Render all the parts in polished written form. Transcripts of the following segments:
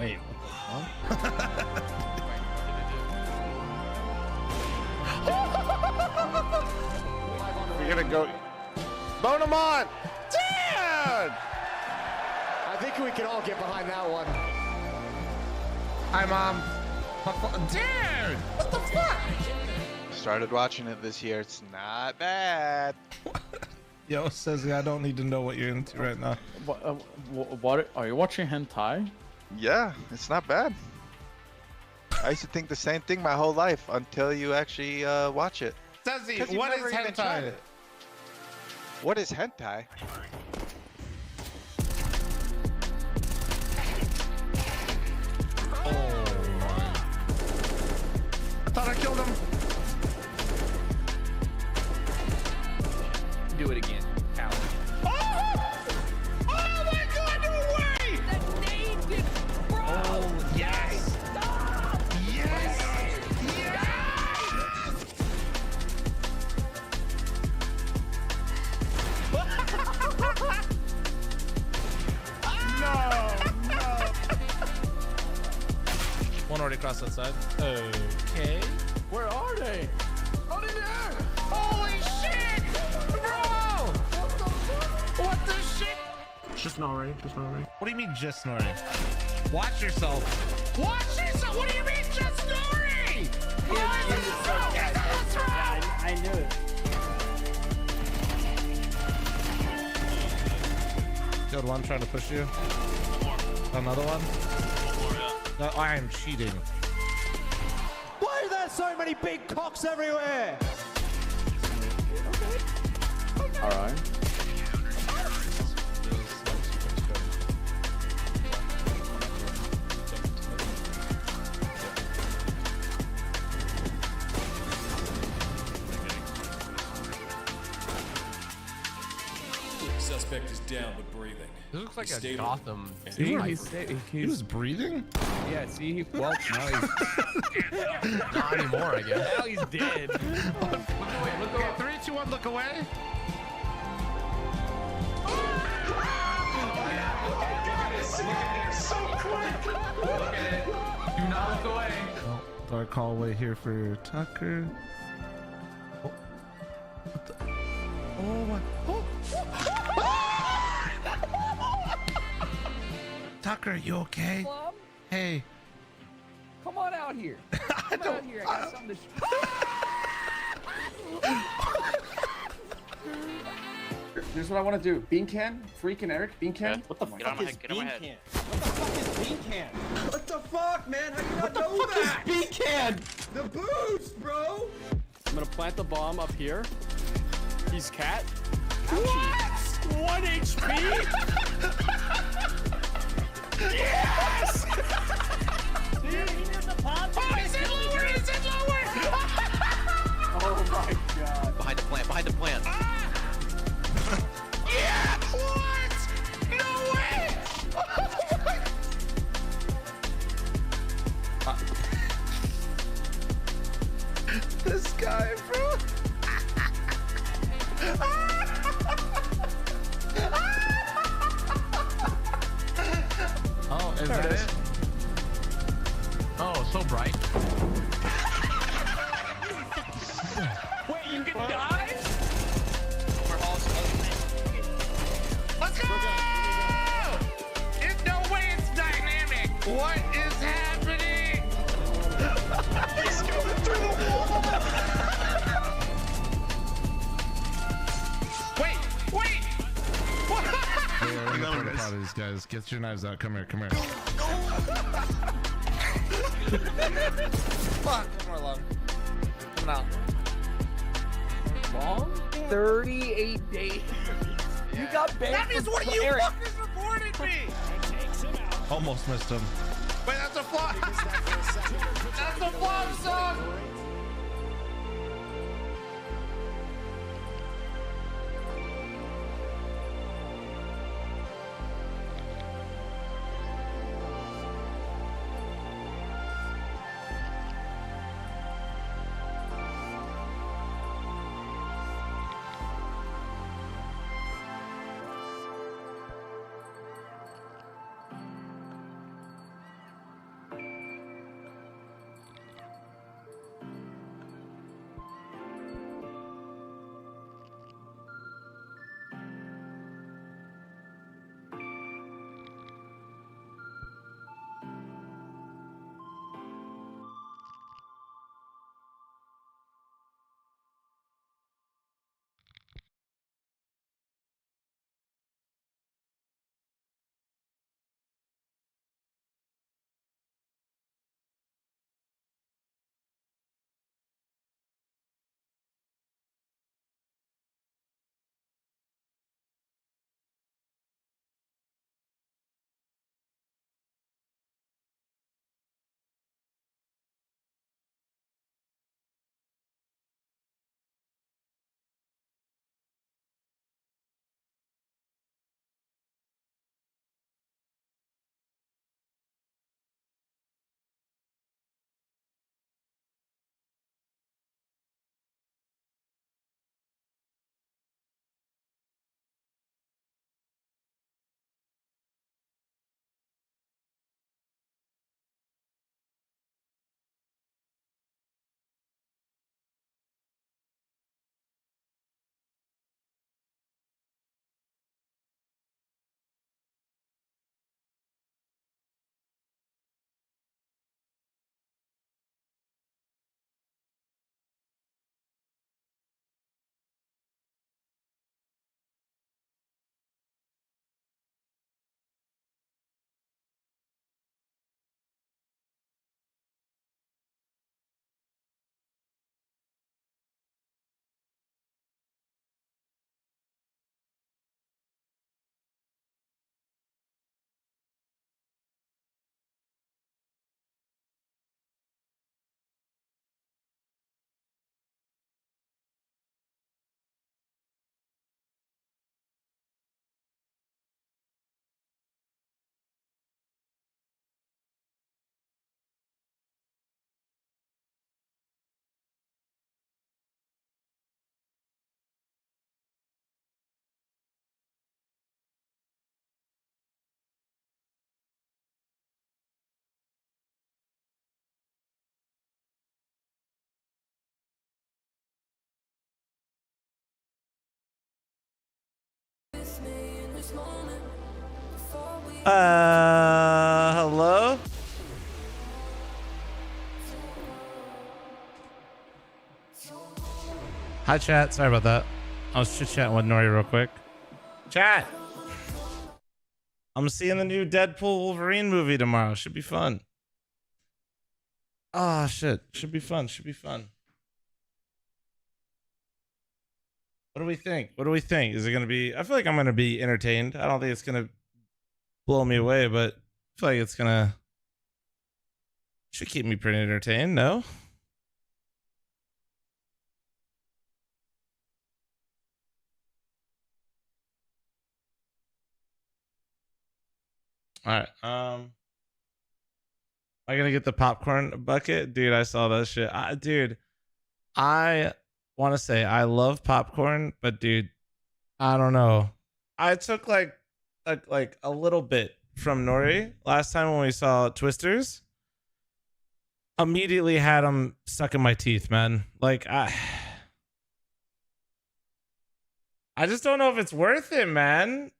Wait, what the fuck? We're gonna go. Bone him on! Dude! I think we can all get behind that one. Hi, Mom. Dude! What the fuck? Started watching it this year. It's not bad. Yo, says I don't need to know what you're into right now. What are you watching hentai? Yeah, it's not bad. I used to think the same thing my whole life until you actually watch it. Sassy, 'Cause you've what is never even tried hentai? it. What is hentai? I thought I killed him. Do it again, coward. Oh my god, no way! That nade did, bro! Oh, yes! Stop! Yes! One already crossed that side. Okay. Where are they? Oh, in there! Holy shit! Bro! What the shit? Just not right. Just not right. What do you mean just snoring? Watch yourself. Watch yourself! What do you mean just snoring? I knew it. Killed one trying to push you. Another one? No, I am cheating. Why are there so many big cocks everywhere? All right. Suspect is down but breathing. This looks like a Stable. Gotham. He was breathing? Yeah, see? Well, now he's... Not anymore, I guess. Now he's dead. Look away, look away. 3, 2, 1, look away. So quick! Look at it. Do not look away. Oh, dark hallway here for Tucker. Oh, what the? Oh my! Oh. Tucker, you okay? Plum, Hey. come on out here. Come out here. I got something to Here's what I want to do. Bean can, Freak and Eric. Bean can. What the Get on my head, get on my head. What the fuck is bean can? What the fuck, man? How do you not know What the fuck is bean can? The boost, bro. I'm gonna plant the bomb up here. He's cat. What? 1 HP. Yes! He knew the pop. Oh, he's in lower! He's in lower! Oh my god. Behind the plant, behind the plant. Yeah! What? No way! This guy, bro. Oh, is that it? Oh, so bright. Wait, you can die? Let's go! There's no way it's dynamic. What is happening? He's going through the wall. Wait! What? Yeah, these guys. Get your knives out. Come here. Fuck, one more long. Coming out. Long? 38 days. You got banned. That is what you fuckers reported me! Almost missed him. Wait, that's a flop! That's a flop song! Hello? Hi, chat. Sorry about that. I was chit-chatting with Nori real quick. Chat! I'm seeing the new Deadpool Wolverine movie tomorrow. Should be fun. Oh, shit. Should be fun. Should be fun. What do we think? What do we think? Is it going to be... I feel like I'm going to be entertained. I don't think it's going to blow me away, but I feel like it's going to... should keep me pretty entertained, no? All right. Am I gonna get the popcorn bucket? Dude, I saw that shit. Dude, I want to say I love popcorn, but dude, I don't know. I took like a little bit from Nori last time when we saw Twisters. Immediately had them stuck in my teeth, man. Like I just don't know if it's worth it, man.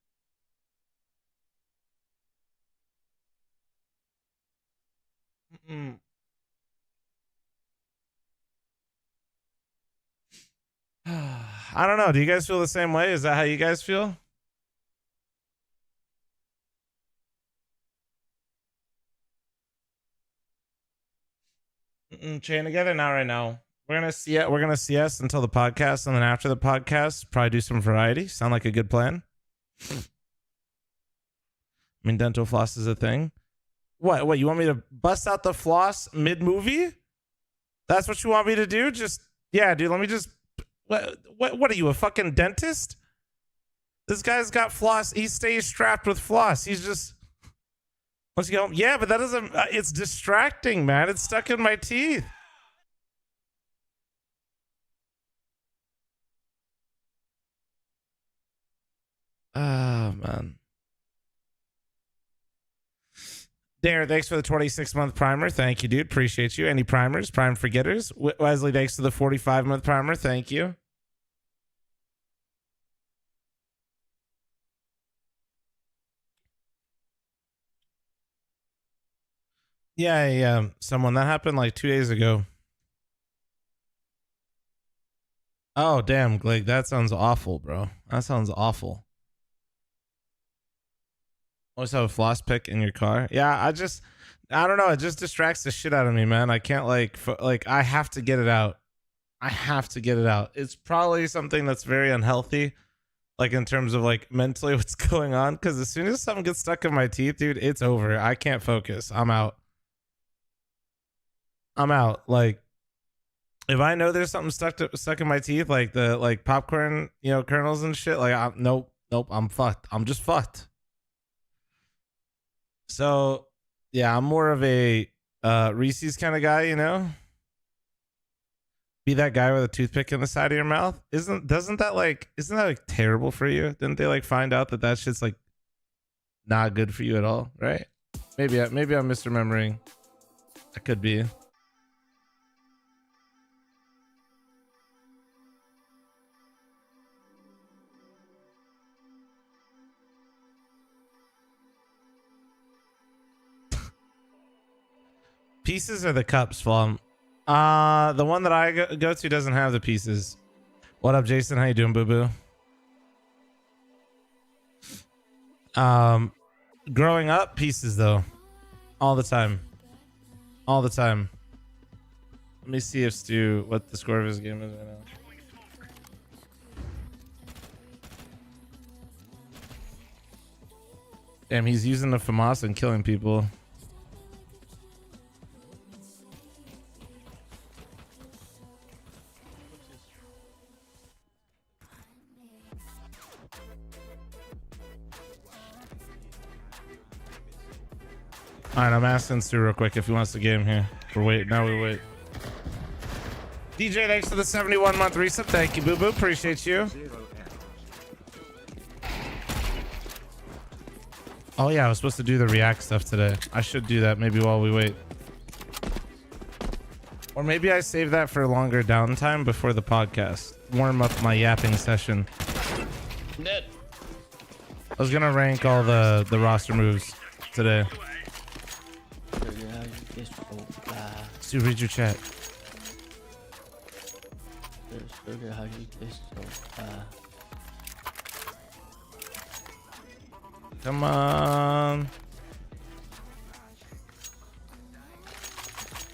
I don't know. Do you guys feel the same way? Is that how you guys feel? Chain together? Not right now. We're gonna CS until the podcast, and then after the podcast, probably do some variety. Sound like a good plan? I mean, dental floss is a thing. What, you want me to bust out the floss mid-movie? That's what you want me to do? Just, yeah, dude, let me just... What are you, a fucking dentist? This guy's got floss. He stays strapped with floss. He's just... Let's go. Yeah, but that doesn't... it's distracting, man. It's stuck in my teeth. Oh, man. Dare, thanks for the 26-month primer. Thank you, dude. Appreciate you. Any primers? Prime forgetters? Wesley, thanks for the 45-month primer. Thank you. Yeah, someone that happened like 2 days ago. Oh, damn, Glig. That sounds awful, bro. That sounds awful. Always have a floss pick in your car. Yeah, I don't know. It just distracts the shit out of me, man. I can't like I have to get it out. I have to get it out. It's probably something that's very unhealthy, like in terms of like mentally what's going on. Because as soon as something gets stuck in my teeth, dude, it's over. I can't focus. I'm out. Like, if I know there's something stuck in my teeth, like the popcorn, kernels and shit, like nope, I'm fucked. I'm just fucked. So, yeah, I'm more of a Reese's kind of guy, Be that guy with a toothpick in the side of your mouth. Isn't that terrible for you? Didn't they find out that shit's not good for you at all, right? Maybe I'm misremembering. I could be. Pieces or the cups, Flom? The one that I go to doesn't have the pieces. What up, Jason? How you doing, boo-boo? Growing up, pieces though. All the time. Let me see if Stu, what the score of his game is right now. Damn, he's using the FAMAS and killing people. Alright, I'm asking Stu real quick if he wants the game here. Now we wait. DJ, thanks for the 71-month resub. Thank you, boo-boo. Appreciate you. Oh yeah, I was supposed to do the react stuff today. I should do that maybe while we wait. Or maybe I save that for longer downtime before the podcast. Warm up my yapping session. Ned. I was gonna rank all the roster moves today. Stu, read your chat. Come on.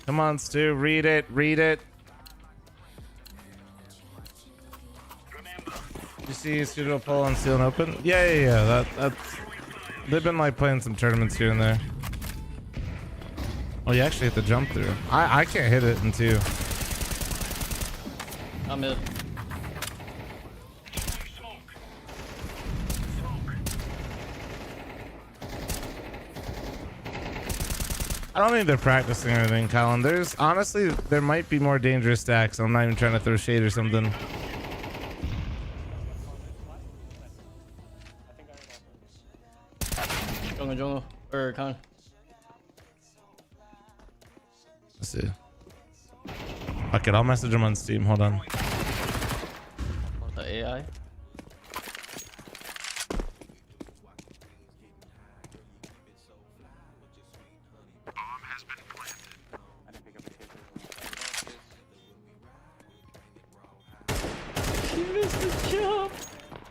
Come on, Stu. Read it. Read it. You see Studio Pull on Steel and Open? Yeah. That's they've been like playing some tournaments here and there. Oh, you actually hit the jump through. I can't hit it in 2. I'm mid. I don't think they're practicing or anything, Colin. There's honestly, there might be more dangerous stacks. I'm not even trying to throw shade or something. Jungle. Or con. Let's see. Fuck it, I'll message him on Steam. Hold on. The AI.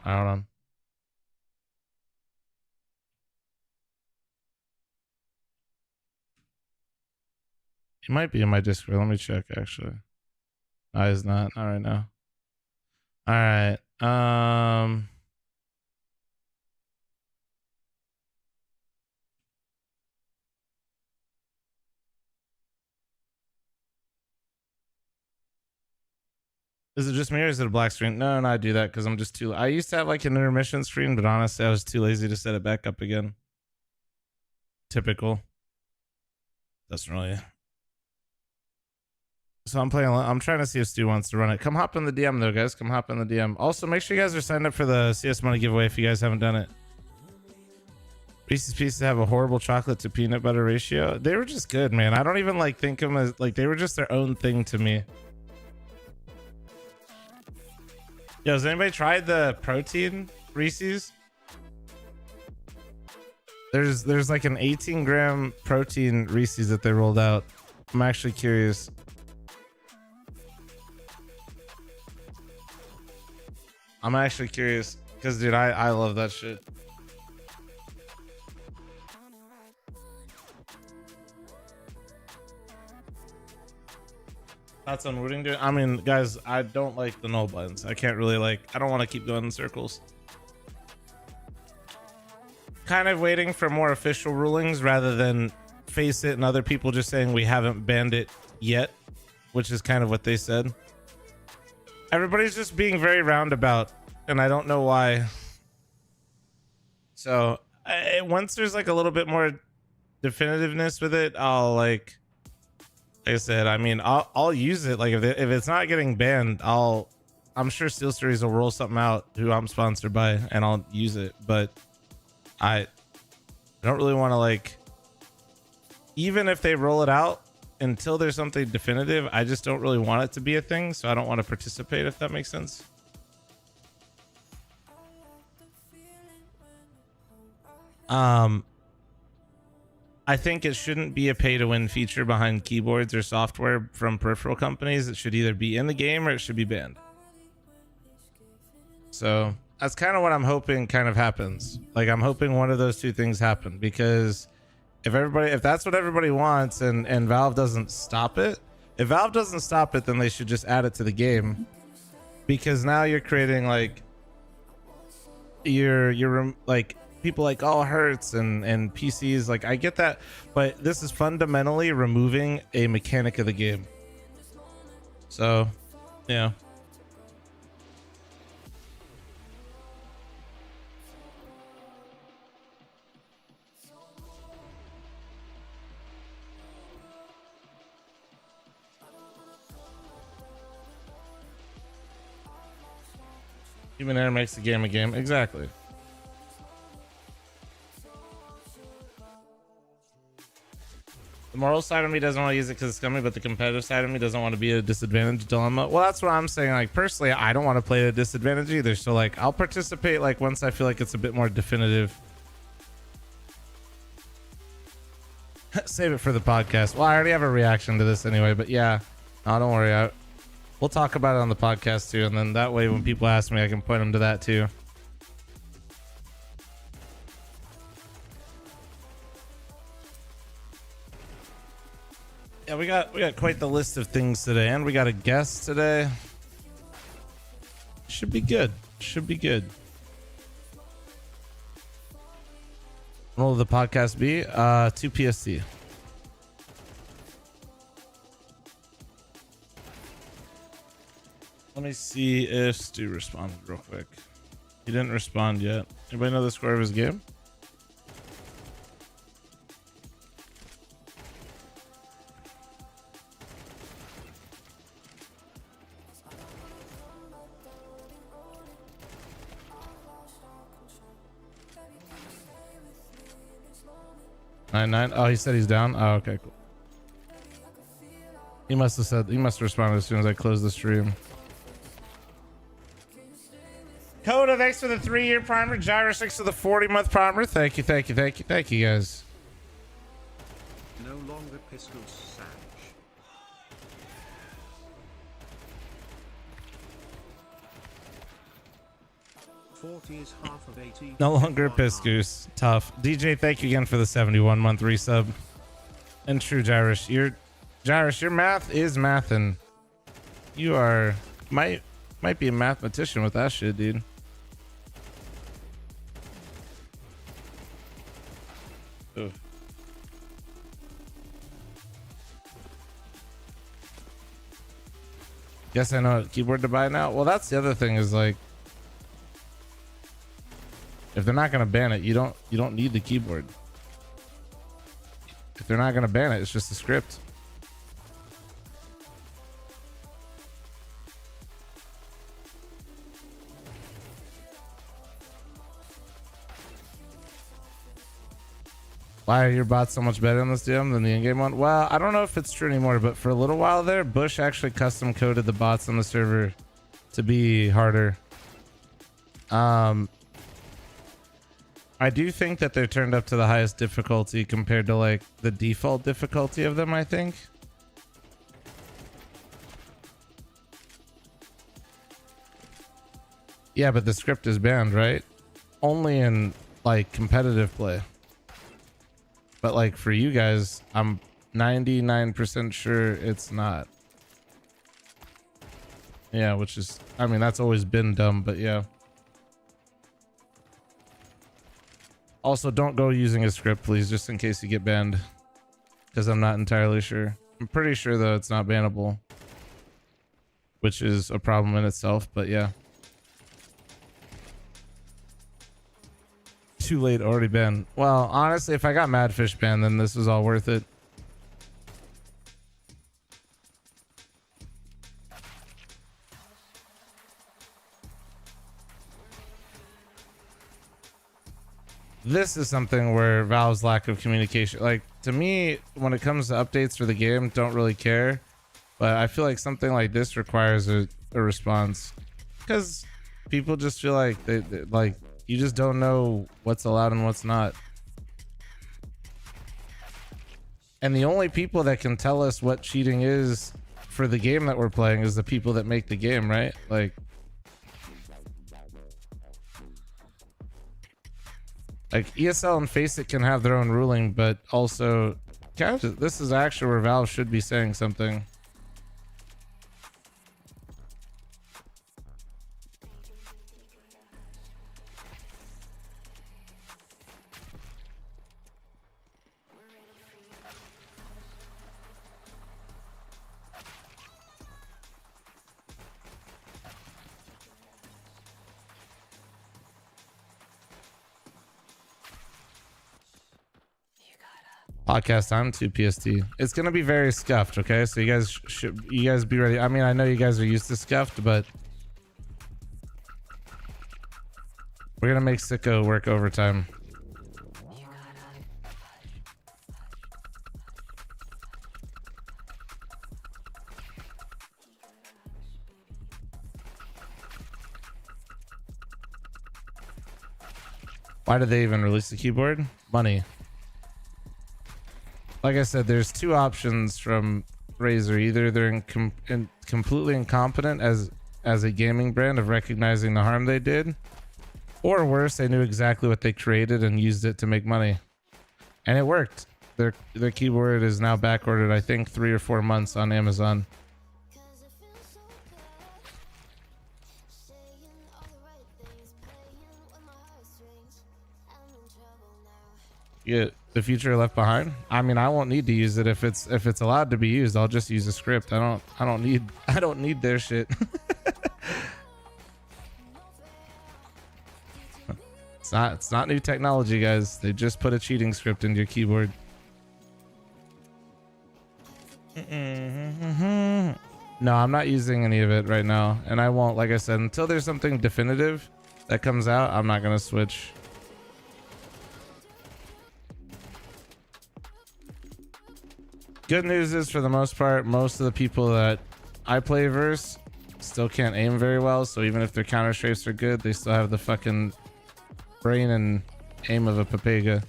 Hold on. He might be in my Discord. Let me check, actually. No, he's not. Not right now. All right. Is it just me or is it a black screen? No, I do that because I'm just too... I used to have like an intermission screen, but honestly, I was too lazy to set it back up again. Typical. Doesn't really... So I'm trying to see if Stu wants to run it. Come hop in the DM though, guys. Come hop in the DM. Also, make sure you guys are signed up for the CS Money giveaway if you guys haven't done it. Reese's Pieces have a horrible chocolate to peanut butter ratio. They were just good, man. I don't even like think of them as like they were just their own thing to me. Yo, has anybody tried the protein Reese's? There's like an 18-gram protein Reese's that they rolled out. I'm actually curious. I'm actually curious because, dude, I love that shit. Thoughts on rooting, dude? I mean, guys, I don't like the null buttons. I can't really I don't want to keep going in circles. Kind of waiting for more official rulings rather than Faceit and other people just saying we haven't banned it yet, which is kind of what they said. Everybody's just being very roundabout, and I don't know why. So once there's like a little bit more definitiveness with it, I'll like I said, I mean, I'll use it. Like if it's not getting banned, I'm sure Steel Series will roll something out who I'm sponsored by, and I'll use it. But I don't really want to like, even if they roll it out until there's something definitive, I just don't really want it to be a thing. So I don't want to participate, if that makes sense. I think it shouldn't be a pay-to-win feature behind keyboards or software from peripheral companies. It should either be in the game or it should be banned. So that's kind of what I'm hoping kind of happens. Like I'm hoping one of those two things happen, because if that's what everybody wants and Valve doesn't stop it, if Valve doesn't stop it, then they should just add it to the game, because now you're creating like you're like people like all Hertz and PCs. Like I get that, but this is fundamentally removing a mechanic of the game. So yeah. Human error makes the game a game. Exactly. The moral side of me doesn't want to use it because it's coming, but the competitive side of me doesn't want to be a disadvantage dilemma. Well, that's what I'm saying. Like, personally, I don't want to play at a disadvantage either. So, like, I'll participate, like, once I feel like it's a bit more definitive. Save it for the podcast. Well, I already have a reaction to this anyway, but yeah. No, don't worry. We'll talk about it on the podcast, too. And then that way, when people ask me, I can point them to that, too. Yeah, we got quite the list of things today, and we got a guest today. Should be good. Should be good. What will the podcast be? 2 PST. Let me see if Stu responded real quick. He didn't respond yet. Anybody know the score of his game? Nine. Oh, he said he's down. Oh, okay, cool. He must have responded as soon as I closed the stream. Coda, thanks for the 3-year primer. Gyrus, thanks for the 40-month primer. Thank you, guys. No longer Piscos Sag. 40 is half of 80. No longer Piscus. Tough. DJ, thank you again for the 71-month resub. And true, Gyrus, your math is mathin'. You are might be a mathematician with that shit, dude. Oof. Guess I know what keyboard to buy now. Well, that's the other thing is like, if they're not gonna ban it, you don't need the keyboard. If they're not gonna ban it, it's just a script. Why are your bots so much better in this DM than the in-game one? Well, I don't know if it's true anymore, but for a little while there, Bush actually custom coded the bots on the server to be harder. I do think that they're turned up to the highest difficulty compared to like the default difficulty of them, I think. Yeah, but the script is banned, right? Only in like competitive play. But like for you guys, I'm 99% sure it's not. Yeah, which is, I mean, that's always been dumb, but yeah. Also, don't go using a script, please, just in case you get banned. Because I'm not entirely sure. I'm pretty sure, though, it's not bannable. Which is a problem in itself, but yeah. Too late, already banned. Well, honestly, if I got Madfish banned, then this was all worth it. This is something where Valve's lack of communication, like, to me, when it comes to updates for the game, don't really care. But I feel like something like this requires a response, because people just feel like they like, you just don't know what's allowed and what's not. And the only people that can tell us what cheating is for the game that we're playing is the people that make the game, right? Like ESL and Faceit can have their own ruling, but also this is actually where Valve should be saying something. Podcast time, 2 PST. It's gonna be very scuffed, okay? So you guys be ready. I mean, I know you guys are used to scuffed, but we're gonna make Sicko work overtime. Why did they even release the keyboard? Money. Like I said, there's two options from Razer. Either they're completely incompetent as a gaming brand of recognizing the harm they did, or worse, they knew exactly what they created and used it to make money, and it worked. Their keyboard is now back ordered, I think 3 or 4 months on Amazon. Yeah, the future left behind. I mean, I won't need to use it if it's allowed to be used. I'll just use a script. I don't need their shit. It's not new technology, guys. They just put a cheating script into your keyboard. No, I'm not using any of it right now, and I won't. Like I said, until there's something definitive that comes out, I'm not gonna switch. Good news is, for the most part, most of the people that I play verse still can't aim very well, so even if their counter strafes are good, they still have the fucking brain and aim of a Papega.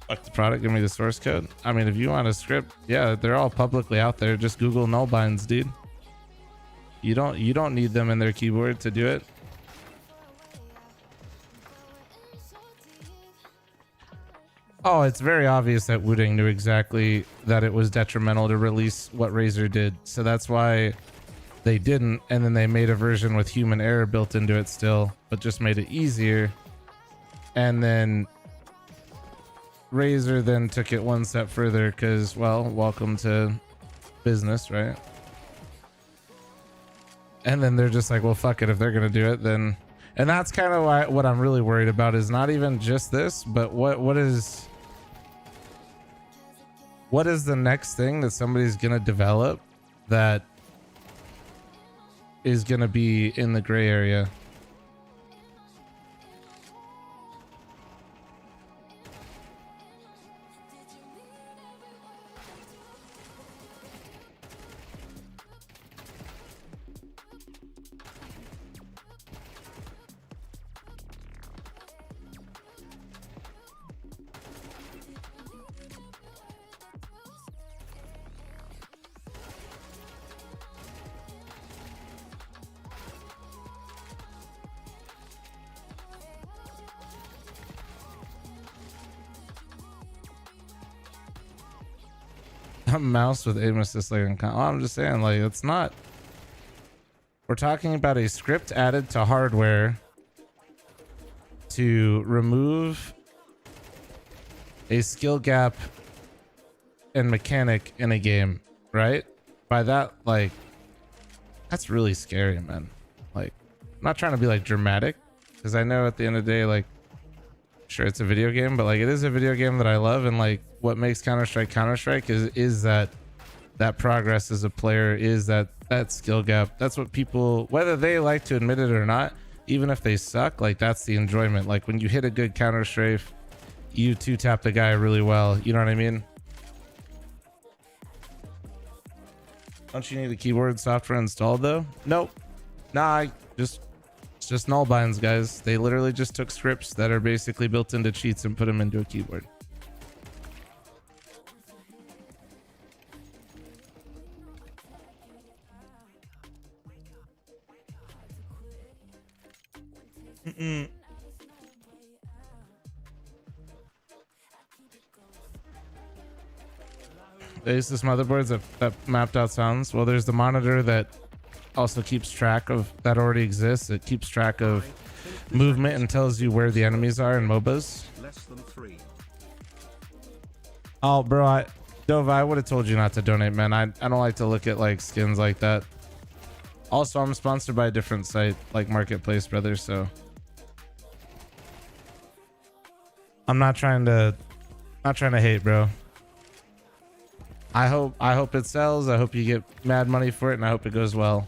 Fuck the product, give me the source code. I mean, if you want a script, yeah, they're all publicly out there. Just Google null binds, dude. You don't need them in their keyboard to do it. Oh, it's very obvious that Wooding knew exactly that it was detrimental to release what Razer did. So that's why they didn't. And then they made a version with human error built into it still, but just made it easier. And then Razer then took it one step further because, well, welcome to business, right? And then they're just like, well, fuck it. If they're going to do it, then... And that's kind of what I'm really worried about, is not even just this, but what is the next thing that somebody's gonna develop that is gonna be in the gray area? A mouse with aim assist, like, I'm just saying, like, it's not. We're talking about a script added to hardware to remove a skill gap and mechanic in a game, right? By that, like, that's really scary, man. Like, I'm not trying to be like dramatic, because I know at the end of the day, like, sure, it's a video game, but like, it is a video game that I love, and like, what makes Counter-Strike is that progress as a player, is that skill gap. That's what people, whether they like to admit it or not, even if they suck, like, that's the enjoyment. Like, when you hit a good counter strafe, you two-tap the guy really well, you know what I mean? Don't you need the keyboard software installed though? Nope. Nah, it's just null binds, guys. They literally just took scripts that are basically built into cheats and put them into a keyboard. There's this motherboards that mapped out sounds. Well, there's the monitor that also keeps track of, that already exists. It keeps track of movement and tells you where the enemies are in MOBAs. Less than 3. Oh, bro, Dova, I would have told you not to donate, man. I don't like to look at like skins like that. Also, I'm sponsored by a different site, like Marketplace Brothers, so I'm not trying to hate, bro. I hope it sells. I hope you get mad money for it, and I hope it goes well.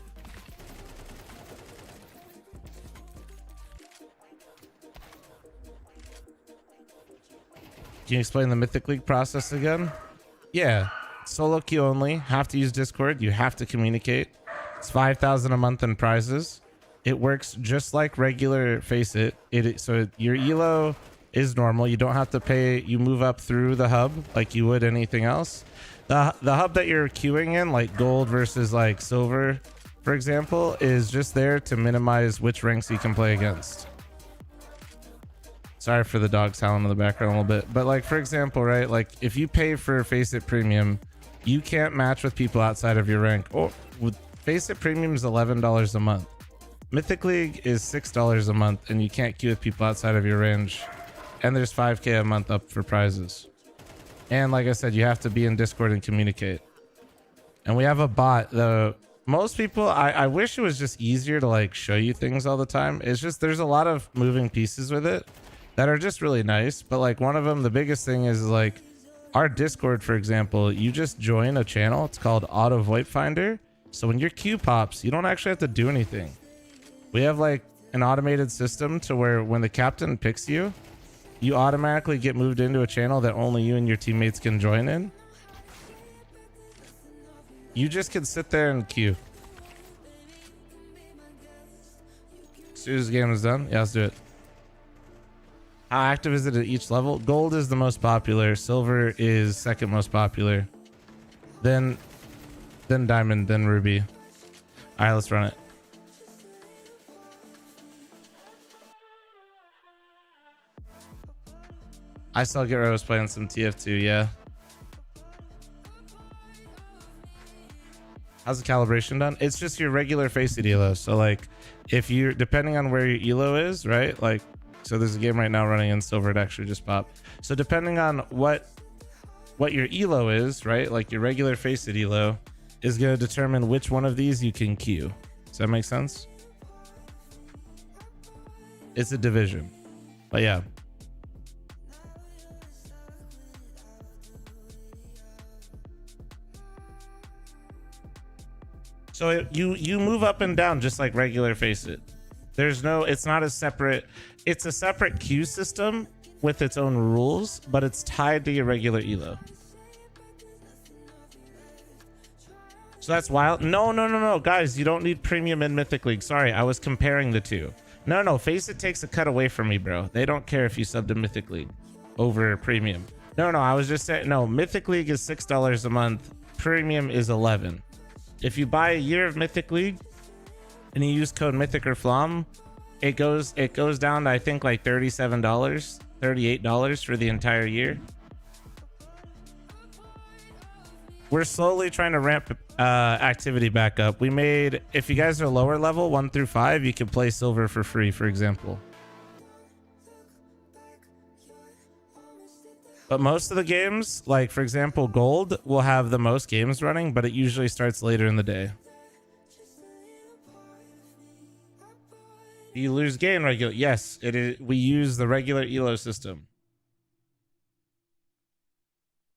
Can you explain the Mythic League process again? Yeah, solo queue only. Have to use Discord. You have to communicate. It's 5,000 a month in prizes. It works just like regular Faceit. So your elo is normal. You don't have to pay. You move up through the hub like you would anything else. The hub that you're queuing in, like gold versus like silver, for example, is just there to minimize which ranks you can play against. Sorry for the dogs howling in the background a little bit, but like for example, right? Like if you pay for Faceit Premium, you can't match with people outside of your rank. Or with Faceit Premium is $11 a month. Mythic League is $6 a month, and you can't queue with people outside of your range. And there's 5K a month up for prizes. And like I said, you have to be in Discord and communicate. And we have a bot. Most people, I wish it was just easier to like show you things all the time. It's just there's a lot of moving pieces with it that are just really nice. But like one of them, the biggest thing is like our Discord, for example. You just join a channel. It's called Auto VoIP Finder. So when your queue pops, you don't actually have to do anything. We have like an automated system to where when the captain picks you, you automatically get moved into a channel that only you and your teammates can join in. You just can sit there and queue. As soon as the game is done, yeah, let's do it. How active is it at each level? Gold is the most popular. Silver is second most popular. Then diamond, then ruby. All right, let's run it. I saw Get was playing some TF2, yeah. How's the calibration done? It's just your regular Faceit elo. So like if you're depending on where your elo is, right? Like so there's a game right now running in silver, it actually just popped. So depending on what your elo is, right? Like your regular Faceit elo is going to determine which one of these you can queue. Does that make sense? It's a division. But yeah. So you move up and down just like regular Faceit. It's not a separate, it's a separate queue system with its own rules, but it's tied to your regular elo. So that's wild. No, guys, you don't need premium in Mythic League. Sorry, I was comparing the two. No, Faceit takes a cut away from me, bro. They don't care if you sub to Mythic League over premium. No, I was just saying, no, Mythic League is $6 a month. Premium is $11. If you buy a year of Mythic League and you use code Mythic or Flom, it goes down to I think like $37, $38 for the entire year. We're slowly trying to ramp activity back up. We made, if you guys are lower level 1 through 5, you can play silver for free, for example. But most of the games, like for example, gold will have the most games running, but it usually starts later in the day. You lose gain regular. Yes, it is. We use the regular elo system.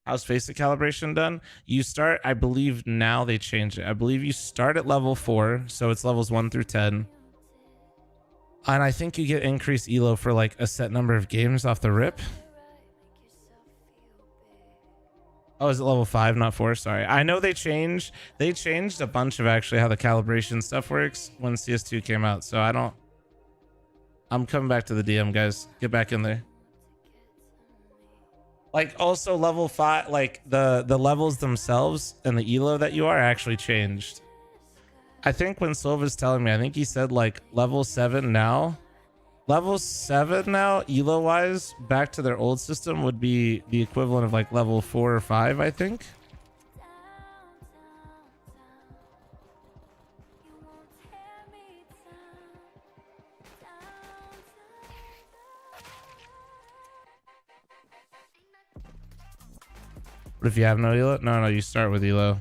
How's Faceit calibration done? You start, I believe now they changed it. I believe you start at level 4, so it's levels 1 through 10. And I think you get increased elo for like a set number of games off the rip. Oh, is it level 5, not 4? Sorry. I know they changed a bunch of actually how the calibration stuff works when CS2 came out. So I'm coming back to the DM, guys. Get back in there. Like also level 5, like the levels themselves and the elo that you are actually changed. I think when Silva's telling me, I think he said like level 7 now. Level 7 now, elo wise, back to their old system would be the equivalent of like level 4 or 5, I think. What if you have no elo? No, you start with elo.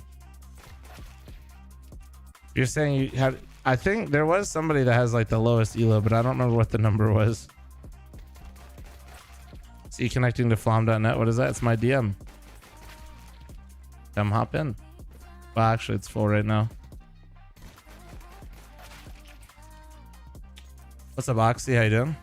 You're saying you had, I think there was somebody that has like the lowest elo, but I don't remember what the number was. See, connecting to flom.net. What is that? It's my DM. Come hop in. Well, actually, it's full right now. What's up, Oxy? How you doing?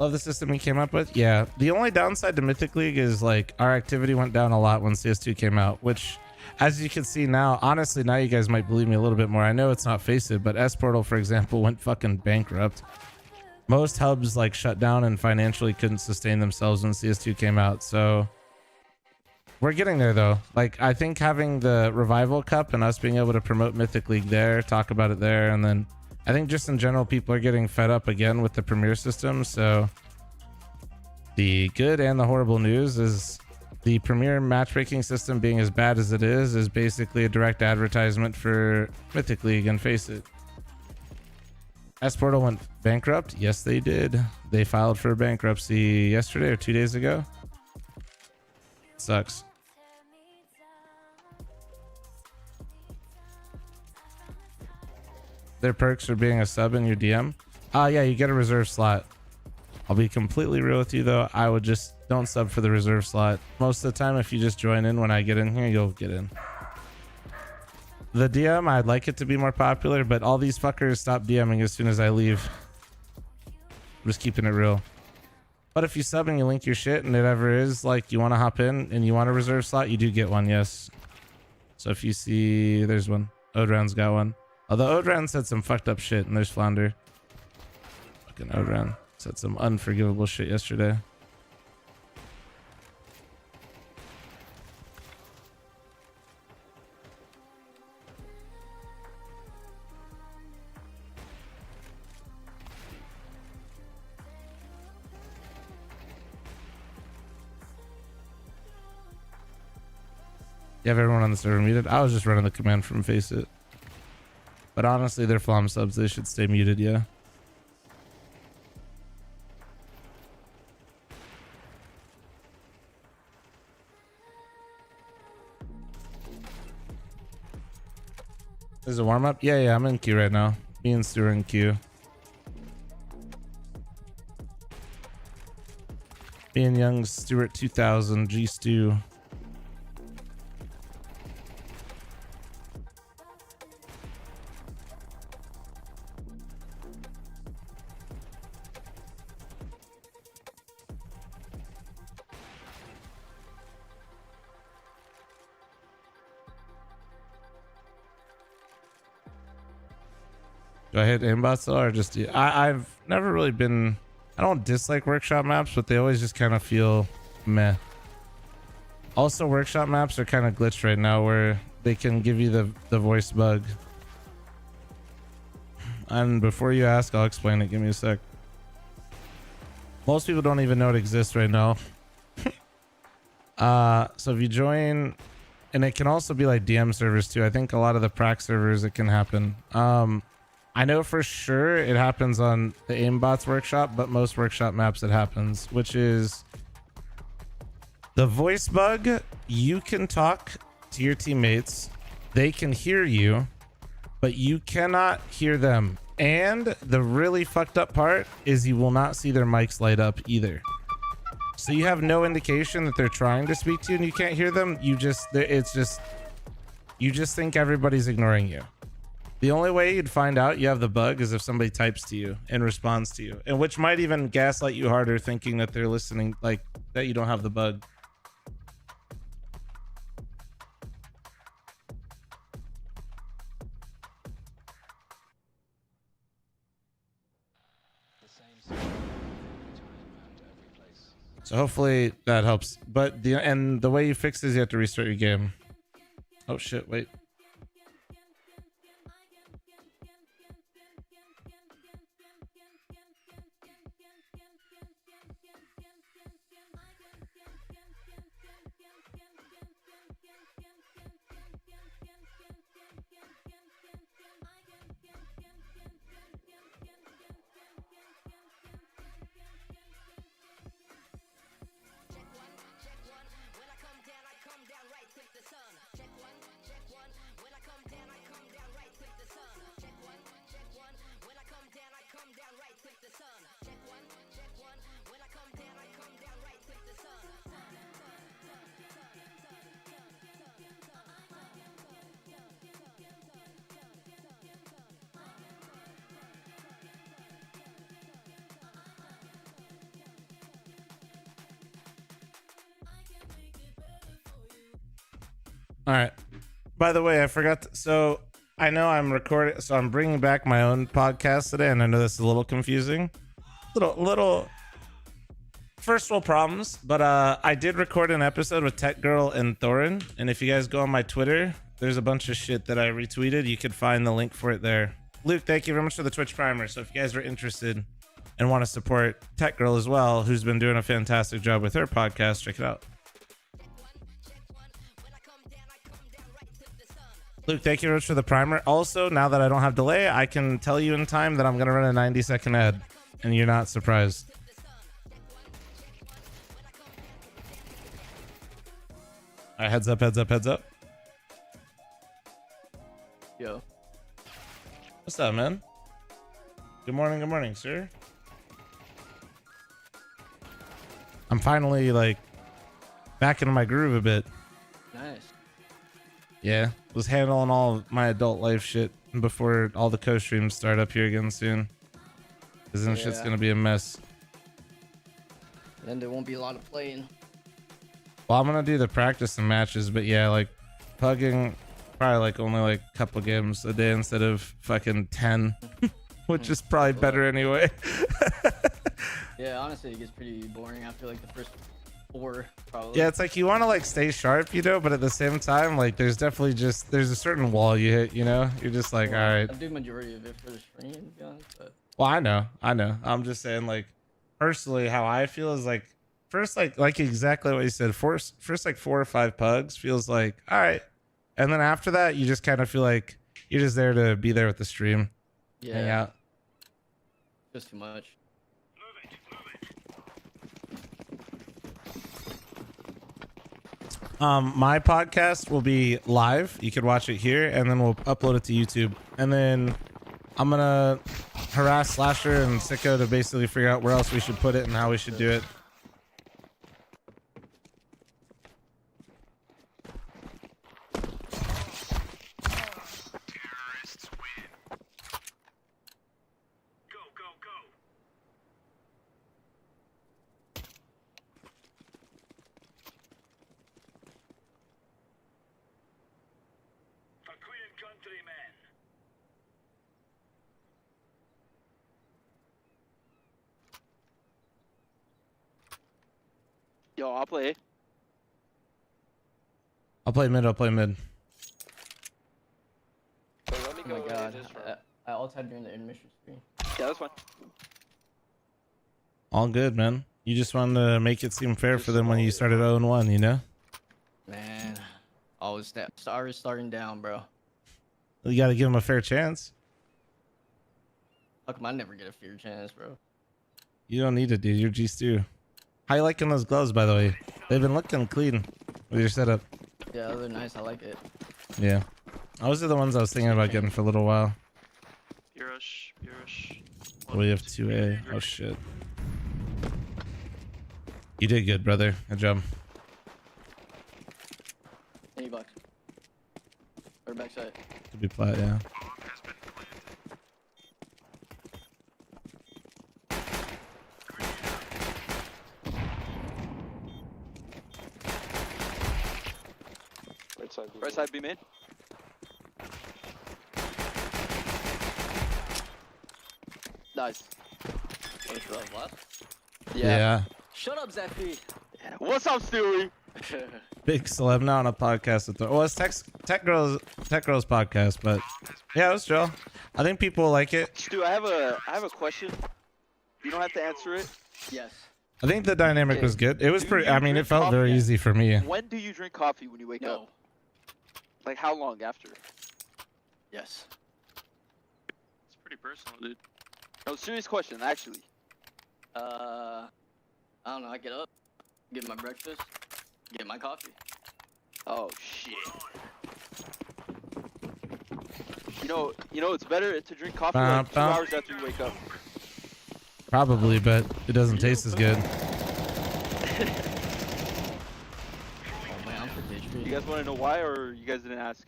Love the system we came up with. Yeah, the only downside to Mythic League is like our activity went down a lot when CS2 came out, which as you can see now, honestly, now you guys might believe me a little bit more. I know it's not Faceit, but Portal, for example, went fucking bankrupt. Most hubs like shut down and financially couldn't sustain themselves when CS2 came out. So we're getting there though. Like I think having the Revival Cup and us being able to promote Mythic League there, talk about it there, and then I think just in general, people are getting fed up again with the Premier system. So the good and the horrible news is the Premier matchmaking system being as bad as it is basically a direct advertisement for Mythic League and Faceit. Portal went bankrupt. Yes, they did. They filed for bankruptcy yesterday or 2 days ago. Sucks. Their perks for being a sub in your DM. Yeah, you get a reserve slot. I'll be completely real with you though. I would just don't sub for the reserve slot. Most of the time, if you just join in when I get in here, you'll get in. The DM, I'd like it to be more popular, but all these fuckers stop DMing as soon as I leave. I'm just keeping it real. But if you sub and you link your shit and it ever is like you want to hop in and you want a reserve slot, you do get one, yes. So if you see, there's one. Odran's got one. Although Odran said some fucked up shit, and there's Flounder. Fucking Odran said some unforgivable shit yesterday. You have everyone on the server muted? I was just running the command from Faceit. But honestly, they're Flom subs. They should stay muted, yeah. This is a warm-up? Yeah, I'm in queue right now. Me and Stu are in queue. Me and Young Stewart 2000, G Stu. Do I hit aimbots though, or just I've never really been. I don't dislike workshop maps, but they always just kind of feel meh. Also, workshop maps are kind of glitched right now, where they can give you the voice bug. And before you ask, I'll explain it. Give me a sec. Most people don't even know it exists right now. So if you join, and it can also be like DM servers too. I think a lot of the prac servers it can happen. I know for sure it happens on the aimbots workshop, but most workshop maps it happens, which is the voice bug. You can talk to your teammates, they can hear you, but you cannot hear them. And the really fucked up part is you will not see their mics light up either. So you have no indication that they're trying to speak to you and you can't hear them. You just think everybody's ignoring you. The only way you'd find out you have the bug is if somebody types to you and responds to you, and which might even gaslight you harder, thinking that they're listening, like that you don't have the bug. So hopefully that helps. But the way you fix is you have to restart your game. Oh shit, wait. All right. By the way, I forgot. So I know I'm recording. So I'm bringing back my own podcast today, and I know this is a little confusing. Little first world problems, but I did record an episode with Tech Girl and Thorin, and if you guys go on my Twitter, there's a bunch of shit that I retweeted. You could find the link for it there. Luke, thank you very much for the Twitch primer. So if you guys are interested and want to support Tech Girl as well, who's been doing a fantastic job with her podcast, check it out. Luke, thank you very much for the primer. Also, now that I don't have delay, I can tell you in time that I'm going to run a 90-second ad, and you're not surprised. All right, heads up, heads up, heads up. Yo. What's up, man? Good morning, sir. I'm finally, like, back into my groove a bit. Nice. Yeah, was handling all of my adult life shit before all the co-streams start up here again soon. Because then shit's gonna be a mess. Then there won't be a lot of playing. Well, I'm gonna do the practice and matches, but yeah, like, pugging probably like only like a couple games a day instead of fucking 10, which is probably better anyway. Yeah, honestly, it gets pretty boring after like the first 4, probably. Yeah, it's like you want to like stay sharp, you know, but at the same time, like there's definitely there's a certain wall you hit, you know. You're just like, all right. I do majority of it for the stream, to be honest, but... Well, I know. I'm just saying, like, personally, how I feel is like first, like exactly what you said. First, like 4 or 5 pugs feels like all right, and then after that, you just kind of feel like you're just there to be there with the stream, hang out. Just too much. My podcast will be live. You can watch it here, and then we'll upload it to YouTube. And then I'm gonna harass Slasher and Sicko to basically figure out where else we should put it and how we should do it. Yo, I'll play. I'll play mid. Wait, let me Oh go my god, just for... I ulted during the intermission screen. Yeah, that's fine. All good, man. You just wanted to make it seem fair for them when you started 0-1, you know? Man, always starting down, bro. You got to give them a fair chance. How come I never get a fair chance, bro? You don't need it, dude. You're G-Stu. How you liking those gloves, by the way? They've been looking clean with your setup. Yeah, they're nice. I like it. Yeah. Those are the ones I was thinking about getting for a little while. Yurush. We have 2A. Oh, shit. You did good, brother. Good job. $80. Or backside. Could be flat, yeah. Right side, B main. Nice. Yeah. Shut up, Zeffy. What's up, Stewie? Big celeb now on a podcast with well, it's Tech Girls podcast, but yeah, it was chill. I think people like it. Stu, I have a question. You don't have to answer it. Yes. I think the dynamic was good. It was pretty. I mean, it felt very easy for me. When do you drink coffee when you wake up? Like how long after? Yes. It's pretty personal, dude. No, serious question, actually. I don't know. I get up, get my breakfast, get my coffee. Oh shit. You know, it's better to drink coffee like 2 hours after you wake up. Probably, but it doesn't taste as good. You guys want to know why, or you guys didn't ask?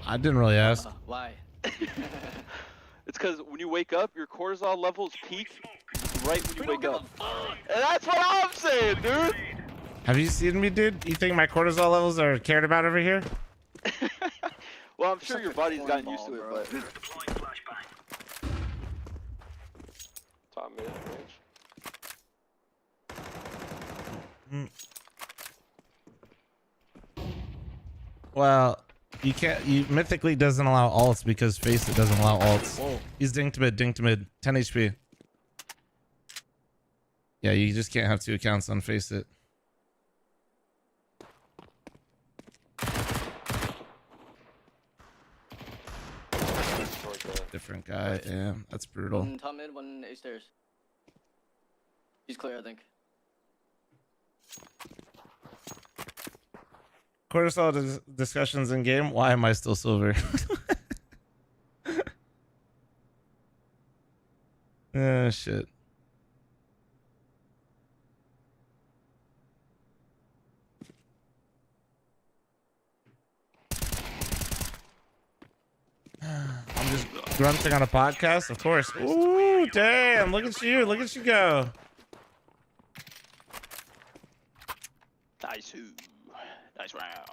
I didn't really ask. Why? It's because when you wake up, your cortisol levels peak right when you wake up. And that's what I'm saying, dude. Have you seen me, dude? You think my cortisol levels are cared about over here? Well, I'm sure your body's gotten used to it, but. Top mid range. Well, you can't. You Mythically doesn't allow alts because Faceit doesn't allow alts. Whoa. He's ding to mid, 10 HP. Yeah, you just can't have 2 accounts on Faceit. Different guy. Yeah, that's brutal. One top mid, one A stairs. He's clear, I think. Cortisol discussions in game. Why am I still silver? Oh shit. I'm just grunting on a podcast, of course. Ooh, damn! Look at you! Look at you go! Nice. Nice round.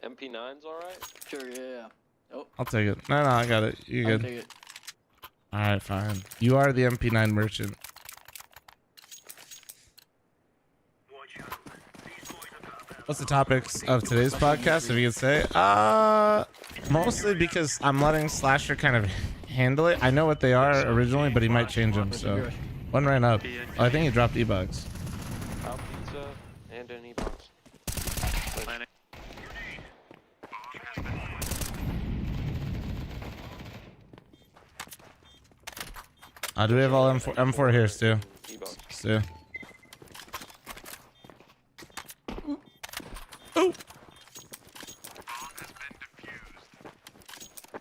MP9's alright? Sure, yeah. Oh, I'll take it. No, I got it. You're I'll good. take it. All right, fine. You are the MP9 merchant. What's the topics of today's podcast, if you could say? Mostly because I'm letting Slasher kind of handle it. I know what they are originally, but he might change them. So, one ran up. Oh, I think he dropped E-Bucks. Out pizza and an E-box. Do we have all M4 here, Stu? E-box. Stu. Ooh.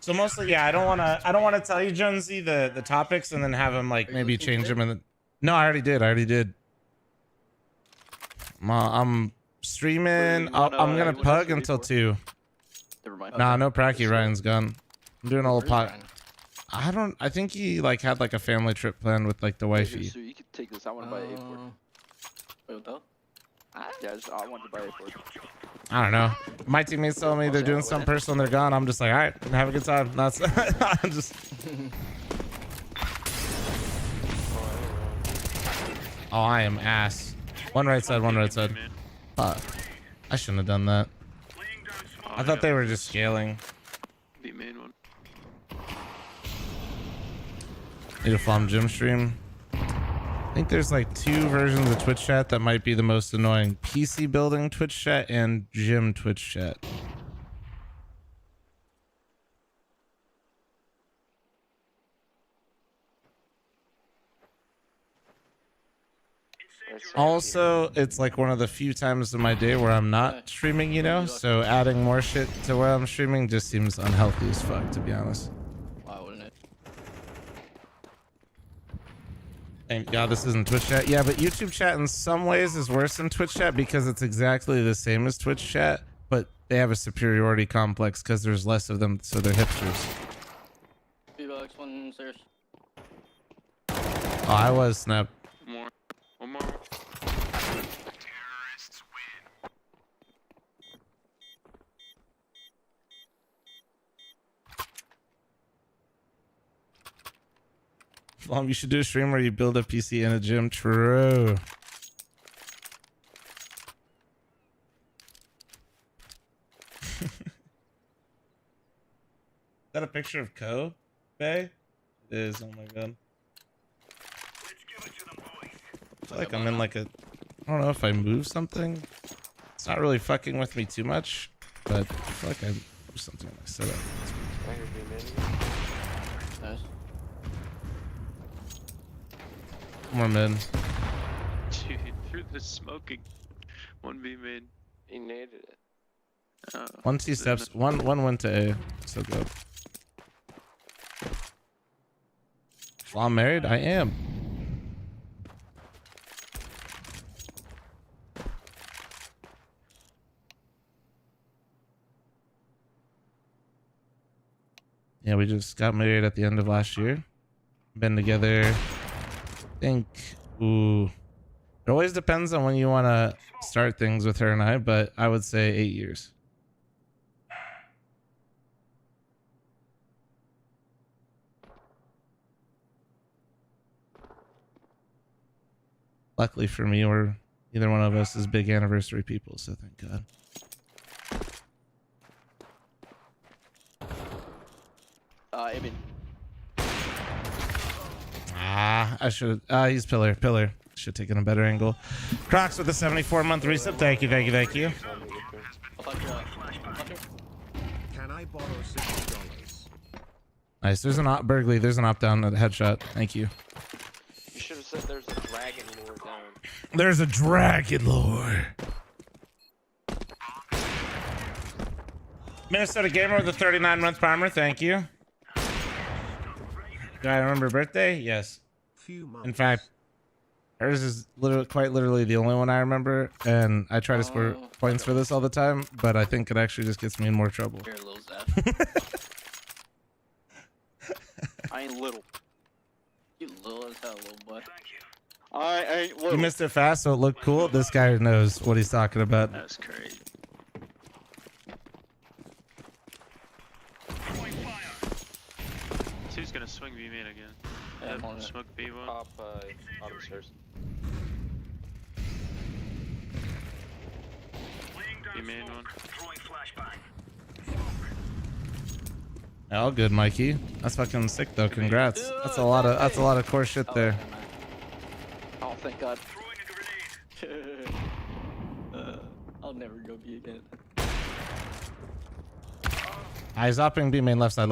So mostly, yeah, I don't want to tell you, Jonesy, the topics and then have him like maybe change them. And no, I already did. I'm streaming. I'm gonna pug until 2. Never mind. Nah, no pracky. Ryan's gone. I'm doing a little Where's pot. Ryan? I think he like had like a family trip planned with like the wifey. So you could take this. I want to buy a for. Wait, what the? Yeah, I want to buy a for. I don't know. My teammates tell me they're doing something personal and they're gone. I'm just like, all right, have a good time. That's I'm just. Oh, I am ass. One right side, one right side. I shouldn't have done that. I thought they were just scaling. Be main one. Need a Flom Gym stream. I think there's like 2 versions of Twitch chat that might be the most annoying. PC building Twitch chat and gym Twitch chat. Also, it's like one of the few times in my day where I'm not streaming, you know? So adding more shit to where I'm streaming just seems unhealthy as fuck, to be honest. Why wouldn't it? Thank God this isn't Twitch chat. Yeah, but YouTube chat in some ways is worse than Twitch chat because it's exactly the same as Twitch chat, but they have a superiority complex because there's less of them, so they're hipsters. B-Box, one stairs. Oh, I was Snap. More. One more. You should do a stream where you build a PC in a gym. True. Is that a picture of Ko, Bay? It is. Oh my god. I feel like I'm in like a. I don't know if I move something. It's not really fucking with me too much, but I feel like I move something in my setup. Nice. More mid. Dude, through the smoking. 1B main. He naded it. One T steps. One went to A. So good. Well, I'm married. I am. Yeah, we just got married at the end of last year. Been together, I think, It always depends on when you want to start things with her and I, but I would say 8 years. Luckily for me, neither one of us is big anniversary people, so thank God. Amen. I should. He's pillar. Should have taken a better angle. Crocs with a 74-month reset. Thank you. Can I borrow $60? Nice. There's an op Burgley. There's an op down at headshot. Thank you. You should have said there's a dragon lore down. There's a dragon lore. Minnesota Gamer with a 39-month primer. Thank you. Do I remember birthday? Yes. In fact, hers is quite literally the only one I remember, and I try to score points for this all the time, but I think it actually just gets me in more trouble. You're a little Zap. I ain't little. You little as hell, little boy. I ain't little. You missed it fast, so it looked cool. This guy knows what he's talking about. That's crazy. Who's gonna swing B main again? Yeah, I'm on it. Smoke B1. Pop out of the stairs. B main one. All good, Mikey. That's fucking sick though. Congrats. That's a lot of core shit there. Oh, thank God. I'll never go B again. Eyes upping B main left side.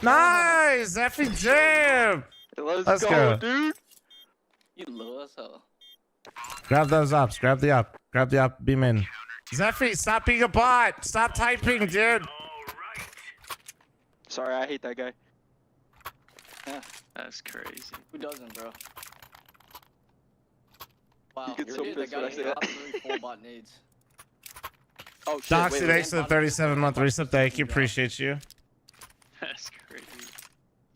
Nice! Effie jam! Let's go, dude. You little as hell. Grab those ops. Grab the op. Grab the op. Beam in. Zephy, stop being a bot. Stop typing, dude. Sorry, I hate that guy. Yeah. That's crazy. Who doesn't, bro? Wow. You get so you're pissed the when I guy say who that. got 3 full bot nades. Oh shit. Doxy, wait, thanks for the 37-month reset. Thank you. Appreciate you. That's crazy.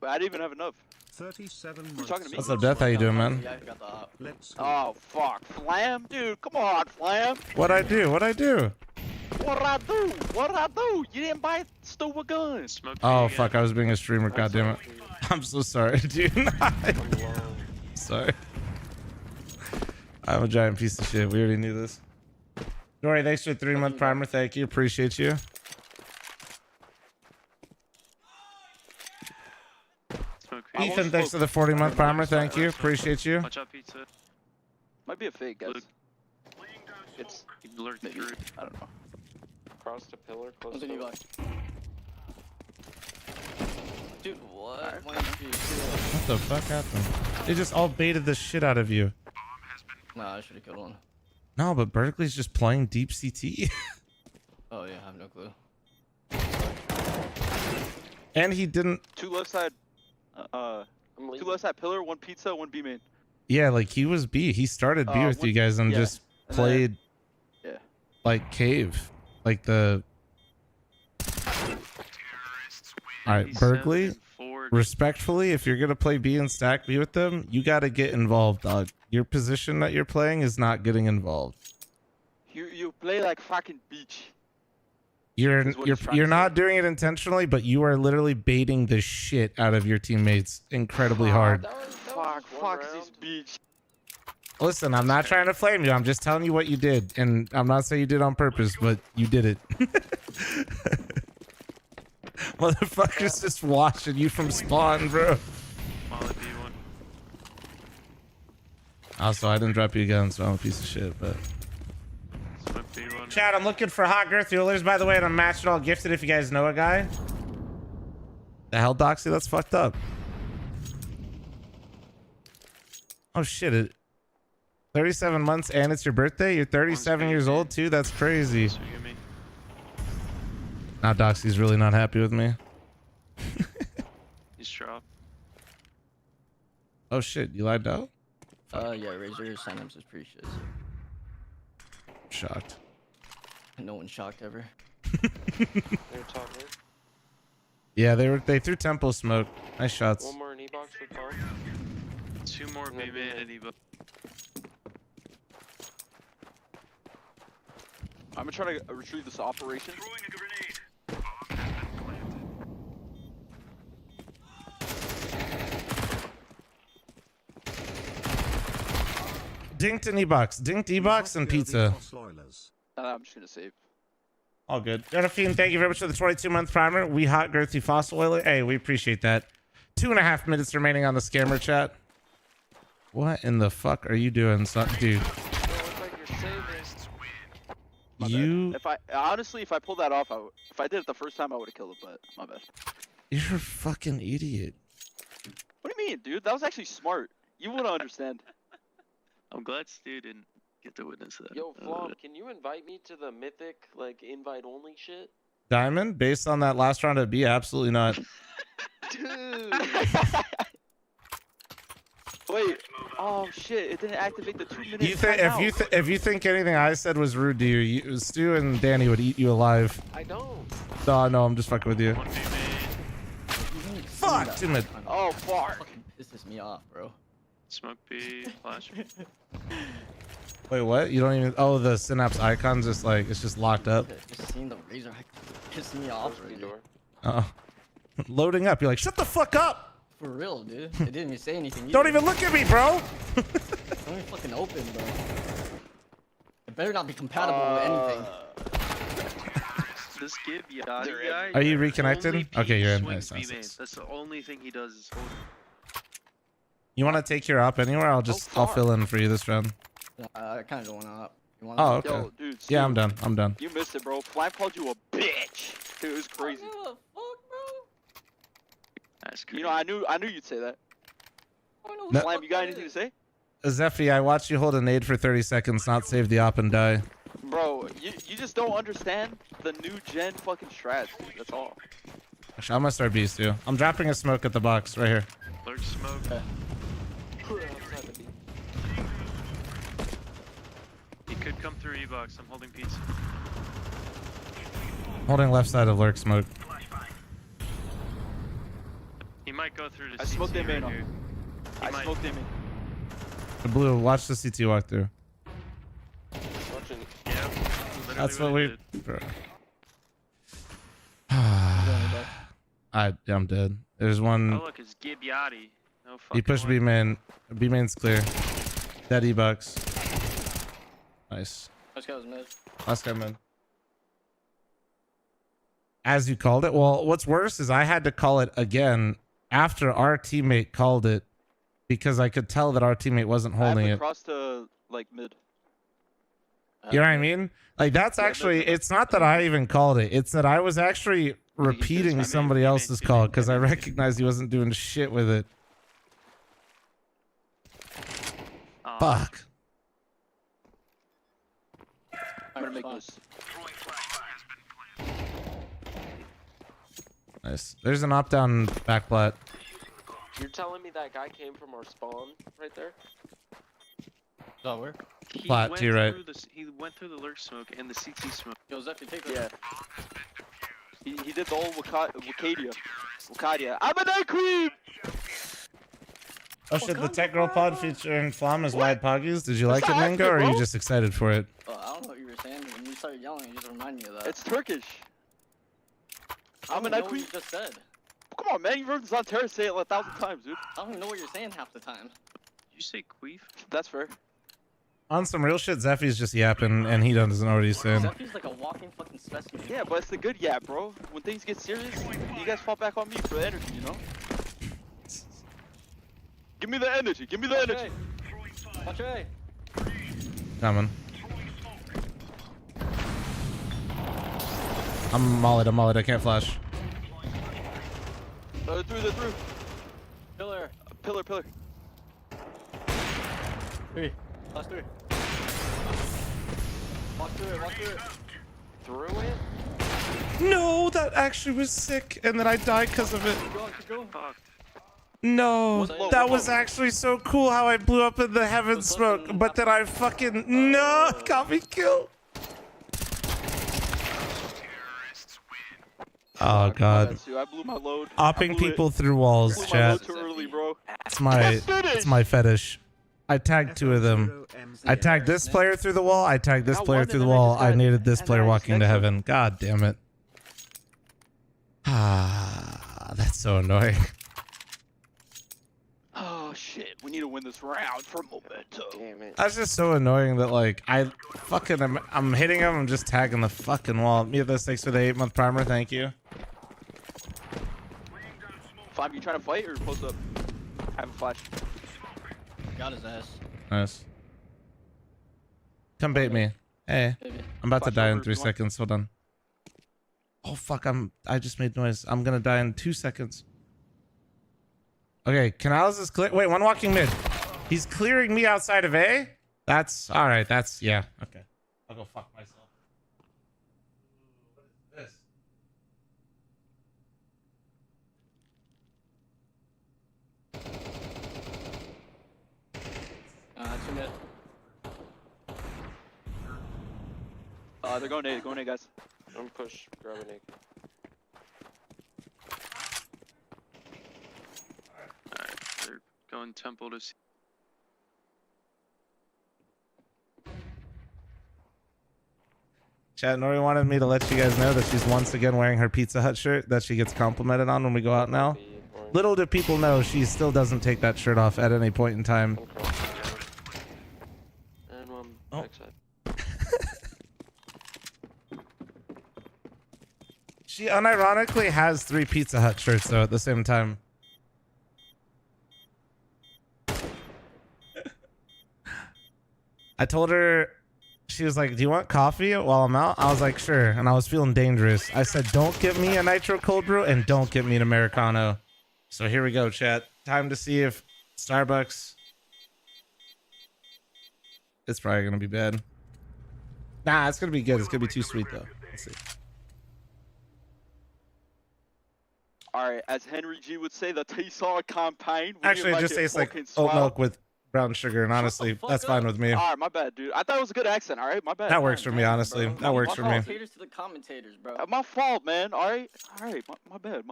Wait, I didn't even have enough. 37 You talking to me? What's up, Death? How you doing, man? Yeah, I got the op. Let's go. Oh fuck, Flam, dude, come on, Flam. What'd I do? What I do? You didn't buy stupid guns. Smoke B Oh, again. fuck. I was being a streamer. Goddammit. I'm so sorry, dude. Sorry. I'm a giant piece of shit. We already knew this. Dory, thanks for the 3-month primer. Thank you. Appreciate you. Smoke B. Ethan, thanks for the 40-month primer. Thank you. Appreciate you. Watch out, pizza. Might be a fake, guys. Look. It's He lurked Maybe. through. I don't know. Cross the pillar, close What's to in your pillar. back? Dude, what? Why did you do What the fuck happened? They just all baited the shit out of you. that? Nah, I should have killed one. No, but Berkeley's just playing deep CT. Oh yeah, I have no clue. And he didn't. Two left side. Two left side pillar, one pizza, one B main. Yeah, like he was B. He started B with you guys and yeah. just And played Yeah. like cave. Like the. Alright, 87 Berkeley. forward. Respectfully, if you're gonna play B and stack B with them, you gotta get involved, dog. Your position that you're playing is not getting involved. You play like fucking beach. You're Is what he's trying you're to not say. doing it intentionally, but you are literally baiting the shit out of your teammates incredibly hard. Fuck this beach. Listen, I'm not trying to flame you. I'm just telling you what you did, and I'm not saying you did on purpose, but you did it. Motherfuckers just watching you from spawn, bro. Molly B1. Also, I didn't drop you again, so I'm a piece of shit, but. Smoke B1. Chat, I'm looking for hot girth rulers, by the way, and I'm matched it all gifted if you guys know a guy. The hell, Doxy? That's fucked up. Oh, shit. 37 months and it's your birthday? You're 37 years old, too? That's crazy. Swing at me. Now Doxy's really not happy with me. He's dropped. Oh, shit. You lied out? Yeah, Razor sign-ups is pretty shit. Shocked. No one's shocked ever. They're talking. Yeah, they threw temple smoke. Nice shots. One more in E-box for Tom. 2 more And then B main and Evo. I'm gonna try to retrieve this operation. Dinked and E-box. Dinked E-box and pizza. I'm just gonna save. All good. Jonathine, thank you very much for the 22-month primer. We hot girthy fossil oiler. Hey, we appreciate that. 2.5 minutes remaining on the scammer chat. What in the fuck are you doing, son? Dude? You. If I honestly, if I pulled that off, if I did it the first time, I would have killed it. But my bad. You're a fucking idiot. What do you mean, dude? That was actually smart. You wouldn't understand. I'm glad Stu didn't get to witness that. Yo, Flom, can you invite me to the Mythic, like, invite-only shit? Diamond, based on that last round at B, absolutely not. Dude. Wait. Oh shit! It didn't activate the 2 minutes. You think if you think anything I said was rude to you, Stu and Danny would eat you alive. I don't. No, I'm just fucking with you. Fuck, too mid. Oh fuck! Pisses me off, bro. Smoke B, flash. Wait, what? You don't even? Oh, the synapse icon's just like it's just locked up. Just seeing the razor piss me off already. Loading up. You're like, shut the fuck up. For real, dude. It didn't even say anything. Don't even look at me, bro. Don't even fucking open, bro. It better not be compatible with anything. This Gib Yachty guy. Are you reconnected? Okay, you're in. Nice, Nice, nice. nice. That's the only thing he does is hold. You want to take your op anywhere? I'll fill in for you this round. I kind of don't want to. Oh, okay. Yo, dude, yeah, I'm done. I'm done. You missed it, bro. Flam called you a bitch. Dude, it was crazy. What the fuck, bro? That's crazy. You know, I knew you'd say that. No. Flam, you got anything to say? Zeffy, I watched you hold a nade for 30 seconds, not save the op and die. Bro, you just don't understand the new gen fucking strats, dude. That's all. Actually, I'm gonna start beast too. I'm dropping a smoke at the box right here. Lurk smoke. He could come through E-box. I'm holding pizza. Holding left side of lurk smoke. He might go through to I smoked him in. here. I smoked him in. The blue, watch the CT walk through. Watching. Yeah. That's what we. did. I'm dead. There's one. Oh look, it's Gib Yachty. No fucking He pushed way. B main. B main's clear. Dead E-bucks. Nice. Let's go, mid. Last guy mid. As you called it. Well, what's worse is I had to call it again after our teammate called it because I could tell that our teammate wasn't holding it. Cross to like mid. You know what I mean? Like that's actually. It's not that I even called it. It's that I was actually repeating somebody else's call because I recognized he wasn't doing shit with it. Fuck. I'm gonna make this. Nice. There's an op down back plat. You're telling me that guy came from our spawn right there? Oh, where? He Flat went to your right. through he went through the lurk smoke and the CT smoke. Yo, Zephy, take that. Yeah. He did the old Wakadia. Wakadia. I'm a night queen! Oh shit, the Tech Girl pod featuring Flam as wide poggies. Did you like it, not Mingo, accurate, or are you bro. just excited for it? I don't know what you were saying. When you started yelling, it just reminded me of that. It's Turkish. I I'm a don't know night what queen. you just said. Come on, man. You've heard this on Terra say it 1,000 times, dude. I don't even know what you're saying half the time. Did you say queef? That's fair. On some real shit, Zeffy's just yapping, and he doesn't know what he's saying. Zephy's like a walking fucking specimen. Yeah, but it's the good yap, bro. When things get serious, you guys fall back on me for the energy, you know? Give me the energy. Give me the energy. Watch A. Coming. I'm mollied, I can't flash. They're through. Pillar. Pillar. 3. Last 3. Walk through it. Through it? No, that actually was sick, and then I died because of it. Keep going. Fuck. No, What's that low? was actually so cool how I blew up in the heaven smoke, but then I fucking got me killed. Oh My god. bad, Stu. I blew my load. Opping I blew people it. through walls, Blew my chat. load too early, bro. It's my fetish. I tagged two of them. I tagged this player through the wall. I tagged this Got player one, through the and then I wall. just I got- needed this and player then I just walking to next him. heaven. God damn it. Ah, that's so annoying. Oh shit, we need to win this round for momentum. Damn it. That's just so annoying that like I'm hitting him. I'm just tagging the fucking wall. Mythic, thanks for the 8-month primer. Thank you. 5, you trying to fight or close up? I have a flash. Got his ass. Nice. Come bait me. Hey, Maybe. I'm about to Flash die over in if 3 you want. seconds. Hold on. Oh fuck! I just made noise. I'm gonna die in 2 seconds. Okay, Canals is clear. Wait, one walking mid. He's clearing me outside of A. That's all right. That's yeah. Okay, I'll go fuck myself. What is this? Two mid. They're going A, guys. I'm push. Grab an egg. Alright, they're going temple to see. Chat, Nori wanted me to let you guys know that she's once again wearing her Pizza Hut shirt that she gets complimented on when we go out now. Little do people know she still doesn't take that shirt off at any point in time. And one Oh. backside. She unironically has 3 Pizza Hut shirts though at the same time. I told her, she was like, do you want coffee while I'm out? I was like, sure. And I was feeling dangerous. I said, don't get me a nitro cold brew and don't get me an Americano. So here we go, chat. Time to see if Starbucks. It's probably going to be bad. Nah, it's going to be good. It's going to be too sweet though. Let's see. Alright, as Henry G would say, the T-Saw campaign. we Actually, it like just tastes like fucking oat swell. milk with brown sugar, and honestly, fuck that's up. fine with me. Alright, my bad, dude. I thought it was a good accent, alright? My bad. That works for me, honestly. Bro. That works My for fault. me. Caters to the commentators, bro. My fault, man. Alright? Alright, my bad.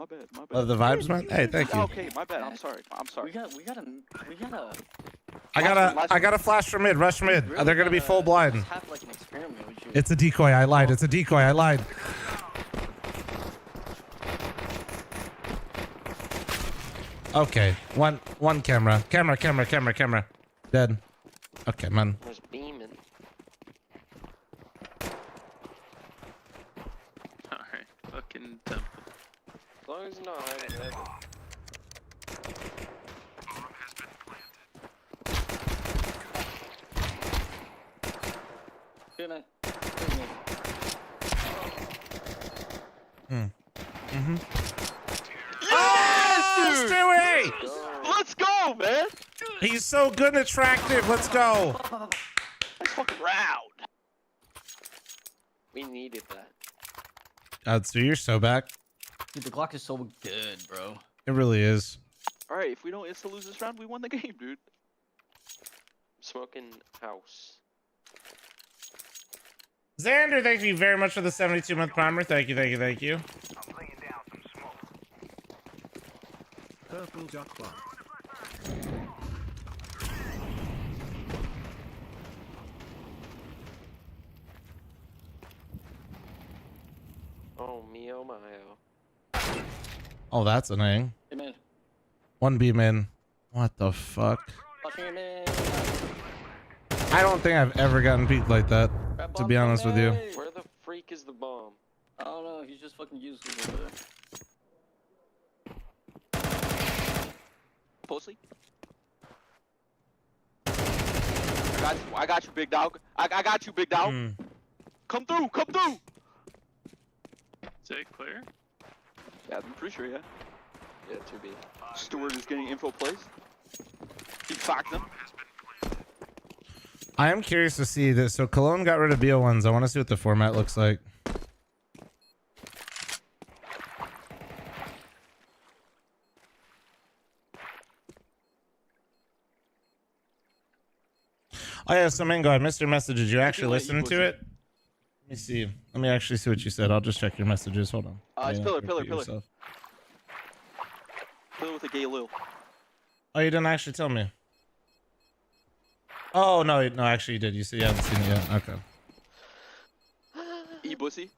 Love the vibes, man. Hey, thank you. Okay, my bad. I'm sorry. We gotta. I got a flash from mid. Rush mid. really They're gonna be gotta full blind. just have like an experiment with you. It's a decoy. I lied. It's a decoy. I lied. Okay. One camera. Camera. Dead. Okay, man. There's beaming. Alright, fucking temple. As long as he's not hiding heaven. Good man. Yes, Stewie! Let's go, man. He's so good and attractive. Let's go. Nice fucking round. We needed that. God, so you're so back. Dude, the Glock is so good, bro. It really is. Alright, if we don't insta lose this round, we won the game, dude. Smoking house. Xander, thank you very much for the 72-month primer. Thank you. Purple duck bar. Oh, me, oh my, oh. Oh, that's annoying. Hey man. 1B man. What the fuck? Fucking man. I don't think I've ever gotten peeked like that, Grab to bomb be honest with you. grenade. Where the freak is the bomb? I don't know. He's just fucking useless over there. Pussy. I got you, big dog. I got you, big dog. Hmm. Come through. Is it clear? Yeah, I'm pretty sure, yeah. Yeah, 2B. Stewart is getting info plays. He fucked them. I am curious to see this. So Cologne got rid of BO1s. I want to see what the format looks like. Oh yeah, so Mango, I missed your message. Did you actually listen to it? Let me see. Let me actually see what you said. I'll just check your messages. Hold on. It's Yeah, pillar, repeat pillar. yourself. Pillar with a gay lil. Oh, you didn't actually tell me. Oh no, actually you did. You said you haven't seen it yet. Okay. E bussy.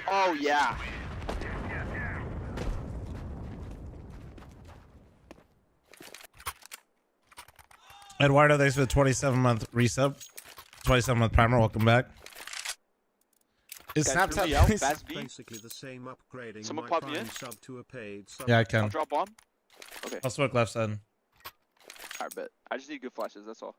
Oh yeah. Eduardo, thanks for the 27-month resub. 27-month primer. Welcome back. Is Guys, hear me Snapchat out, please? Fast B. Basically the same upgrading Someone my pop me prime in? sub to a paid sub. Yeah, I I'll can. drop bomb. Okay. I'll smoke left side. Alright, bet. I just need good flashes, that's all.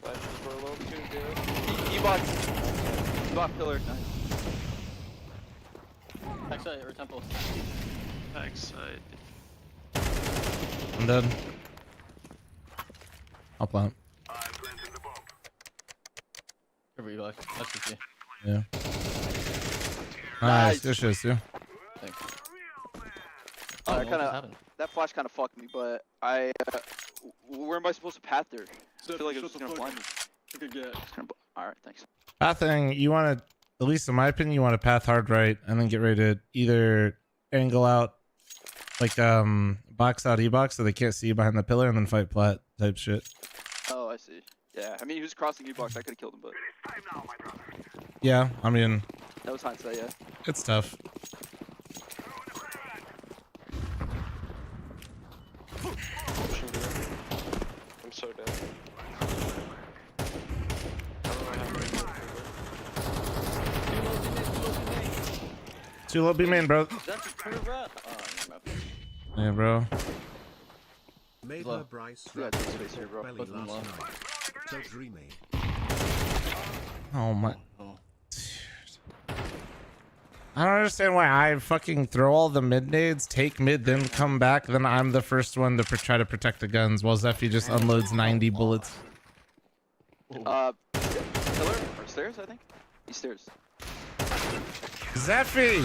Flashes for a little too good. E-box. E-box pillar. Nice. Backside or temple. Backside. I'm dead. I'll plant. Here we go. That's just you. Yeah. Nice. Nice. Good shit, too. Thanks. Oh, Oh, that kinda, that flash kind of fucked me, but I, where am I supposed to path there? I feel like it's just gonna blind me. Alright, thanks. Pathing, you want to, at least in my opinion, you want to path hard right and then get ready to either angle out, like box out E-box so they can't see you behind the pillar and then fight plat type shit. Oh, I see. Yeah, I mean, he was crossing E-box, I could've killed him, but Yeah, I mean, that was hindsight, yeah. it's tough. I'm so dead. Too low B main, bro. That's a pretty rough. Yeah, bro. Made Low. her Bryce You got wrap this her space here, bro. belly Both of them last low. night. So dreamy. Oh my. Oh. I don't understand why I fucking throw all the mid nades, take mid, then come back, then I'm the first one to try to protect the guns, while Zeffy just unloads 90 bullets. Pillar or stairs, I think. He's stairs. Zeffy,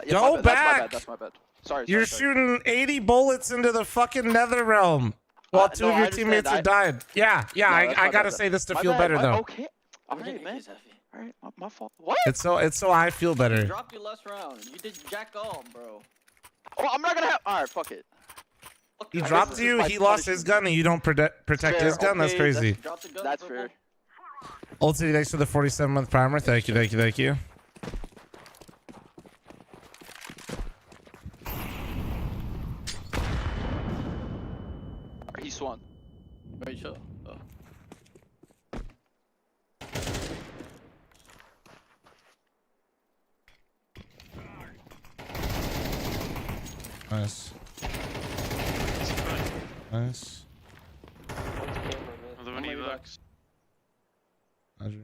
Yeah, Go my bad. back! That's my bad. Sorry. you're sorry. shooting 80 bullets into the fucking nether realm while two no, of I your understand. teammates have died. Yeah, No, that's I my gotta bad. say this to My feel bad, better though. Okay. Alright, man. Alright, my fault. What? It's so I feel better. Dropped you last round. You did jack all, bro. Oh, I'm not gonna have. Alright, fuck it. He I guess dropped this is you, my he lost his punishment. gun, and you don't protect Fair, his gun. That's okay, crazy. Drop the gun. That's purple. fair. Old City, thanks for the 47-month primer. Thank you. Alright, he swung. Very chill. Oh. Nice. Nice. Another one E-box. Roger.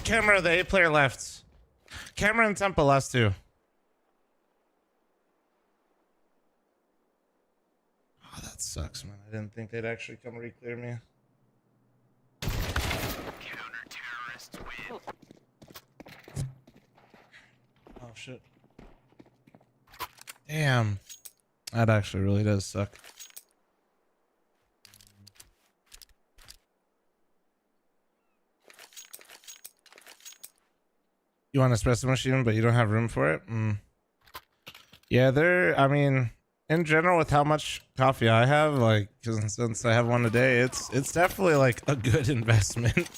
Camera, the A-player left. Camera and Temple last two. Oh, that sucks, man. I didn't think they'd actually come re-clear me. Oh, shit. Damn. That actually really does suck. You want an espresso machine, but you don't have room for it? Yeah, I mean, in general, with how much coffee I have, like, 'cause since I have one a day, it's definitely like a good investment.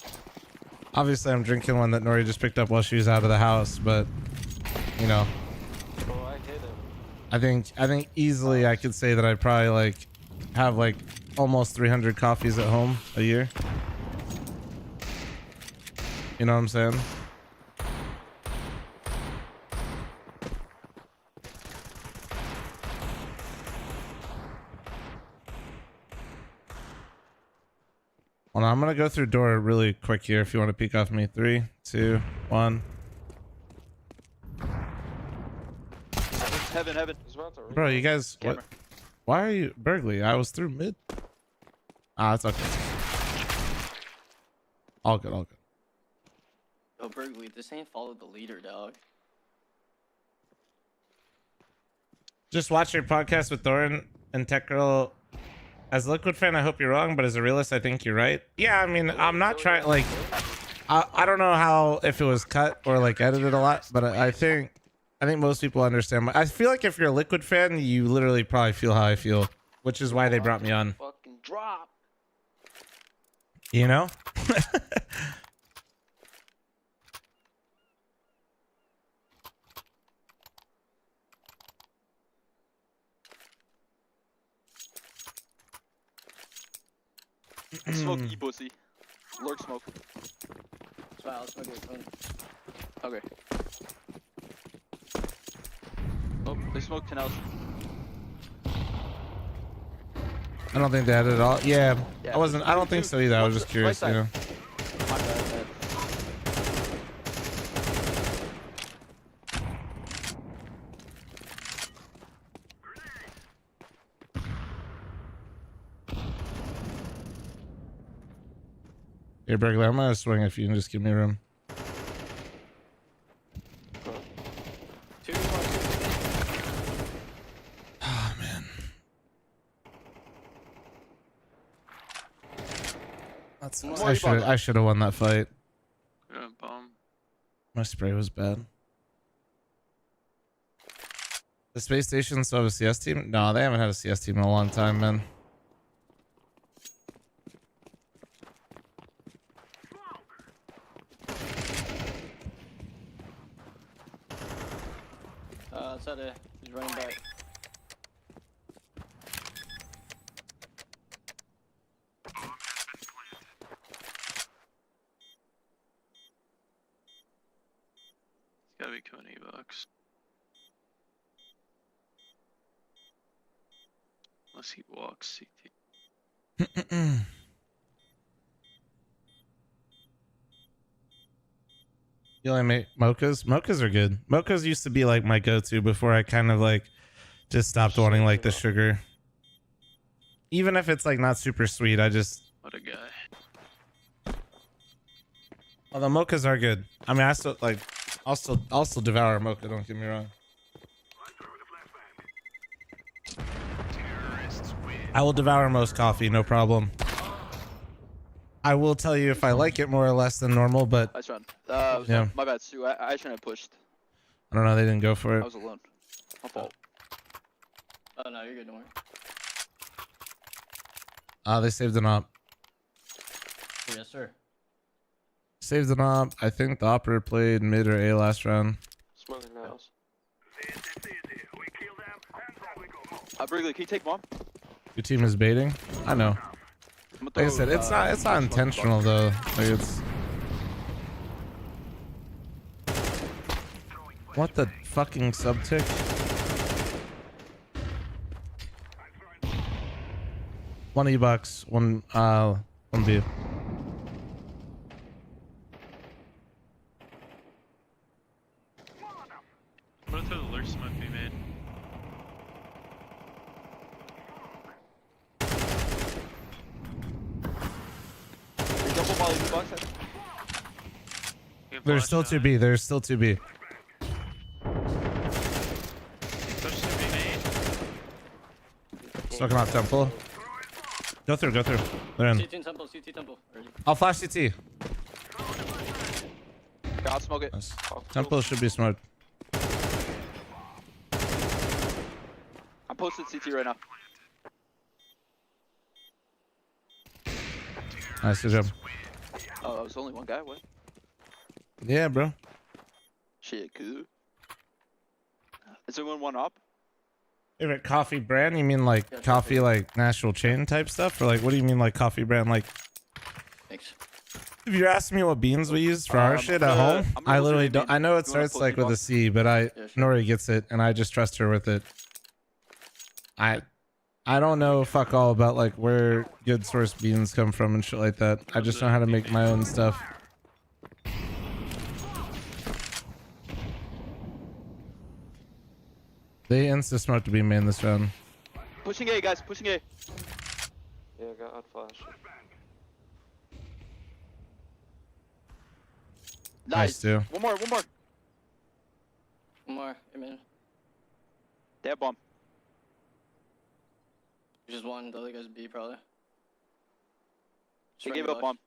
Obviously, I'm drinking one that Nori just picked up while she was out of the house, but you know, Oh, I hit him. I think easily I could say that I probably like have like almost 300 coffees at home a year. You know what I'm saying? Well, I'm gonna go through door really quick here if you want to peek off me. 3, 2, 1. Heaven. He's about to Bro, you guys, what? Why are you Bergley? I was through mid. Ah, it's okay. All good, all good. Yo, Burgley, this ain't follow the leader, dog. Just watch your podcast with Thorin and Tech Girl. As a Liquid fan, I hope you're wrong, but as a realist, I think you're right. Yeah, I mean, I'm not trying, like, I don't know how, if it was cut or, like, edited a lot, but I think most people understand. I feel like if you're a Liquid fan, you literally probably feel how I feel, which is why they brought me on. Fucking drop. You know? Smoke, you pussy. Lurk smoke. That's why I'll smoke your phone. Okay. Oh, they smoked 10 else. I don't think they had it at all. Yeah, Yeah, I don't think so either. I was just curious, you know. My bad. Here, Berkeley, I'm gonna swing if you can just give me room. Oh man. That's I should have won that fight. Bomb. My spray was bad. The space station still have a CS team? No, they haven't had a CS team in a long time, man. Outside there. He's running back. It's gotta be Coney Bucks. Unless he walks CT. You only make mochas? Mochas are good. Mochas used to be like my go-to before I kind of like just stopped wanting like the sugar. Even if it's like not super sweet, I just... What a guy. Oh, the mochas are good. I mean, I still like... I'll still devour a mocha, don't get me wrong. I will devour most coffee, no problem. I will tell you if I like it more or less than normal, but Nice run. yeah. My bad, Stu. I shouldn't have pushed. I don't know. They didn't go for I it. was alone. My fault. Oh no, you're good, don't worry. They saved an op. Yes, sir. Saved an op. I think the operator played mid or A last round. Smoking nails. Brigley, can you take bomb? Your team is baiting. I know. Like I said, it's not intentional though. Like it's... What the fucking subtick? One E-box, one B. I'm gonna throw the lurk smoke we made. Double volley, box. There's still 2B. There's still 2B. Stuck him out temple. Go through, go through. They're in. CT temple. Ready. I'll flash CT. I'll smoke it. Nice. Oh, Temple should be smart. I'm posted CT right now. Nice, good job. Oh, that was only one guy? What? Yeah, bro. Shit, cool. Is everyone one up? Favorite coffee brand? You mean like coffee, like national chain type stuff? Or like, what do you mean like coffee brand? Like, Thanks. if you're asking me what beans we use for our shit at home, I literally don't. I know it starts like with a C, but Nori gets it, and I just trust her with it. I don't know fuck all about like where good source beans come from and shit like that. I just know how to make my own stuff. They insta-smoked to be main this round. Pushing A, guys. Pushing A. Yeah, I got flash. Nice, too. One more. One more. Hey, man. They have bomb. Just one. The other guy's B, probably. They gave up bomb.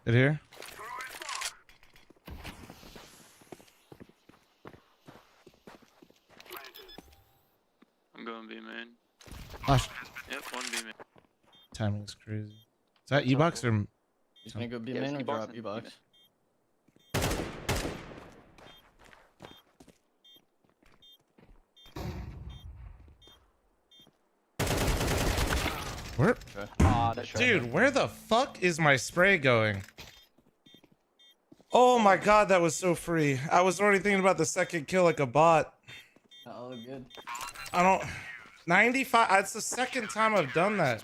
Get here. I'm going B main. Flash. Yep, one B main. Timing's crazy. Is that E-box or? He's gonna go B Yeah, main or E-box drop and E-box. Where? That's Dude, where the fuck is my spray going? Oh my god, that was so free. I was already thinking about the second kill like a bot. Oh, good. I don't... 95... It's the second time I've done that.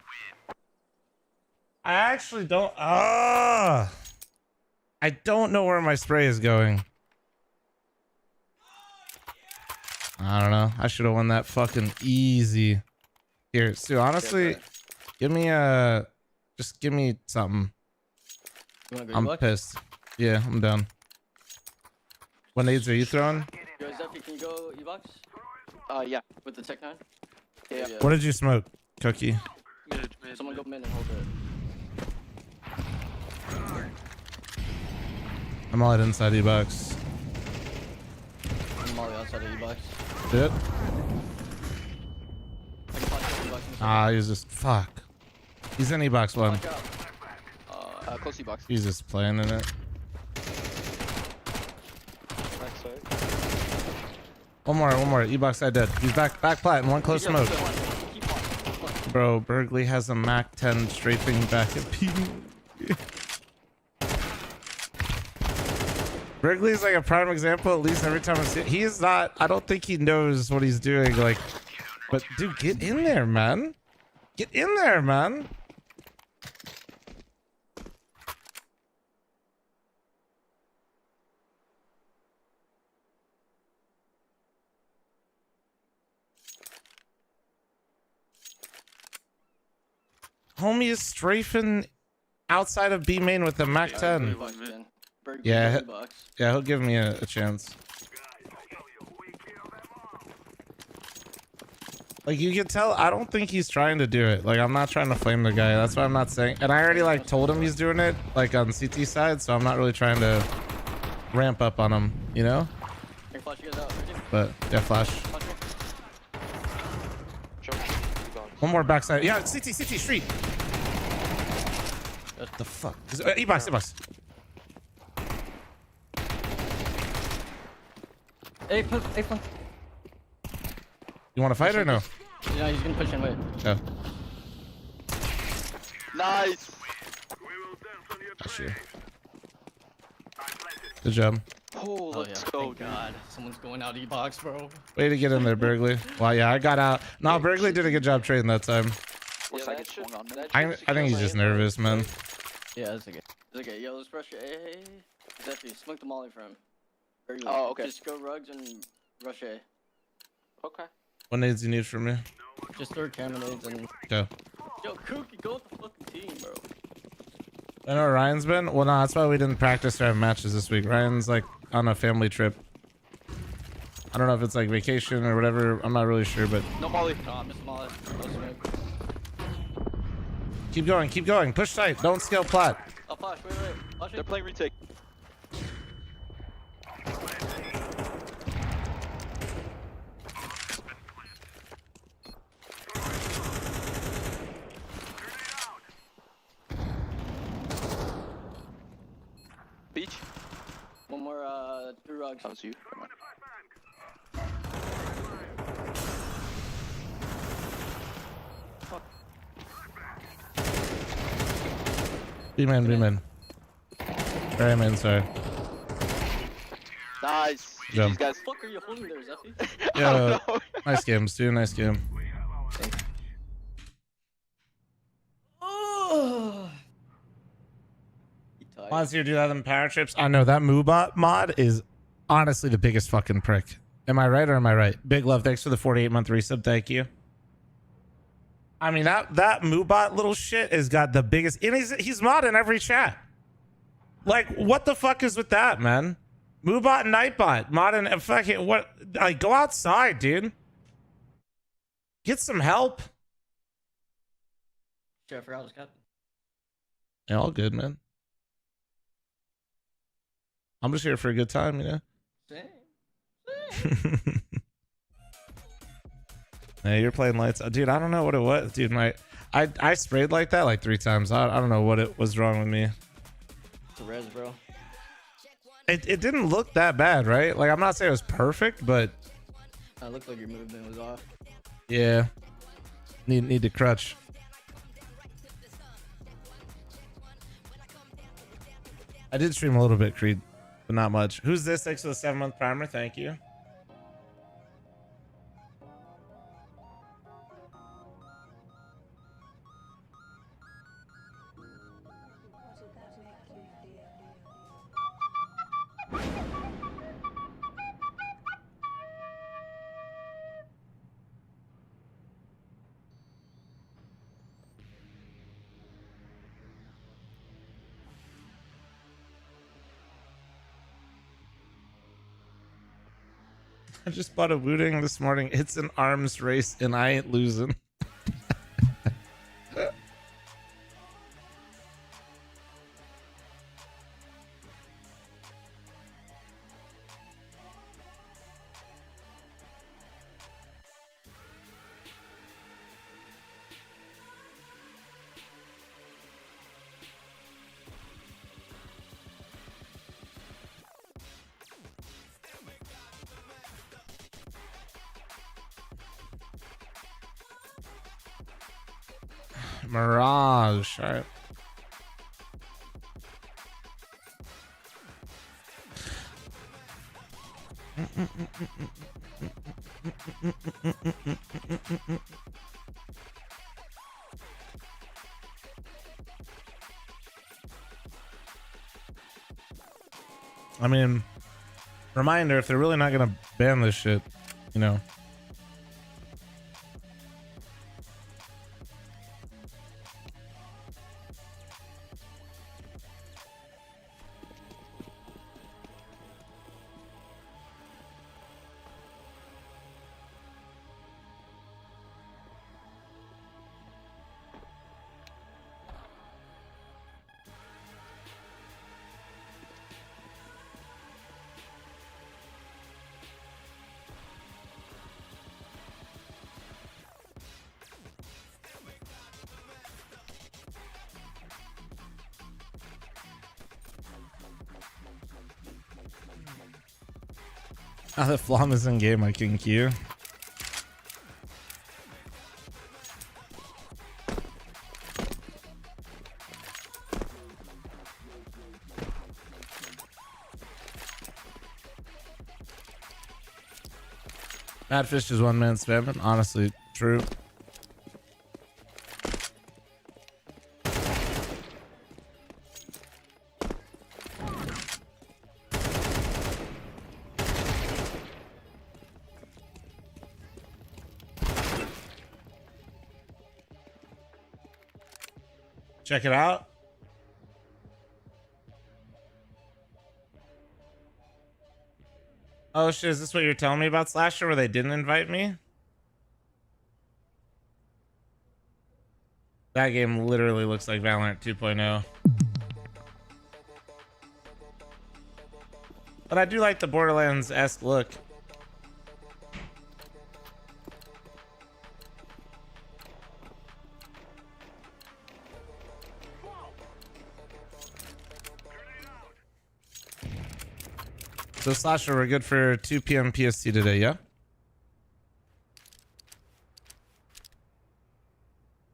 I actually don't... I don't know where my spray is going. I don't know. I should have won that fucking easy. Here, Stu, honestly, give me a... Just give me something. You wanna go I'm E-box? pissed. Yeah, I'm done. What nades are you throwing? Yo, Zephy, can you go E-box? Yeah. With the Tech 9? Yeah. What did you smoke, Cookie? Mid. Someone go mid and hold it. I'm all at inside E-box. I'm Molly outside of E-box. Shit. I can flash E-box in a second. Ah, he's just... Fuck. He's in E-box one. Flash out. Close box. He's just playing in it. One more. E-box side dead. He's back plat and one close smoke. Bro, Bergley has a Mac 10 strafing back at P. Bergley is like a prime example, at least every time I see it. He is not... I don't think he knows what he's doing, like... But, dude, get in there, man. Get in there, man. Homie is strafing outside of B main with the Mac 10. Yeah, yeah, he'll give me a chance. Like, you can tell, I don't think he's trying to do it. Like, I'm not trying to flame the guy. That's why I'm not saying. And I already, like, told him he's doing it, like, on CT side, so I'm not really trying to ramp up on him, you know? But, yeah, flash. One more backside. Yeah, CT, street. What the fuck? E-box. Hey, front. You want to fight or no? Yeah, he's gonna push in, wait. Yeah. Nice. That's you. Good job. Oh, let's go, God. Someone's going out E-box, bro. Way to get in there, Bergley. Well, yeah, I got out. No, Bergley did a good job trading that time. I think he's just nervous, man. Yeah, that's okay. It's okay. Yo, let's rush A. Hey. Zephy, smoke the molly for him. Oh, okay. Just go rugs and rush A. Okay. What nades you need from me? Just throw cannonades and... Go. Yo, Kookie, go with the fucking team, bro. I know where Ryan's been. Well, no, that's why we didn't practice or have matches this week. Ryan's like on a family trip. I don't know if it's like vacation or whatever. I'm not really sure, but... No molly. No, I missed molly. No smoke. Keep going. Push tight. Don't scale plat. Oh, flash, wait. Flash. They're playing retake. Beach. One more, 3 rugs. That was you. B-man. Very man, sorry. Nice. Jump. GG's, guys. What the fuck are you holding there, Zephy? Yeah, nice game, Stu. Nice game. Oh. Honestly, do that in power trips. I know that Moobot mod is honestly the biggest fucking prick Am I right or am I right? Big love. Thanks for the 48-month resub. Thank you. I mean, that Moobot little shit has got the biggest, and he's mod in every chat. Like, what the fuck is with that, man? Moobot and Nightbot mod in fucking what? Like, go outside, dude. Get some help. Shit, I forgot I was captain. Yeah, all good, man. I'm just here for a good time, you know. Same. Hey, you're playing lights, dude. I don't know what it was, dude. I sprayed like that like 3 times. I don't know what it was wrong with me. It's a res, bro. It didn't look that bad, right? Like, I'm not saying it was perfect, but It looked like your movement was off. yeah, need to crutch. I did stream a little bit, Creed, but not much. Who's this? Thanks for the 7-month primer. Thank you. I just bought a Wooting this morning. It's an arms race and I ain't losing. Mirage. All right. I mean, reminder, if they're really not gonna ban this shit, you know. Now that Flom is in game, I can queue. Madfish is one man spamming. Honestly, true. Check it out. Oh shit, is this what you're telling me about Slasher where they didn't invite me? That game literally looks like Valorant 2.0. But I do like the Borderlands-esque look. So Slasher, we're good for 2 p.m. PST today, yeah?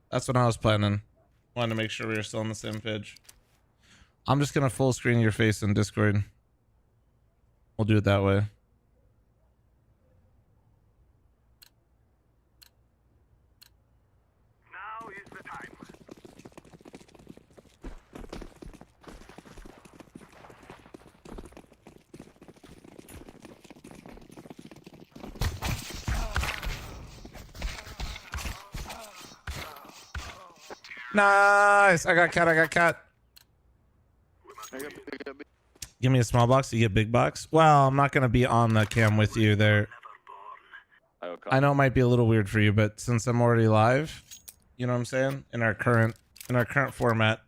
That's what I was planning. Wanted to make sure we were still on the same page. I'm just gonna full screen your face in Discord. We'll do it that way. Now is the time. Nice. I got cat. Give me a small box. You get big box. Well, I'm not gonna be on the cam with you there. I know it might be a little weird for you, but since I'm already live, you know what I'm saying? In our current format,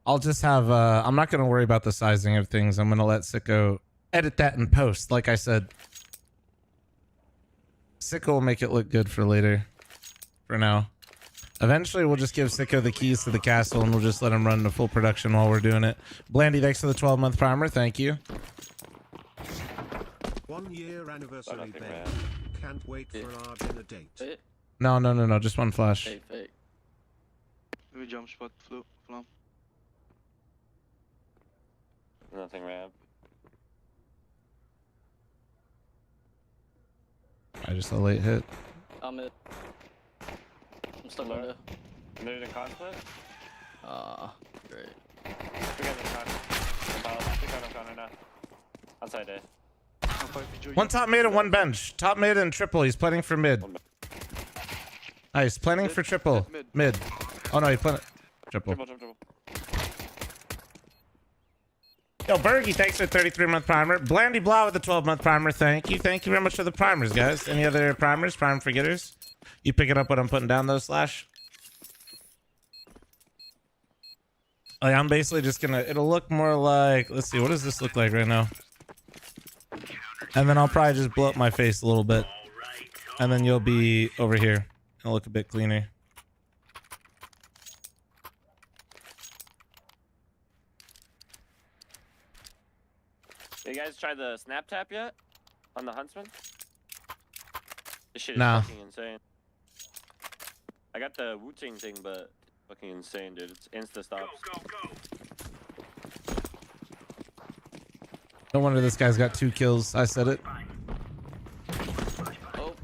I'll just have. I'm not gonna worry about the sizing of things. I'm gonna let Sicko edit that in post. Like I said, Sicko will make it look good for later. For now. Eventually, we'll just give Sicko the keys to the castle and we'll just let him run the full production while we're doing it. Blandy, thanks for the 12-month primer. Thank you. 1 year anniversary bed. Can't wait for our dinner date. No. Just one flash. Fake. Let me jump spot flop. Nothing ramp. I just a late hit. I'm still window. Moving conflict? Great. Forget the con now. Outside there. One top mid and one bench. Top mid and triple. He's planning for mid. Nice. Planning for triple. Mid. Oh no, he's planning. Triple. Yo, Bergie, thanks for the 33-month primer. Blandy Blah with the 12-month primer. Thank you. Thank you very much for the primers, guys. Any other primers? Prime forgetters? You picking up what I'm putting down, though, Slash? Like, I'm basically just gonna... It'll look more like... Let's see. What does this look like right now? And then I'll probably just blow up my face a little bit. And then you'll be over here. It'll look a bit cleaner. You guys tried the snap tap yet? On the Huntsman? This shit is Nah. fucking insane. I got the Wu-Ting thing, but fucking insane, dude. It's insta stops. No wonder this guy's got 2 kills. I said it. Oh.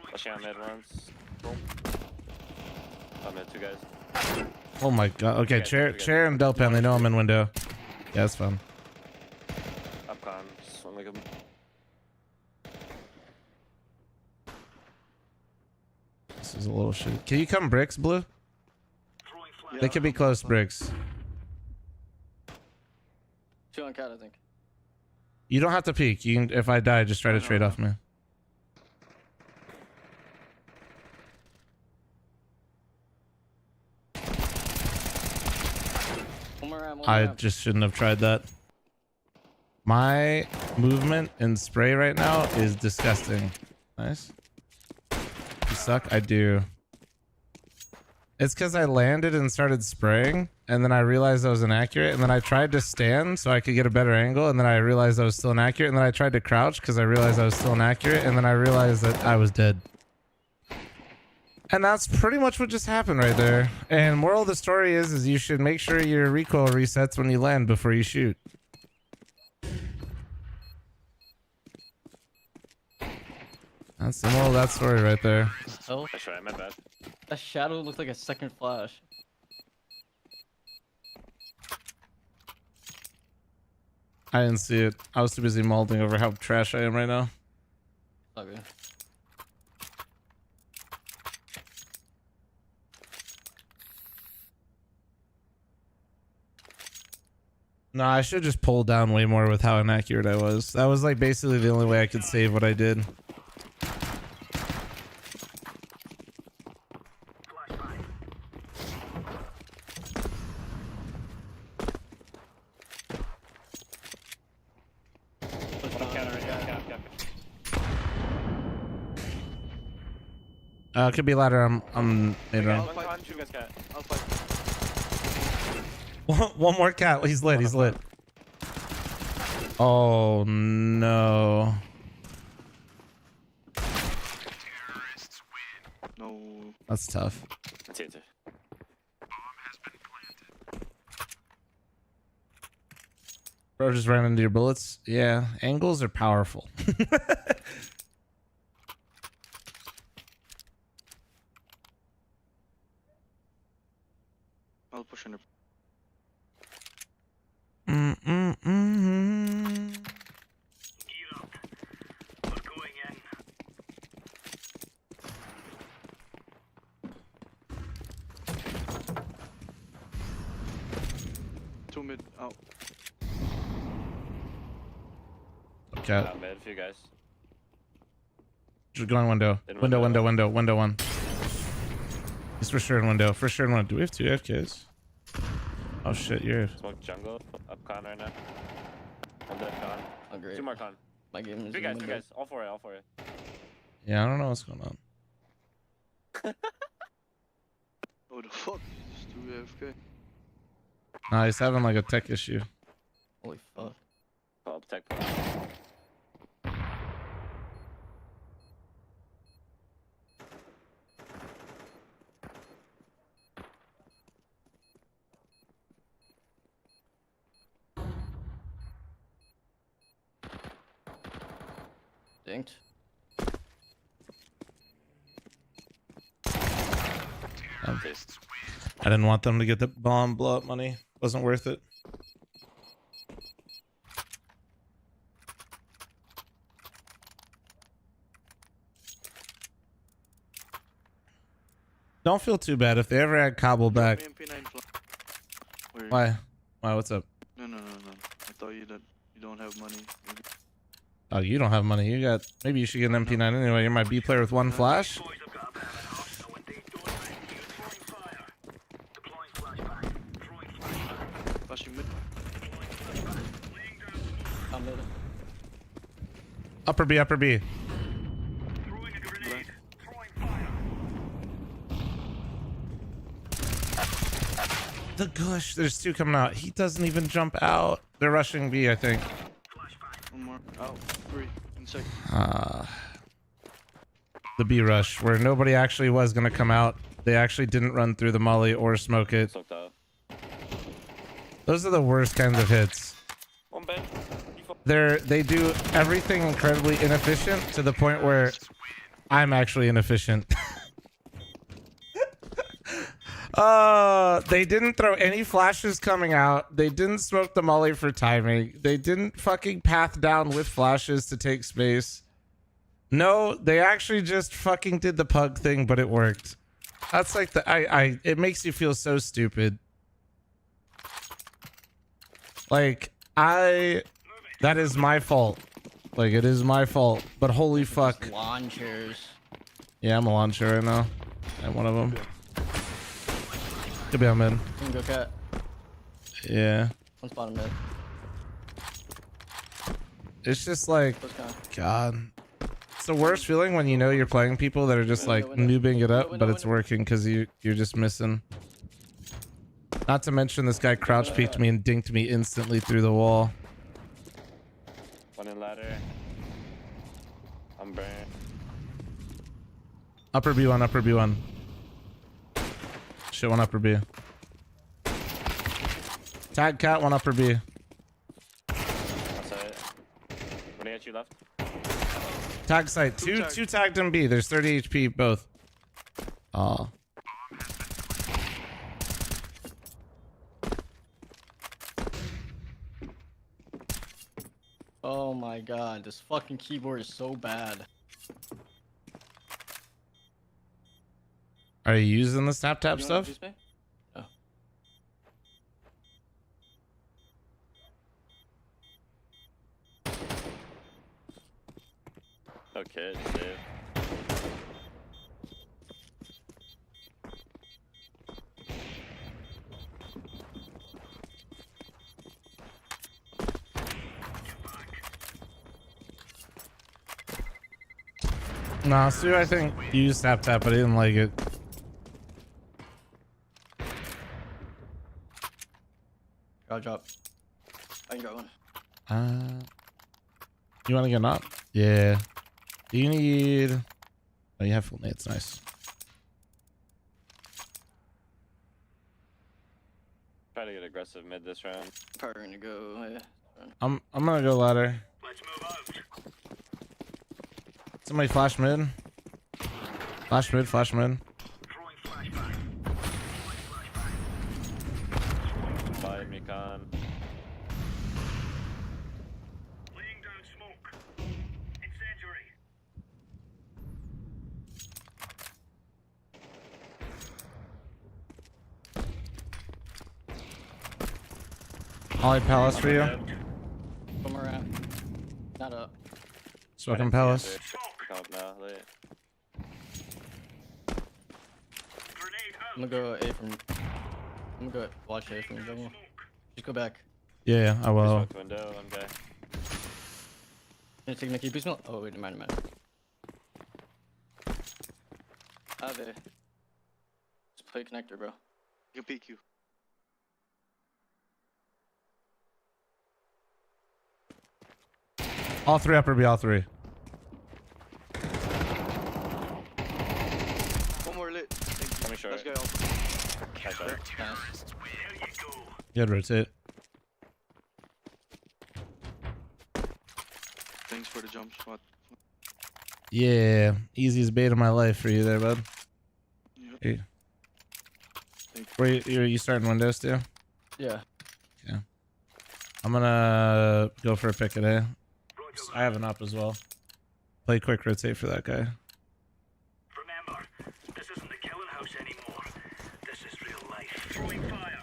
Flashing on mid once. Boom. I'm mid, 2 guys. Oh my god. Okay, chair and Delpan. They know I'm in window. Yeah, that's fun. Up con. Just one like a... This is a little shit. Can you come bricks, Blue? They could be close bricks. 2 on cat, I think. You don't have to peek. You can, if I die, just try to trade off me. One more I ramp. just shouldn't have tried that. My movement in spray right now is disgusting. Nice. You suck? I do. It's because I landed and started spraying, and then I realized I was inaccurate, and then I tried to stand so I could get a better angle, and then I realized I was still inaccurate, and then I tried to crouch because I realized I was still inaccurate, and then I realized that I was dead. And that's pretty much what just happened right there. And moral of the story is you should make sure your recoil resets when you land before you shoot. That's the moral of that story right there. Oh, That's right, my bad. that shadow looked like a second flash. I didn't see it. I was too busy molding over how trash I am right now. Okay. No, I should just pull down way more with how inaccurate I was. That was like basically the only way I could save what I did. Could be ladder. I'm mid round. One more cat. He's lit. He's lit. Oh no. No. That's tough. That's it. Bro just ran into your bullets. Yeah, angles are powerful. I'll push in. 2 mid. Oh. Okay. Out mid, a few guys. Just going window. In Window, window. window one. He's for sure in window. For sure in window. Do we have 2 AFKs? Oh shit, you're... Smoke jungle. Up con right now. One dead con. Oh, great. 2 more con. My game is 3 guys, 3 guys. All for it, all for it. Yeah, I don't know what's going on. What the fuck? Just 2 AFK. Nah, he's having like a tech issue. Holy fuck. Oh, tech. Dinked. I didn't want them to get the bomb blow up money. Wasn't worth it. Don't feel too bad if they ever had Cobble back. Why? Why? What's up? No. I thought you don't have money. Maybe. Oh, you don't have money. You got. Maybe you should get an MP9 anyway. You're my B player with 1 flash. Flashing mid. I'm mid. Upper B, upper B. The gush. There's 2 coming out. He doesn't even jump out. They're rushing B, I think. 1 more. Out. 3. In second. The B rush, where nobody actually was gonna come out. They actually didn't run through the molly or smoke it. Soaked out. Those are the worst kinds of hits. One bed. They do everything incredibly inefficient to the point where I'm actually inefficient. They didn't throw any flashes coming out. They didn't smoke the molly for timing. They didn't fucking path down with flashes to take space. No, they actually just fucking did the pug thing, but it worked. That's like the it makes you feel so stupid. Like that is my fault. Like it is my fault. But holy fuck. Lawn chairs. Yeah, I'm a lawn chair right now. I'm one of them. Could be on mid. You can go cat. Yeah. One's bottom mid. It's just like, Close con. God. It's the worst feeling when you know you're playing people that are just like noobing it up, but it's working because you're just missing. Not to mention this guy crouch peeked me and dinked me instantly through the wall. One in ladder. I'm burned. Upper B1, upper B1. Shit, 1 upper B. Tag cat, 1 upper B. Outside. What do you got you left? Tag site. Two tagged in B. There's 30 HP both. Aw. Oh my god, this fucking keyboard is so bad. Are you using the snap tap stuff? Oh. Okay, save. Nah, Sue, I think you used snap tap, but I didn't like it. Drop. I can drop one. You want to get knocked? Yeah. Do you need... Oh, you have full nades. Nice. Try to get aggressive mid this round. Probably gonna go. Yeah. I'm gonna go ladder. Let's move out. Somebody flash mid. Flash mid, flash mid. Bye, Mikon. Laying down smoke. Incendiary. Ollie Palace for you. Come around. Not up. Smoking Palace. Come up now. Late. I'm gonna go A from. I'm gonna go watch A from jungle. Just go back. Yeah, I will. Smoke window. One guy. Can you take Nicky? Please no. Oh wait, never mind. I have A. Just play connector, bro. You can peek you. All three upper B, all three. One more lit. Coming short. Let's go. Nice shot. Nice. Good rotate. Thanks for the jump spot. Yeah, easiest bait of my life for you there, bud. Yep. Hey. Where you starting windows too? Yeah. Yeah. I'm gonna go for a pick at A. I have an up as well. Play quick rotate for that guy. Remember, this isn't the killing house anymore. This is real life. Throwing fire.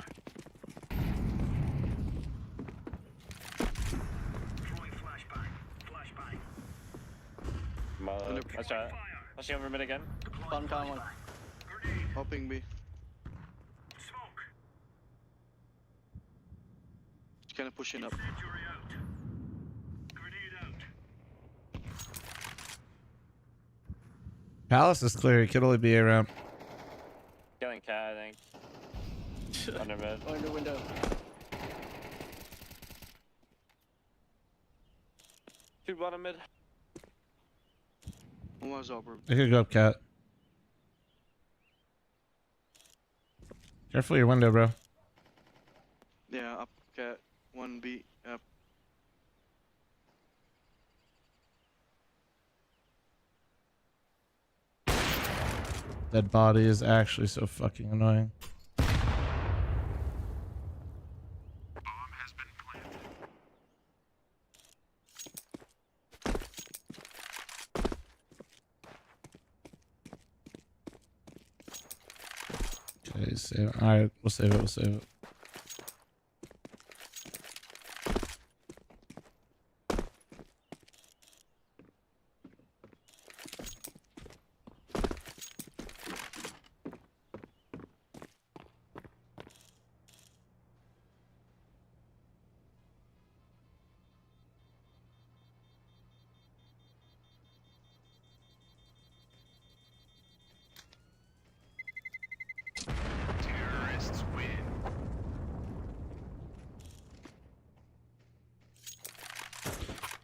Throwing flashbang. Flashbang. Nice shot. Pushing over mid again. Bottom con one. Hopping B. Smoke. Just kind of pushing up. Injury out. Grenade out. Palace is clear. He could only be around. Killing cat, I think. Under mid. Going to window. Two bottom mid. One was over. I could go up cat. Careful your window, bro. Yeah, up cat. 1B. Up. That body is actually so fucking annoying. Okay, save it. Alright, we'll save it, we'll save it.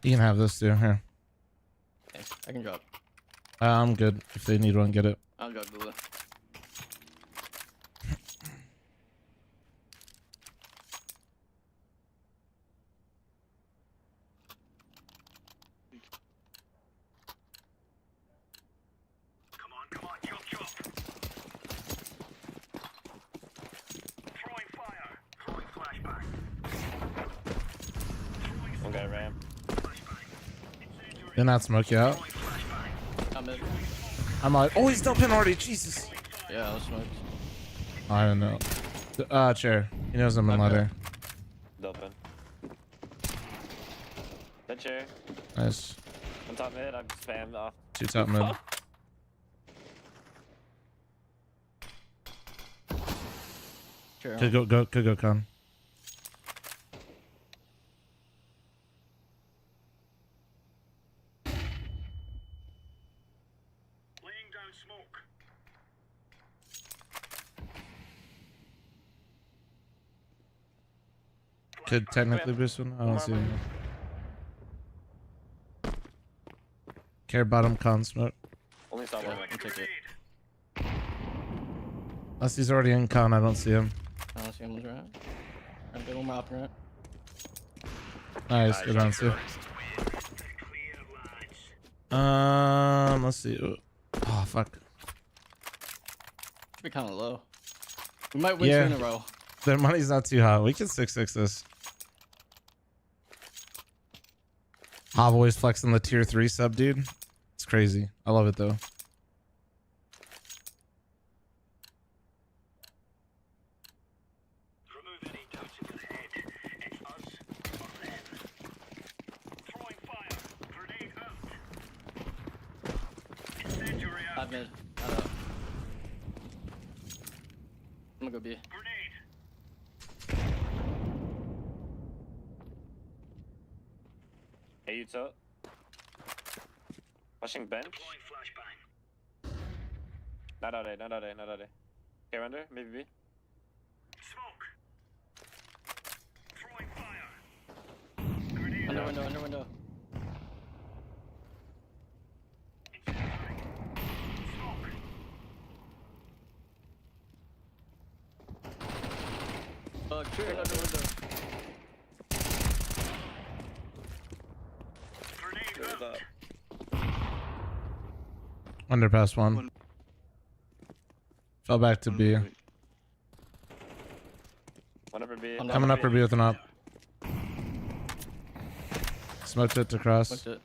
You can have this too, here. Thanks. I can drop. I'm good. If they need one, get it. I'll drop Gula. Come on, chop, chop. Throwing fire. Throwing flashbang. One guy ram. Did not smoke you out. I'm mid. I'm like, oh, he's dumping already. Jesus. Yeah, I was smoked. I don't know. Chair. He knows I'm in Okay. ladder. Open. That chair. Nice. On top mid. I'm spammed off. Two top mid. Sure. Could go con. Laying down smoke. Could technically boost one. I don't see him. Care bottom con smoke. Only saw one. I'll take it. Unless he's already in con, I don't see him. I don't see him around. I'm good on my up right. Nice, good on Sue. Let's see. Oh fuck. Should be kind of low. We might win Yeah. two in a row. Their money's not too hot. We can 6-6 this. Hav always flexing the tier 3 sub, dude. It's crazy. I love it though. Remove any doubts in your head. It's 5 mid. I don't know. I'm gonna go B. Hey, you tilt. Pushing bench. Not out A, not out A, not out A. Okay, render, maybe B. Under window, under window. Turn under window. Underpass one. Fell back to B. One upper B. Coming upper B with an op. Smoked it to cross. Smoked it.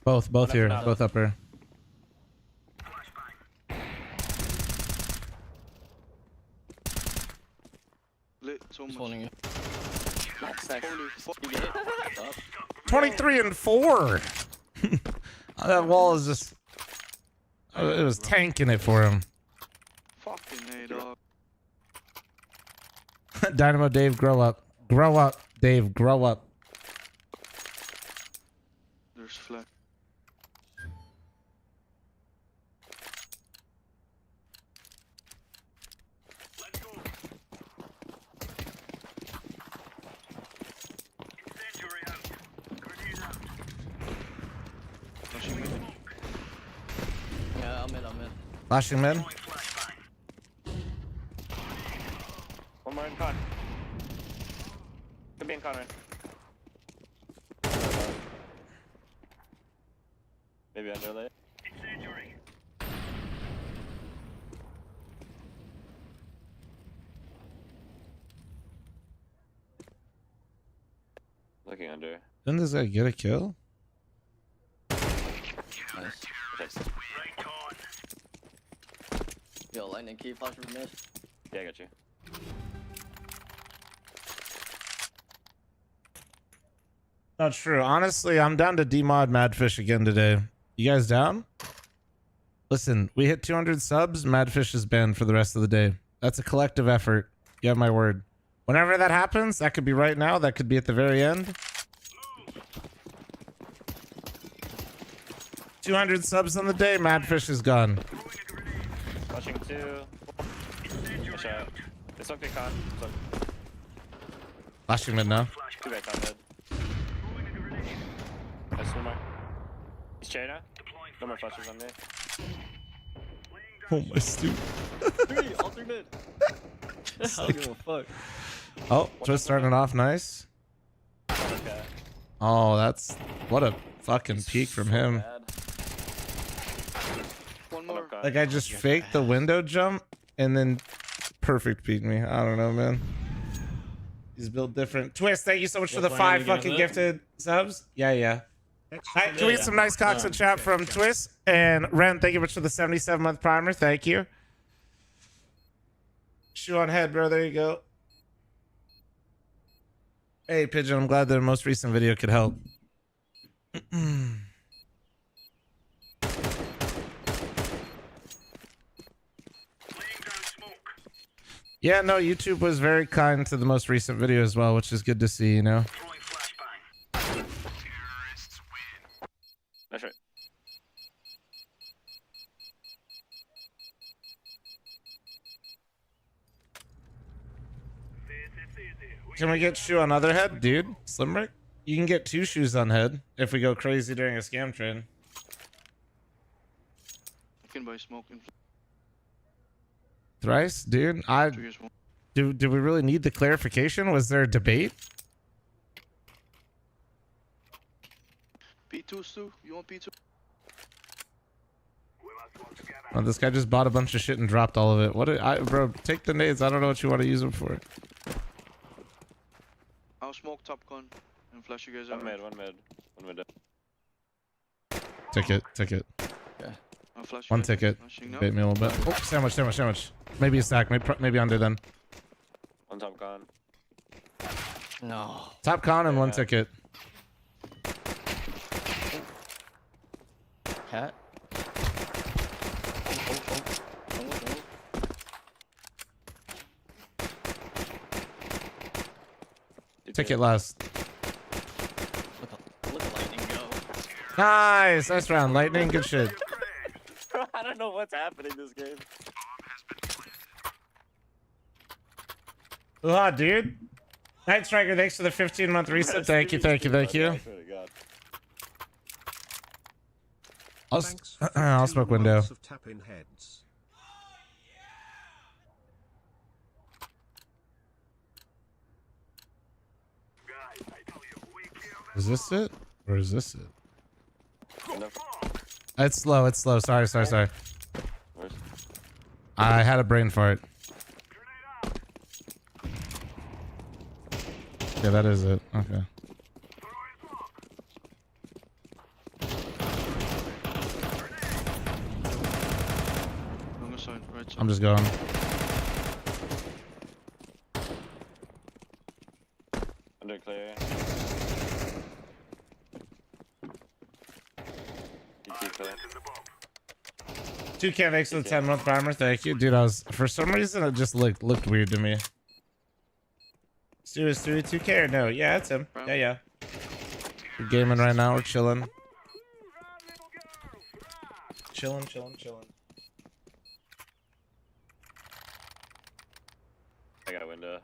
Both here. Both upper. Lit so Just much. holding you. Holy fuck. You get it? Up. 23 and 4. That wall is just. It was tanking it for him. Fucking A, dog. Dynamo Dave, grow up. Grow up, Dave. Grow up. There's flag. Yeah, I'm in. Flashing mid. One more in con. Could be in con, right? Maybe underlay. Looking under. Didn't this guy get a kill? Nice. Yo, lightning key, flash for mid. Yeah, I got you. Not true. Honestly, I'm down to demod Madfish again today. You guys down? Listen, we hit 200 subs. Madfish is banned for the rest of the day. That's a collective effort. You have my word. Whenever that happens, that could be right now. That could be at the very end. 200 subs on the day. Madfish is gone. Pushing 2. Push out. It's okay, con. Flashing mid now. 2 guys on mid. Nice, one more. He's chair now. No more flashes on me. Oh my stupid. 3, all 3 mid. I don't give a fuck. Oh, just starting off nice. Okay. Oh, that's what a fucking peek from him. Bad. One more. Like I just faked the window jump and then perfect peeked me. I don't know, man. He's built different. Twist, thank you so much for the 5 fucking gifted subs. Yeah. Can we get some nice cocks in chat from Twist? And Ren, thank you much for the 77-month primer. Thank you. Shoe on head, bro. There you go. Hey, Pigeon. I'm glad the most recent video could help. Yeah, no, YouTube was very kind to the most recent video as well, which is good to see, you know. That's right. Can we get shoe on other head, dude? Slimrick? You can get 2 shoes on head if we go crazy during a scam trade. You can buy smoke and Thrice, dude. Do we really need the clarification? Was there a debate? P2, Stu? You want P2? Oh, this guy just bought a bunch of shit and dropped all of it. Bro, take the nades. I don't know what you want to use them for. I'll smoke top gun and flash you guys out. One mid. Ticket. Okay. I'll flash you One guys. ticket. Flashing now. Bait me a little bit. Oh, sandwich. Maybe a stack. Maybe under then. One top con. No. Top con and 1 ticket. Cat. Ticket last. Look at Lightning go. Nice. Nice round. Lightning. Good shit. Bro, I don't know what's happening this game. Aloha, dude. Night Striker, thanks for the 15-month reset. Thank you, thank you, thank you. I swear to God. I'll smoke window. Of tap-in heads. Is this it? Or is this it? It's slow, it's slow. Sorry, sorry, sorry. I had a brain fart. Yeah, that is it. Okay. I'm just going. Under clear. DT clear. 2K thanks for the 10-month primer. Thank you. Dude, I was, for some reason, it just looked weird to me. Stu, is Stu 2K or no? Yeah, it's him. Yeah, yeah. We're gaming right now. We're chilling. Chilling, chilling, chilling. I got a window.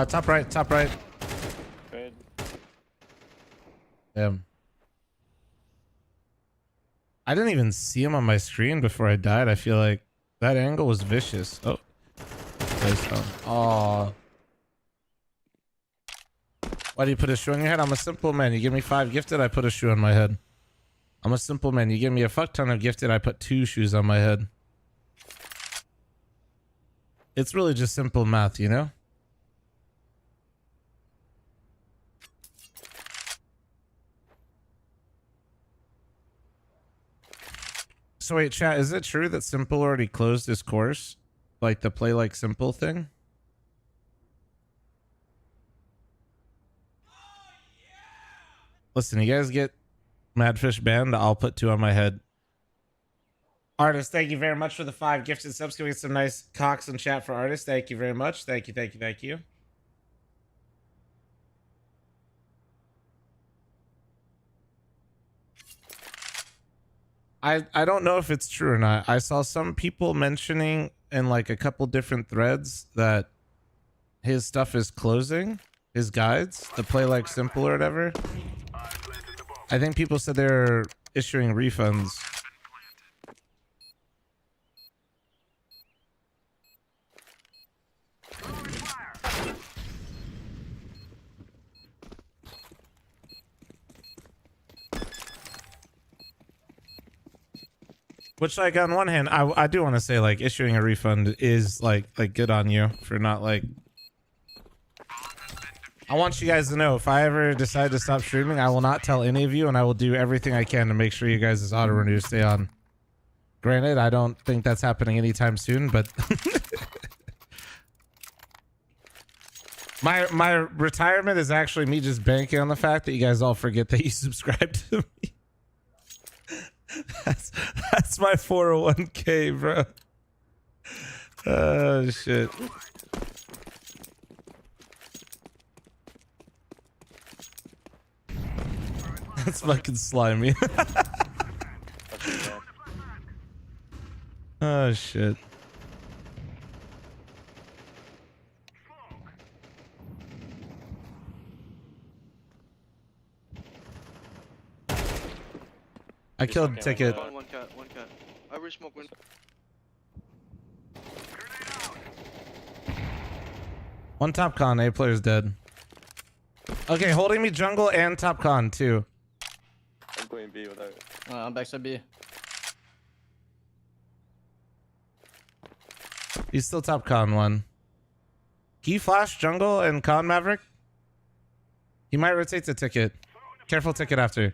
Top right, top right. Good. Damn. I didn't even see him on my screen before I died. I feel like that angle was vicious. Oh. Oh. Why do you put a shoe on your head? I'm a simple man. You give me 5 gifted, I put a shoe on my head. I'm a simple man. You give me a fuck ton of gifted, I put 2 shoes on my head. It's really just simple math, you know? So wait, chat, is it true that Simple already closed his course? Like the play like Simple thing? Listen, you guys get Madfish banned, I'll put 2 on my head. Artist, thank you very much for the 5 gifted subs. Can we get some nice cocks in chat for Artist? Thank you very much. Thank you, thank you, thank you. I don't know if it's true or not. I saw some people mentioning in like a couple different threads that his stuff is closing, his guides, the play like Simple or whatever. I think people said they're issuing refunds. Which, like, on one hand, I do want to say, like, issuing a refund is like good on you for not, like, I want you guys to know, if I ever decide to stop streaming, I will not tell any of you, and I will do everything I can to make sure you guys' auto renew stay on. Granted, I don't think that's happening anytime soon, but my retirement is actually me just banking on the fact that you guys all forget that you subscribe to me. That's my 401k, bro. Oh shit. That's fucking slimy. Oh shit. I killed Ticket. One cat. I wish smoke window. One top con, A player's dead. Okay, holding me jungle and top con too. I'm going B without. I'm backside B. He's still top con one. Can you flash jungle and con Maverick? He might rotate the ticket. Careful ticket after.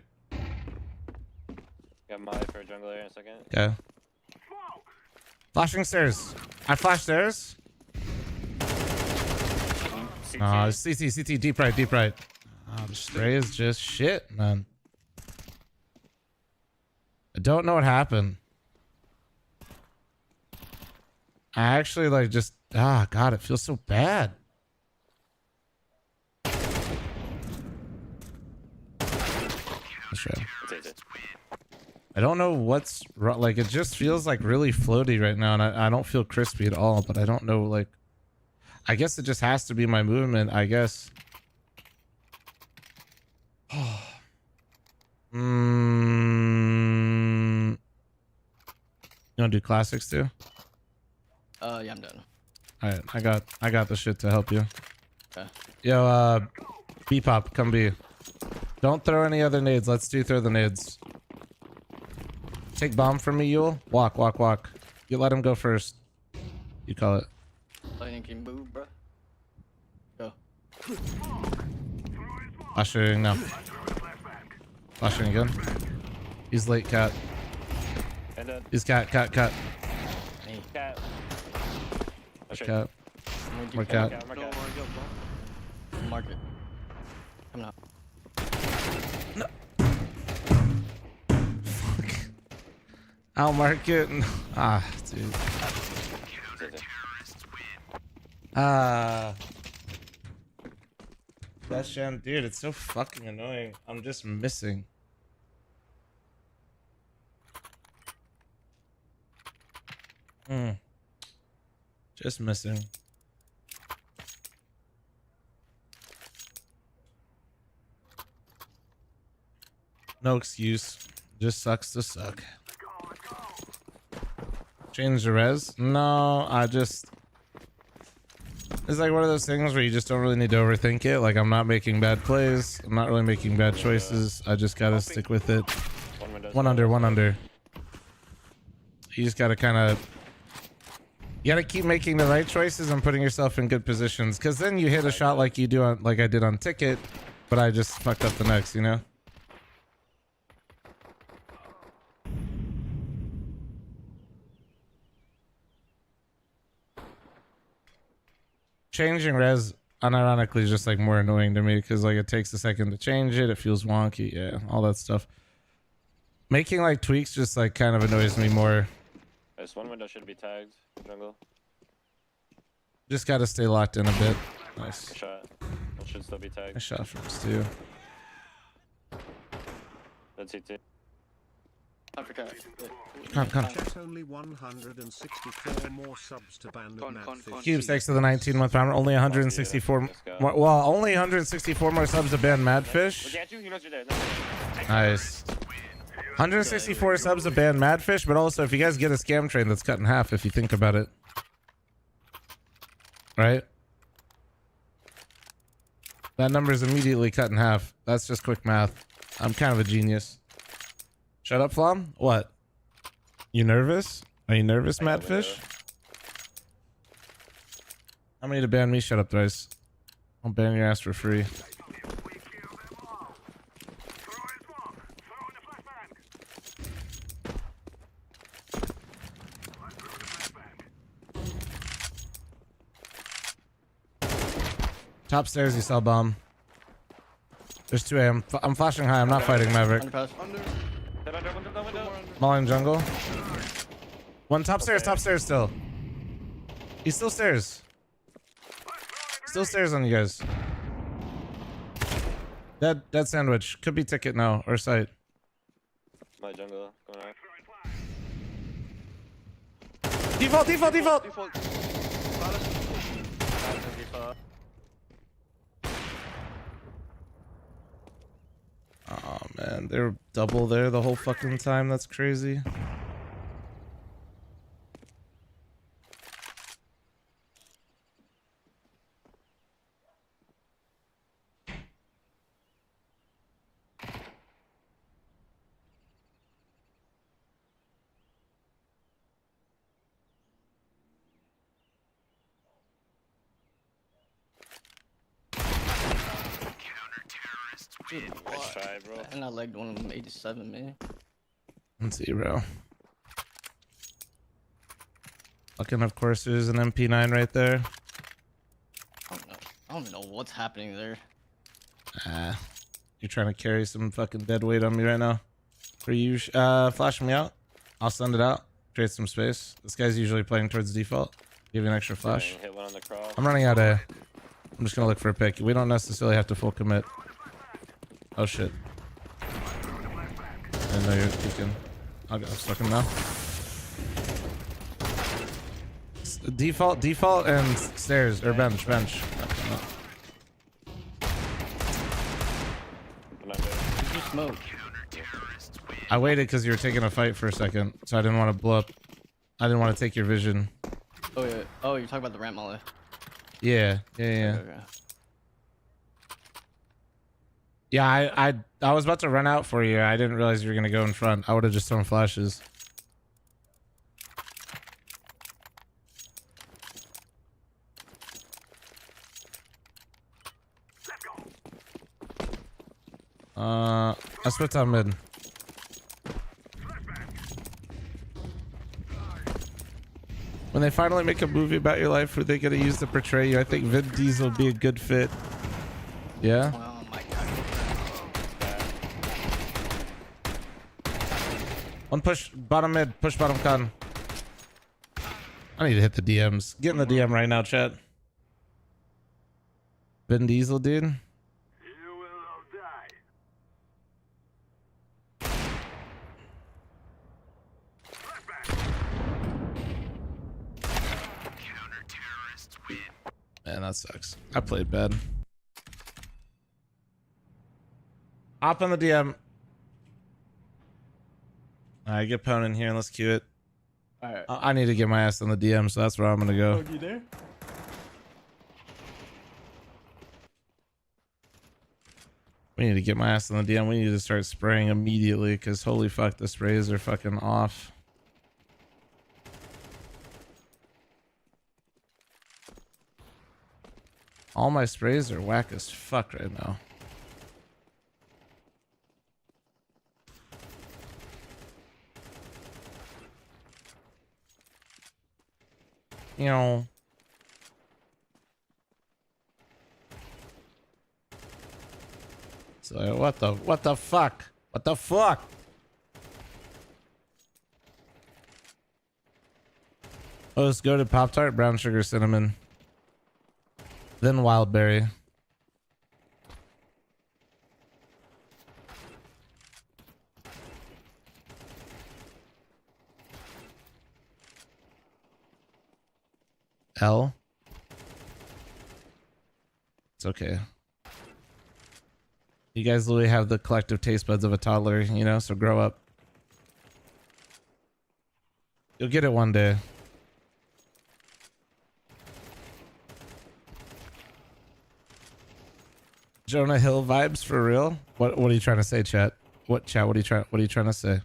Got Molly for jungle area in a second. Okay. Flashing stairs. I flash stairs. CT. CT, deep right, deep right. The spray is just shit, man. I don't know what happened. I actually like just, God, it feels so bad. Sure. I don't know what's like, it just feels like really floaty right now, and I don't feel crispy at all, but I don't know, like, I guess it just has to be my movement, I guess. You wanna do classics too? Yeah, I'm done. All right, I got the shit to help you. Okay. Yo, B pop, come B. Don't throw any other nades. Let's throw the nades. Take bomb from me, Yule. Walk. You let him go first. You call it. Lightning can move, bro. Go. Flashing now. Flashing again. He's late, cat. He's cat. Cat. Cat. More cat. Mark it. Coming up. I'll mark it. Dude. That's Shan, dude. It's so fucking annoying. I'm just missing. Just missing. No excuse. Just sucks to suck. Change the res? No, I just... It's like one of those things where you just don't really need to overthink it. Like, I'm not making bad plays. I'm not really making bad choices. I just gotta stick with it. One under. You just gotta kind of... You gotta keep making the right choices and putting yourself in good positions. Because then you hit a shot like you do on, like I did on Ticket. But I just fucked up the next, you know? Changing res unironically is just like more annoying to me because like it takes a second to change it. It feels wonky. Yeah, all that stuff. Making like tweaks just like kind of annoys me more. This one window should be tagged. Jungle. Just got to stay locked in a bit. Nice. Shot. It should still be tagged. Nice shot from us too. That's CT. Come. Chat only 164 more subs to ban Madfish. Cubes, thanks to the 19-month timer. Only 164 more. Well, only 164 more subs to ban Madfish. Nice. 164 subs to ban Madfish, but also if you guys get a scam train, that's cut in half if you think about it. Right? That number is immediately cut in half. That's just quick math. I'm kind of a genius. Shut up, Flom. What? You nervous? Are you nervous, Madfish? How many to ban me? Shut up, Thrice. I'll ban your ass for free. Top stairs, you saw bomb. There's 2A. I'm flashing high. I'm not fighting Maverick. Mauling jungle. One top stairs still. He's still stairs. Still stairs on you guys. Dead sandwich. Could be ticket now or sight. My jungle going out. Default. Oh man, they're double there the whole fucking time. That's crazy. Dude, what? Try, bro. And I legged one of them 87, man. Let's see, bro. Fucking, of course, there's an MP9 right there. I don't know what's happening there. You're trying to carry some fucking dead weight on me right now. For you, flash me out. I'll send it out. Create some space. This guy's usually playing towards default. Give you an extra flash. Hit one on the cross. I'm running out of. I'm just gonna look for a pick. We don't necessarily have to full commit. Oh shit. I didn't know you were peeking. I'll go stuck him now. Default and stairs or bench. You smoke. I waited because you were taking a fight for a second, so I didn't want to blow up. I didn't want to take your vision. Oh yeah. Oh, you're talking about the ramp molly. Yeah. Okay. Yeah, I was about to run out for you. I didn't realize you were gonna go in front. I would have just thrown flashes. I split on mid. When they finally make a movie about your life, who they gonna use to portray you? I think Vin Diesel would be a good fit. Yeah. Oh my god. One push bottom mid, push bottom con. I need to hit the DMs. Get in the DM right now, chat. Vin Diesel, dude. Man, that sucks. I played bad. Hop on the DM. Alright, get Pwn in here and let's queue it. Alright. I need to get my ass on the DM, so that's where I'm gonna go. Oh, you there? We need to get my ass on the DM. We need to start spraying immediately, because holy fuck, the sprays are fucking off. All my sprays are whack as fuck right now. You know. So what the fuck? What the fuck? Oh, let's go to Pop-Tart, brown sugar, cinnamon. Then wild berry. L. It's okay. You guys literally have the collective taste buds of a toddler, you know, so grow up. You'll get it one day. Jonah Hill vibes for real? What are you trying to say, chat? What are you trying to say?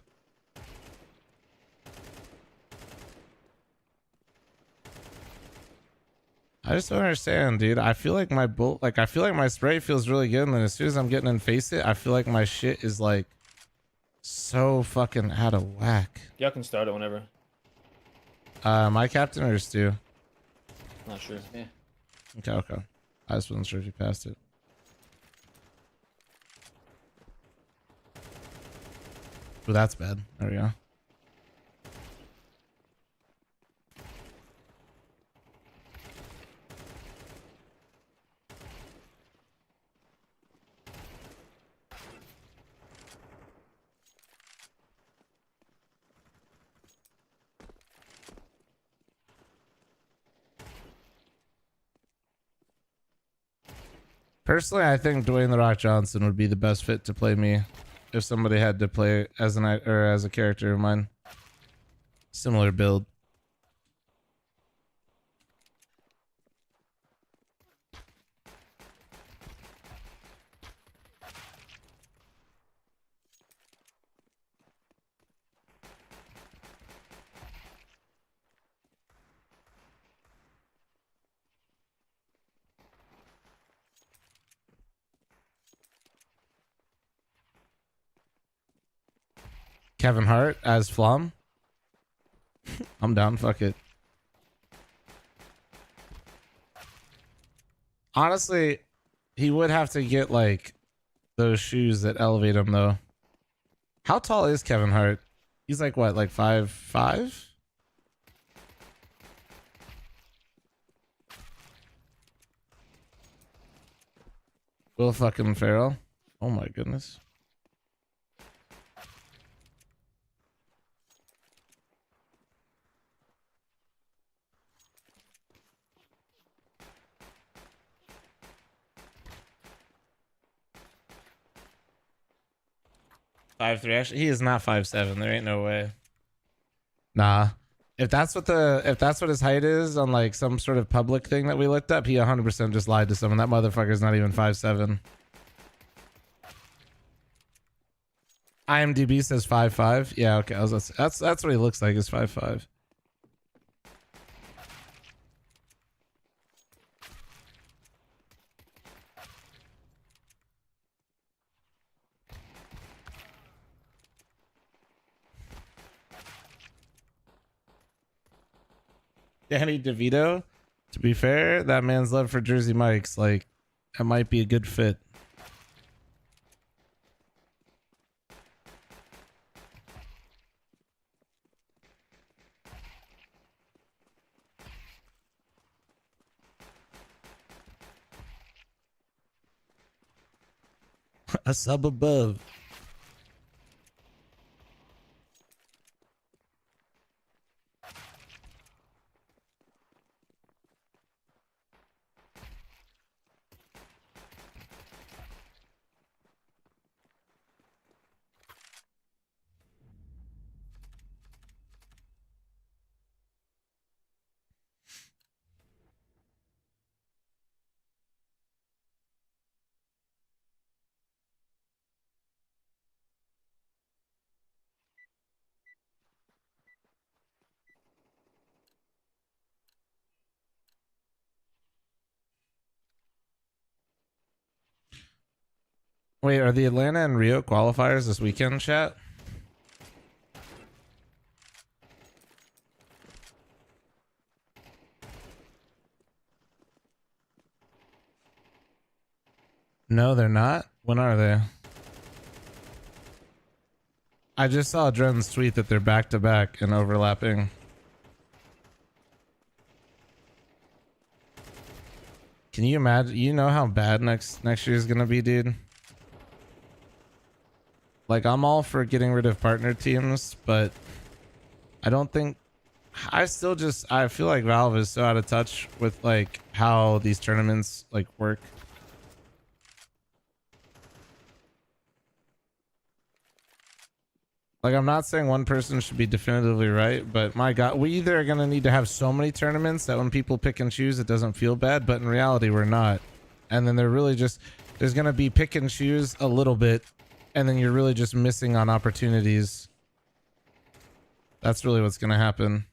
I just don't understand, dude. I feel like I feel like my spray feels really good, and then as soon as I'm getting in Faceit, I feel like my shit is like so fucking out of whack. Y'all can start it whenever. My captain or Stu? Not sure. Yeah. Okay. I just wasn't sure if you passed it. Oh, that's bad. There we go. Personally, I think Dwayne The Rock Johnson would be the best fit to play me if somebody had to play as as a character of mine. Similar build. Kevin Hart as Flom. I'm down. Fuck it. Honestly, he would have to get like those shoes that elevate him though. How tall is Kevin Hart? He's like what, like 5'5"? Will fucking Ferrell. Oh my goodness. Five three. Actually, he is not 5'7". There ain't no way. Nah. If that's what his height is on like some sort of public thing that we looked up, he 100% just lied to someone. That motherfucker's not even 5'7". IMDb says 5'5". Yeah, okay. That's what he looks like, is 5'5". Danny DeVito, to be fair, that man's love for Jersey Mike's, like, that might be a good fit. A sub above. Wait, are the Atlanta and Rio qualifiers this weekend, chat? No, they're not. When are they? I just saw Dren's tweet that they're back to back and overlapping. Can you imagine? You know how bad next year is gonna be, dude. Like, I'm all for getting rid of partner teams, but I don't think. I feel like Valve is so out of touch with like how these tournaments like work. Like, I'm not saying one person should be definitively right, but my God, we either are going to need to have so many tournaments that when people pick and choose, it doesn't feel bad, but in reality, we're not. And then they're really just, there's going to be pick and choose a little bit, and then you're really just missing on opportunities. That's really what's going to happen.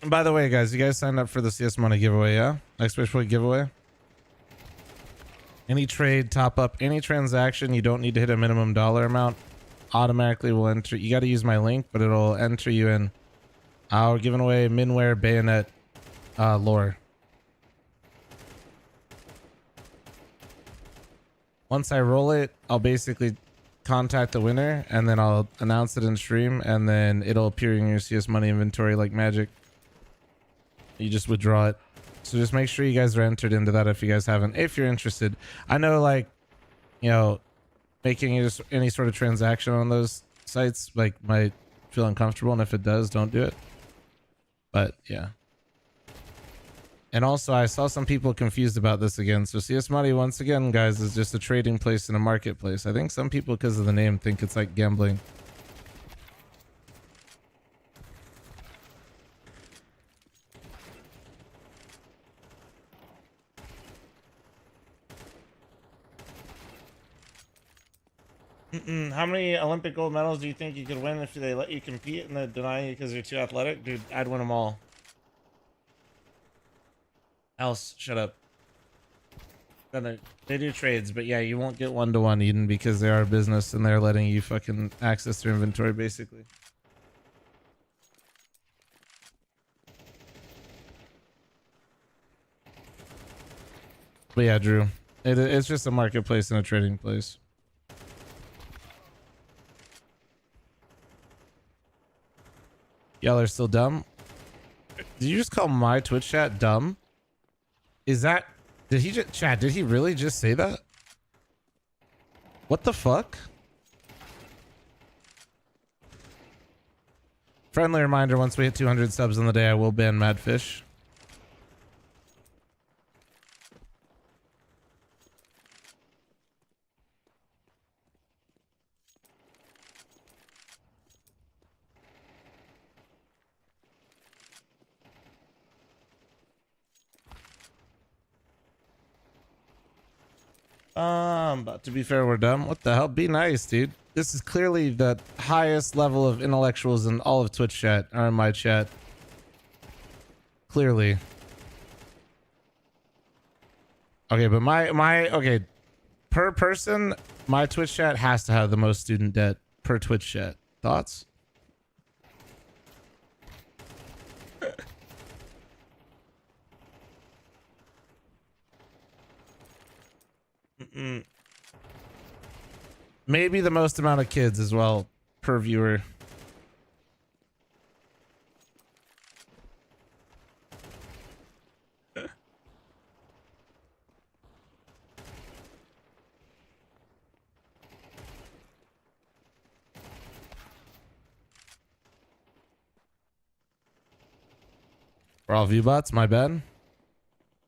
And by the way, guys, you guys signed up for the CS Money giveaway, yeah? Expert giveaway. Any trade, top up, any transaction, you don't need to hit a minimum dollar amount. Automatically will enter. You got to use my link, but it'll enter you in. We're giving away Minware Bayonet lore. Once I roll it, I'll basically contact the winner, and then I'll announce it in stream, and then it'll appear in your CS Money inventory like magic. You just withdraw it. So just make sure you guys are entered into that if you guys haven't, if you're interested. I know, like, you know, making any sort of transaction on those sites like might feel uncomfortable, and if it does, don't do it. But yeah. And also, I saw some people confused about this again. So CS Money, once again, guys, is just a trading place and a marketplace. I think some people, because of the name, think it's like gambling. How many Olympic gold medals do you think you could win if they let you compete and they deny you because you're too athletic? Dude, I'd win them all. Else, shut up. They do trades, but yeah, you won't get 1-to-1 Eden because they are a business and they're letting you fucking access their inventory basically. But yeah, Drew, it's just a marketplace and a trading place. Y'all are still dumb? Did you just call my Twitch chat dumb? Is that... Did he just... Chat, did he really just say that? What the fuck? Friendly reminder, once we hit 200 subs in the day, I will ban Madfish. But to be fair, we're dumb. What the hell? Be nice, dude. This is clearly the highest level of intellectuals in all of Twitch chat, or in my chat. Clearly. Okay, but okay. Per person, my Twitch chat has to have the most student debt per Twitch chat. Thoughts? Maybe the most amount of kids as well per viewer. For all viewbots, my bad.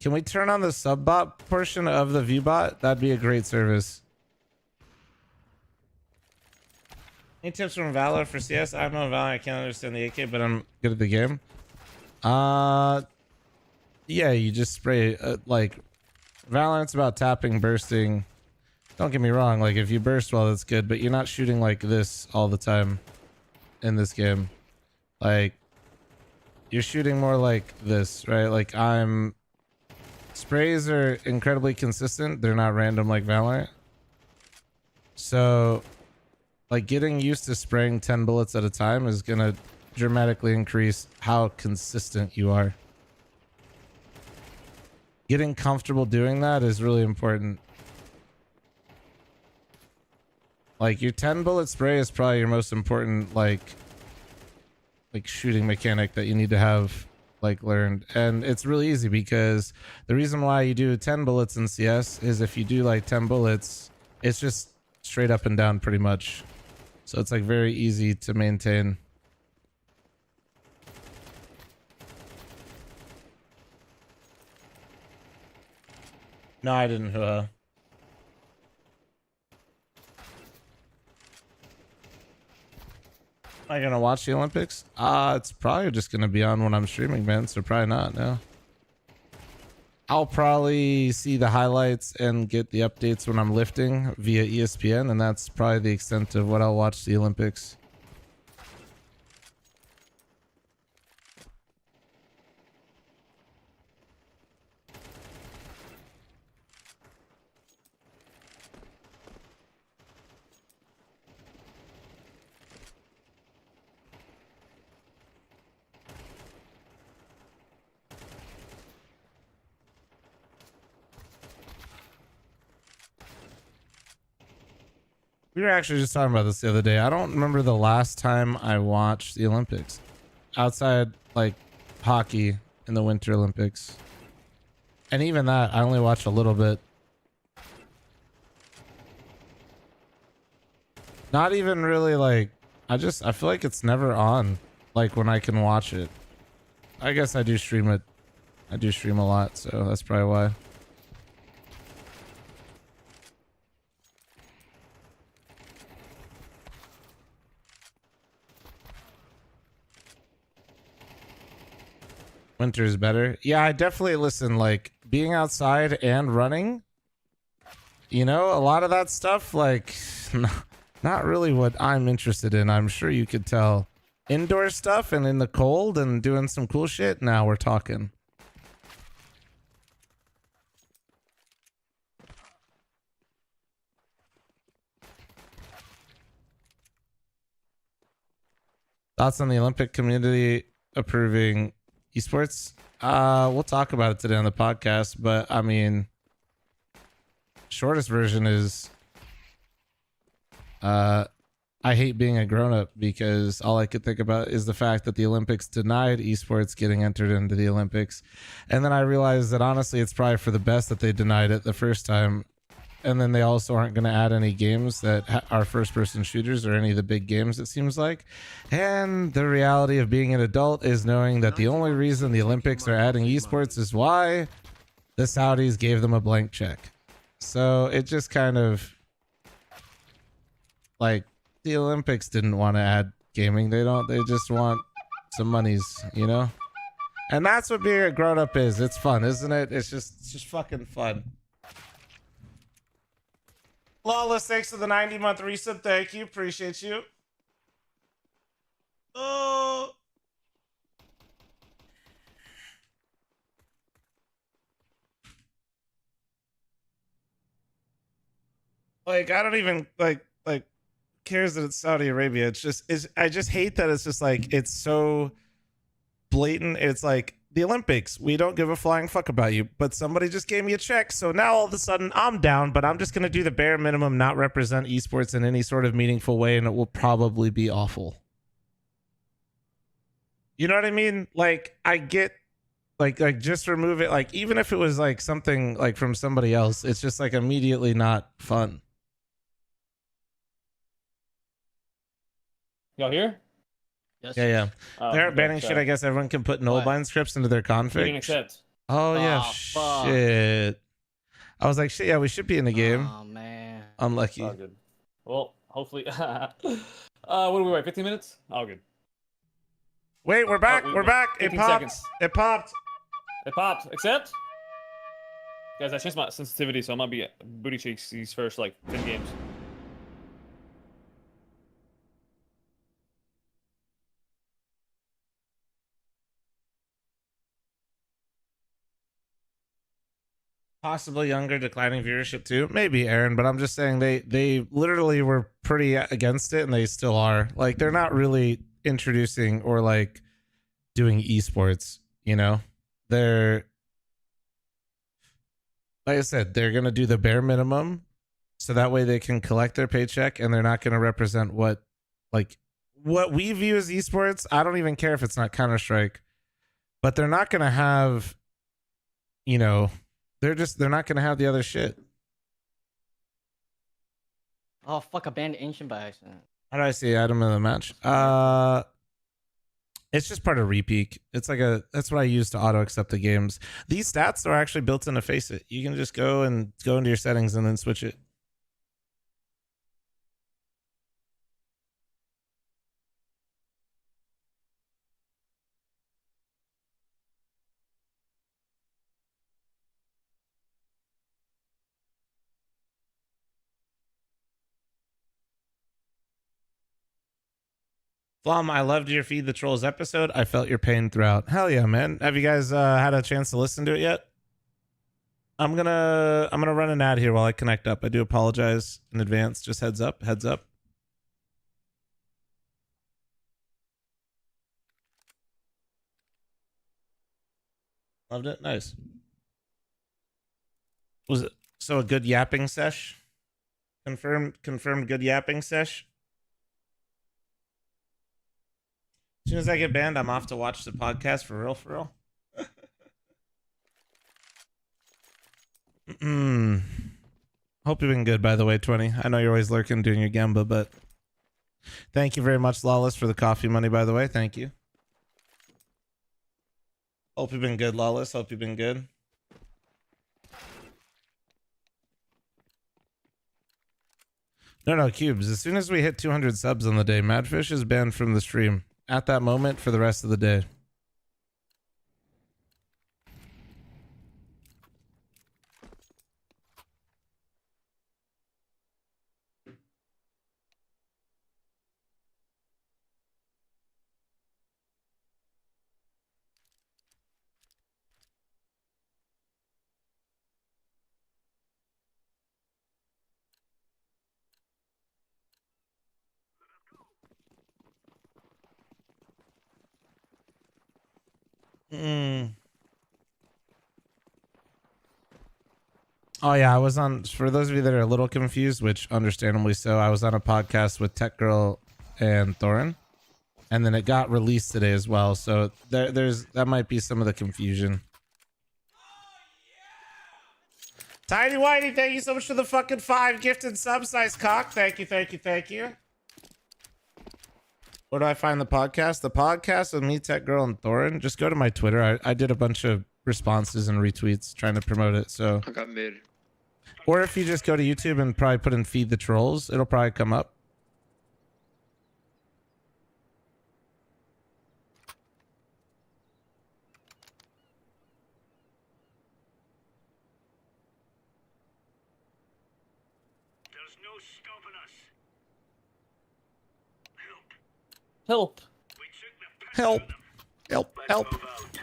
Can we turn on the sub bot portion of the viewbot? That'd be a great service. Any tips from Valor for CS? I'm not Valor. I can't understand the AK, but I'm good at the game. Yeah, you just spray like Valorant's about tapping, bursting. Don't get me wrong. Like if you burst well, that's good, but you're not shooting like this all the time in this game. Like you're shooting more like this, right? Like sprays are incredibly consistent. They're not random like Valorant. So like getting used to spraying 10 bullets at a time is going to dramatically increase how consistent you are. Getting comfortable doing that is really important. Like your 10 bullet spray is probably your most important like shooting mechanic that you need to have like learned. And it's really easy because the reason why you do 10 bullets in CS is if you do like 10 bullets, it's just straight up and down pretty much. So it's like very easy to maintain. No, I didn't. Am I gonna watch the Olympics? It's probably just gonna be on when I'm streaming, man. So probably not. No. I'll probably see the highlights and get the updates when I'm lifting via ESPN, and that's probably the extent of what I'll watch the Olympics. We were actually just talking about this the other day. I don't remember the last time I watched the Olympics outside like hockey in the Winter Olympics. And even that, I only watched a little bit. Not even really like, I feel like it's never on like when I can watch it. I guess I do stream it. I do stream a lot, so that's probably why. Winter is better. Yeah, I definitely listen, like being outside and running, you know, a lot of that stuff, like Not really what I'm interested in. I'm sure you could tell. Indoor stuff and in the cold and doing some cool shit. Now we're talking. Thoughts on the Olympic community approving esports? We'll talk about it today on the podcast, but I mean, shortest version is I hate being a grown-up because all I could think about is the fact that the Olympics denied esports getting entered into the Olympics. And then I realized that honestly, it's probably for the best that they denied it the first time. And then they also aren't going to add any games that are first-person shooters or any of the big games, it seems like. And the reality of being an adult is knowing that the only reason the Olympics are adding esports is why the Saudis gave them a blank check. So it just kind of like the Olympics didn't want to add gaming. They just want some monies, you know? And that's what being a grown-up is. It's fun, isn't it? It's just fucking fun. Lawless, thanks for the 90-month resub. Thank you. Appreciate you. Oh. Like, I don't even like cares that it's Saudi Arabia. I just hate that it's just like it's so blatant. It's like the Olympics. We don't give a flying fuck about you, but somebody just gave me a check. So now all of a sudden I'm down, but I'm just going to do the bare minimum, not represent esports in any sort of meaningful way. And it will probably be awful. You know what I mean? Like I get like just remove it. Like even if it was like something like from somebody else, it's just like immediately not fun. Y'all here? Yes. Yeah. They're okay, banning sorry. shit. I guess everyone can put null bind scripts into their You didn't config. accept. Oh yeah, fuck. shit. I was like, shit. Yeah, we should be in the game. Oh man. Unlucky. All good. Well, hopefully. What do we wait? 15 minutes? All good. Wait, we're back. We're back. It 15 popped. seconds. It popped. It popped. Accept? Guys, I changed my sensitivity, so I might be booty cheeks these first, like, 10 games. Possibly younger, declining viewership too. Maybe Aaron, but I'm just saying they literally were pretty against it, and they still are. Like they're not really introducing or like doing esports. You know, they're like I said, they're gonna do the bare minimum, so that way they can collect their paycheck, and they're not gonna represent what we view as esports. I don't even care if it's not Counter-Strike, but they're not gonna have, you know. They're not gonna have the other shit. Oh fuck! I banned Ancient by accident. How do I see item of the match? It's just part of Repeak. It's like that's what I use to auto accept the games. These stats are actually built into Faceit. You can just go into your settings and then switch it. Flom, I loved your Feed the Trolls episode. I felt your pain throughout. Hell yeah, man. Have you guys had a chance to listen to it yet? I'm gonna run an ad here while I connect up. I do apologize in advance. Just heads up. Loved it. Nice. Was it so a good yapping sesh? Confirmed good yapping sesh. As soon as I get banned, I'm off to watch the podcast for real. Hope you've been good, by the way, 20. I know you're always lurking doing your gamba, but thank you very much, Lawless, for the coffee money, by the way. Thank you. Hope you've been good, Lawless. Hope you've been good. No, Cubes. As soon as we hit 200 subs on the day, Madfish is banned from the stream at that moment for the rest of the day. Oh yeah, I was on. For those of you that are a little confused, which understandably so, I was on a podcast with Tech Girl and Thorin, and then it got released today as well. So there's that might be some of the confusion. Tiny Whitey, thank you so much for the fucking 5 gifted sub-size cock. Thank you, thank you, thank you. Where do I find the podcast? The podcast with me, Tech Girl, and Thorin. Just go to my Twitter. I did a bunch of responses and retweets trying to promote it. So I got mid. Or if you just go to YouTube and probably put in Feed the Trolls, it'll probably come up. There's no stopping us. Help. We took the piss Help. out of them. Help. Let's Help. move out.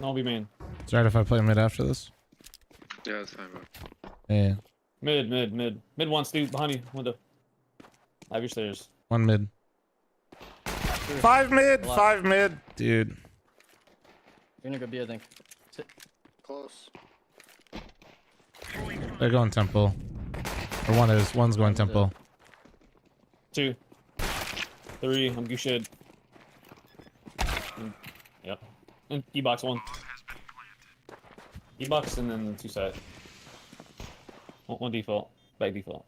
I'll be main. Is it right if I play mid after this? Yeah, that's fine, bro. Yeah. Mid. Mid one, Steve, behind you, window. I have your stairs. 1 mid. 5 mid. 5 mid. Dude. You're gonna go B, I think. Close. They're going temple. Or one's going temple. 2. 3, I'm Gushid. Yep. And E-box 1. E-box and then 2 side. One default. Back default.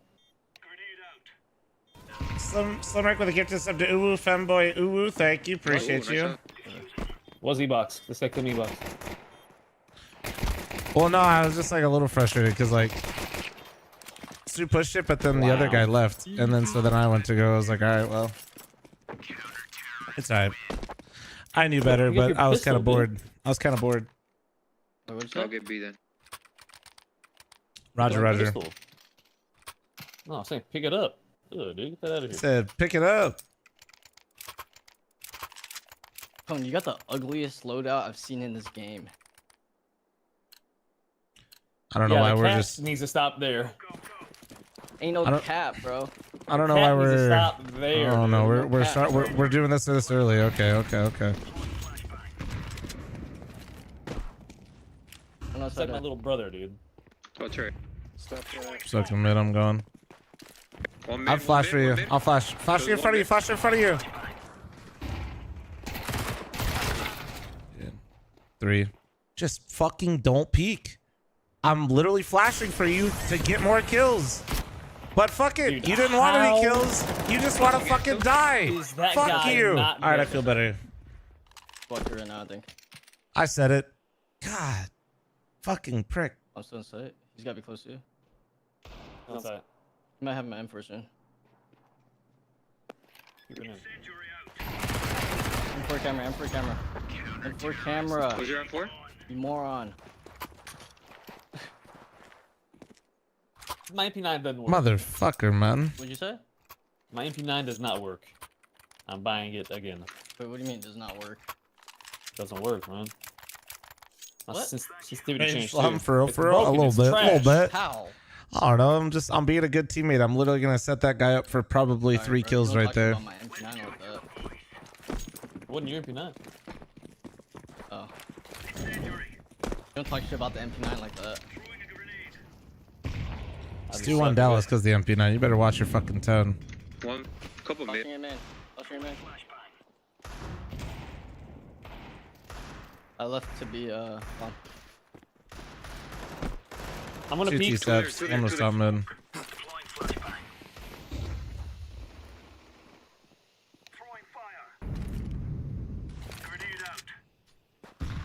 Slim Rick with a gifted sub to Uwu Femboy. Uwu, thank you. Appreciate you. Was E-box. This guy killed me E-box. Well, no, I was just like a little frustrated because like Stu pushed it, but then the other guy left, and then so then I went to go. I was like, all right, well, it's all right. I knew better, but I was kind of bored. I was kind of bored. I'll get B then. Roger, Roger. No, I'm saying pick it up. Ugh, dude, get that out of here. Said pick it up. Cone, you got the ugliest loadout I've seen in this game. I don't know why we're just. Needs to stop there. Ain't no cap, bro. I don't know why Needs to we're. stop there. Oh no, dude. we're doing this early. Okay. It's like my little brother, dude. Oh, true. Stuck in mid. I'm going. I'll flash for you. I'll flash. Flash in front of you. Flash in front of you. 3. Just fucking don't peek. I'm literally flashing for you to get more kills. But fuck it. Dude, you didn't want any kills. You just want to fucking die. Fuck you. All right, I feel better. Fuck her right now, I think. I said it. God. Fucking prick. I'm still in sight. He's gotta be close to you. Outside. He might have my M4 soon. M4 camera, M4 camera. M4 camera. Was your M4? You moron. My MP9 doesn't work. Motherfucker, man. What'd you say? My MP9 does not work. I'm buying it again. Wait, what do you mean it does not work? Doesn't work, man. My What? sensitivity changed For real, It's a little broken, it's bit, trash. How? I don't know. I'm being a good teammate. I'm literally gonna set that guy up for probably 3 kills right there. My MP9 like that. Wasn't your MP9? Oh. Don't talk shit about the MP9 like that. It's 2-1 Dallas because the MP9. You better watch your fucking tone. One. Couple mid. I left to be fun. I'm gonna beat. steps. I'm gonna stop mid.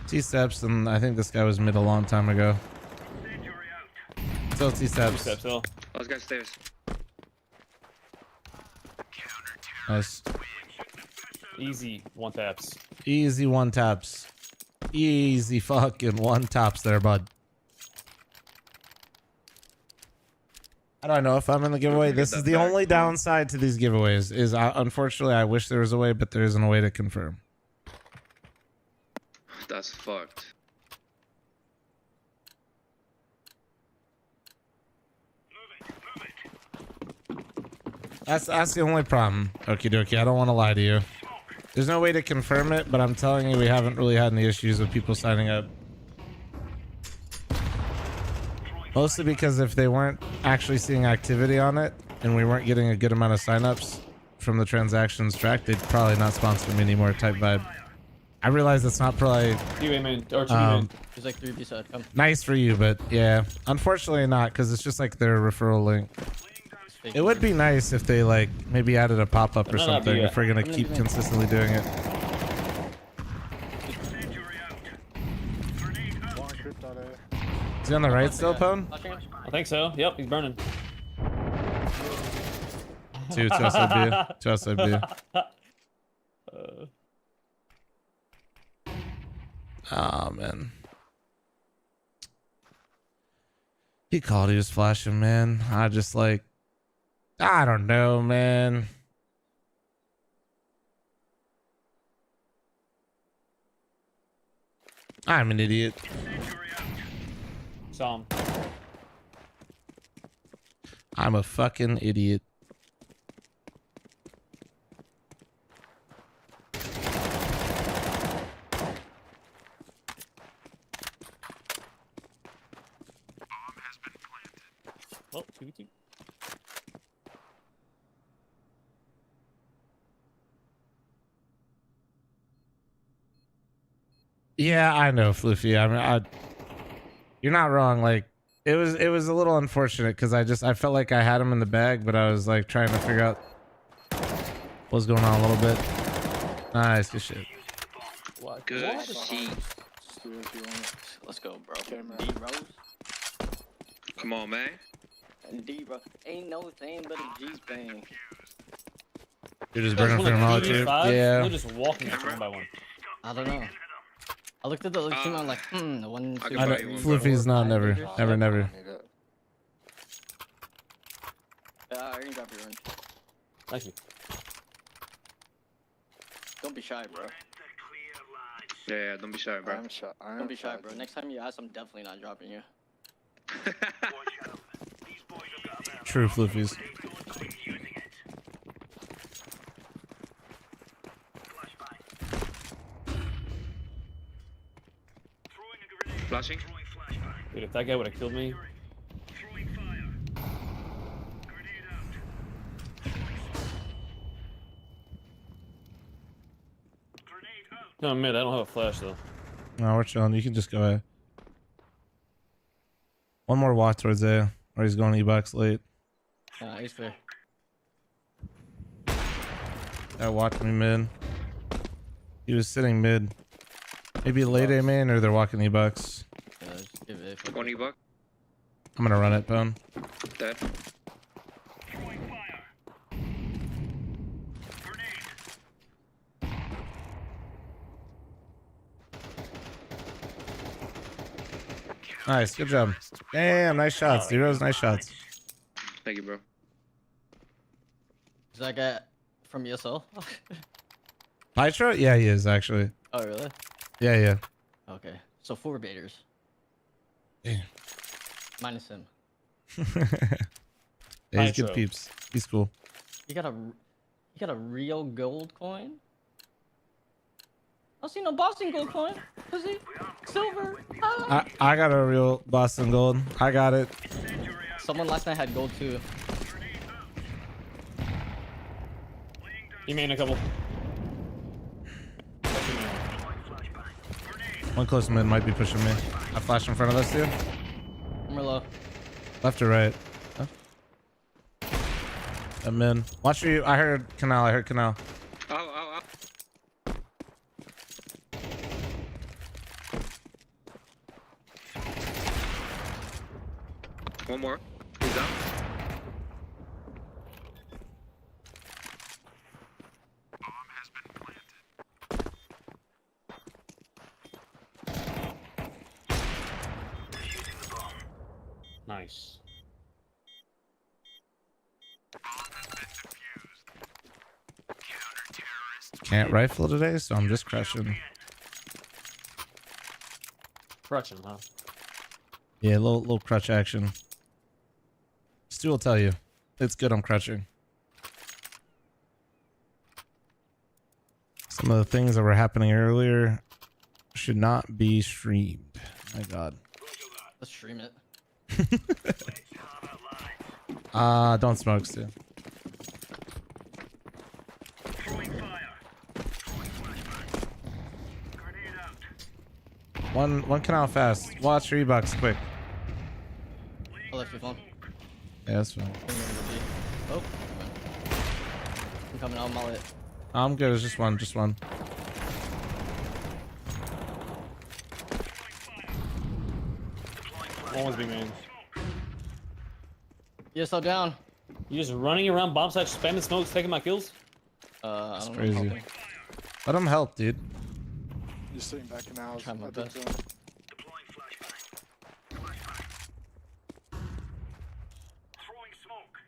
T steps, and I think this guy was mid a long time ago. Still T steps. Still. Oh, this guy's stairs. Nice. Easy 1 taps. Easy 1 taps. Easy fucking 1 taps there, bud. How do I know if I'm in the giveaway? This is the only downside to these giveaways. Is unfortunately I wish there was a way, but there isn't a way to confirm. That's fucked. That's the only problem. Okie dokie. I don't want to lie to you. There's no way to confirm it, but I'm telling you, we haven't really had any issues with people signing up. Mostly because if they weren't actually seeing activity on it and we weren't getting a good amount of signups from the transactions tracked, they'd probably not sponsor me anymore type vibe. I realize that's not probably There's like 3 beside. Come. nice for you, but yeah, unfortunately not, because it's just like their referral link. It would be nice if they like maybe added a pop-up or something if we're gonna keep consistently doing it. Is he on the right still, Pone? I think so. Yep, he's burning. Two outside B. Two outside B. Oh man. He called, he was flashing, man. I just like, I don't know, man. I'm an idiot. Saw him. I'm a fucking idiot. Oh, 2v2. Yeah, I know, Floofy. I mean, you're not wrong. Like, it was a little unfortunate because I felt like I had him in the bag, but I was like trying to figure out what's going on a little bit. Nice, good shit. What? Good What? shit. Let's go, bro. D Rose. Come on, man. D bro. Ain't no thing but a G thing. You're just burning for him all too. They're Yeah. just walking after one by one. I don't know. I looked at the team. I'm like, the 1, 2, I know, 3, Floofy's 4, not 5 never. meters. Never. I already got your orange. Thank you. Don't be shy, bro. Yeah, don't be shy, bro. Don't be shy, bro. Next time you ask, I'm definitely not dropping you. True, Floofies. Flashing. Dude, if that guy would have killed me. No, mid. I don't have a flash though. No, we're chilling. You can just go ahead. One more walk towards A, or he's going E-box late. Nah, he's fair. That walked me mid. He was sitting mid. Maybe late A main, or they're walking E-box. Just give it a 20 buck. I'm gonna run it, Pone. Dead. Nice, good job. Damn, nice shots, Zeros. Nice shots. Thank you, bro. Is that guy from ESL? Pytro? Yeah, he is actually. Oh, really? Yeah. Okay. So 4 baiters. Damn. Minus him. Yeah, he's good Pytro. peeps. He's cool. You got a real gold coin? I don't see no Boston gold coin. Pussy. Silver. Ah. I got a real Boston Gold. I got it. Someone last night had gold too. He made a couple. One close mid might be pushing me. I flashed in front of us, dude. I'm low. Left or right? Huh? I'm in. Watch you. I heard canal. Oh. One more. He's down. Nice. Can't rifle today, so I'm just crushing. Crutching, huh? Yeah, little crutch action. Stu will tell you. It's good I'm crutching. Some of the things that were happening earlier should not be streamed. My God. Let's stream it. Don't smoke, Stu. One canal fast. Watch Reeboks quick. I left your phone. Yeah, that's fine. Oh, I'm coming out, mullet. I'm good. It's just one. Just one. Almost big man. You're so down. You just running around bomb site, spamming smokes, taking my kills? I That's don't crazy. know. Let him help, dude. Just sitting back in the house. Try my I think best. so. Deploying flashbang. Throwing smoke.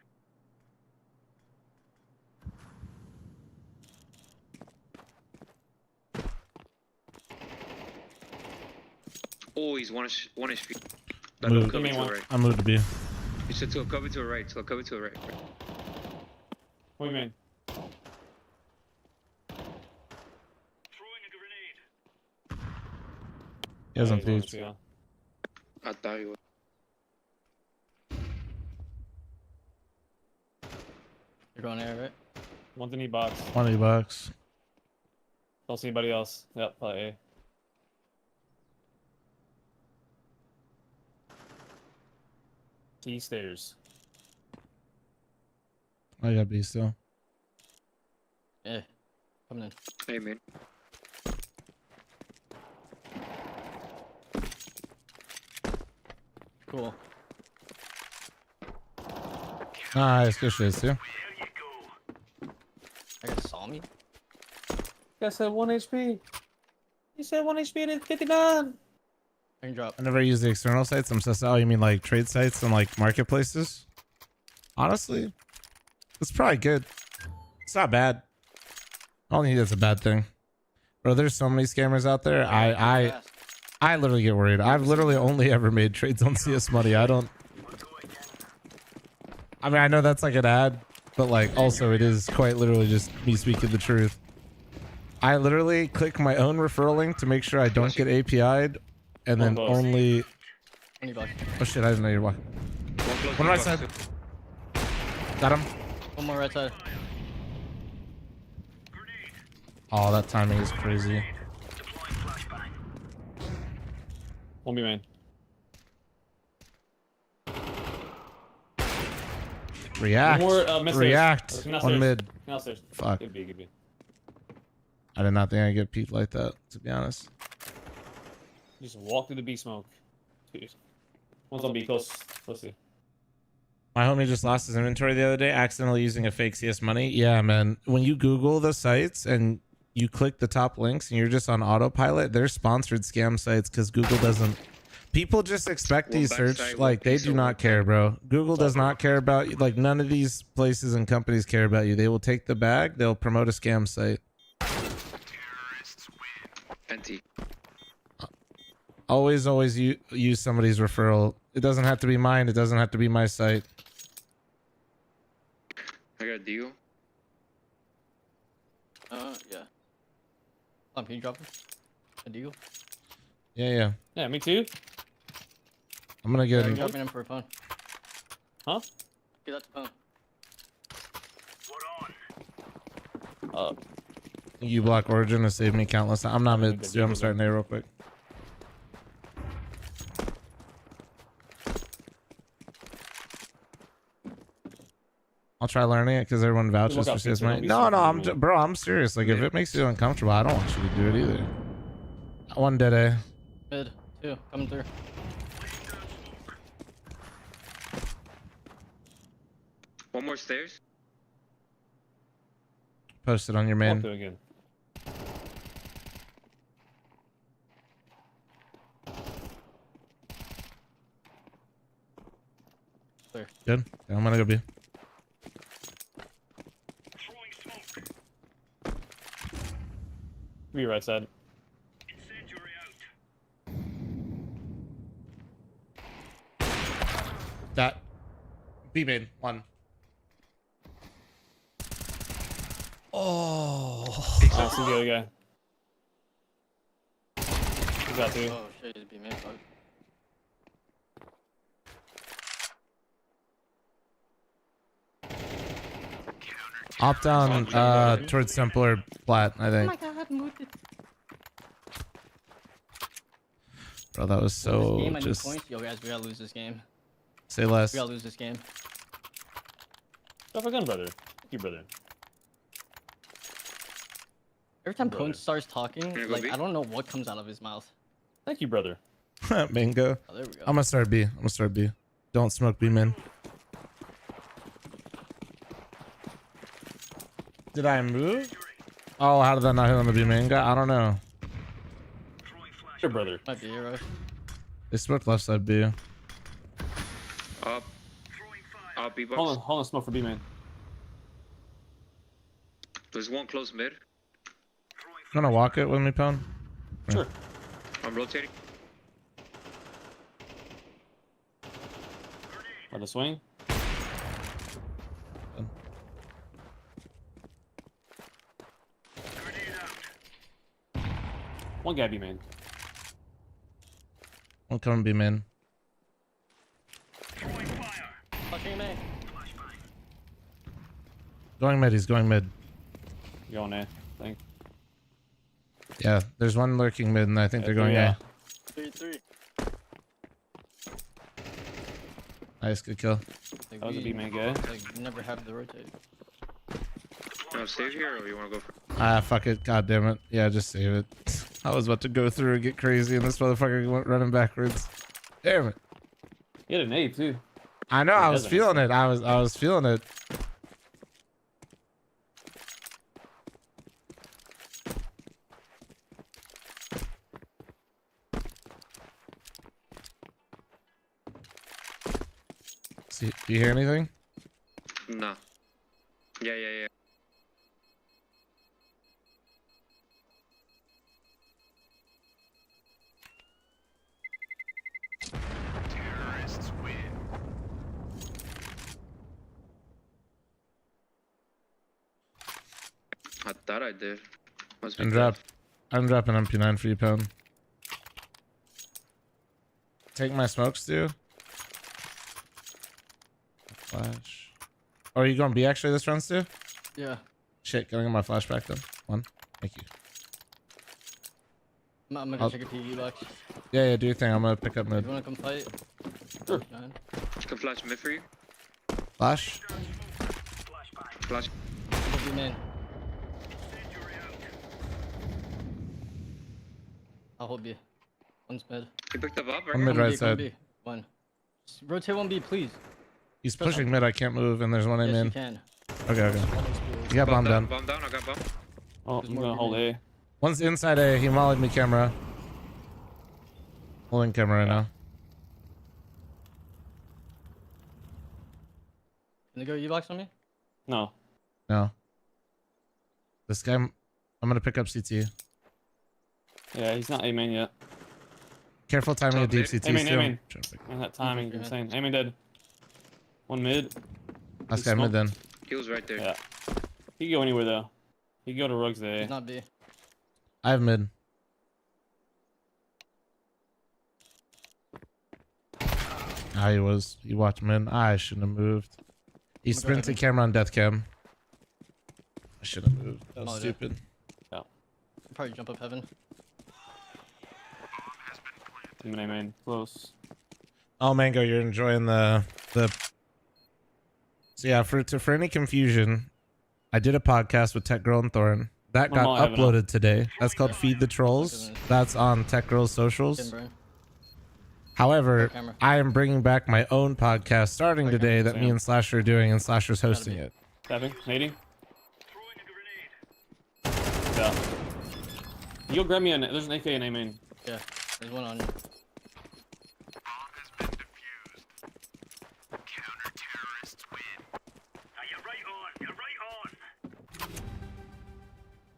Oh, he's one HP. Move. Cover to the right. I moved to B. He said to cover to the right. So cover to the right. What do you mean? Throwing a grenade. He hasn't Yeah, peeked. yeah. I thought he was. You're going there, right? One's in E box. $20. Don't see anybody else. Yep, probably A. T stairs. I got B still. Yeah. Coming in. Hey, man. Cool. Nice. Good shit, Stu. I guess saw me. I said 1 HP. He said 1 HP and it's 59. I can drop. I never use the external sites. I'm just, oh, you mean like trade sites and like marketplaces? Honestly, it's probably good. It's not bad. I don't think that's a bad thing. Bro, there's so many scammers out there. I literally get worried. I've literally only ever made trades on CS money. I mean, I know that's like an ad, but like also it is quite literally just me speaking the truth. I literally click my own referral link to make sure I don't get API'd, and then only. $20. Oh shit! I didn't know you were walking. One right side. Got him. One more right side. Oh, that timing is crazy. One B main. React. One more, mid React. stairs. One Stairs. mid. Stairs. Fuck. Good B, good B. I did not think I'd get peaked like that, to be honest. Just walk through the B smoke. Jeez. One's on B, close. Let's see. My homie just lost his inventory the other day, accidentally using a fake CS money. Yeah, man. When you Google the sites and you click the top links and you're just on autopilot, they're sponsored scam sites because Google doesn't. People just expect these search, like, they do not care, bro. Google does not care about you. Like, none of these places and companies care about you. They will take the bag. They'll promote a scam site. Anti. Always use somebody's referral. It doesn't have to be mine. It doesn't have to be my site. I got a deal. Yeah. Can you drop him? A deal? Yeah. Yeah, me too. I'm gonna get I'm him. dropping him for a phone. Huh? Get that phone. You block Origin to save me countless times. I'm not mid. Dude, I'm starting there real quick. I'll try learning it because everyone vouches for CS money. No, bro, I'm serious. Like, if it makes you uncomfortable, I don't want you to do it either. One dead A. Mid. Two. Coming through. One more stairs. Post it on your Walk man. through again. Clear. Good. Yeah, I'm gonna go B. Be right side. That. B main. One. Oh. I see the other guy. He's got two. Oh shit, he's being made. Fuck. Opt down towards Temple or Plat, I Oh think. my god, moved it. Bro, that was so This game, I need just points. Yo guys, we gotta lose this game. say less. We gotta lose this game. Drop a gun, brother. Thank you, brother. Every time Brother. Pone starts talking, Gonna go like B? I don't know what comes out of his mouth. Thank you, brother. Mango. Oh, there we go. I'm gonna start B. Don't smoke B, man. Did I move? Oh, how did that not hit on the B main guy? I don't know. Your brother. Might be hero. They smoked left side B. Up. Up, B box. Hold on, smoke for B, man. There's one close mid. Gonna walk it with me, Pone? Sure. I'm rotating. By the swing. One guy B, man. One coming B main. Fucking man. Going mid, he's going mid. Going there. Thank. Yeah, there's one lurking mid, and I think they're going yeah. A. 3-3. Nice, good kill. Like, That was a we, B main guy. like, never have the rotate. You want to save here or you want to go for? Ah, fuck it. God damn it. Yeah, just save it. I was about to go through and get crazy, and this motherfucker went running backwards. Damn it. He had an A, too. I know. He I was doesn't. feeling it. I was feeling it. See, do you hear anything? Nah. Yeah. I thought I did. Must be I'm dead. I'm dropping MP9 for you, Pound. Take my smokes, too. Flash. Oh, are you going B actually this round, Stu? Yeah. Shit, can I get my flashback then? One. Thank you. I'm gonna go check a PE box. Yeah, do your thing. I'm gonna pick up mid. You wanna come fight? Sure. I can flash mid for you. Flash? Flash. Go be man. I'll hold B. One's mid. You picked up up, right? One mid Come right B, come side. B. One. Just rotate 1B, please. He's pushing mid. I can't move, and there's one Yes, in. you can. Okay. You got bomb down. Bomb down. I got bomb. Oh, I'm gonna hold A. One's inside A. He mollied me camera. Holding camera right now. Can they go E-box on me? No. No. This guy, I'm gonna pick up CT. Yeah, he's not A main yet. Careful timing of deep CT. A main, A still. main. Man, that timing is insane. A main dead. One mid. Last guy mid then. He was right there. Yeah. He can go anywhere though. He can go to rugs there. He's not B. I have mid. Ah, he was. You watch mid. I shouldn't have moved. He I'm gonna go sprinted heavy. camera on death cam. I should have moved. That was Oh, yeah. stupid. Yeah. I'll probably jump up heaven. A main. Close. Oh, Mango, you're enjoying the. So yeah, for any confusion, I did a podcast with Tech Girl and Thorin. That I'm got all having uploaded today. That's called Feed the Trolls. That's on Tech Girl's socials. Tim, bro. However, camera. I am bringing back my own podcast starting today that me Sam. and Slasher are doing, and Slasher's hosting it. Tapping. Nading. Yeah. You go grab me there's an AK in A main. Yeah. There's one on you.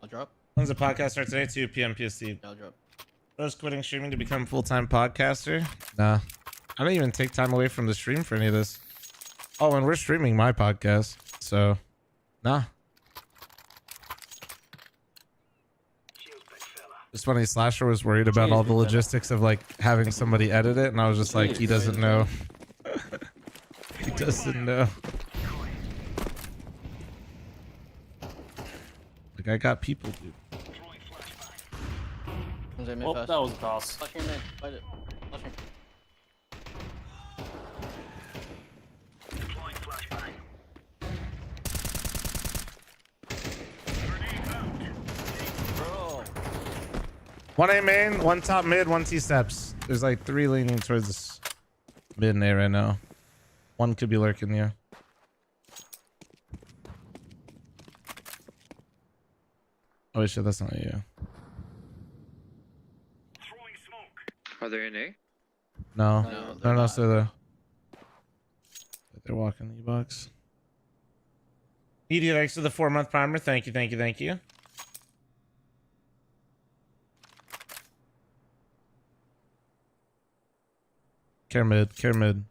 I'll drop. When's the podcast start today? 2 p.m. PST. Yeah, I'll drop. Bro's quitting streaming to become full-time podcaster? Nah. I don't even take time away from the stream for any of this. Oh, and we're streaming my podcast. So, nah. It's funny, Slasher was worried about all the logistics of like having somebody edit it, and I was just like, he doesn't know. He doesn't know. Like, I got people, dude. Oh, that was a toss. Flash your mid. Fight it. Flash your- Bro. 1 A main, 1 top mid, 1 T steps. There's like 3 leaning towards this mid and A right now. 1 could be lurking you. Oh wait, shit, that's not you. Are they in A? No, No, they're not not. still there. They're walking the box. ED, thanks for the 4-month primer. Thank you, thank you, thank you. Care mid, care mid.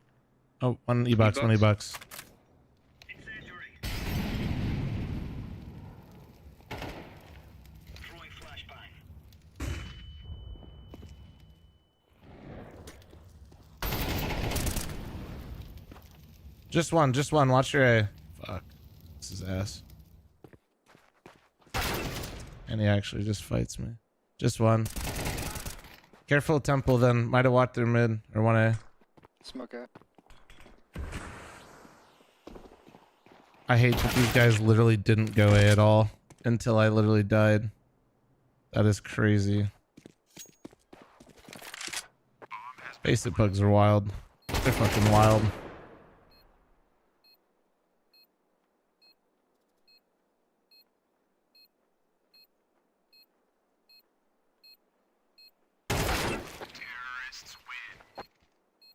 Oh, 1 E-box, 1 E-box. Just one, just one. Watch your A. Fuck. This is ass. And he actually just fights me. Just one. Careful temple then. Might have walked through mid or 1A. Smoke out. I hate that these guys literally didn't go A at all until I literally died. That is crazy. Faceit bugs are wild. They're fucking wild.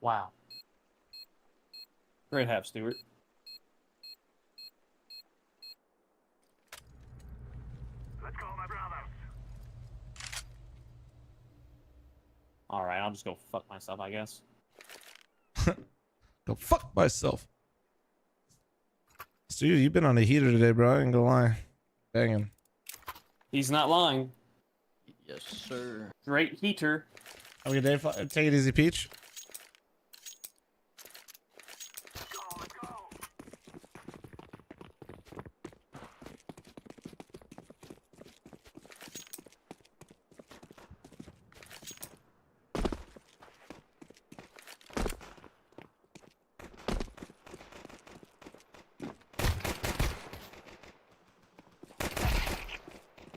Wow. Great half, Stuart. Alright, I'll just go fuck myself, I guess. Go fuck myself. Dude, you've been on a heater today, bro. I ain't gonna lie. Banging. He's not lying. Yes, sir. Great heater. Have a good day. Take it easy, Peach.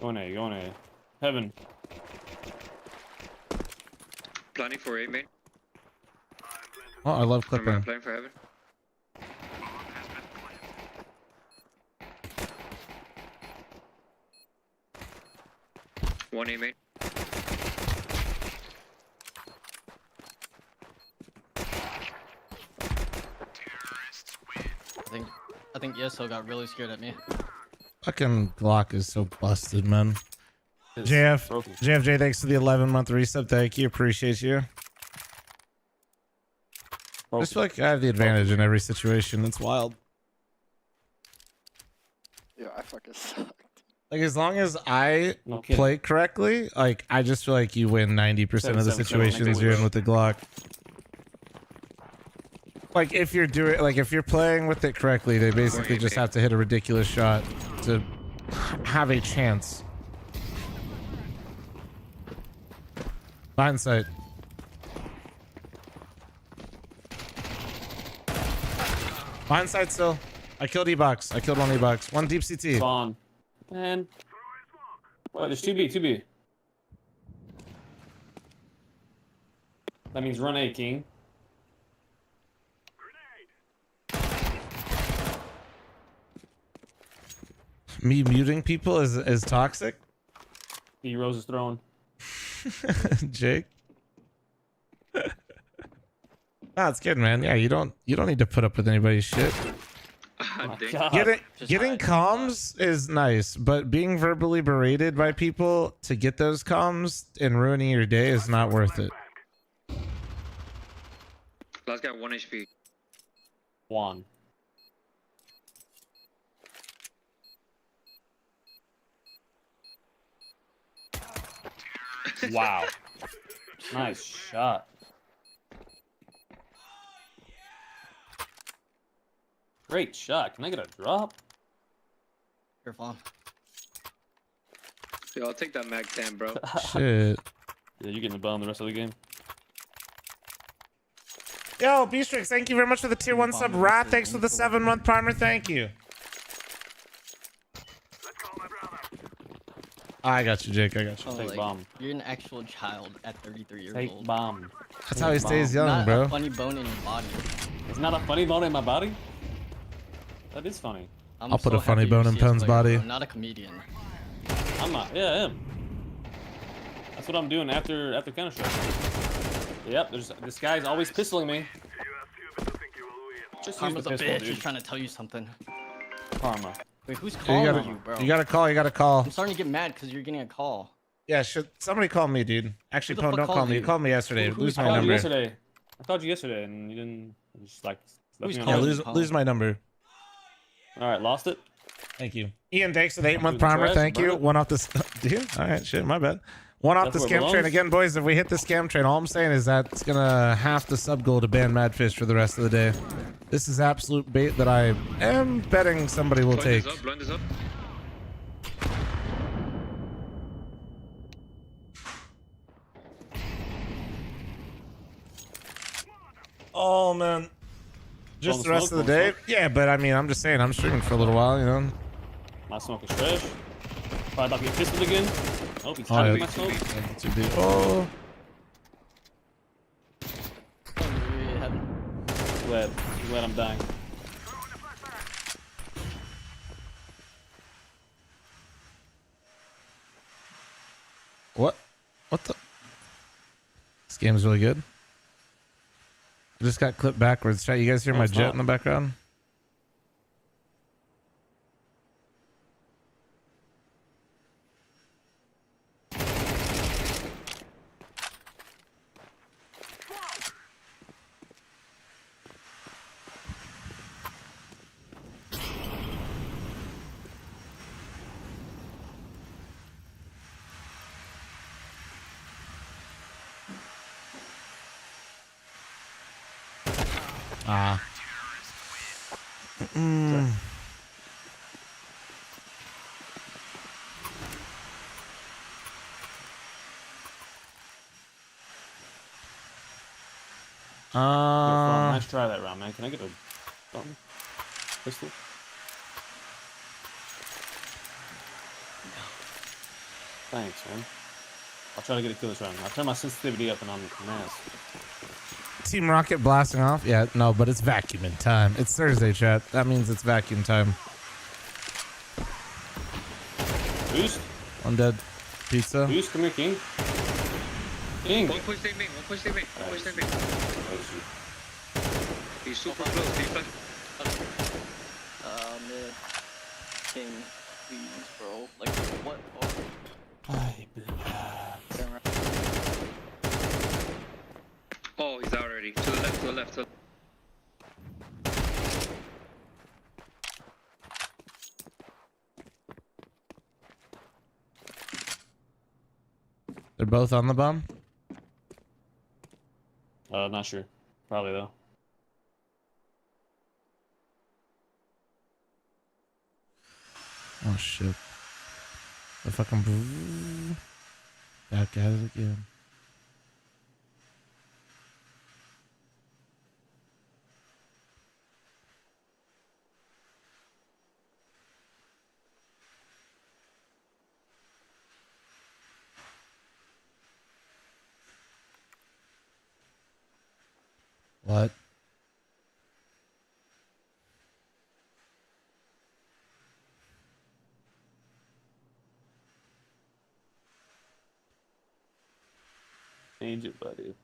Going A, going A. Heaven. Planning for A main. Oh, I love I'm clipping. playing for heaven. One A main. I think Yeso got really scared at me. Fucking Glock is so busted, man. JFJ, thanks for the 11-month resub. Thank you. Appreciate you. I just feel like I have the advantage in every situation. It's wild. Yeah, I fucking sucked. Like, as long as I play correctly, like, I just feel like you win 90% of the situations you're in with the Glock. Like, if you're doing, like, if you're playing with it correctly, they basically just have to hit a ridiculous shot to have a chance. Behind sight. Behind sight still. I killed E-box. I killed 1 E-box. 1 deep CT. Spawn. And what? There's 2B, 2B. That means run A, King. Me muting people is toxic. He rose his throne. Jake. Nah, it's good, man. Yeah, you don't need to put up with anybody's shit. Getting comms is nice, but being verbally berated by people to get those comms and ruining your day is not worth it. Last guy 1 HP. 1. Wow. Nice shot. Great shot. Can I get a drop? Careful. Yeah, I'll take that Mag 10, bro. Shit. Yeah, you're getting the ball in the rest of the game. Yo, Beastrix, thank you very much for the tier 1 sub. Wrath, thanks for the 7-month primer. Thank you. I got you, Jake. I got you. Oh, Take like, bomb. You're an actual child at 33 years Take old. bomb. That's how he stays young, Not bro. a funny bone in your body. It's not a funny bone in my body? That is funny. I'll put a funny bone in Pen's body. I'm not a comedian. I'm not. Yeah, I am. That's what I'm doing after Counter-Strike. Yep, this guy's always pistoling me. Just use Karma's the a pistol, bitch. dude. He's trying to tell you something. Karma. Wait, who's Dude, calling you you, bro? gotta call. You gotta call. I'm starting to get mad because you're getting a call. Yeah, somebody call me, dude. Actually, Who the Pone, fuck don't call called me. You you? called me yesterday. Lose I my called you number. yesterday. I called you yesterday and you didn't. You just like left Who's me on Yeah, calling? red. lose my number. All right, lost it. Thank you. Ian, thanks for the 8-month Dude, the primer. trash, Thank you. burn it. One off the dude. All right, shit, my bad. One off That's the where it scam train belongs. again, boys. If we hit the scam train, all I'm saying is that it's gonna half the sub goal to ban Madfish for the rest of the day. This is absolute bait that I am betting somebody will take. Blind is up. Oh man. Just Don't the rest smoke, of the don't day? smoke. Yeah, but I mean, I'm just saying, I'm streaming for a little while, you know. My smoke is trash. Probably about to get pistoled again. Oh, he's Oh, trying to yeah. get my smoke. Oh. Glad I'm dying. What? What the? This game's really good. I just got clipped backwards. Chat, you guys hear No, my it's jet not. in the background? Ah. Nice try that round, man. Can I get a something? Pistol? Thanks, man. I'll try to get a kill this round. I'll turn my sensitivity up and I'm mass. Team Rocket blasting off? Yeah, no, but it's vacuuming time. It's Thursday, chat. That means it's vacuum time. Boost? Undead pizza. Boost, come here, King. King! One push they main, one push they main, one push they main. He's super close, he's like... Mid. King. Please, bro. Like, what? Oh, he's out already. To the left, to the left. They're both on the bomb? Not sure. Probably though. Oh shit. The fucking back at it again. What? Change it, buddy.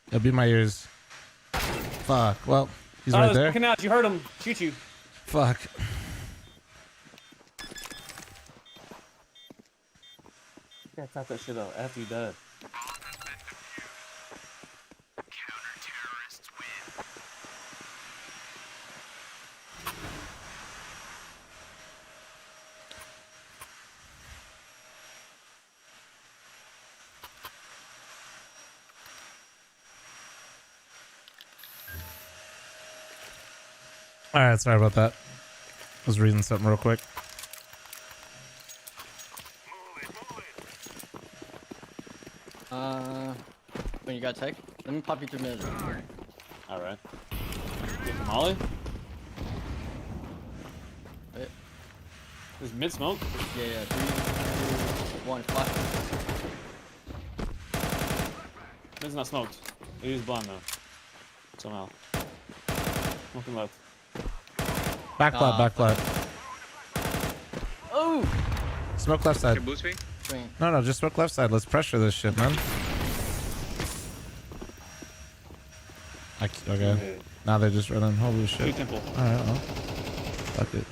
It'll be my ears. Fuck. Well, he's right there. Looking out. You heard him. Shoot you. Fuck. God got that shit out after you died. All right, sorry about that. I was reading something real quick. When you got tech, let me pop you through mid. All right. Get the molly. Wait. There's mid smoke. Yeah. 3, 2, 1, flash. Mid's not smoked. He's blind though. Somehow. Smoking left. Back left, back left. Oh! Smoke left side. Boost me? Swing. No, just smoke left side. Let's pressure this shit, man. Okay. Now they're just running. Holy shit. Two temple. Alright, well. Fuck it.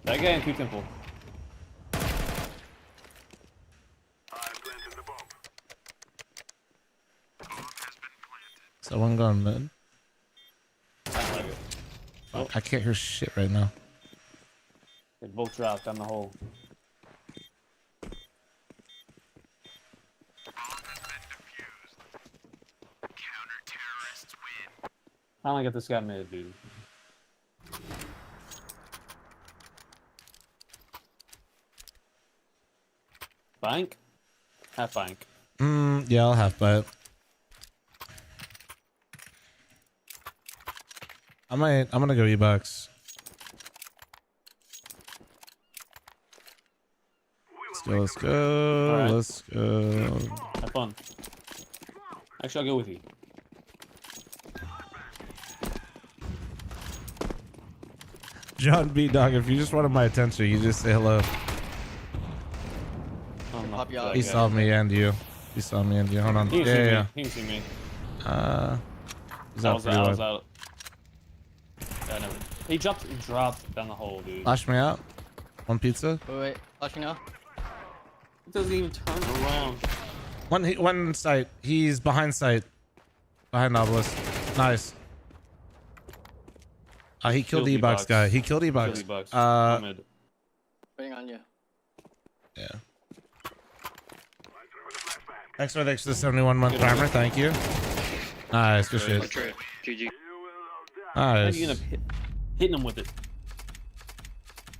That guy in two temple. So one going mid. I don't like it. Fuck, I can't hear shit right now. They both dropped down the hole. Finally got this guy mid, dude. Bank? Half bank. Yeah, I'll have but I'm gonna go E-Bucks. Let's go. Right. Let's go. Have fun. Actually, I'll go with you. John B. Dog, if you just wanted my attention, you just say hello. Oh, no. Pop you out. He saw me and you. He saw me and you. Hold on. He didn't see Yeah. me. He didn't see me. He's I out was pretty out. wide. Yeah, never. He dropped down the hole, dude. Flash me out. One pizza. Wait. Flash me now. It doesn't even turn around. One sight. He's behind sight. Behind obelisk. Nice. He killed the E-Box guy. He killed E-Box. Waiting on you. Yeah. Thanks for the extra 71-month primer. Thank you. Nice. Good shit. GG. Nice. You end up hitting him with it.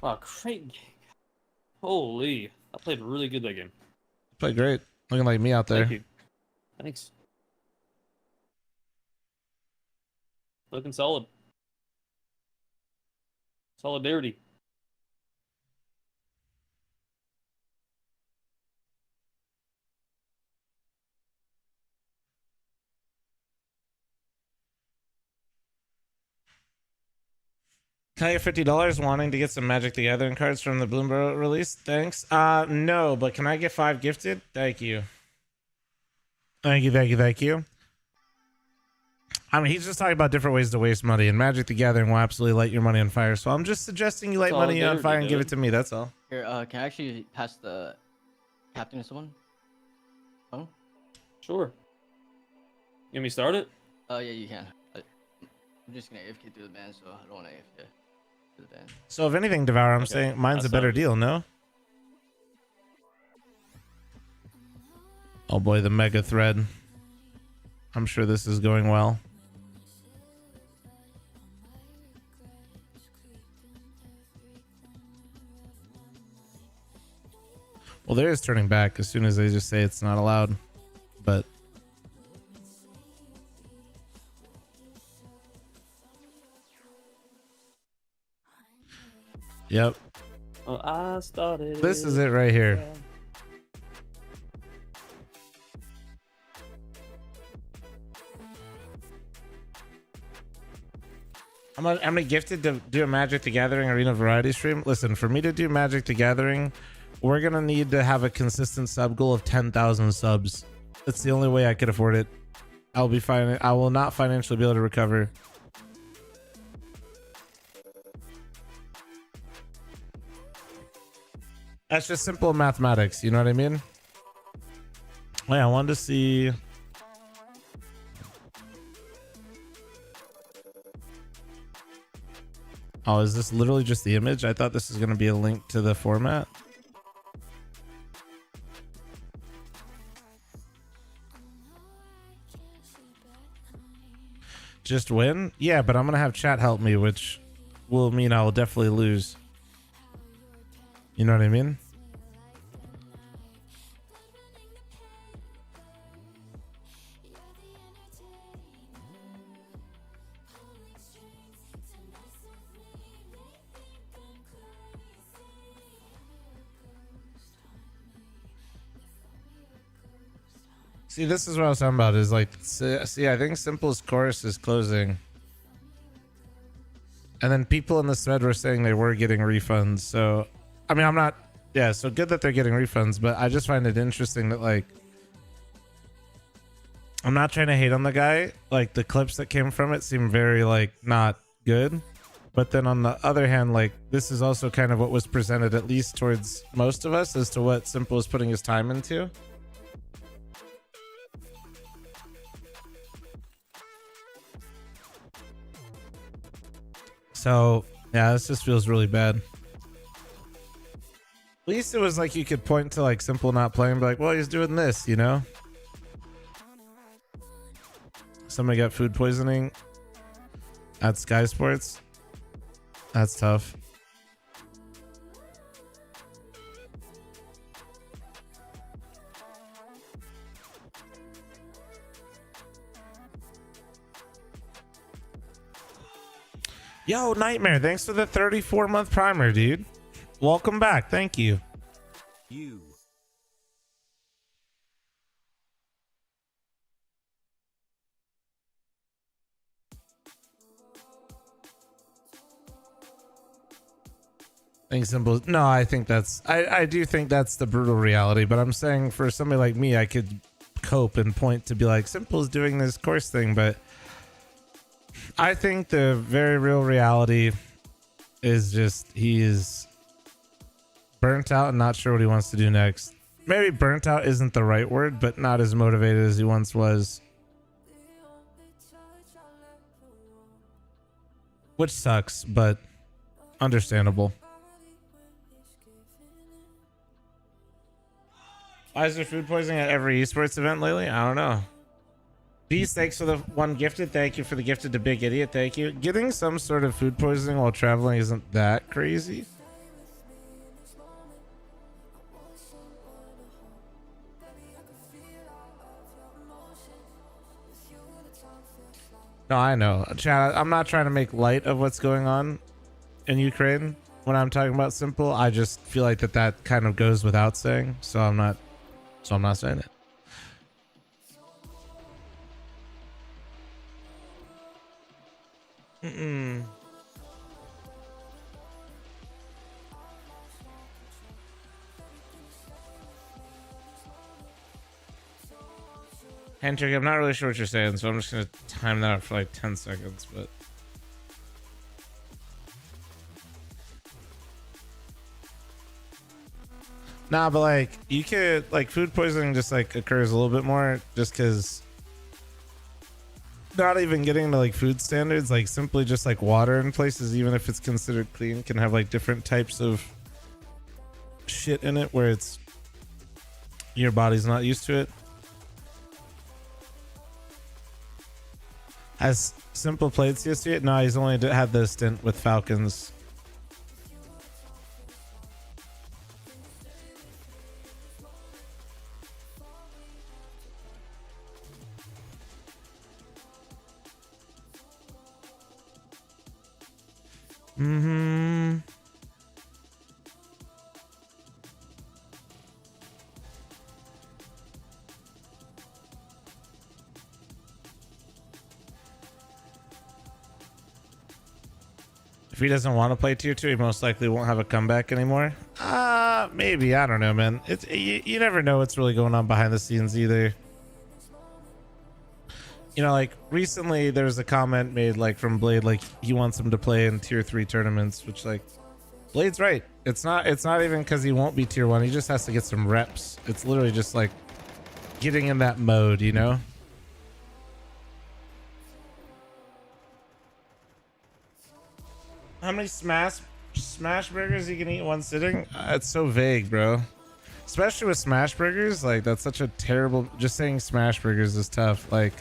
Wow, great. Holy. I played really good that game. Played great. Looking like me out there. Thank you. Thanks. Looking solid. Solidarity. Can I get $50 wanting to get some Magic the Gathering cards from the Bloomberg release? Thanks. No, but can I get 5 gifted? Thank you. Thank you. I mean, he's just talking about different ways to waste money, and Magic the Gathering will absolutely light your money on fire. So I'm just suggesting you light money on fire and give it to me. That's all. Here, can I actually pass the captain to someone? Oh? Sure. You want me to start it? Yeah, you can. I'm just gonna AFK through the ban, so I don't want to AFK through the ban. So if anything, Devour, I'm saying mine's a better deal, no? Oh boy, the mega thread. I'm sure this is going well. Well, there is turning back as soon as they just say it's not allowed. But yep. Well, I started. This is it right here. I'm gonna gifted to do a Magic the Gathering Arena variety stream. Listen, for me to do Magic the Gathering, we're gonna need to have a consistent sub goal of 10,000 subs. That's the only way I could afford it. I'll be fine. I will not financially be able to recover. That's just simple mathematics. You know what I mean? Oh, yeah, I wanted to see. Oh, is this literally just the image? I thought this was going to be a link to the format. Just win? Yeah, but I'm going to have chat help me, which will mean I will definitely lose. You know what I mean? See, this is what I was talking about. Is like, see, I think Simple's chorus is closing, and then people in the thread were saying they were getting refunds. So, I mean, I'm not. Yeah, so good that they're getting refunds, but I just find it interesting that like, I'm not trying to hate on the guy. Like the clips that came from it seem very like not good, but then on the other hand, like this is also kind of what was presented, at least towards most of us, as to what Simple is putting his time into. So, yeah, this just feels really bad. At least it was like you could point to like Simple not playing, be like, well, he's doing this, you know? Somebody got food poisoning at Sky Sports. That's tough. Yo, Nightmare, thanks for the 34-month primer, dude. Welcome back. Thank you. Things simple. No, I think that's I do think that's the brutal reality, but I'm saying for somebody like me, I could cope and point to be like, Simple's doing this course thing, but I think the very real reality is just he is burnt out and not sure what he wants to do next. Maybe burnt out isn't the right word, but not as motivated as he once was. Which sucks, but understandable. Why is there food poisoning at every esports event lately? I don't know. Beast, thanks for the one gifted. Thank you for the gifted to Big Idiot. Thank you. Getting some sort of food poisoning while traveling isn't that crazy. No, I know. Chad, I'm not trying to make light of what's going on in Ukraine when I'm talking about Simple. I just feel like that kind of goes without saying, so I'm not saying it. Hendrick, I'm not really sure what you're saying, so I'm just gonna time that out for like 10 seconds, but nah, but like you could like food poisoning just like occurs a little bit more just because not even getting to like food standards, like simply just like water in places, even if it's considered clean, can have like different types of shit in it where it's your body's not used to it. Has Simple played CS yet? No, he's only had the stint with Falcons. If he doesn't want to play tier 2, he most likely won't have a comeback anymore. Maybe. I don't know, man. It's you never know what's really going on behind the scenes either. You know, like recently there was a comment made like from Blade, like he wants him to play in tier 3 tournaments, which like Blade's right. It's not even because he won't be tier 1. He just has to get some reps. It's literally just like getting in that mode, you know? How many smash burgers you can eat in one sitting? It's so vague, bro. Especially with smash burgers, like that's such a terrible, just saying smash burgers is tough. Like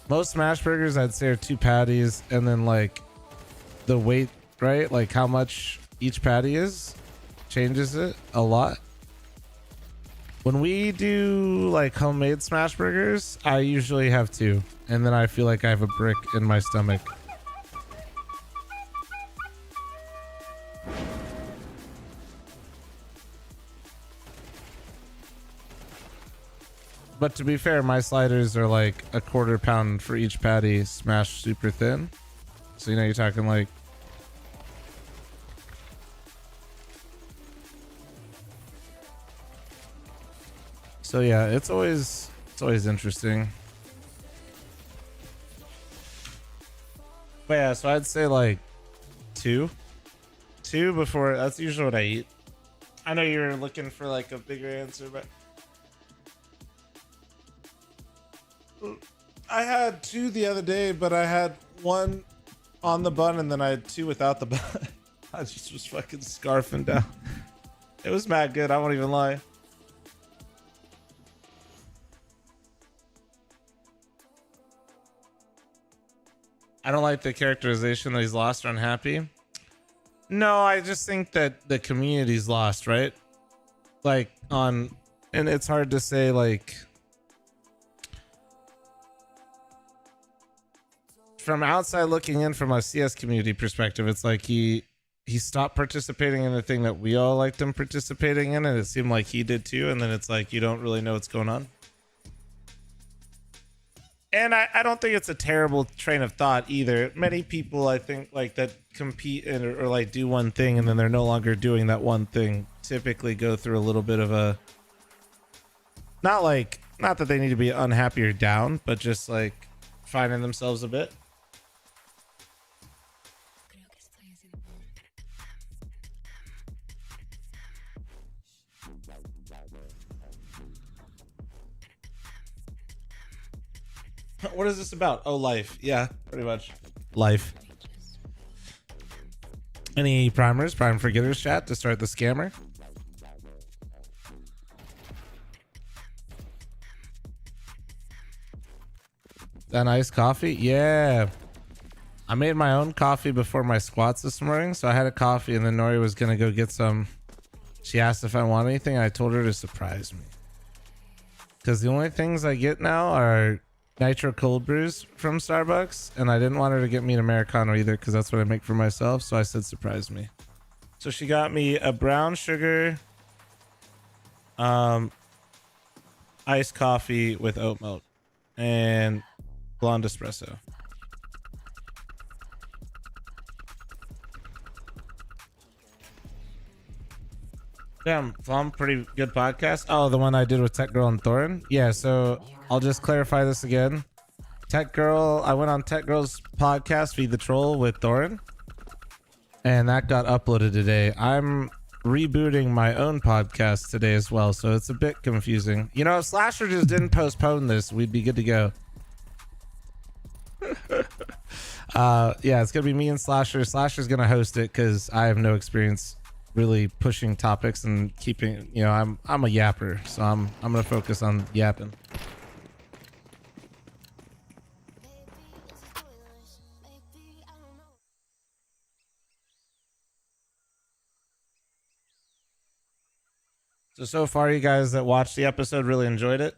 most smash burgers I'd say are 2 patties and then like the weight, right? Like how much each patty is changes it a lot. When we do like homemade smash burgers, I usually have 2 and then I feel like I have a brick in my stomach. But to be fair, my sliders are like a 1/4 pound for each patty, smashed super thin. So you know, you're talking like so yeah, it's always interesting. But yeah, so I'd say like 2 before. That's usually what I eat. I know you're looking for like a bigger answer, but I had 2 the other day, but I had 1 on the bun and then I had 2 without the bun. I just was fucking scarfing down. It was mad good, I won't even lie. I don't like the characterization that he's lost or unhappy. No, I just think that the community's lost, right? Like and it's hard to say like from outside looking in from a CS community perspective, it's like he stopped participating in the thing that we all liked him participating in, and it seemed like he did too, and then it's like you don't really know what's going on. And I don't think it's a terrible train of thought either. Many people I think like that compete in, or like do one thing and then they're no longer doing that one thing typically go through a little bit of a not that they need to be unhappy or down, but just like finding themselves a bit. What is this about? Oh, life. Yeah, pretty much. Life. Any primers, prime forgetters chat to start the scammer? That iced coffee? Yeah. I made my own coffee before my squats this morning, so I had a coffee and then Nori was gonna go get some. She asked if I want anything. I told her to surprise me. Because the only things I get now are nitro cold brews from Starbucks, and I didn't want her to get me an Americano either because that's what I make for myself, so I said surprise me. So she got me a brown sugar iced coffee with oat milk and blonde espresso. Damn, Flom, pretty good podcast. Oh, the one I did with Tech Girl and Thorin? Yeah, so I'll just clarify this again. Tech Girl, I went on Tech Girl's podcast, Feed the Troll, with Thorin, and that got uploaded today. I'm rebooting my own podcast today as well, so it's a bit confusing. You know, if Slasher just didn't postpone this, we'd be good to go. Yeah, it's gonna be me and Slasher. Slasher's gonna host it because I have no experience really pushing topics and keeping, you know, I'm a yapper, so I'm gonna focus on yapping. So far, you guys that watched the episode really enjoyed it?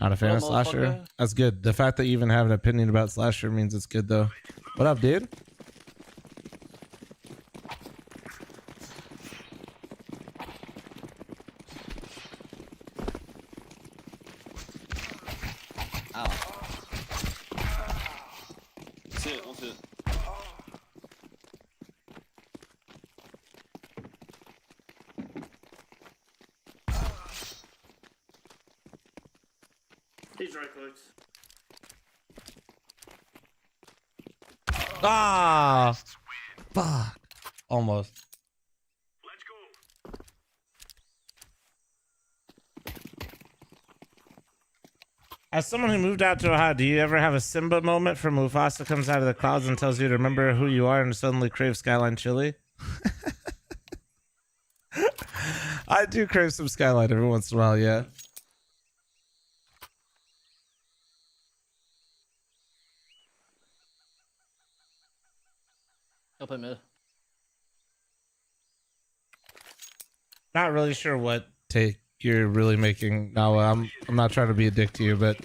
Not a fan of Slasher? That's good. The fact that you even have an opinion about Slasher means it's good, though. What up, dude? Ow. That's it. That's it. He's right clicks. Ah, fuck. Almost. Let's go. As someone who moved out to Ohio, do you ever have a Simba moment from Mufasa comes out of the clouds and tells you to remember who you are and suddenly crave Skyline chili? I do crave some Skyline every once in a while, yeah. I'll play mid. Not really sure what take you're really making now. I'm not trying to be a dick to you, but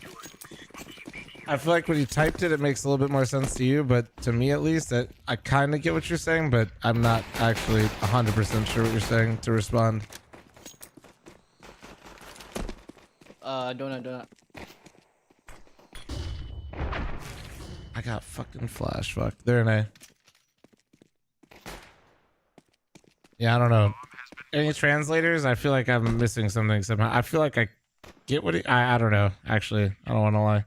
I feel like when you typed it, it makes a little bit more sense to you, but to me at least, I kind of get what you're saying, but I'm not actually 100% sure what you're saying to respond. Donut. I got fucking flash. Fuck. They're in A. Yeah, I don't know. Any translators? I feel like I'm missing something somehow. I feel like I get what I don't know. Actually, I don't want to lie.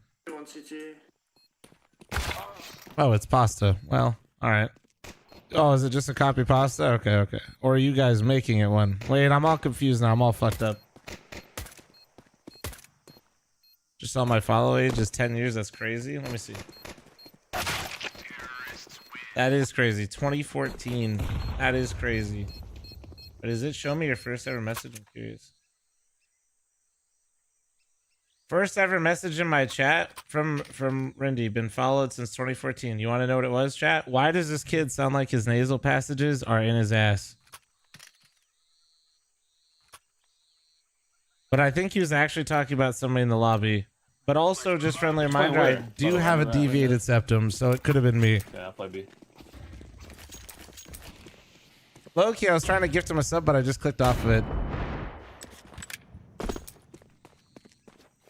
Oh, it's pasta. Well, all right. Oh, is it just a copy pasta? Okay. Or are you guys making it one? Wait, I'm all confused now. I'm all fucked up. Just saw my follow age is 10 years. That's crazy. Let me see. That is crazy. 2014. That is crazy. But is it show me your first ever message? I'm curious. First ever message in my chat from Rindy. Been followed since 2014. You want to know what it was, chat? Why does this kid sound like his nasal passages are in his ass? But I think he was actually talking about somebody in the lobby. But also, just friendly reminder, I do have a deviated septum, so it could have been me. Yeah, I'll play B. Low-key, I was trying to gift him a sub, but I just clicked off of it.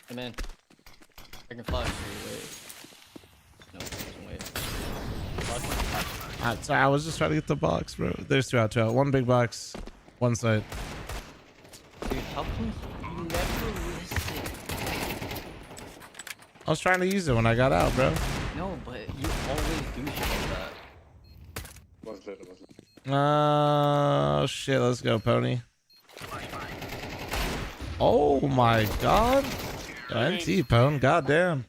Hey man, I can flash. Wait. No, it doesn't wait. Sorry, I was just trying to get the box, bro. There's two out. One big box, one side. Dude, how come you never listen? I was trying to use it when I got out, bro. No, but you always do shit like that. Oh shit, let's go, Pony. Oh my god. NT, Pone, goddamn.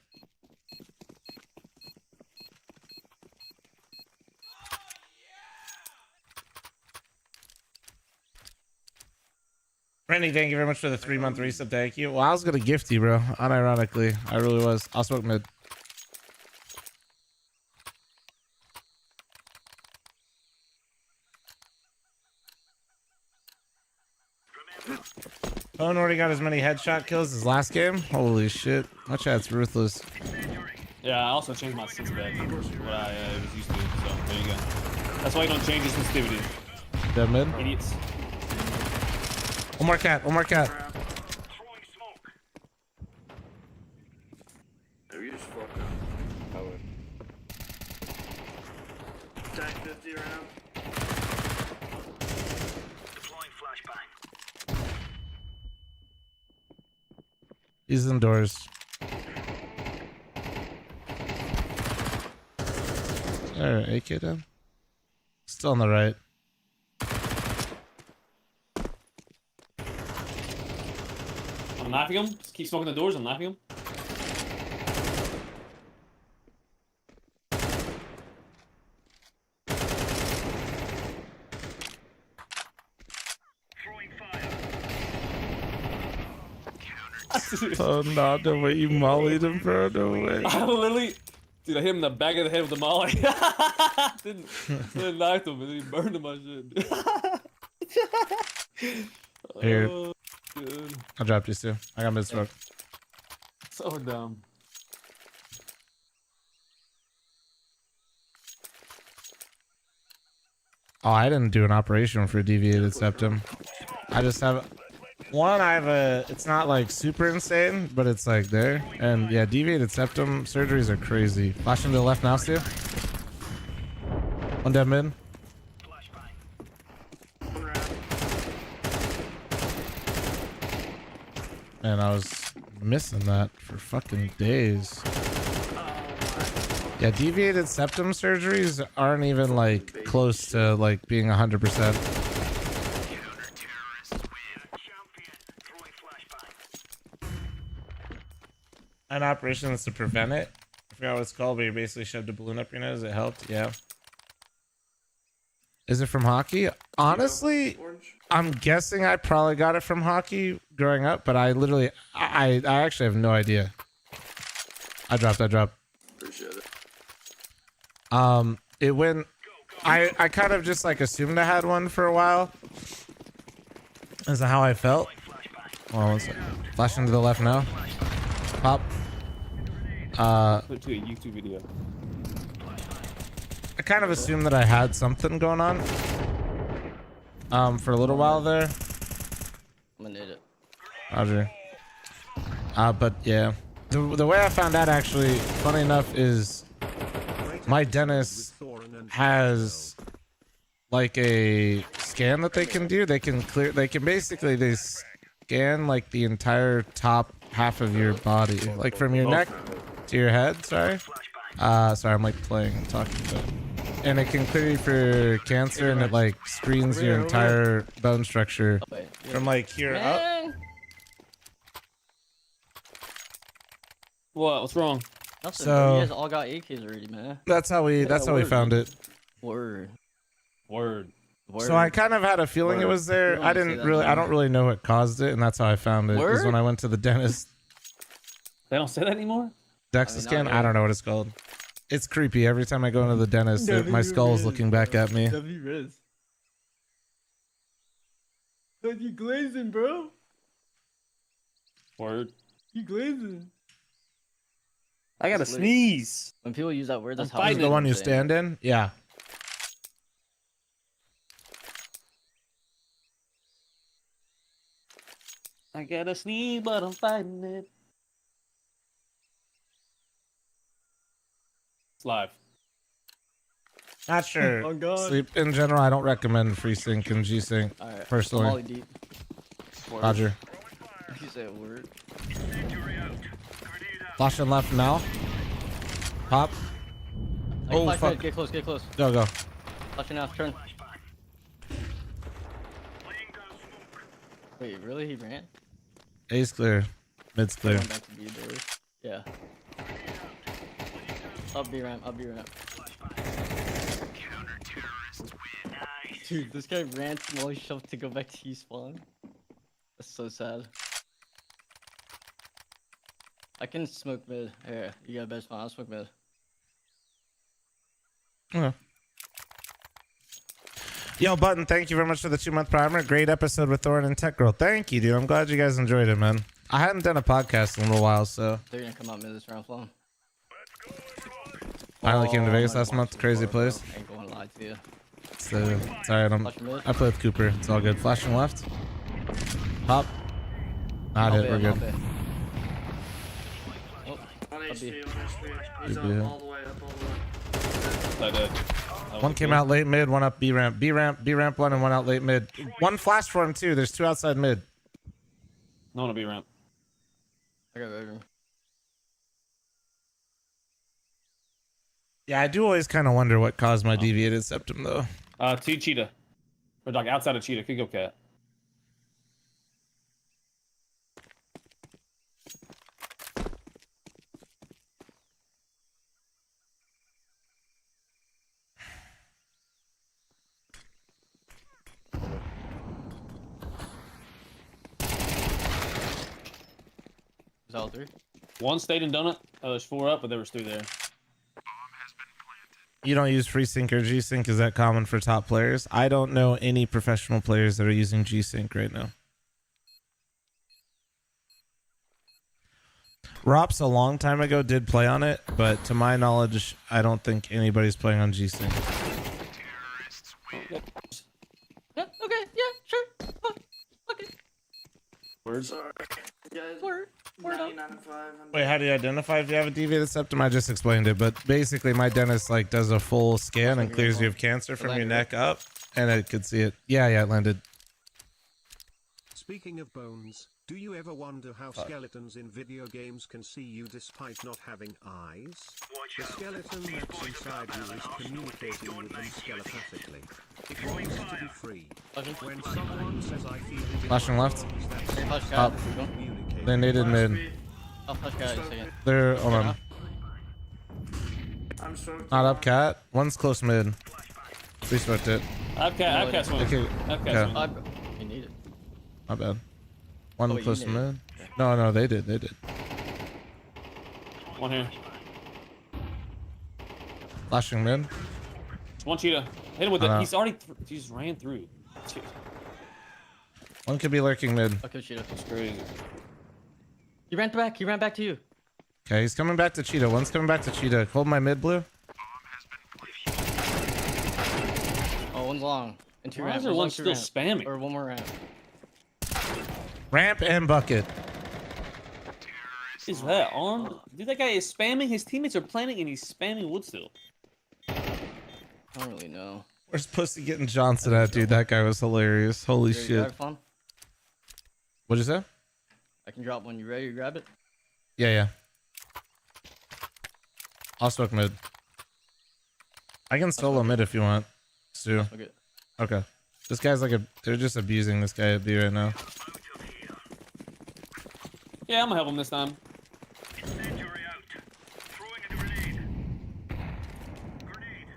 Randy, thank you very much for the 3-month resub. Thank you. Well, I was gonna gift you, bro. Unironically, I really was. I'll smoke mid. Owen already got as many headshot kills as last game. Holy shit. My chat's ruthless. Yeah, I also changed my sensitivity from what I was used to, so there you go. That's why you don't change your sensitivity. Dead mid. Idiots. One more cat. You just fucked up. I would. Tag 50 round. Deploying flashbang. He's indoors. Alright, AK down. Still on the right. I'm knifing him. Just keep smoking the doors. I'm knifing him. Oh no, the way you mollied him, bro, no way. I literally, dude, I hit him in the back of the head with the molly. didn't knife him, and then he burned him my shit. Here. Oh, dude. I dropped you too. I got mid smoke. So dumb. Oh, I didn't do an operation for deviated septum. I just have one. I have a. It's not like super insane, but it's like there. And yeah, deviated septum surgeries are crazy. Flashing to the left now, Stu. One dead mid. Man, I was missing that for fucking days. Yeah, deviated septum surgeries aren't even like close to like being 100%. An operation is to prevent it. I forgot what it's called, but you basically shoved a balloon up your nose. It helped. Yeah. Is it from hockey? Honestly, I'm guessing I probably got it from hockey growing up, but I literally, I actually have no idea. I dropped. Appreciate it. It went, I kind of just like assumed I had one for a while. Is how I felt. Hold on one second. Flashing to the left now. Pop. Put to a YouTube video. I kind of assumed that I had something going on. For a little while there. I'm gonna need it. Roger. But yeah, the way I found out actually, funny enough, is my dentist has like a scan that they can do. They can basically they scan like the entire top half of your body, like from your neck to your head. Sorry, I'm like playing, talking about. And it can clear you for cancer, and it like screens your entire bone structure from like here up. What? What's wrong? Nothing. So You guys all got AKs already, man. that's how we found it. Word. So I kind of had a feeling it was there. I don't really know what caused it, and that's how I found it. Is when I went to the dentist. They don't say that anymore? DEXA scan? I don't know what it's called. It's creepy. Every time I go into the dentist, my skull's looking back at me. W-Riz. You glazing, bro. Word. You glazing. I gotta sneeze. When people use that word, that's how Is the one you stand in? Yeah. I gotta sneeze, but I'm fighting it. It's live. Not sure. Oh God. Sleep in general, I don't recommend free sync and G sync personally. Deep. Roger. You say a word. Flashing left now. Pop. Oh fuck. Get close. Go. Flashing now. Turn. Wait, really? He ran? A's clear. Mid's clear. Going back to B doors. Yeah. Up B ramp. Dude, this guy ran small shove to go back to E-spawn. That's so sad. I can smoke mid. Here, you got a better spawn. I'll smoke mid. Okay. Yo, Button, thank you very much for the 2-month primer. Great episode with Thorin and Tech Girl. Thank you, dude. I'm glad you guys enjoyed it, man. I hadn't done a podcast in a little while, so. They're gonna come out mid this round, Flum. Finally came to Vegas last month. Crazy place. I ain't gonna lie to you. So, sorry, I play with Cooper. It's all good. Flashing left. Pop. Not hit. We're good. He's all the way up. I did. One came out late mid, one up B ramp, one, and one out late mid. One flash for him too. There's two outside mid. No one to B ramp. I got bedroom. Yeah, I do always kind of wonder what caused my deviated septum though. Two cheetah. Or like outside of cheetah. Could go cat. Is all three? One stayed in donut. There's 4 up, but there was 3 there. You don't use FreeSync or G-Sync? Is that common for top players? I don't know any professional players that are using G-Sync right now. Rops a long time ago did play on it, but to my knowledge, I don't think anybody's playing on G-Sync. Yeah, okay, yeah, sure. Okay. Words. Word up. Wait, how do you identify if you have a deviated septum? I just explained it, but basically my dentist like does a full scan and clears you of cancer from your neck up, and I could see it. Yeah, it landed. Speaking of bones, do you ever wonder how skeletons in video games can see you despite not having eyes? The skeleton that's inside you is communicating with them telepathically. It wants to be free. When someone says I feel it in Flashing my left. bones, that's Flash Up. cat. They naded mid. I'll flash cat in a second. They're hold on. I'm smoked. Not up cat. One's close mid. We smoked it. I've cat swing. Okay. I've Okay. cat swing. You need it. Not bad. One Oh, you close did. mid. No, they did. One here. Flashing mid. It's one cheetah. Hit him with it. know. He's already. He just ran through. One could be lurking mid. Okay, cheetah. That's crazy. He ran back. He ran back to you. Okay, he's coming back to cheetah. One's coming back to cheetah. Hold my mid blue. Oh, one's long. And two Why ramp. is there One's one long, still two ramp. spamming? Or one more ramp. Ramp and bucket. Is that on? Dude, that guy is spamming. His teammates are planning, and he's spamming wood still. I don't really know. Where's Pussy getting Johnson at, dude? That guy was hilarious. Holy You ready to shit. grab it, Fawn? What'd you say? I can drop when you're ready to grab it. Yeah. I'll smoke mid. I can solo mid if you want, Stu. Okay. Okay. This guy's like they're just abusing this guy at B right now. Yeah, I'm gonna help him this time. Incendiary out. Throwing a grenade. Grenade.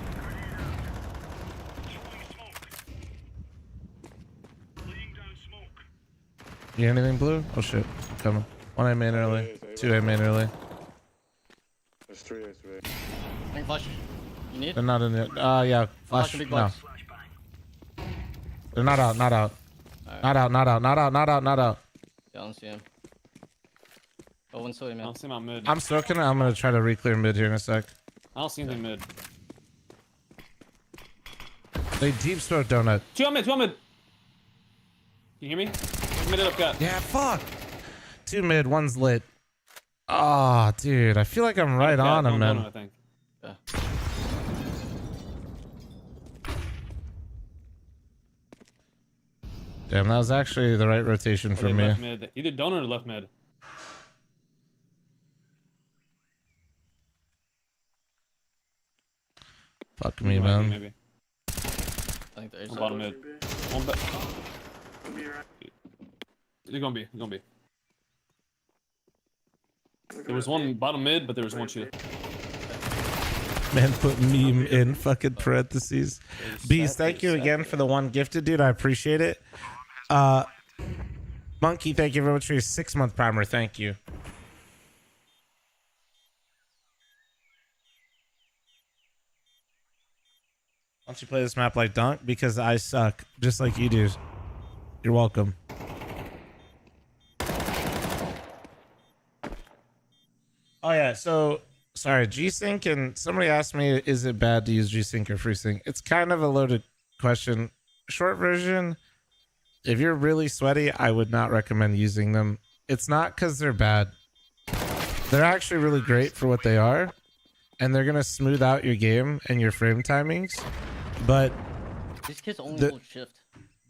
Grenade out. Throwing smoke. Laying down smoke. You hear anything blue? Oh shit. Coming. 1 A main early. 2 A main early. There's 3 A, 3 A. I can flash. You need? They're not in it. Yeah. Flash. a big No. box. They're not out. Not out. Alright. Not out. Not out. Not out. Not out. Not out. Yeah, I don't see him. Oh, one's still in, I man. don't see him on mid. I'm soaking it. I'm gonna try to re-clear mid here in a sec. I don't see anything mid. They deep smoke donut. Two on mid. Can you hear me? Mid it up, cut. Yeah, fuck. 2 mid, 1's lit. Ah, dude, I feel like I'm right on him, man. I think. Yeah. Damn, that was actually the right rotation for me. Left mid. Either donut or left mid. Fuck me, man. Maybe. I think there's One bottom mid. One back. They're gonna be. There was one bottom mid, but there was one cheetah. Man, put meme in fucking parentheses. Beast, thank you again for the 1 gifted, dude. I appreciate it. Monkey, thank you very much for your 6-month primer. Thank you. Why don't you play this map like Dunk? Because I suck, just like you do. You're welcome. Oh yeah, so sorry, G-Sync, and somebody asked me, is it bad to use G-Sync or FreeSync? It's kind of a loaded question. Short version, if you're really sweaty, I would not recommend using them. It's not because they're bad. They're actually really great for what they are, and they're gonna smooth out your game and your frame timings. But these kids only hold shift.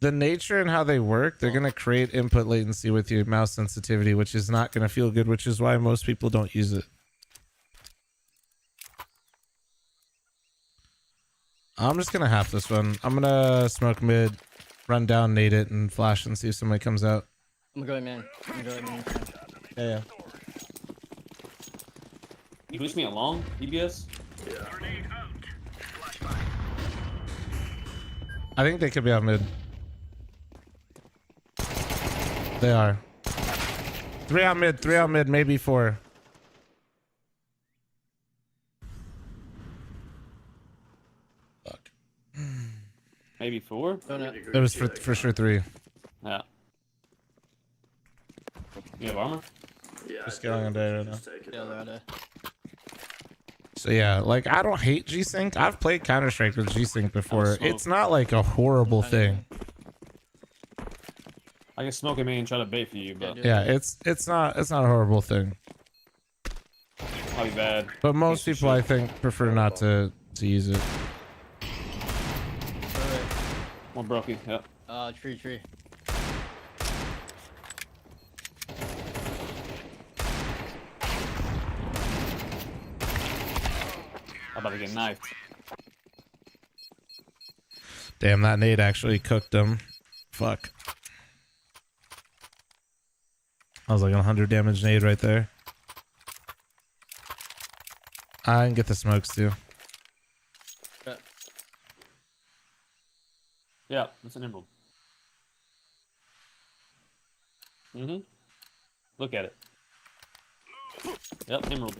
The nature and how they work, they're going to create input latency with your mouse sensitivity, which is not going to feel good, which is why most people don't use it. I'm just going to half this one. I'm going to smoke mid, run down, nade it, and flash and see if somebody comes out. I'm gonna go in, man. Yeah. You push me along, EBS? Yeah. Grenade out. I think they could be out mid. They are. 3 out mid, maybe 4. Fuck. Maybe 4? It was for sure 3. Yeah. You have armor? Yeah. Just going on day right now. Yeah, they're on day. So yeah, like I don't hate G-Sync. I've played Counter-Strike with G-Sync before. Smoke. It's not like a horrible thing. I can smoke him in and try to bait for you, but Yeah, it's not a horrible thing. probably bad. But most people I think prefer not to use it. One brokey, yeah. Tree. about to get knifed. Damn, that nade actually cooked him. Fuck. I was like 100 damage nade right there. I can get the smokes too. Yeah, that's an emerald. Mm-hmm. Look at it. Yep, emerald.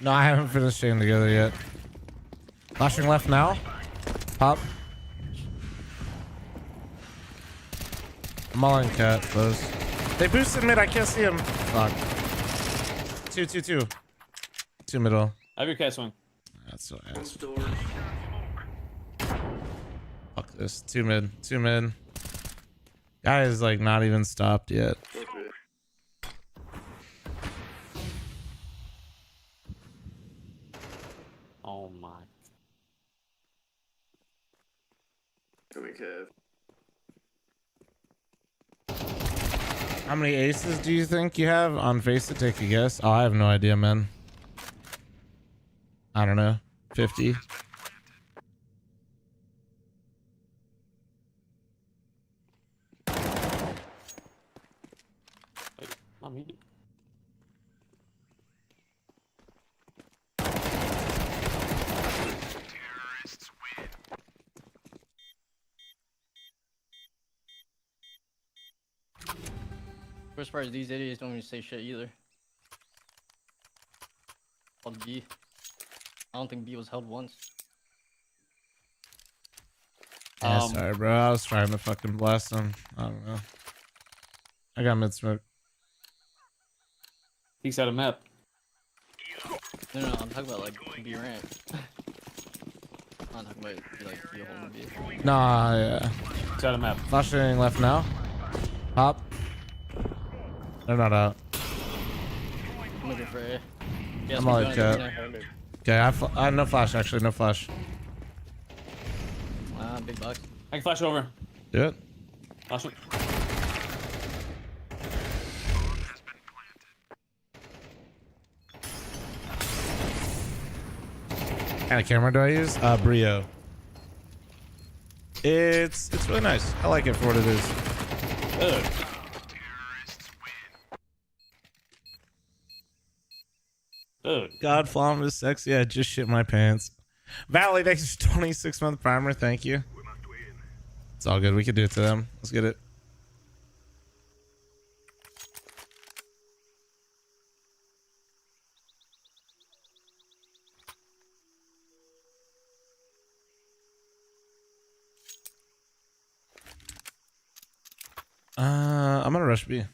No, I haven't finished staying together yet. Flashing left now. Pop. I'm all in cat, close. They boosted mid, I can't see him. Fuck. Two middle. I have your cat swing. That's so ass. Fuck this. Two mid. Guy is like not even stopped yet. Oh my. How many aces do you think you have on Faceit? Take a guess. Oh, I have no idea, man. I don't know. 50. Wait, not me. Worst part is these idiots don't even say shit either. Called B. I don't think B was held once. Yeah, sorry, bro. I was trying to fucking blast him. I don't know. I got mid smoke. He's out of map. No, I'm talking about like B rank. I'm not talking about like B holding B. Nah, yeah. He's out of map. Flashing left now. Pop. They're not out. I'm looking for A. Yeah, I'm all like cat. Okay, I have no flash actually, no flash. Big box. I can flash over. Do it. Flash it. What kind of camera do I use? Brio. It's really nice. I like it for what it is. Good. Dude. God, Flom is sexy. I just shit my pants. Valley, thanks for 26-month primer. Thank you. It's all good. We can do it to them. Let's get it. I'm gonna rush B.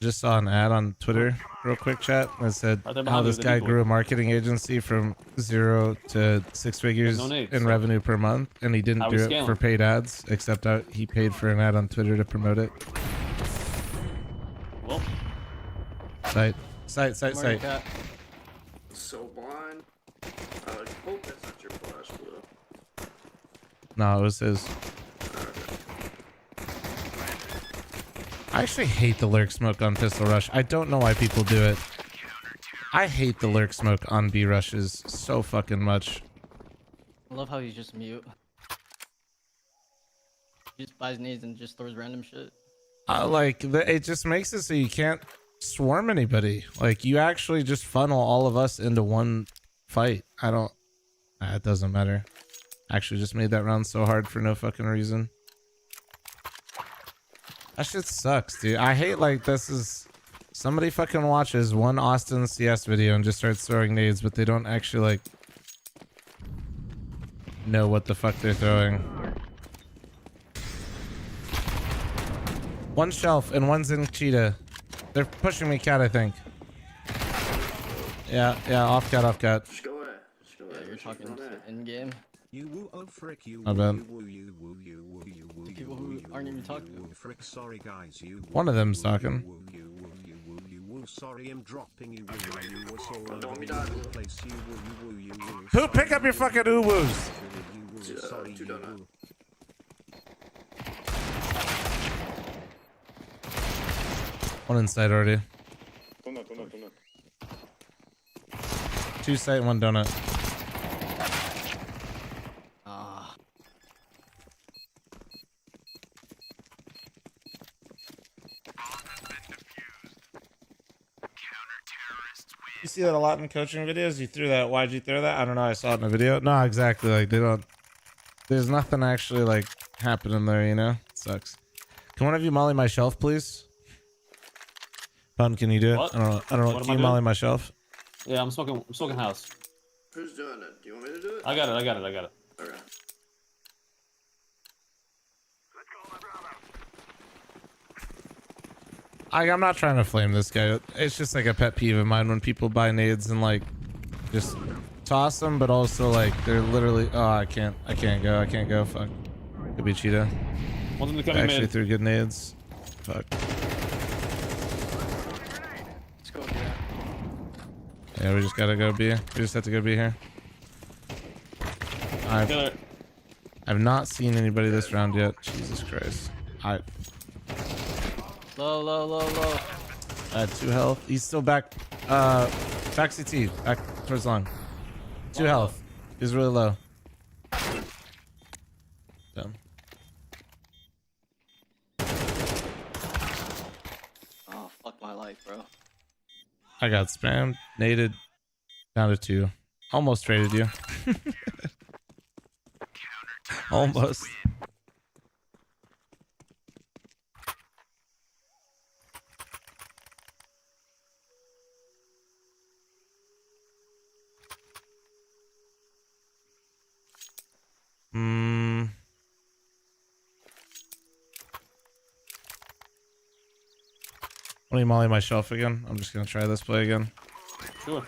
Just saw an ad on Twitter, real quick chat, that said how this guy grew a marketing agency from 0 to 6 figures in revenue per month, and he didn't do it for paid ads, except he paid for an ad on Twitter to promote it. Well. Sight. So blind. I hope that's not your flash, Blue. No, it was his. I actually hate the lurk smoke on pistol rush. I don't know why people do it. I hate the lurk smoke on B rushes so fucking much. I love how he's just mute. He just buys nades and just throws random shit. It just makes it so you can't swarm anybody. Like, you actually just funnel all of us into one fight. It doesn't matter. Actually just made that round so hard for no fucking reason. That shit sucks, dude. I hate somebody fucking watches one Austin CS video and just starts throwing nades, but they don't actually know what the fuck they're throwing. One shelf and one's in cheetah. They're pushing me cat, I think. Yeah, off cat. Just go away. Yeah, you're talking in game. You woo oh frick you. I bet. People who aren't even talking. Frick, sorry guys, you. One of them's talking. Sorry, I'm dropping you. Don't be place. Who pick up your fucking uwoos? One inside already. Two site, one donut. Ah. You see that a lot in coaching videos. You threw that. Why'd you throw that? I don't know. I saw it in a video. No, exactly. Like they don't. There's nothing actually like happening there. You know, it sucks. Can one of you molly my shelf, please? Fun, can you do it? What? I don't know. I don't know. What Can am you I molly doing? my shelf? Yeah, I'm smoking house. Who's doing it? Do you want me to do it? I got it. Okay. I'm not trying to flame this guy. It's just like a pet peeve of mine when people buy nades and like just toss them, but also like they're literally. Oh, I can't go. Fuck. Could be cheetah. One's in the coming Actually mid. threw good nades. Fuck. Let's go here. Yeah, we just gotta go B. We just have to go B here. Killer. I've not seen anybody this round yet. Jesus Christ. Low. I had 2 health. He's still back. Back CT. Back towards long. 2 health. He's really low. Dumb. Oh, fuck my life, bro. I got spammed. Naded. Down to 2. Almost traded you. Almost. Let me molly my shelf again. I'm just gonna try this play again. Sure.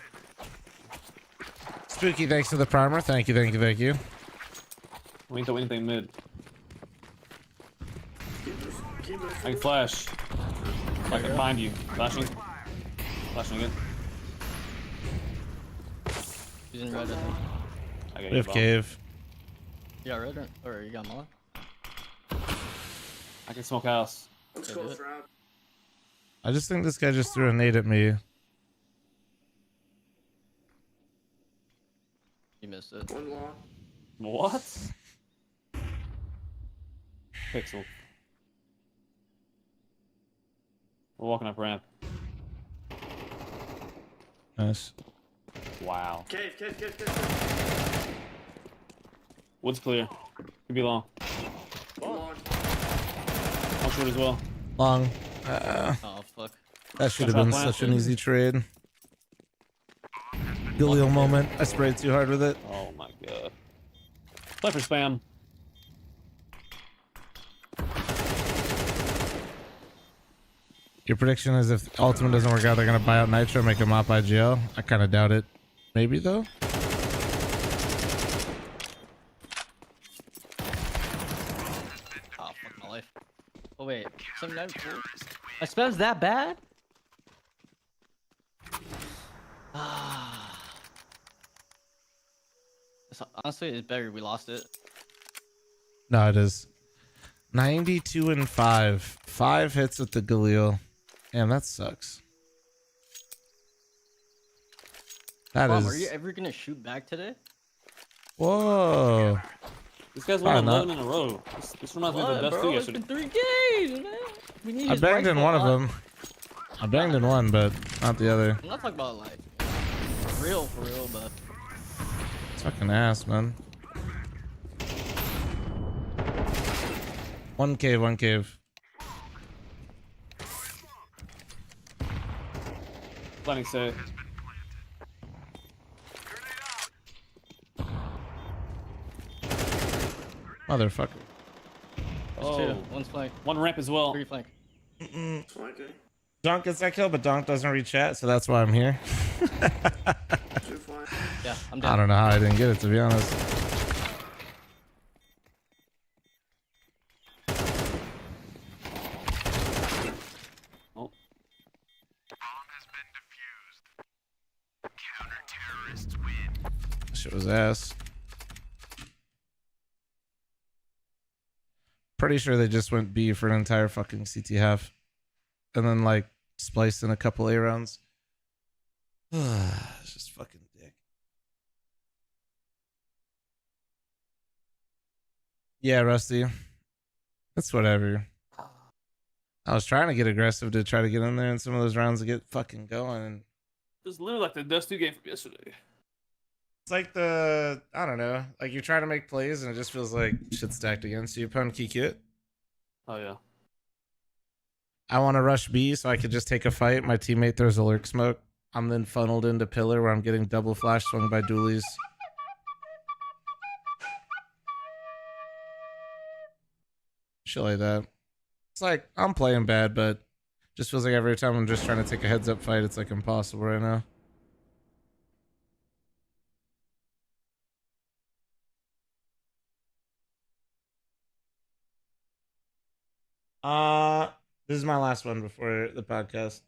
Spooky, thanks for the primer. Thank you. We need anything mid. Keep it. I can flash. I can find you. Flashing again. He's in red, I think. I got We have cave. You got red or you got Mullen? I can smoke house. Let's Yeah, go do it. trap. I just think this guy just threw a nade at me. You missed it. One long. What? Pixel. We're walking up ramp. Nice. Wow. Cave. Wood's clear. Could be long. Long. I'll shoot as well. Long. Oh, fuck. That should have been such an easy trade. Galil moment. I sprayed too hard with it. Oh my god. Play for spam. Your prediction is if Ultimate doesn't work out, they're gonna buy out Nitro, make him op IGL. I kind of doubt it. Maybe though. Oh, fuck my life. Oh, wait. 79. My spam's that bad? Honestly, it's better we lost it. No, it is. 92 and 5. 5 hits with the Galil. Damn, that sucks. That Mom, is. are you ever gonna shoot back today? Whoa. This guy's Probably won not. 11 in a row. This reminds me of What, the best bro? two It's yesterday. been 3 games, man. We need I his banged in rifle, one of huh? them. I banged in one, but not the other. I'm not talking about like for real, but It's fucking ass, man. One cave. Planning safe. Motherfucker. there's two. One's flank, One ramp as well. 3 flank. Flanking. Donk gets that kill, but Donk doesn't read chat, so that's why I'm here. 2 flank. Yeah, I'm dead. I don't know how I didn't get it, to be honest. Oh. Shit was ass. Pretty sure they just went B for an entire fucking CT half. And then like spliced in a couple A rounds. It's just fucking dick. Yeah, Rusty. It's whatever. I was trying to get aggressive to try to get in there in some of those rounds to get fucking going. And It's literally like the Dust 2 game from yesterday. it's like I don't know, like you're trying to make plays and it just feels like shit stacked against you. Pun key kit. Oh yeah. I want to rush B so I could just take a fight. My teammate throws a lurk smoke. I'm then funneled into pillar where I'm getting double flash swung by dualies. Shit like that. It's like I'm playing bad, but just feels like every time I'm just trying to take a heads up fight, it's like impossible right now. This is my last one before the podcast.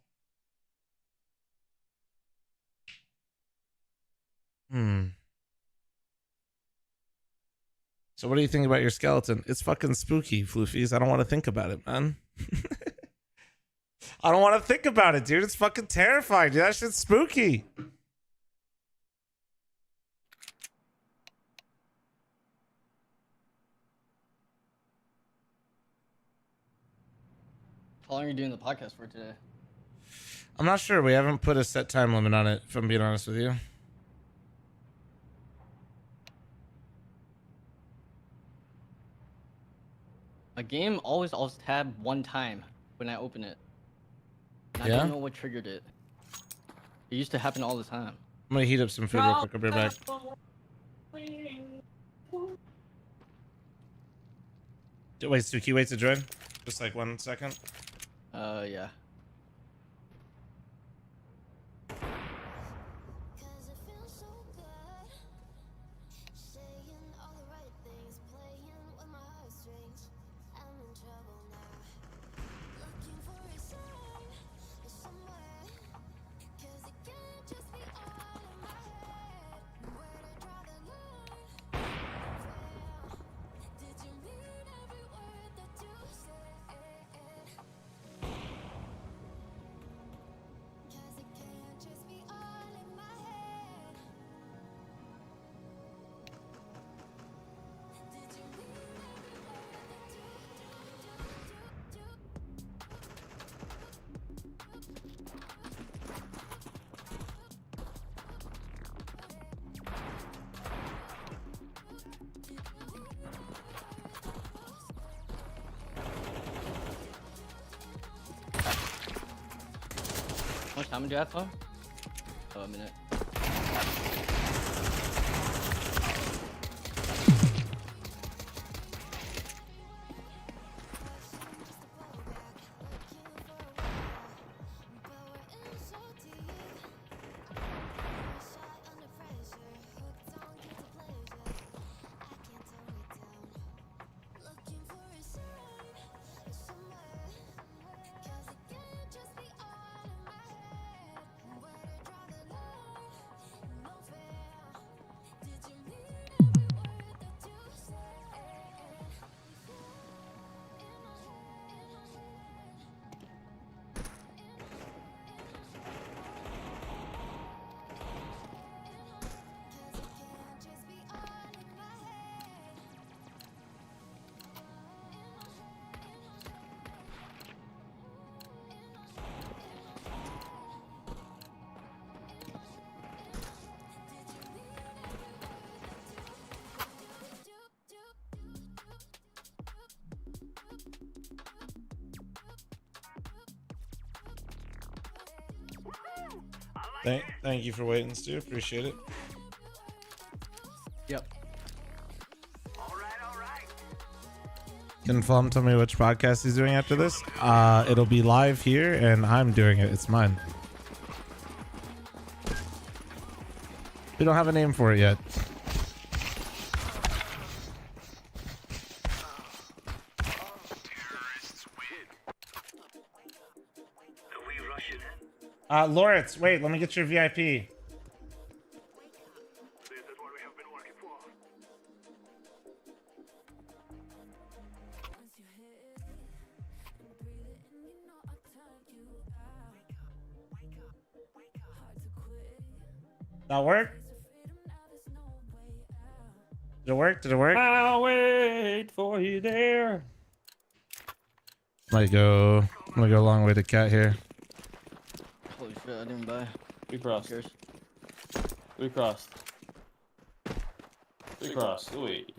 So what do you think about your skeleton? It's fucking spooky, Floofies. I don't want to think about it, man. I don't want to think about it, dude. It's fucking terrifying, dude. That shit's spooky. How long are you doing the podcast for today? I'm not sure. We haven't put a set time limit on it, if I'm being honest with you. A game always tab one time when I open it. And I Yeah? don't know what triggered it. It used to happen all the time. I'm gonna heat up some food real quick. I'll be right back. Wait, Suki, wait to join. Just like 1 second. Yeah. How much time do you have, phone? Oh, a minute. Thank you for waiting, Stu. Appreciate it. Yep. Can Flum tell me which podcast he's doing after this? It'll be live here, and I'm doing it. It's mine. We don't have a name for it yet. Lawrence, wait, let me get your VIP. That work? Did it work? Did it work? I'll wait for you there. I'm gonna go a long way to cat here. Holy shit, I didn't buy. We crossed. We crossed. We crossed. Wait.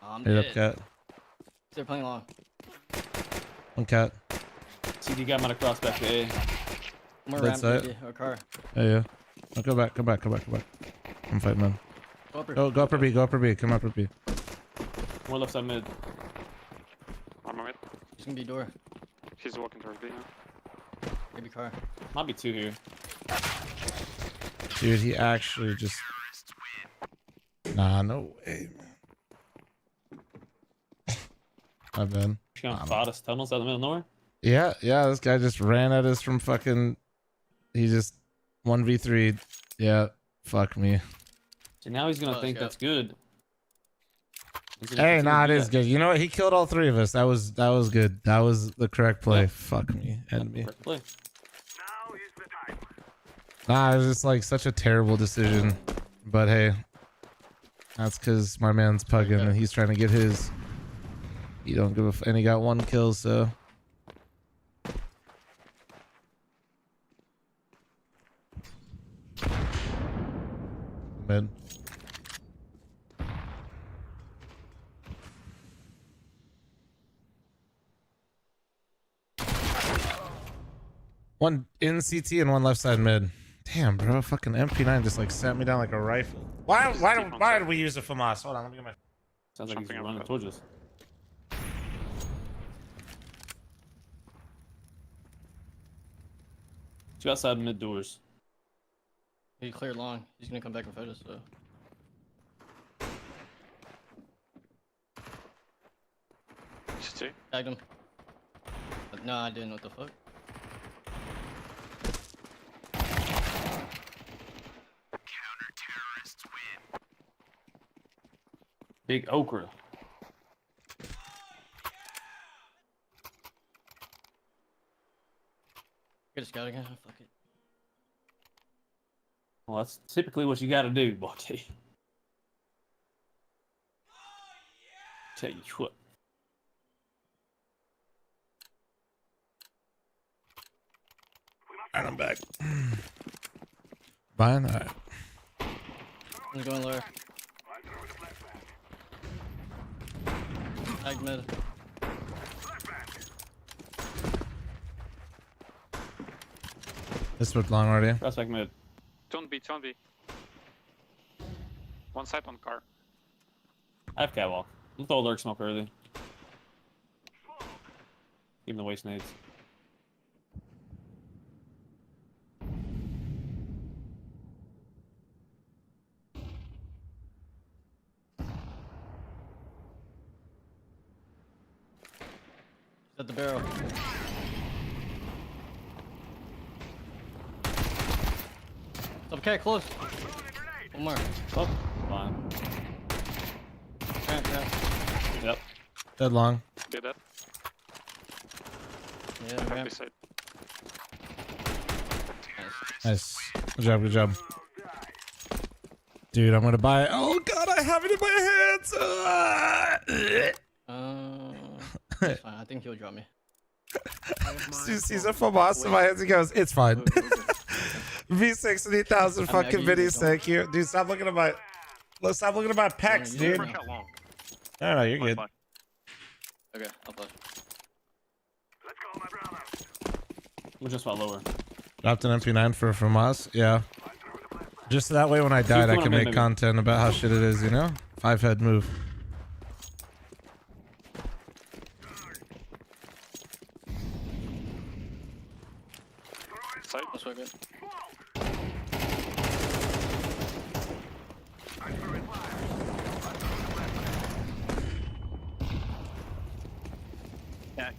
I'm Hit up dead. cat. They're playing long. One cat. CD got my cross back to A. More That's ramp it. or car. Yeah. Oh, go back. I'm fighting man. Go upper. Go upper B. Come upper B. More left side mid. One more mid. He's gonna be door. He's walking towards B now. Maybe car. Might be 2 here. Dude, he actually just. Nah, no way, man. I've been. She gonna fought us tunnels out in the middle of nowhere. Yeah. This guy just ran at us from fucking. He just 1v3'd. Yeah. Fuck me. So now he's gonna think that's good. Hey, nah, it is good. You know what? He killed all 3 of us. That was good. That was the correct play. Yeah. Fuck me. End me. Correct play. Now is the time. Nah, it was just like such a terrible decision. But hey, that's because my man's pugging and he's trying to get his. He don't give a and he got 1 kill, so. Mid. One in CT and 1 left side mid. Damn, bro, fucking MP9 just like sat me down like a rifle. Why did we use a FAMAS? Hold on, let me get my. Sounds like he's running towards us. Two outside mid doors. He cleared long. He's gonna come back and fight us, so. Tagged him. But no, I didn't. What the fuck? Big okra. Get a scout again. Fuck it. Well, that's typically what you gotta do, boy. Tell you what. Alright, I'm back. Fine, alright. I'm going lower. Tag mid. This went long already. Prospect mid. Don't be. One side, one car. I have catwalk. We'll throw a lurk smoke early. Even the waste nades. At the barrel. Okay, close. One more. Oh, fine. Ramp. Yep. Dead long. Did that. Yeah, ramp. Faceit. Nice. Good job. Dude, I'm gonna buy it. Oh god, I have it in my hands. It's fine. I think he'll drop me. Stu sees a FAMAS in my hands. He goes, "It's fine." V6 and 8,000 fucking videos. Thank you, dude. Stop looking at my. Stop looking at my pecs, dude. No, you're good. Okay, I'll flash. We're just about lower. Dropped an MP9 for FAMAS. Yeah. Just that way, when I died, I can make content about how shit it is. You know, 5-head move. Side. That's so good. Yeah.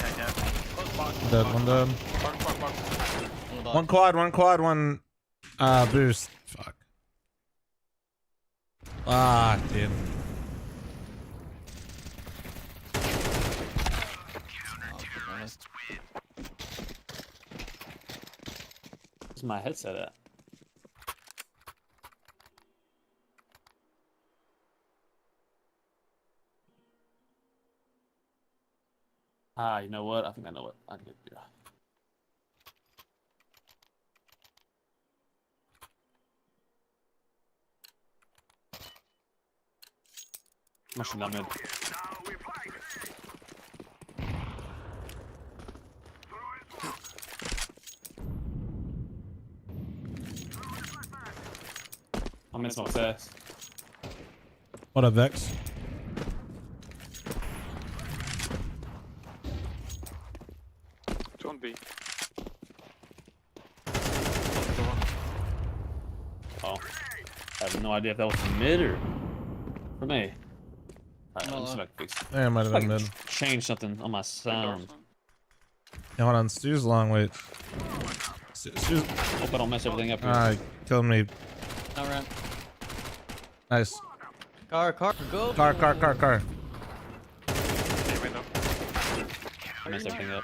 Dead, one dead. One quad, one boost. Fuck. Ah, dude. Where's my headset at? You know what? I think I know what I need to do. Mushroom down mid. I'm in smoke's ass. What up, Vex? It's on B. Oh. I have no idea if that was from mid or for me. Alright, let me see if I can fix it. Yeah, it might have been mid. Change something on my sound. Yeah, hold on. Stu's long. Wait. Stu's. Hope I don't mess everything up here. Alright, kill me. All right. Nice. Car, go. Car. I messed everything up.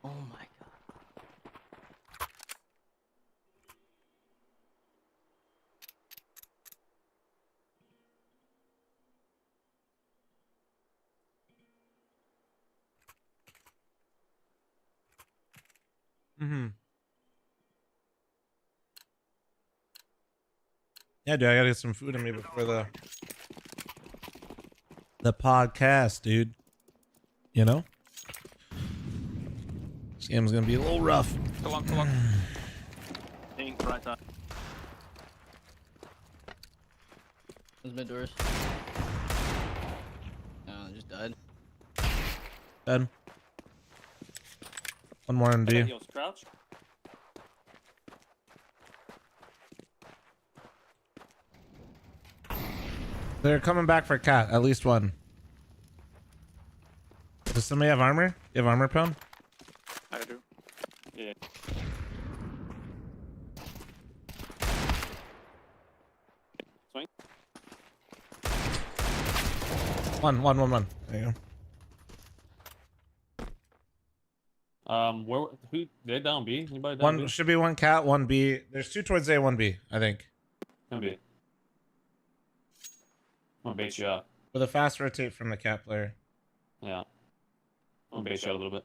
Oh my god. Mm-hmm. Yeah, dude, I gotta get some food in me before the podcast, dude. You know? This game's gonna be a little rough. Come on. Think right side. Those mid doors. No, they just died. Dead. One more in B. Crouch. They're coming back for cat. At least one. Does somebody have armor? You have armor, Pound? I do. Yeah. Swing. One. There you go. Who? They down B? Anybody down One B? should be one cat, one B. There's two towards A, one B, I think. Can be. I'm gonna bait you out. With a fast rotate from the cat player. Yeah. I'm gonna bait you out a little bit.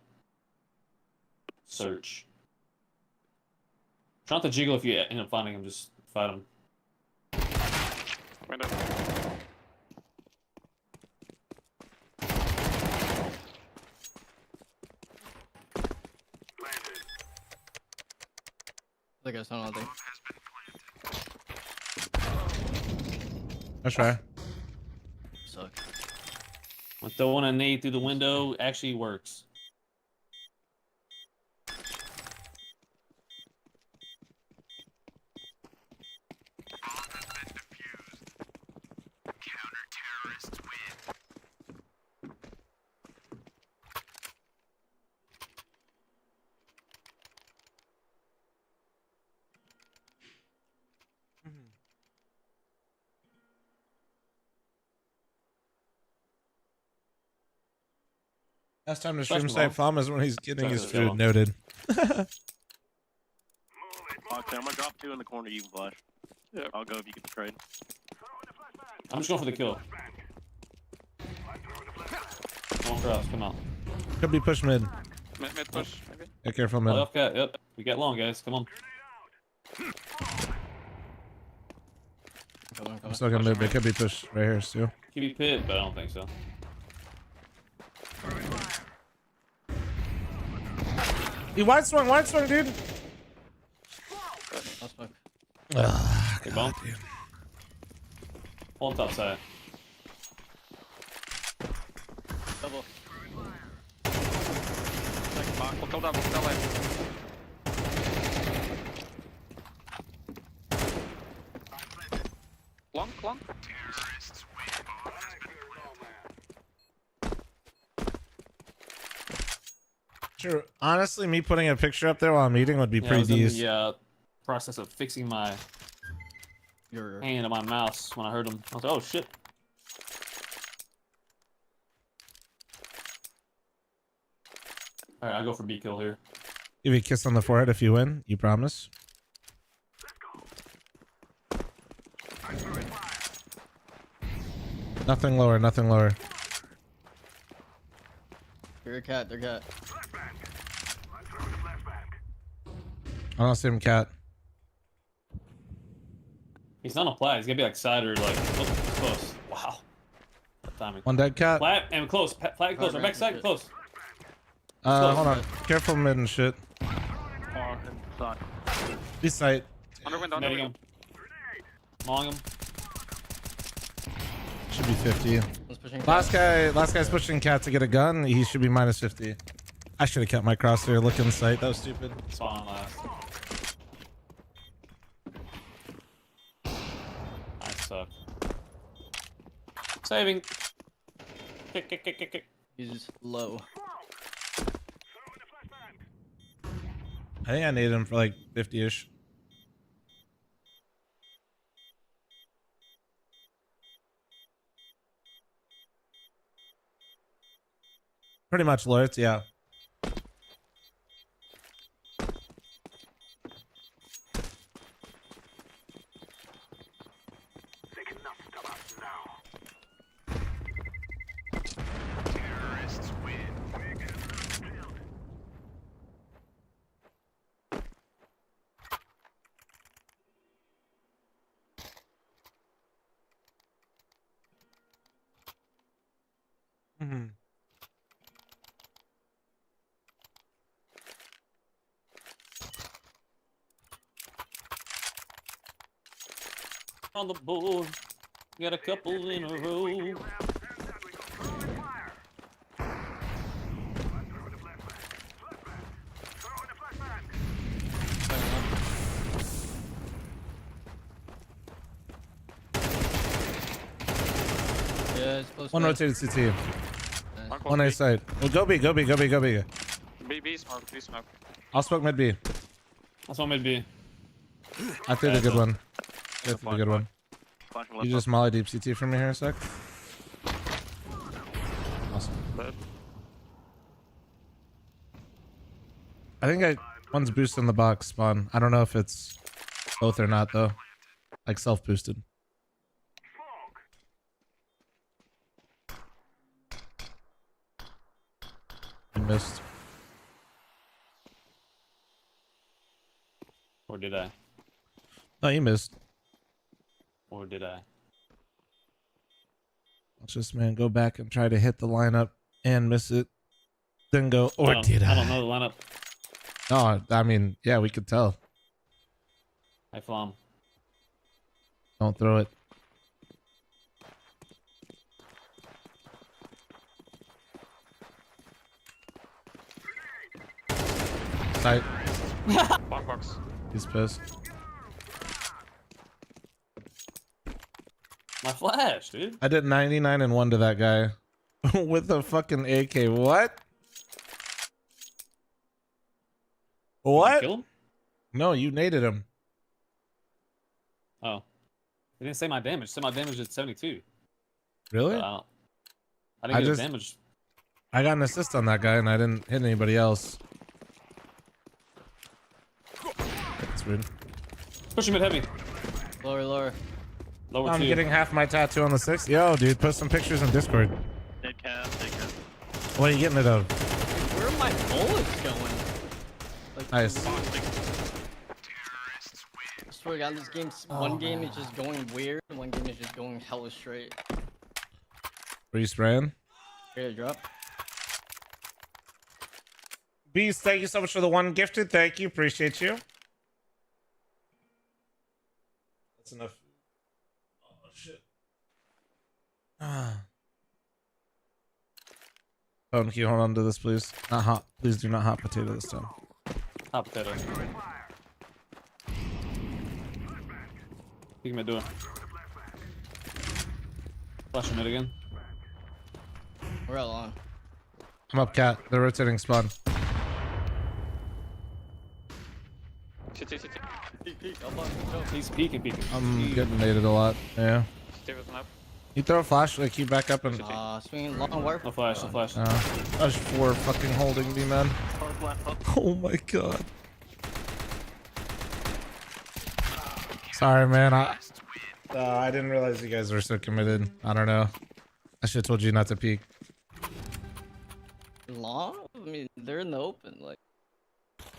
Search. Try not to jiggle if you end up finding him, just fight him. Window. I think I saw nothing. Let's try. Suck. I'm throwing a nade through the window actually works. Last time to stream First of site all- farm is when he's getting his Second of all. food. Noted. Okay, I'm gonna drop 2 in the corner. You can flash. Yeah. I'll go if you get the trade. I'm just going for the kill. One cross, come on. Could be push mid. Mid push, maybe. Yeah, careful Oh, mid. okay, yep. We got long, guys. Come on. I'm still gonna mid. They could be push right here, Stu. Keep me pit, but I don't think so. He wide swung, dude. I'll smoke. Hey, bomb. Hold top side. Double. Second box. We'll go down. We'll go left. Long. Sure. Honestly, me putting a picture up there while I'm eating would be Yeah, I pretty was in decent. the process of fixing my hand on my mouse when I heard him. I was like, oh shit. Alright, I'll go for B kill here. Give you a kiss on the forehead if you win. You promise? Nothing lower. They're cat. They're cat. I don't see him, cat. He's not on plat. He's gonna be like side or like close. Wow. That timing. One dead cat. Plat and close. Plat close. Or back side close. Hold on. Careful mid and shit. Be sight. Netting him. Long him. Should be 50. Last guy's pushing cat to get a gun. He should be minus 50. I should have kept my crosshair. Look in sight. That was stupid. Spawn last. I suck. Saving. Kick. He's low. I think I needed him for like 50-ish. Pretty much, Lords, yeah. On the board, got a couple in a row. Yeah, it's close. One rotated CT. Nice. One A side. Well, go B. B smoke. I'll smoke mid B. I saw mid B. I threw the good one. I threw the good one. You just molly deep CT for me here a sec. Awesome. I think one's boosted in the box spawn. I don't know if it's both or not though. Like self boosted. I missed. Or did I? No, you missed. Or did I? Let's just, man, go back and try to hit the lineup and miss it. Then go, or did I? I don't know the lineup. No, I mean, yeah, we could tell. I flom. Don't throw it. Sight. Box. He's pissed. My flash, dude. I did 99 and 1 to that guy with a fucking AK. What? What? Kill him? No, you naded him. Oh. It didn't say my damage. It said my damage is 72. Really? I didn't get damage. I got an assist on that guy and I didn't hit anybody else. That's weird. Push him at heavy. Lower. Lower I'm two. getting half my tattoo on the 6th. Yo, dude, post some pictures in Discord. They can. What are you getting it of? Where are my bullets going? Like, Nice. I swear to God, this game's one game is just going weird, and one game is just going hella straight. Were you spraying? Here, drop. Beast, thank you so much for the 1 gifted. Thank you. Appreciate you. That's enough. Oh, shit. Oh, can you hold on to this, please? Not hot. Please do not hot potato this time. Hot potato. Peek him at door. Flash him it again. We're out long. I'm up, cat. They're rotating spawn. He's peeking. I'm getting naded a lot. Yeah. You throw a flash, like you back up and. Swinging long warp. No flash. That's 4 fucking holding me, man. Oh my god. Sorry, man. I didn't realize you guys were so committed. I don't know. I should have told you not to peek. Long? I mean, they're in the open. Like,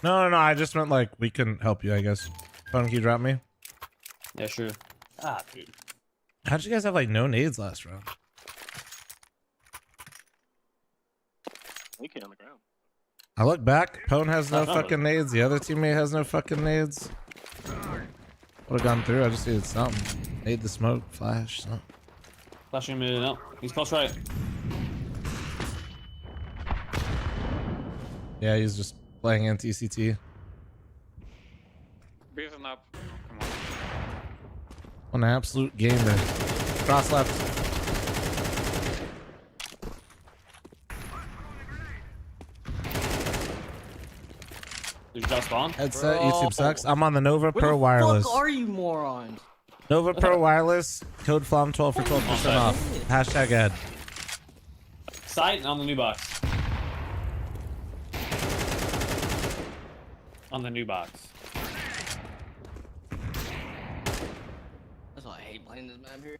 No. I just meant like we can help you, I guess. Phone, can you drop me? Yeah, sure. Ah, dude. How'd you guys have like no nades last round? AK on the ground. I look back. Pone has no fucking nades. The other teammate has no fucking nades. Would have gone through. I just needed something. Nade the smoke, flash, something. Flashing him in. No, he's close right. Yeah, he's just playing anti-CT. Breathing up. Come An on. absolute gamer. Cross left. Did you just spawn? Headset, YouTube sucks. I'm on the Nova where Pro the Wireless. fuck are you, morons? Nova Pro Wireless. Code FLOM12 for 12% off. Hashtag ad. Sight on the new box. On the new box. That's why I hate playing this map here.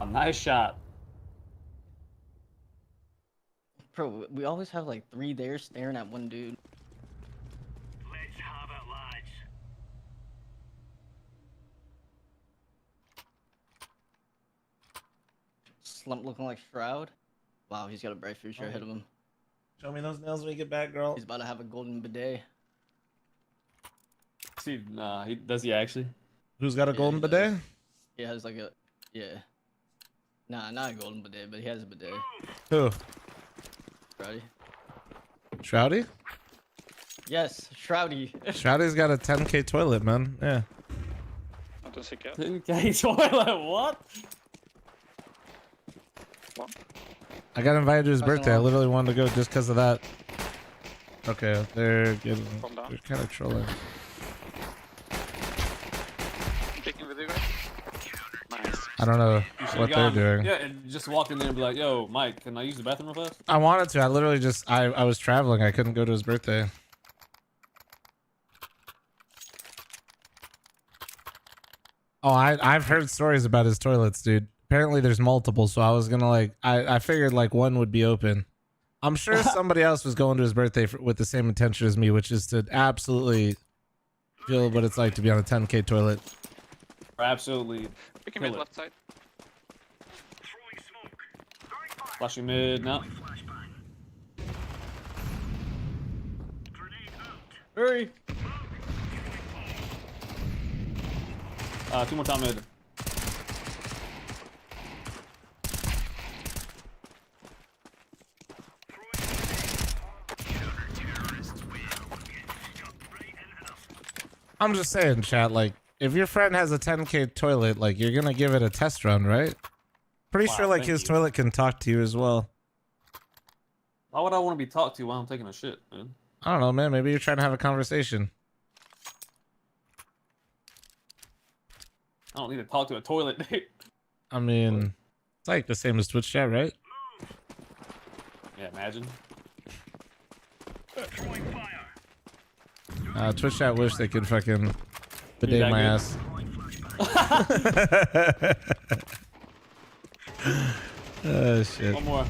A nice shot. Bro, we always have like 3 there staring at one dude. Let's have it, lads. Slump looking like Shroud. Wow, he's got a bright future ahead of him. Show me those nails when you get back, girl. He's about to have a golden bidet. See, nah, does he actually? Who's got a golden bidet? He has like a, yeah. Nah, not a golden bidet, but he has a bidet. Who? Shroudy. Shroudy? Yes, Shroudy. Shroudy's got a 10k toilet, man. Yeah. 10k toilet, what? I got invited to his Passing birthday. I along. literally wanted to go just because of that. Okay, they're getting. They're kind of trolling. Taking with you guys? Nice. I don't know You should've what they're gone- doing. Yeah, and just walk in there and be like, yo, Mike, can I use the bathroom real fast? I wanted to. I literally just. I was traveling. I couldn't go to his birthday. Oh, I've heard stories about his toilets, dude. Apparently there's multiple, so I was gonna like I figured like one would be open. I'm sure somebody else was going to his birthday with the same intention as me, which is to absolutely feel what it's like to be on a 10k toilet. Absolutely. Picking kill mid it. left side. Flashing mid, no. Hurry! 2 more time mid. I'm just saying, chat, like, if your friend has a 10k toilet, like, you're gonna give it a test run, right? Pretty Wow, sure, like, thank his you. toilet can talk to you as well. Why would I want to be talked to while I'm taking a shit, man? I don't know, man. Maybe you're trying to have a conversation. I don't need to talk to a toilet, dude. I mean, it's like the same as Twitch chat, right? Yeah, imagine. Twitch chat wish they could fucking bidet that my good? ass. Oh, shit. One more.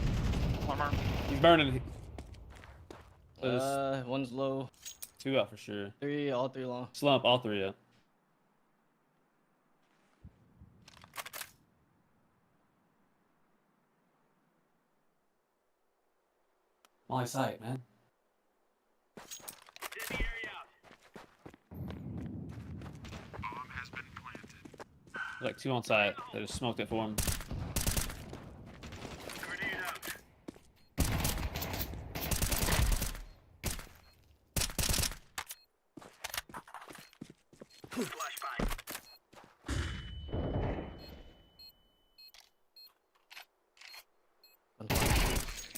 One more. He's burning. One's low. 2 out for sure. 3, all 3 long. Slump, all 3 out. My sight, man. Like 2 on site. They just smoked it for him.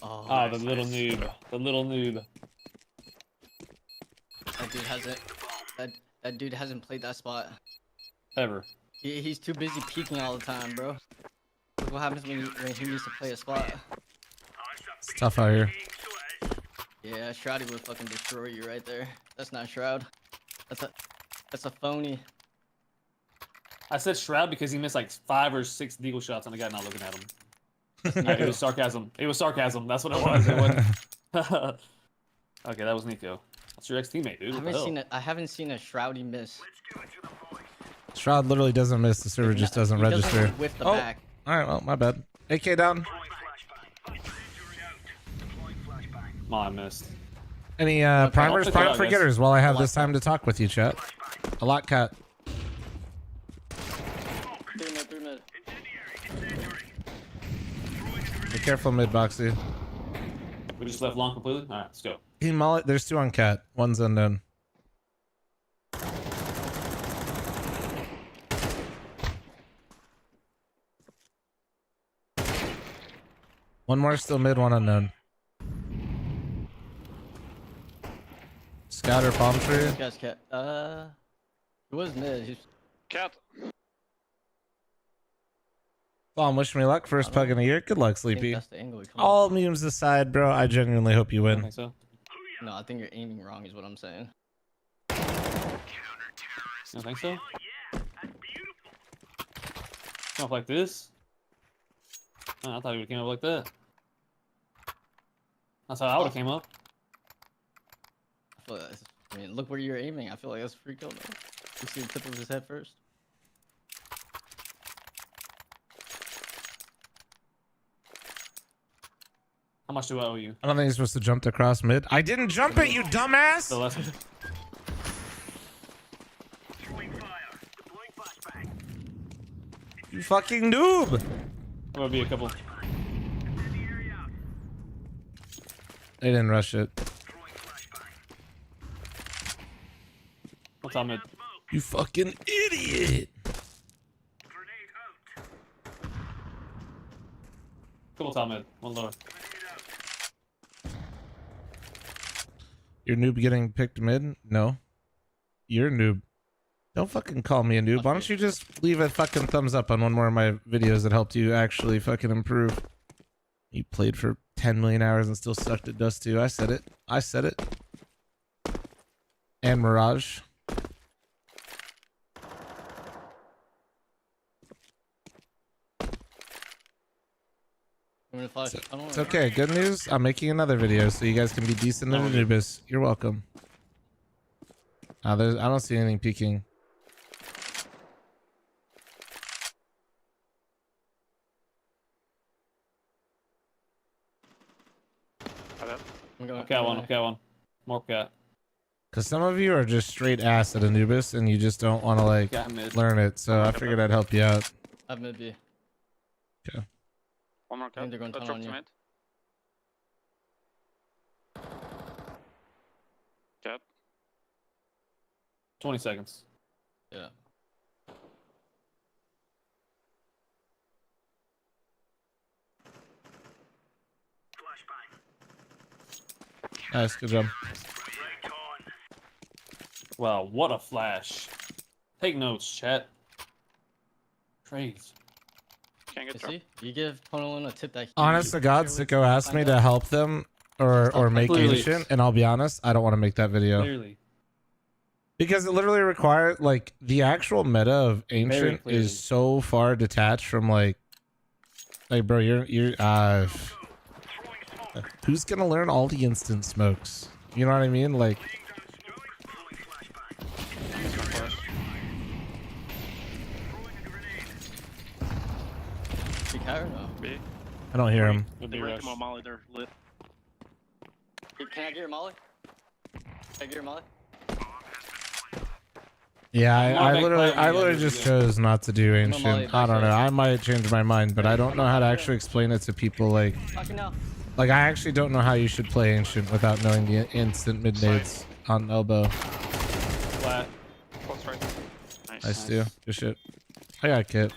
Oh, Ah, the little noob. The little noob. that dude hasn't. That dude hasn't played that spot. Ever. He's too busy peeking all the time, bro. Look what happens when he needs to play a spot. It's tough out here. Yeah, Shroudy would fucking destroy you right there. That's not Shroud. That's a phony. I said Shroud because he missed like 5 or 6 deagle shots and the guy not looking at him. It was sarcasm. It was sarcasm. That's what it was. It wasn't... Okay, that was Nico. That's your ex-teammate, dude. I haven't seen a Shroudy miss. Shroud literally doesn't miss. The server just doesn't register. With the Oh, back. all right. Well, my bad. AK down. Oh, I missed. Any primers, prime for getters while I have this time to talk with you, chat. A lot, cat. 3 mid. Be careful, mid boxy. We just left long completely. All right, let's go. Hey, mullet. There's 2 on cat. One's unknown. One more still mid, one unknown. Scout or palm tree? This guy's cat. It was mid. He's... Cat. Palm, wish me luck. First pug in a year. Good luck, Sleepy. That's the angle he comes All memes aside, bro. I genuinely hope you I win. think so. No, I think you're aiming wrong is what I'm saying. You don't think so? Come up like this? Oh, I thought he would have came up like that. That's how I would have came up. I feel like I mean, look where you're aiming. I feel like that's a free kill, though. You see the tip of his head first? How much do I owe you? I don't think he's supposed to jump across mid. I didn't jump it, you dumbass! The left. You fucking noob! There will be a couple. They didn't rush it. What's on mid? You fucking idiot! Couple top mid. One lower. Your noob getting picked mid? No. You're a noob. Don't fucking call me a noob. Why don't you just leave a fucking thumbs up on one more of my videos that helped you actually fucking improve? You played for 10 million hours and still sucked at Dust 2. I said it. I said it. And Mirage. It's okay. Good news. I'm making another video so you guys can be decent in Anubis. You're welcome. I don't see anything peeking. Cat one. More cat. Because some of you are just straight ass at Anubis and you just don't want to like learn it. So I figured I'd help you out. I have mid B. Okay. One more cat. They're going tunnel on you. Cat. 20 seconds. Yeah. Nice, good job. Wow, what a flash. Take notes, chat. Trades. Can't get See? You give Tonalyn a tip that he Honest to God, Sicko asked me to help them or make ancient, and I'll be honest, I don't want to make that video. Clearly. Because it literally required, like, the actual meta of ancient is so far detached from like bro, you're who's gonna learn all the instant smokes? You know what I mean? Like, I don't hear him. Come on, Molly, they're lit. Can I get your molly? Can I get your molly? Yeah, I literally just chose not to do ancient. I don't know. I might change my mind, but I don't know how to actually explain it to people. Like I actually don't know how you should play ancient without knowing the instant mid nades on elbow. Flat. Nice, too. Good shit. I got kit.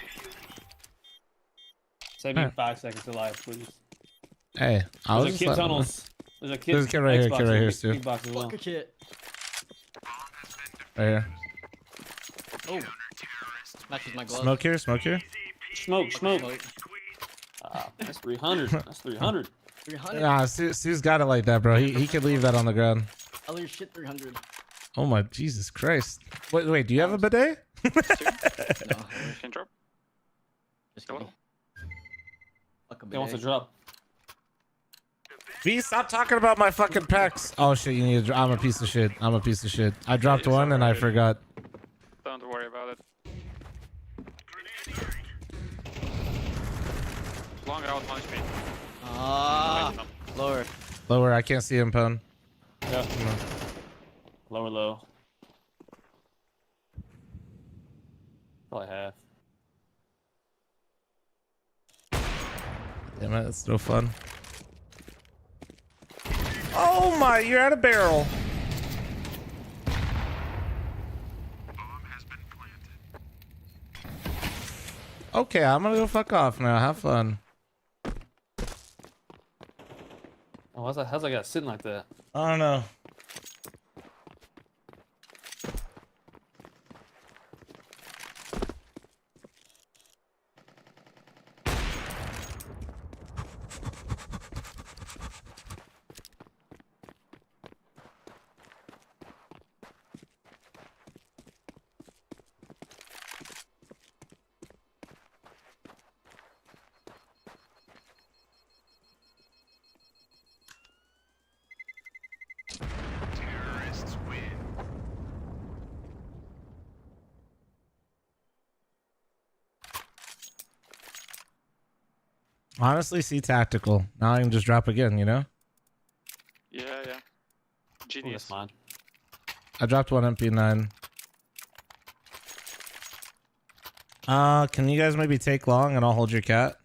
Save me 5 seconds alive, please. Hey, I was There's a kid tunnels. There's a kid. There's a kid right here. Kid right here, Stu. Big box as well. Kid. Right here. Oh. Matches my glove. Smoke here. Smoke here. Smoke. That's 300. That's 300. 300. Nah, Stu's got it like that, bro. He could leave that on the ground. I'll leave shit 300. Oh my Jesus Christ! Wait, do you have a bidet? No. Can drop. Just kidding. Fuck a He wants to bidet. drop. B, stop talking about my fucking pecs. Oh shit, you need to. I'm a piece of shit. I'm a piece of shit. I dropped one and I forgot. Don't worry about it. Long out, punch me. Ah, lower. Lower. I can't see him, Pone. Yeah. Lower low. Probably half. Damn it, it's no fun. Oh my, you're at a barrel. Okay, I'm gonna go fuck off now. Have fun. Oh, how's that guy sitting like that? I don't know. Honestly, see tactical. Now I can just drop again, you know? Yeah. Oh, Genius. that's mine. I dropped one MP9. Can you guys maybe take long and I'll hold your cat?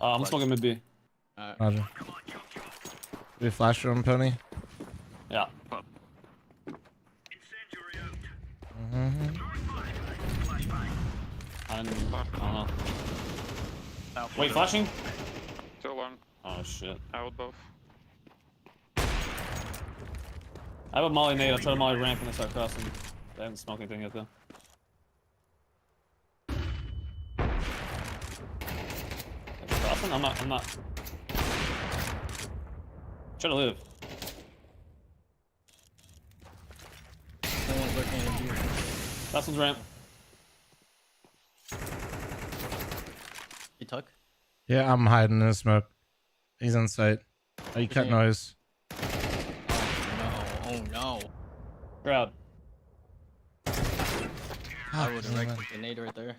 I'm smoking mid B. Alright. Roger. We flash room, Pony? Yeah. I don't know. Wait, flashing? Too long. Oh shit. Out both. I have a molly nade. I'll try to molly ramp when I start crossing. I haven't smoked anything yet though. Crossing? I'm not. Try to live. No one's looking at you. Last one's ramp. You tuck? Yeah, I'm hiding in the smoke. He's in sight. Oh, you cut noise. Oh no. Crowd. I would have wrecked the grenade right there.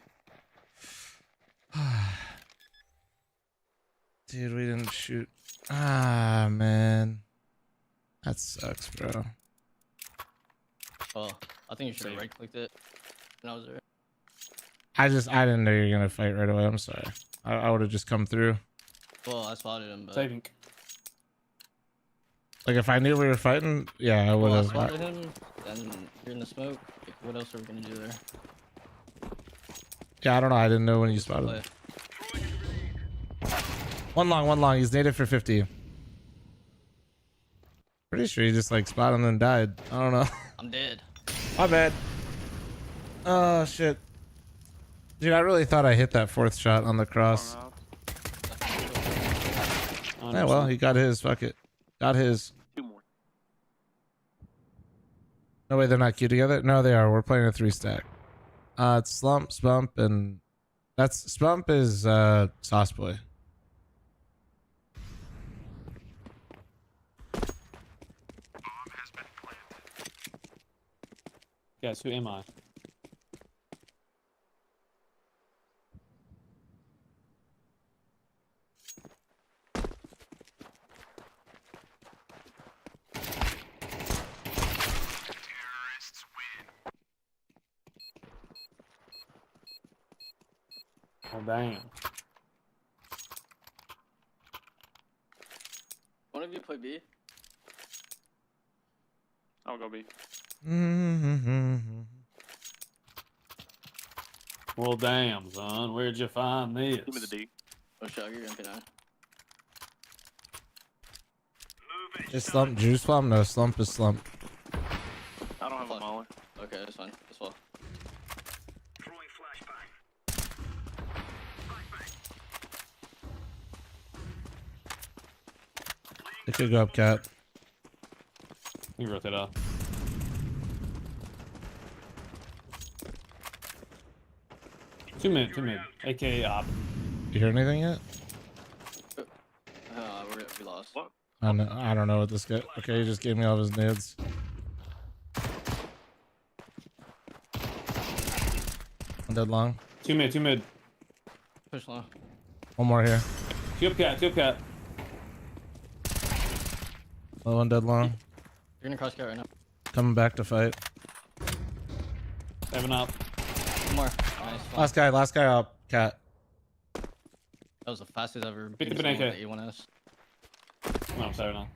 Dude, we didn't shoot. Ah, man. That sucks, bro. Oh, I think you should have right clicked it when I was there. I didn't know you were gonna fight right away. I'm sorry. I would have just come through. Well, I spotted him, but... Saving. Like, if I knew we were fighting, yeah, I would Well, I have. spotted him, then you're in the smoke. Like, what else are we gonna do there? Yeah, I don't know. I didn't know when you spotted him. One long. He's native for 50. Pretty sure he just, like, spotted him and then died. I don't know. I'm dead. My bad. Oh, shit. Dude, I really thought I hit that fourth shot on the cross. Yeah, well, he got his. Fuck it. Got his. Two more. No way they're not queued together? No, they are. We're playing a 3-stack. It's Slump, Spump, and... Spump is, Sauce Boy. Guys, who am I? Oh, damn. One of you play B? I'll go B. Well, damn, son. Where'd you find this? Give me the D. Oh shit, you're MP9. Is Slump Juice Slump? No, Slump is Slump. I don't have a molly. Okay, that's fine. That's well. Throwing flashbang. It could go up, cat. You wrote that up. Two mid. AKA op. You hear anything yet? We lost. What? I don't know what this guy. Okay, he just gave me all of his nades. I'm dead long. Two mid. Push long. One more here. Two up cat. One dead long. You're gonna cross cat right now. Coming back to fight. 7 up. One more. Nice. Last guy up. Cat. That was the fastest ever. Beat the beaten someone banana. with the A1S. No, I'm sorry now.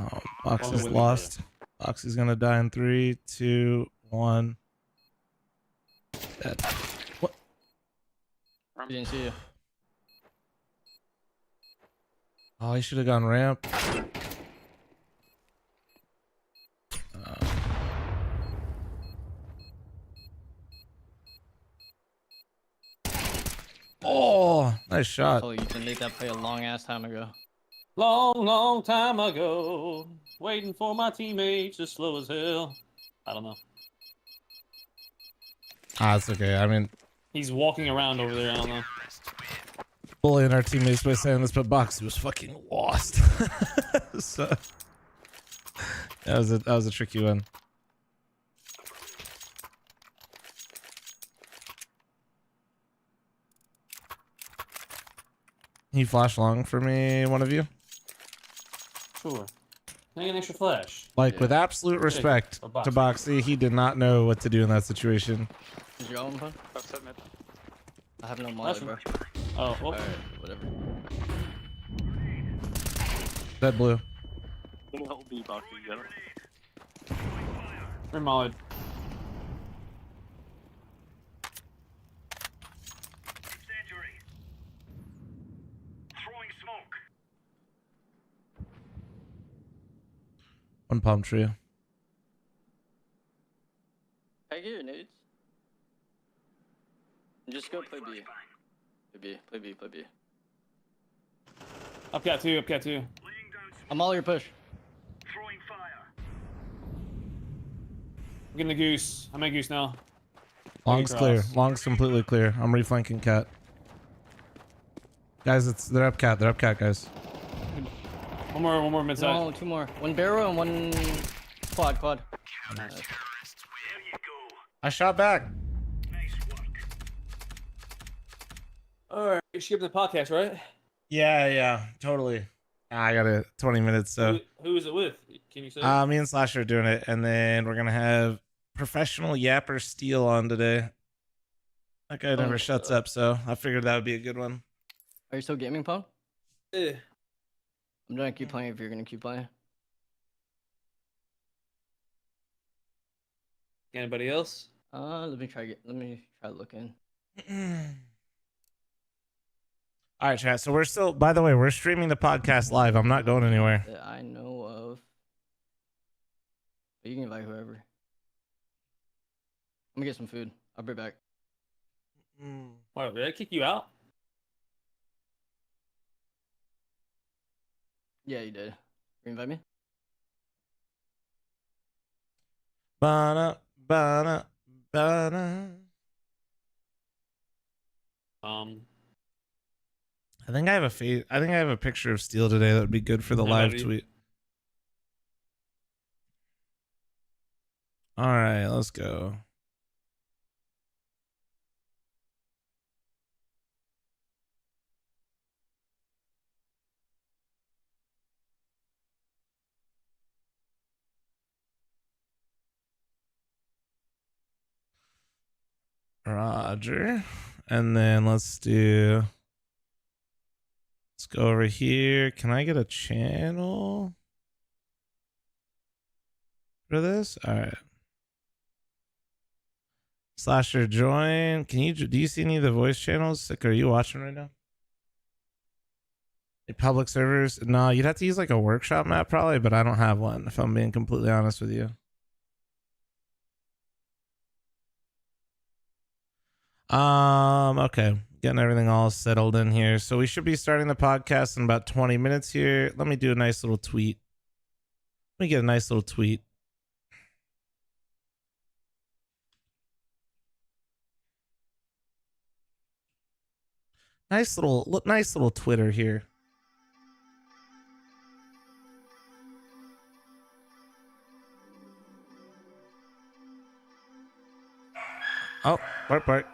Oh, Box is lost. Box is gonna die in 3, 2, 1. Dead. What? He didn't see you. Oh, he should have gone ramp. Oh, nice shot. Oh, you can make that play a long ass time ago. Long time ago. Waiting for my teammates just slow as hell. I don't know. It's okay. I mean, He's walking around over there. I don't know. bullying our teammates by saying this, but Boxy was fucking lost. So that was a tricky one. Can you flash long for me, one of you? Sure. Hang an extra flash. Like, with absolute respect to Boxy, he did not know what to do in that situation. Is your own phone? I have no Flash molly, bro. Oh, well. Alright, whatever. Dead blue. Can you help me, Boxy? You got it? We're mollied. Incendiary. Throwing smoke. One palm tree. I get your nades. Just go play B. Play B. Up cat two. I'm all your push. Throwing fire. I'm getting the goose. I'm at goose now. Long's clear. Long's completely clear. I'm reflanking cat. Guys, they're up cat, guys. One more mid side. No, 2 more. 1 barrel and 1 quad. There you go. I shot back. Nice work. Alright, you skip the podcast, right? Yeah, totally. I got 20 minutes, so. Who is it with? Can you say? Me and Slasher are doing it, and then we're gonna have professional Yapper Steel on today. That guy never shuts up, so I figured that would be a good one. Are you still gaming, Pone? Yeah. I'm gonna keep playing if you're gonna keep playing. Anybody else? Let me try looking. All right, chat. So we're still, by the way, we're streaming the podcast live. I'm not going anywhere. That I know of. But you can invite whoever. I'm gonna get some food. I'll be back. Why, did I kick you out? Yeah, you did. You invite me? Bana. I think I have a picture of Steel today that would be good for the live tweet. All right, let's go. Roger. And then let's go over here. Can I get a channel for this? All right. Slasher join. Do you see any of the voice channels? Sick, are you watching right now? Public servers? No, you'd have to use like a workshop map probably, but I don't have one if I'm being completely honest with you. Okay. Getting everything all settled in here. So we should be starting the podcast in about 20 minutes here. Let me do a nice little tweet. Let me get a nice little tweet. Nice little Twitter here. Oh, bark.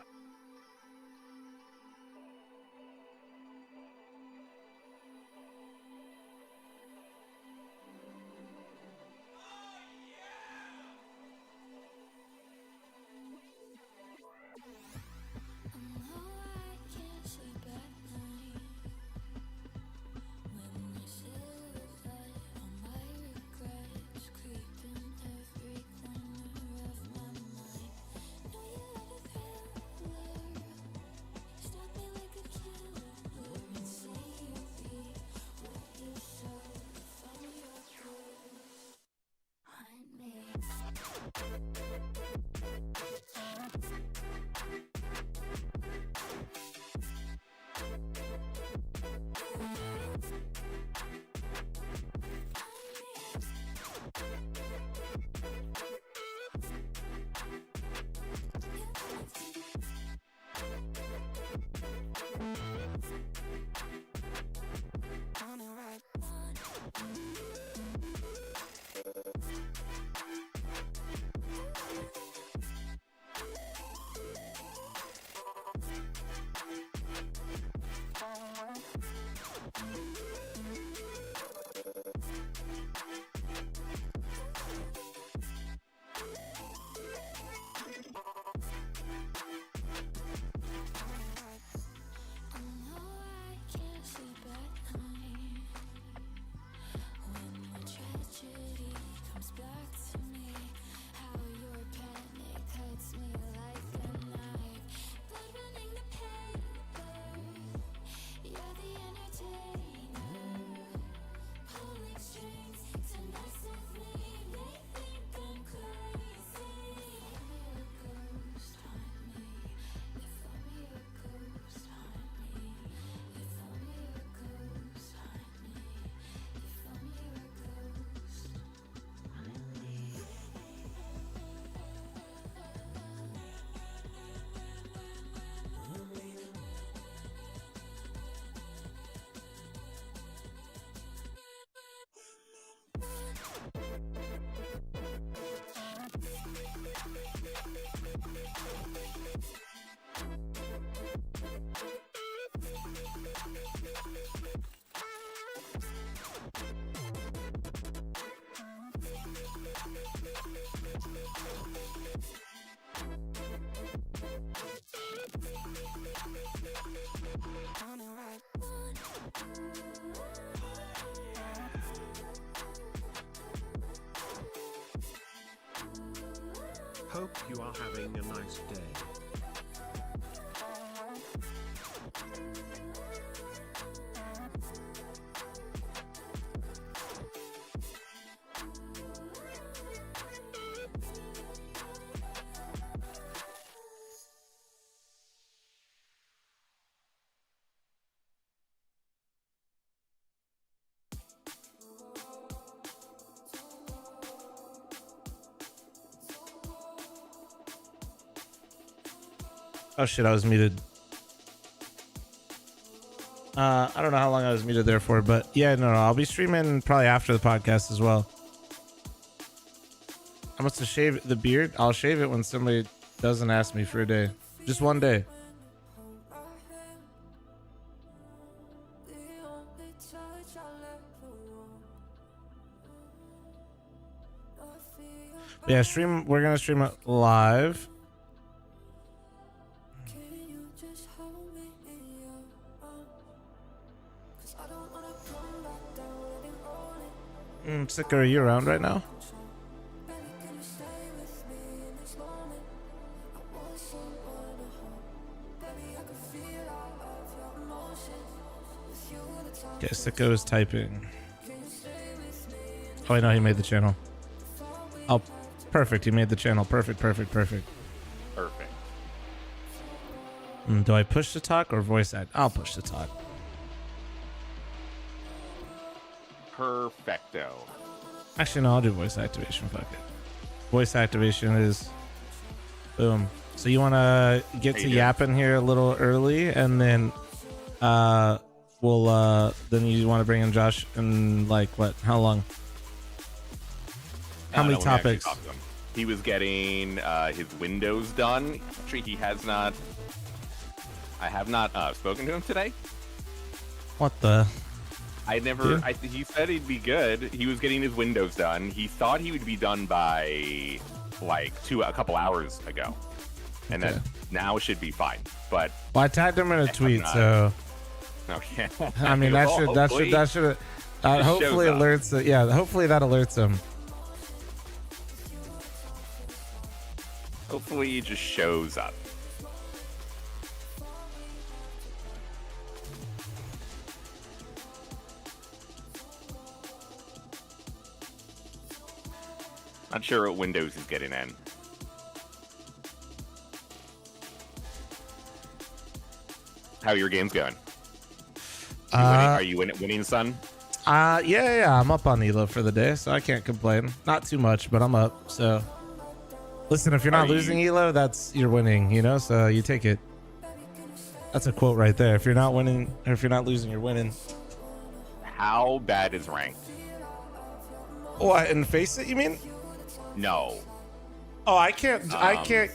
Hope you are having a nice day. Oh shit, I was muted. I don't know how long I was muted there for, but yeah, no, I'll be streaming probably after the podcast as well. I must have shaved the beard. I'll shave it when somebody doesn't ask me for a day. Just one day. Yeah, we're gonna stream it live. Sick, are you around right now? Okay, Sicko is typing. Oh, I know he made the channel. Oh, perfect. He made the channel. Perfect. Do I push to talk or voice act? I'll push to talk. Perfecto. Actually, no, I'll do voice activation. Fuck it. Voice activation is boom. So you want to get to yapping here a little early and then we'll then you want to bring in Josh in like what? How long? How many No, we actually topics? talked to him. He was getting his windows done. Actually, he has not. I have not spoken to him today. What the? I never. He said he'd be good. He was getting his windows done. He thought he would be done by like a couple hours ago, and then now should be fine. But Well, I tagged him in a tweet, so okay. I mean that should hopefully shows up. alerts it. Yeah, hopefully that alerts him. Hopefully, he just shows up. Not sure what windows he's getting in. How are your games going? Are you winning, son? Yeah, I'm up on Elo for the day, so I can't complain. Not too much, but I'm up. So, listen, if you're not losing Elo, you're winning. You know, so you take it. That's a quote right there. If you're not winning, or if you're not losing, you're winning. How bad is ranked? What, in Faceit, you mean? No. Oh, I can't.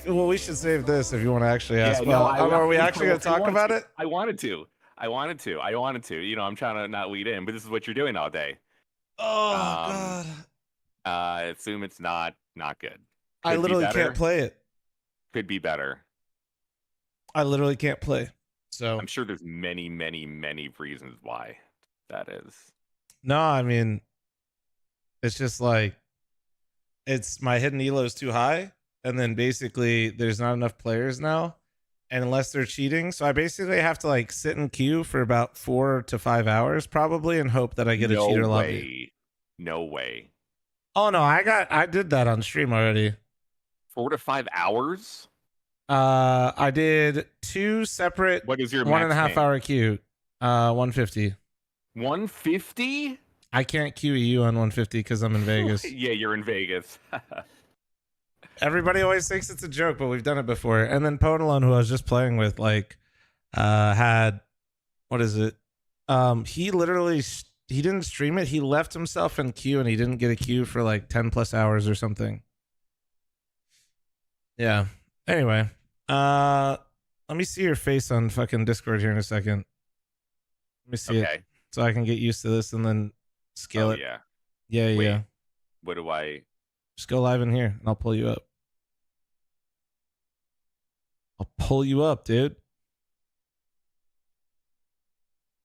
Well, we should save this if you want to actually ask. Yeah, are we actually going to talk about it? I wanted to. You know, I'm trying to not lead in, but this is what you're doing all day. Oh God. I assume it's not good. I literally can't play it. Could be better. I literally can't play. So I'm sure there's many reasons why that is. No, I mean, it's just like it's my hidden elo is too high, and then basically there's not enough players now, and unless they're cheating, so I basically have to like sit in queue for about 4 to 5 hours probably, and hope that I get a cheater lobby. No way. Oh no, I did that on stream already. 4 to 5 hours. I did 2 separate. What is your 1.5 hour queue? 150. 150. I can't QEU on 150 because I'm in Vegas. Yeah, you're in Vegas. Everybody always thinks it's a joke, but we've done it before. And then Podalone, who I was just playing with, like, had, what is it? He literally, he didn't stream it. He left himself in queue and he didn't get a queue for like 10 plus hours or something. Yeah. Anyway, let me see your face on fucking Discord here in a second. Let me see it so I can get used to this and then scale it. Yeah. Wait, Yeah. What do I? Just go live in here and I'll pull you up. I'll pull you up, dude.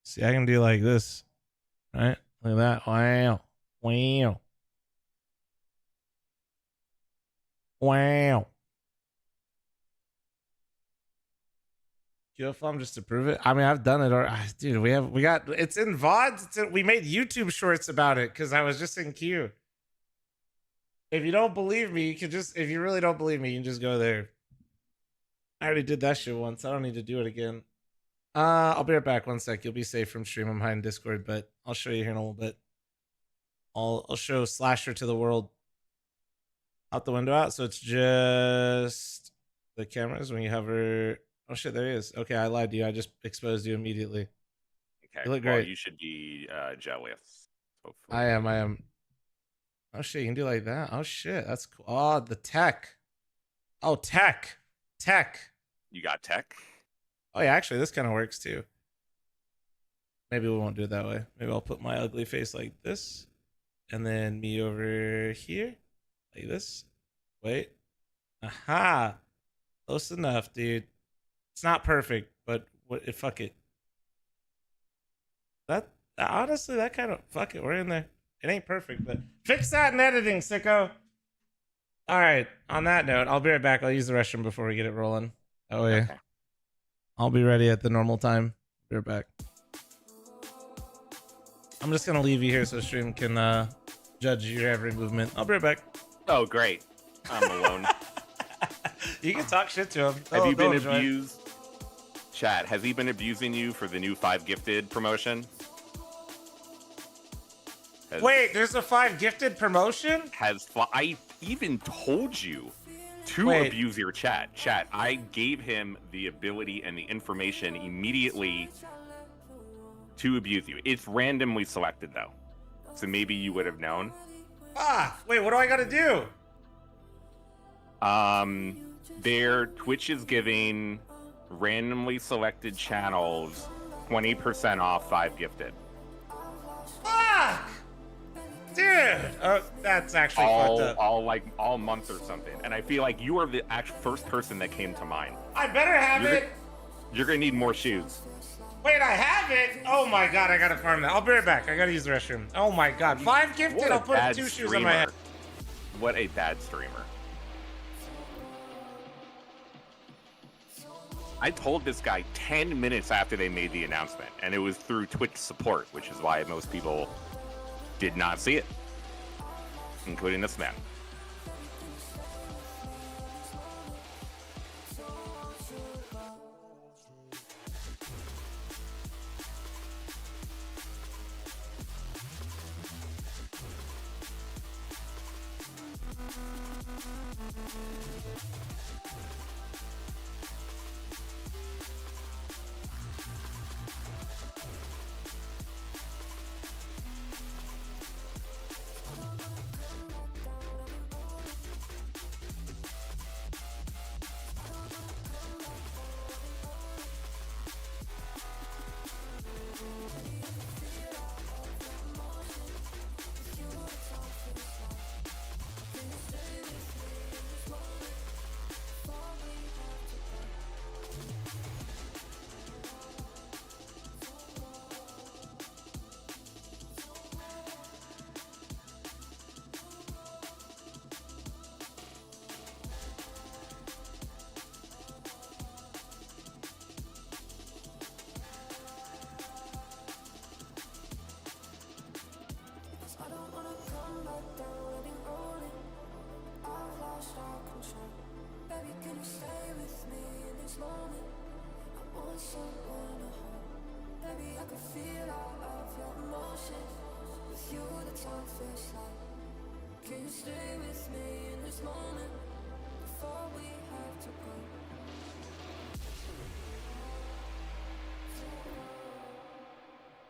See, I can do like this. Right? Look at that. Wow. Wow. Wow. QFLM just to prove it. I mean, I've done it. Or, dude, we got it's in VODs. We made YouTube shorts about it because I was just in queue. If you don't believe me, you can just, if you really don't believe me, you can just go there. I already did that shit once. I don't need to do it again. I'll be right back. 1 sec. You'll be safe from stream. I'm hiding Discord, but I'll show you here in a little bit. I'll show Slasher to the world. Out the window out. So it's just the cameras when you hover. Oh shit, there he is. Okay, I lied to you. I just exposed you immediately. Okay, You look well, great. you should be jealous. Hopefully. I am. Oh shit, you can do like that. Oh shit, that's cool. Oh, the tech. Oh, tech. You got tech? Oh yeah, actually, this kind of works too. Maybe we won't do it that way. Maybe I'll put my ugly face like this, and then me over here, like this. Wait. Aha. Close enough, dude. It's not perfect, but fuck it. That honestly, that kind of fuck it. We're in there. It ain't perfect, but fix that in editing, sicko. All right. On that note, I'll be right back. I'll use the restroom before we get it rolling. That way, I'll be ready at the normal time. Be right back. I'm just gonna leave you here so stream can judge your every movement. I'll be right back. Oh, great. I'm alone. You can talk shit to him. Have you been abused? Chat, has he been abusing you for the new 5 gifted promotion? Wait, there's a 5 gifted promotion? I even told you to abuse your chat. Chat, I gave him the ability and the information immediately to abuse you. It's randomly selected though, so maybe you would have known. Ah, wait, what do I gotta do? Their Twitch is giving randomly selected channels 20% off 5 gifted. Fuck! Dude! That's actually fucked up. All month or something. And I feel like you are the actual first person that came to mind. I better have it! You're gonna need more shoes. Wait, I have it! Oh my god, I gotta farm that. I'll be right back. I gotta use the restroom. Oh my god. 5 gifted, I'll put 2 shoes on my head. What a bad streamer. I told this guy 10 minutes after they made the announcement, and it was through Twitch support, which is why most people did not see it, including this man.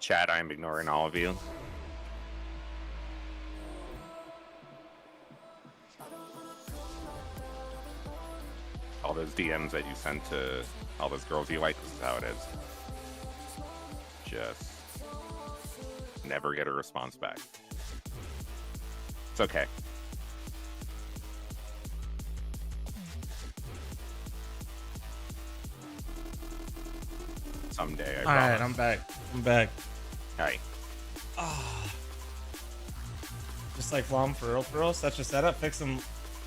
Chat, I'm ignoring all of you. All those DMs that you sent to all those girls you like, this is how it is. Just never get a response back. It's okay. Someday, I promise. Alright, I'm back. I'm back. Alright. Oh. Just like Flom, for real, such a setup. Fix him.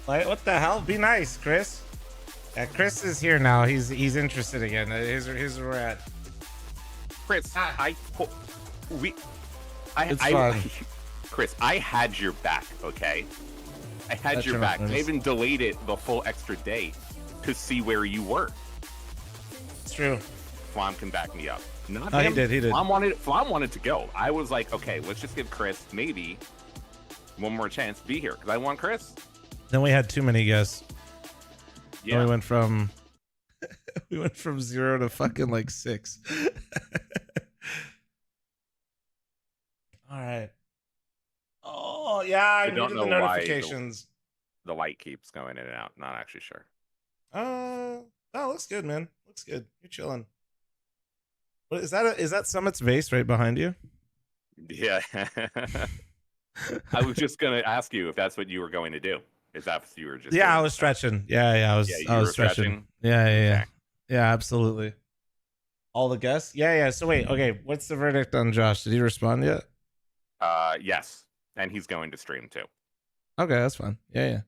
Like, what the hell? Be nice, Chris. Yeah, Chris is here now. He's interested again. Here's where we're at. Chris, Chris, I had your back, okay? I had your back. I even delayed it the full extra day to see where you were. It's true. Flom can back me up. Not him. He did. Flom wanted to go. I was like, okay, let's just give Chris maybe one more chance to be here because I want Chris. Then we had too many guests. Yeah. We went from 0 to fucking like 6. All right. Oh yeah, I muted the notifications. The light keeps going in and out. Not actually sure. No, looks good, man. Looks good. You're chilling. What is that? Is that Summit's vase right behind you? Yeah. I was just gonna ask you if that's what you were going to do. Is that what you were just? Yeah, I was stretching. Yeah, I was stretching. Yeah. Yeah, absolutely. All the guests? Yeah. So wait, okay. What's the verdict on Josh? Did he respond yet? Yes, and he's going to stream too. Okay, that's fine. Yeah.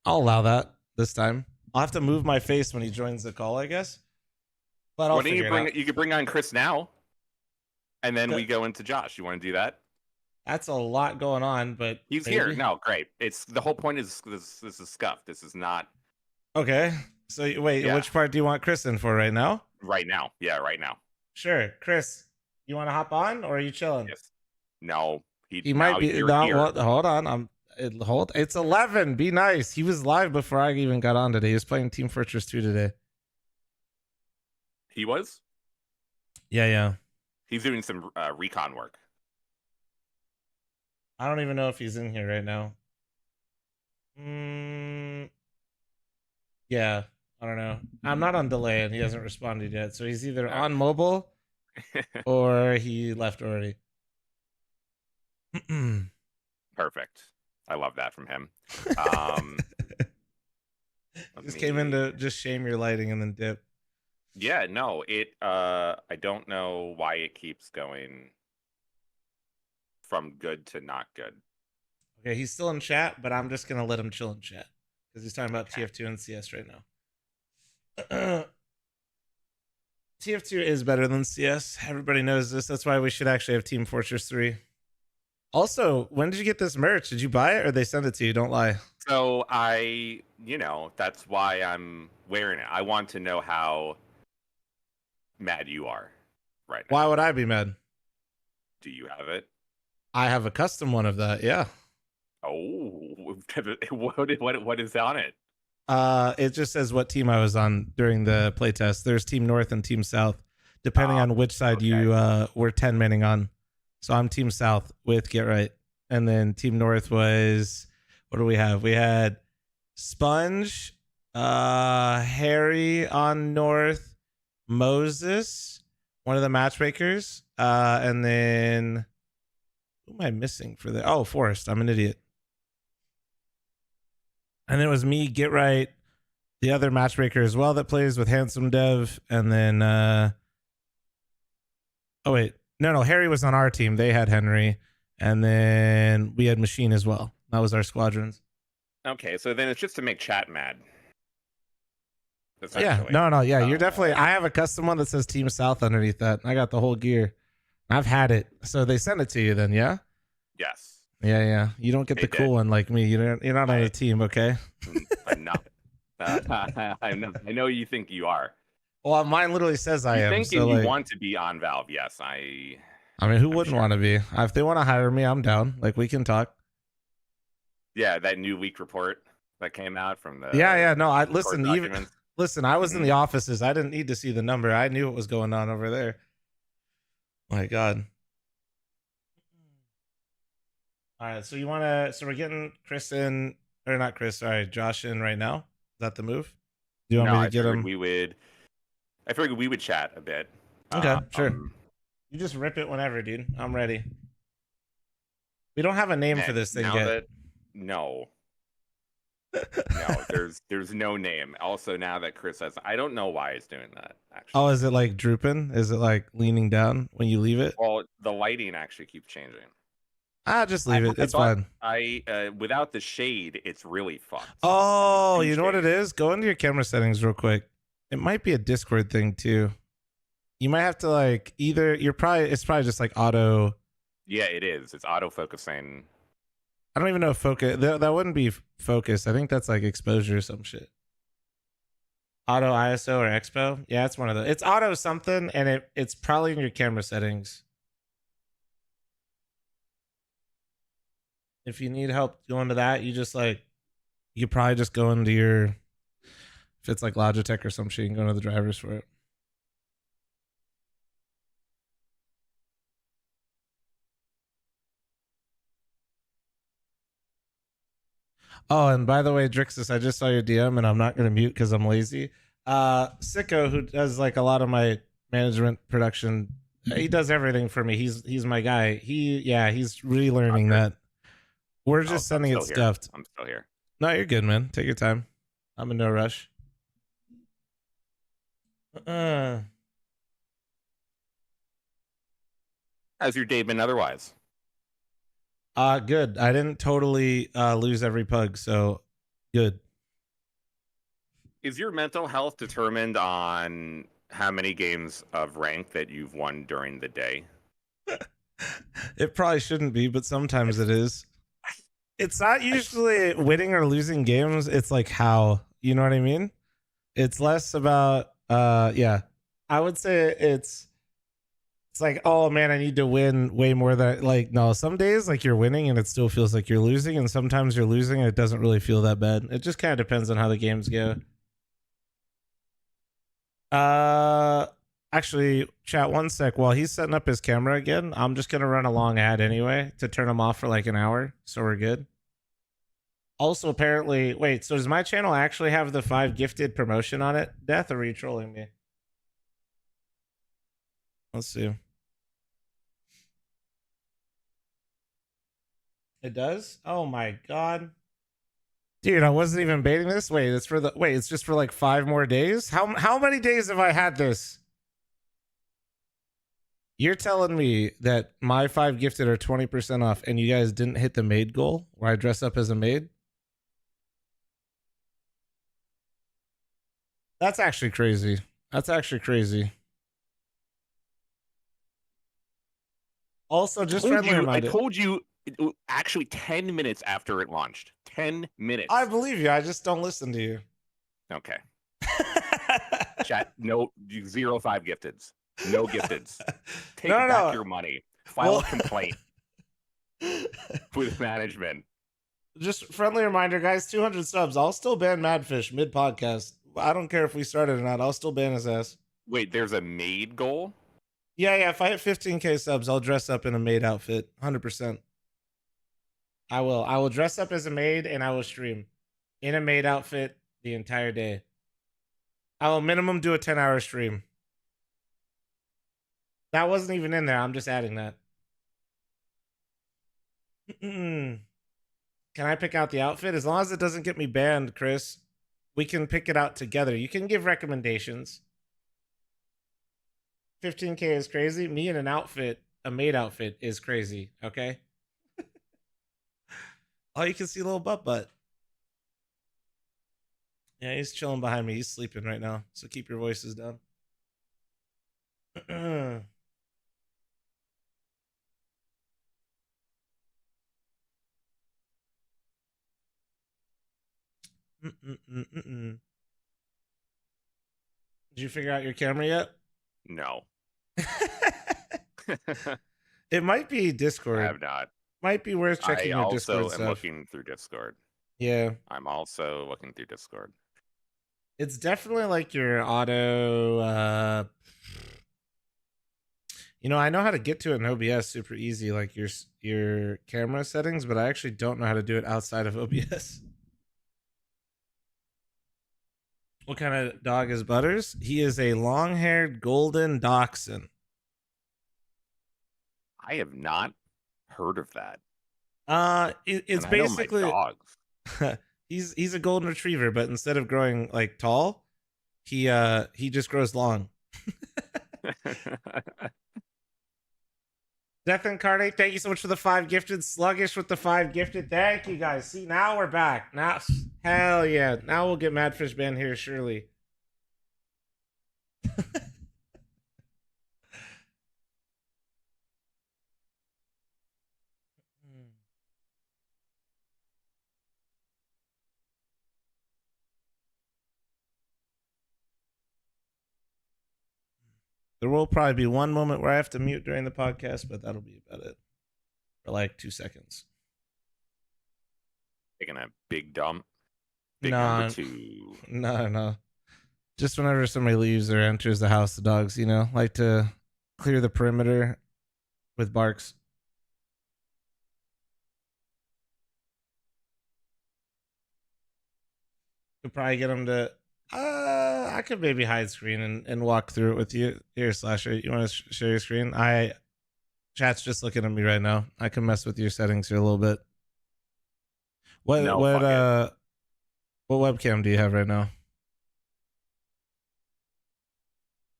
I'll allow that this time. I'll have to move my face when he joins the call, I guess. But I'll figure it out. You could bring on Chris now, and then we go into Josh. You want to do that? That's a lot going on, but he's here. No, great. It's the whole point is this is scuff. This is not okay. So wait, which part do you want Chris in for right now? Right now, yeah, right now. Sure, Chris. You want to hop on, or are you chilling? Yes. No, he might be. No, hold on. It's 11. Be nice. He was live before I even got on today. He was playing Team Fortress 2 today. He was. Yeah. He's doing some recon work. I don't even know if he's in here right now. Yeah, I don't know. I'm not on delay and he hasn't responded yet. So he's either on mobile or he left already. Perfect. I love that from him. Just came in to just shame your lighting and then dip. Yeah, no, I don't know why it keeps going from good to not good. Okay, he's still in chat, but I'm just gonna let him chill in chat because he's talking about TF2 and CS right now. TF2 is better than CS. Everybody knows this. That's why we should actually have Team Fortress 3. Also, when did you get this merch? Did you buy it or they send it to you? Don't lie. So that's why I'm wearing it. I want to know how mad you are right now. Why would I be mad? Do you have it? I have a custom one of that, yeah. Oh, what is on it? It just says what team I was on during the playtest. There's Team North and Team South, depending on which side you were 10-manning on. So I'm Team South with Get Right. And then Team North was, what do we have? We had Sponge, Harry on North, Moses, one of the matchmakers, and then who am I missing for the? Oh, Forrest. I'm an idiot. And then it was me, Get Right, the other matchmaker as well that plays with Handsome Dev, and then oh wait, no, Harry was on our team. They had Henry, and then we had Machine as well. That was our squadrons. Okay, so then it's just to make chat mad. Yeah, yeah, you're definitely. I have a custom one that says Team South underneath that. I got the whole gear. I've had it, so they sent it to you. Then, yeah. Yes. Yeah. You don't get the cool one like me. You're not on a team, okay? I'm not. I know you think you are. Well, mine literally says I am. Thinking you want to be on Valve? Yes, I mean, who wouldn't want to be? If they want to hire me, I'm down. Like, we can talk. Yeah, that new leak report that came out from the. Yeah. No, I listen. I was in the offices. I didn't need to see the number. I knew what was going on over there. My God. All right, so we're getting Chris in, or not Chris, sorry, Josh in right now. Is that the move? Do you want me to get him? I figured we would chat a bit. Okay, sure. You just rip it whenever, dude. I'm ready. We don't have a name for this thing yet. No, there's no name. Also, now that Chris says, I don't know why it's doing that. Actually. Oh, is it like drooping? Is it like leaning down when you leave it? Well, the lighting actually keeps changing. Just leave it. It's fine. Without the shade, it's really fucked. Oh, you know what it is? Go into your camera settings real quick. It might be a Discord thing too. You might have to like it's probably just like auto. Yeah, it is. It's auto focusing. I don't even know if focus. That wouldn't be focus. I think that's like exposure or some shit. Auto ISO or Expo. Yeah, it's one of those. It's auto something, and it's probably in your camera settings. If you need help going to that, you probably just go into your, if it's like Logitech or some shit, you can go to the drivers for it. Oh, and by the way, Drixus, I just saw your DM and I'm not going to mute because I'm lazy. Sicko, who does like a lot of my management production, he does everything for me. He's my guy. He's really learning that. We're just sending it stuffed. I'm still here. No, you're good, man. Take your time. I'm in no rush. How's your day been otherwise? Good. I didn't totally lose every pug, so good. Is your mental health determined on how many games of rank that you've won during the day? It probably shouldn't be, but sometimes it is. It's not usually winning or losing games. It's like how, you know what I mean? It's less about, I would say it's like, oh man, I need to win way more than, like, no, some days like you're winning and it still feels like you're losing. And sometimes you're losing and it doesn't really feel that bad. It just kind of depends on how the games go. Actually, chat 1 sec. While he's setting up his camera again, I'm just gonna run a long ad anyway to turn him off for like an hour, so we're good. Also, apparently, wait. So does my channel actually have the 5 gifted promotion on it? Death, or are you trolling me? Let's see. It does? Oh my god. Dude, I wasn't even baiting this. Wait, it's just for like 5 more days? How many days have I had this? You're telling me that my 5 gifted are 20% off and you guys didn't hit the maid goal where I dress up as a maid? That's actually crazy. That's actually crazy. Also, just friendly reminder. I told you actually 10 minutes after it launched. 10 minutes. I believe you. I just don't listen to you. Okay. Chat, no, 0 5 gifteds. No gifteds. Take back your money. File a complaint with management. Just friendly reminder, guys, 200 subs. I'll still ban Madfish mid-podcast. I don't care if we started or not. I'll still ban his ass. Wait, there's a maid goal? Yeah. If I hit 15k subs, I'll dress up in a maid outfit. 100%. I will dress up as a maid and I will stream in a maid outfit the entire day. I will minimum do a 10-hour stream. That wasn't even in there. I'm just adding that. Can I pick out the outfit? As long as it doesn't get me banned, Chris, we can pick it out together. You can give recommendations. 15k is crazy. Me in an outfit, a maid outfit, is crazy. Okay? Oh, you can see a little butt. Yeah, he's chilling behind me. He's sleeping right now. So keep your voices down. Did you figure out your camera yet? No. It might be Discord. I have not. Might be worth checking your Discord I also am stuff. looking through Discord. Yeah. I'm also looking through Discord. It's definitely like your auto I know how to get to it in OBS super easy, like your camera settings, but I actually don't know how to do it outside of OBS. What kind of dog is Butters? He is a long-haired golden dachshund. I have not heard of that. It's and basically I know my dogs. he's a golden retriever, but instead of growing like tall, he just grows long. Death Incarnate, thank you so much for the 5 gifted. Sluggish with the 5 gifted. Thank you guys. See, now we're back. Now, hell yeah. Now we'll get Madfish banned here, surely. There will probably be one moment where I have to mute during the podcast, but that'll be about it. For like 2 seconds. Taking a big dump. No. Number 2. No. Just whenever somebody leaves or enters the house, the dogs, like to clear the perimeter with barks. Could probably get them to... I could maybe hide screen and walk through it with you. Here, Slasher, you want to share your screen? Chat's just looking at me right now. I can mess with your settings here a little bit. What webcam do you have right now?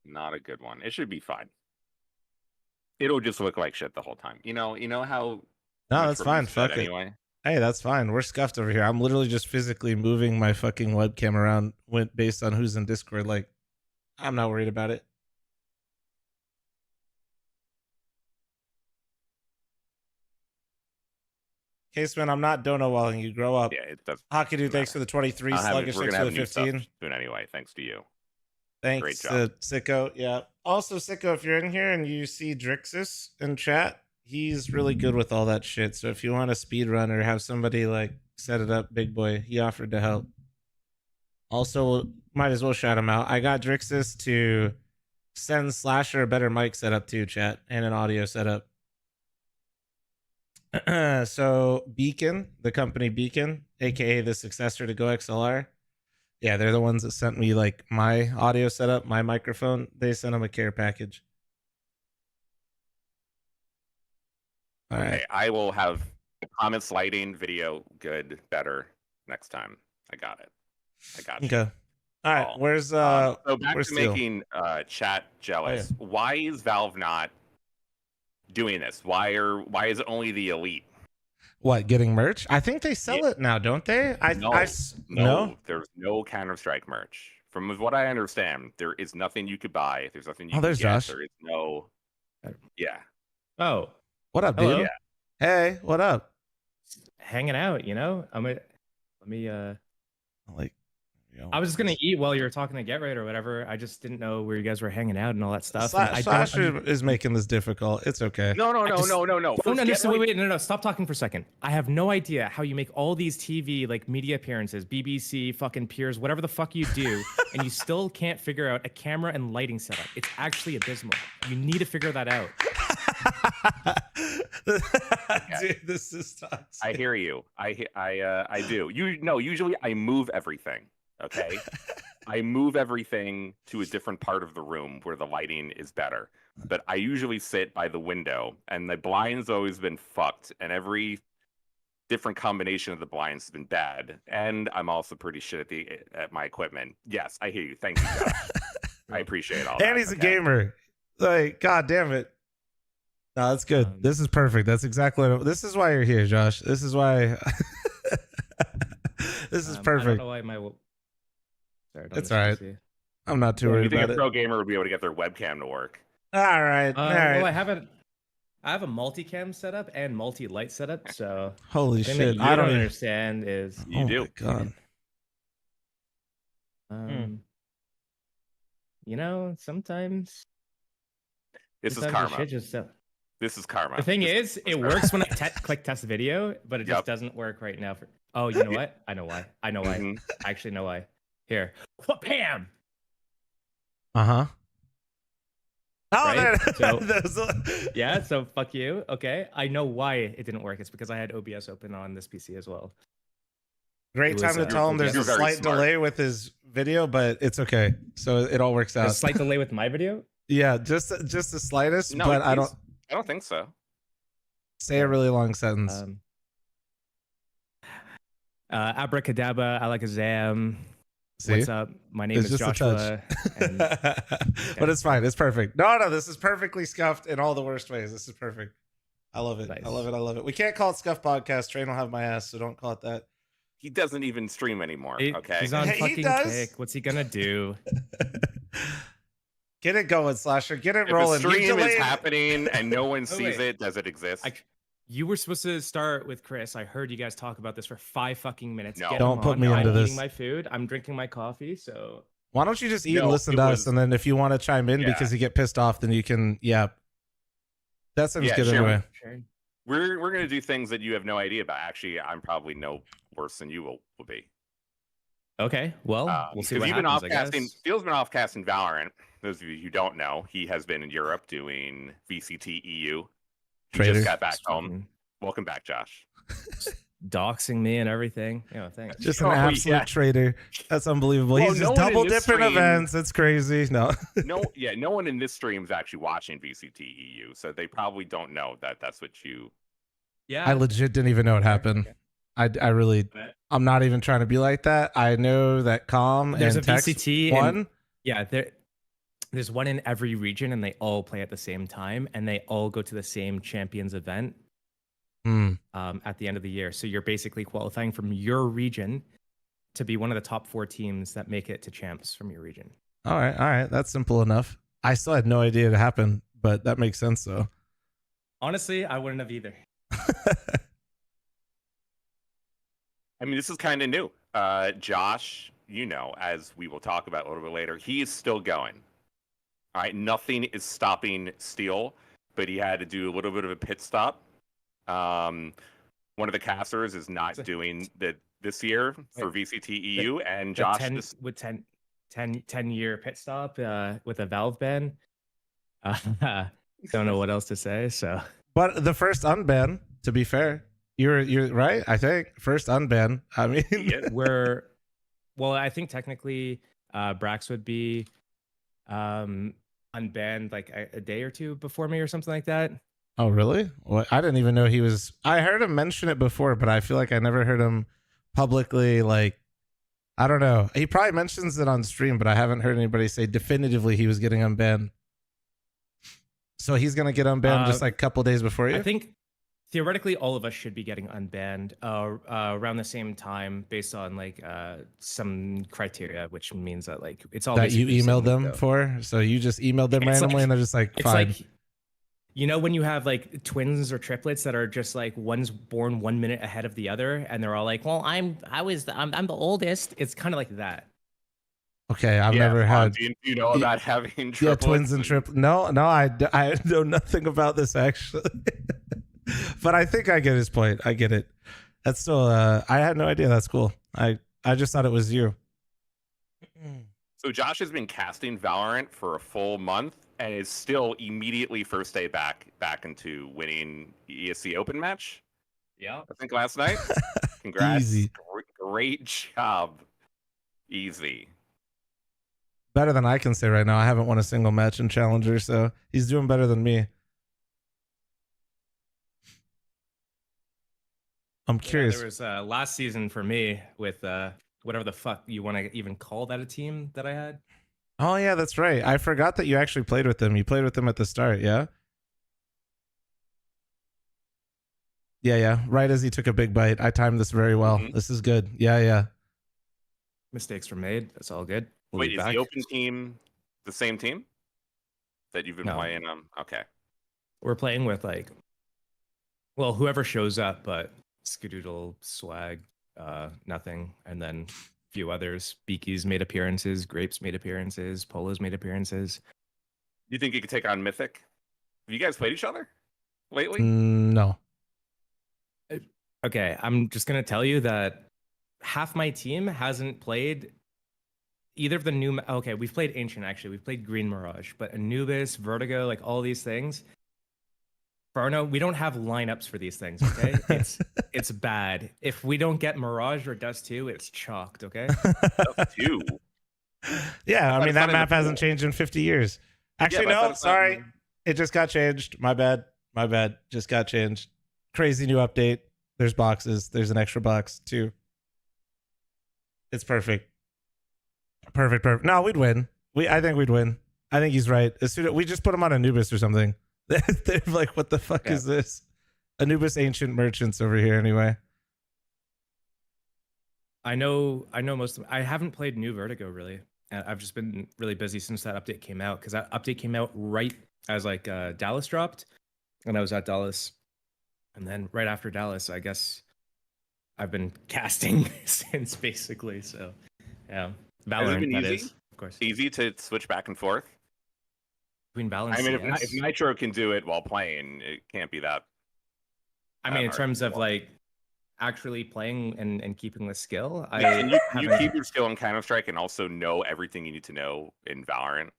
Not a good one. It should be fine. It'll just look like shit the whole time. You know how... No, that's fine. Fuck it. Anyway. Hey, that's fine. We're scuffed over here. I'm literally just physically moving my fucking webcam around based on who's in Discord. Like, I'm not worried about it. Caseman, I'm not dono walling you. Grow up. Yeah, it does. Hockey dude, thanks for the 23. Sluggish, thanks for the 15. Soon anyway, thanks to you. Thanks Great to job. Sicko. Yeah. Also, Sicko, if you're in here and you see Drixus in chat, he's really good with all that shit. So if you want a speed run or have somebody like set it up, big boy, he offered to help. Also, might as well shout him out. I got Drixus to send Slasher a better mic setup too, chat, and an audio setup. So Beacon, the company Beacon, aka the successor to Go XLR. Yeah, they're the ones that sent me like my audio setup, my microphone. They sent them a care package. All right. Okay, I will have comments, lighting, video, good, better next time. I got it. I got you. Okay. All right. Where's so back where's to Steel? making chat jealous. Why is Valve not doing this? Why is it only the elite? What, getting merch? I think they sell it now, don't they? No, there's no Counter-Strike merch. From what I understand, there is nothing you could buy. There's nothing you can there's get. Josh. There is no. Yeah. Oh, what up, hello. dude? Hey, what up? Hanging out, you know. Let me like. I was just gonna eat while you were talking to Get Right or whatever. I just didn't know where you guys were hanging out and all that stuff. Slasher is making this difficult. It's okay. No. Don't understand. Wait, no. Stop talking for a second. I have no idea how you make all these TV like media appearances, BBC, fucking Piers, whatever the fuck you do, and you still can't figure out a camera and lighting setup. It's actually abysmal. You need to figure that out. Dude, this is toxic. I hear you. I do. Usually I move everything. Okay. I move everything to a different part of the room where the lighting is better. But I usually sit by the window, and the blind's always been fucked, and every different combination of the blinds has been bad. And I'm also pretty shit at my equipment. Yes, I hear you. Thank you, Josh. I appreciate all that. And he's a gamer. Like, god damn it. No, that's good. This is perfect. That's exactly this is why you're here, Josh. This is why this is perfect. I don't know why my it's all right. I'm not too worried you think about a it. pro gamer would be able to get their webcam to work? All right. Well, I have a multicam setup and multi-light setup. So holy the thing shit! that you don't understand is you do. My God. You know, sometimes this is karma. This is karma. The thing is, it works when I click test video, but it just doesn't work right now. Oh, you know what? I know why. I actually know why. Here. Pam. Oh, right? So yeah. So fuck you. Okay. I know why it didn't work. It's because I had OBS open on this PC as well. Great time to tell him there's a slight delay with his video, but it's okay. So it all works out. A slight delay with my video? Yeah, just the slightest. No, but I don't think so. Say a really long sentence. Abracadabra, alakazam. See? What's up? My name is just Joshua. But it's fine. It's perfect. No, this is perfectly scuffed in all the worst ways. This is perfect. I love it. Nice. I love it. I love it. We can't call it Scuff Podcast. Train will have my ass, so don't call it that. He doesn't even stream anymore. Okay. He's on fucking he does. kick. What's he gonna do? Get it going, Slasher. Get it If rolling. the stream is happening and no one sees it, does it exist? You were supposed to start with Chris. I heard you guys talk about this for 5 fucking minutes. No. Get Don't him put on. me I'm into this. eating my food. I'm drinking my coffee. So Why don't you just eat No, and listen it to was- us, and then if you want to chime in Yeah. because you get pissed off, then you can. Yeah, that sounds good sure. anyway. We're gonna do things that you have no idea about. Actually, I'm probably no worse than you will be. Okay, well, we'll see what you've been happens. I off-casting. guess. Steele's been off-casting Valorant. Those of you who don't know, he has been in Europe doing VCT EU. He Traitor. just got back home. Welcome back, Josh. Doxing me and everything. Yeah, thanks. Just an absolute traitor. That's unbelievable. Well, He's no just one in double this different stream- events. It's crazy. No. No one in this stream is actually watching VCT EU, so they probably don't know that that's what you. Yeah, I legit didn't even know it happened. I really, I'm not even trying to be like that. I know that Calm There's and a Text VCT won. Yeah, there's one in every region, and they all play at the same time, and they all go to the same champions event at the end of the year. So you're basically qualifying from your region to be one of the top 4 teams that make it to champs from your region. All right. That's simple enough. I still had no idea it happened, but that makes sense though. Honestly, I wouldn't have either. I mean, this is kind of new. Josh, as we will talk about a little bit later, he is still going. All right, nothing is stopping Steel, but he had to do a little bit of a pit stop. One of the casters is not doing this year for VCT EU, and Josh 10 10-year pit stop with a Valve ban. Don't know what else to say. So, but the first unban, to be fair, you're right. I think first unban. I mean, well, I think technically Brax would be unbanned like a day or two before me or something like that. Oh, really? Well, I didn't even know he was. I heard him mention it before, but I feel like I never heard him publicly. Like, I don't know. He probably mentions it on stream, but I haven't heard anybody say definitively he was getting unbanned. So he's gonna get unbanned just like a couple days before you. I think theoretically all of us should be getting unbanned around the same time based on like some criteria, which means that like it's all that you emailed them for. So you just emailed them randomly, and they're just like, fine. Like, you know, when you have like twins or triplets that are just like one's born 1 minute ahead of the other, and they're all like, "Well, I'm the oldest." It's kind of like that. Okay, I've never had. Do you know about having triplets? Yeah, twins and triplets. No, I know nothing about this actually. But I think I get his point. I get it. That's still. I had no idea. That's cool. I just thought it was you. So Josh has been casting Valorant for a full month and is still immediately first day back into winning ESC Open match. Yeah, I think last night. Congrats! Easy. Great job. Easy. Better than I can say right now. I haven't won a single match in Challenger, so he's doing better than me. I'm curious. There was last season for me with whatever the fuck you want to even call that a team that I had. Oh yeah, that's right. I forgot that you actually played with them. You played with them at the start, yeah? Yeah. Right as he took a big bite. I timed this very well. Mm-hmm. This is good. Yeah. Mistakes were made. That's all good. Wait, is the Open team the same team that you've been No. playing? Okay. We're playing with like, well, whoever shows up, but Skadoodle, Swag, nothing, and then a few others. Beaky's made appearances, Grapes made appearances, Polo's made appearances. Do you think you could take on Mythic? Have you guys played each other lately? No. Okay, I'm just gonna tell you that half my team hasn't played either of the new. Okay, we've played Ancient actually. We've played Green Mirage, but Anubis, Vertigo, like all these things. Farno, we don't have lineups for these things. Okay, it's bad. If we don't get Mirage or Dust 2, it's chalked. Okay. Dust 2. Yeah, I mean that map hasn't changed in 50 years. Actually, no, sorry, it just got changed. My bad. Just got changed. Crazy new update. There's boxes. There's an extra box too. It's perfect. Perfect. No, we'd win. I think we'd win. I think he's right. As soon as we just put him on Anubis or something. They're like, what the fuck is this? Anubis Ancient Merchants over here anyway. I know most of them. I haven't played New Vertigo really. I've just been really busy since that update came out, because that update came out right as like Dallas dropped, and I was at Dallas, and then right after Dallas, I guess I've been casting since basically. So yeah, Valorant, that is, of course. Easy to switch back and forth between Valorant. I mean, if Nitro can do it while playing, it can't be that. I mean, in terms of like actually playing and keeping the skill, you keep your skill in Counter-Strike and also know everything you need to know in Valorant.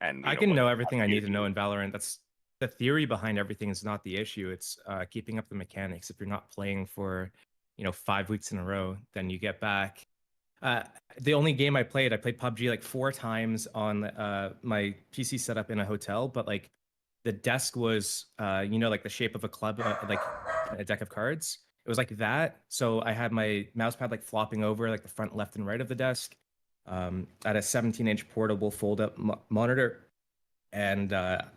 And I can know everything I need to know in Valorant. That's the theory behind everything is not the issue. It's keeping up the mechanics. If you're not playing for 5 weeks in a row, then you get back. The only game I played PUBG like 4 times on my PC setup in a hotel, but like the desk was like the shape of a club, like a deck of cards. It was like that. So I had my mouse pad like flopping over like the front left and right of the desk. At a 17-inch portable fold-up monitor, and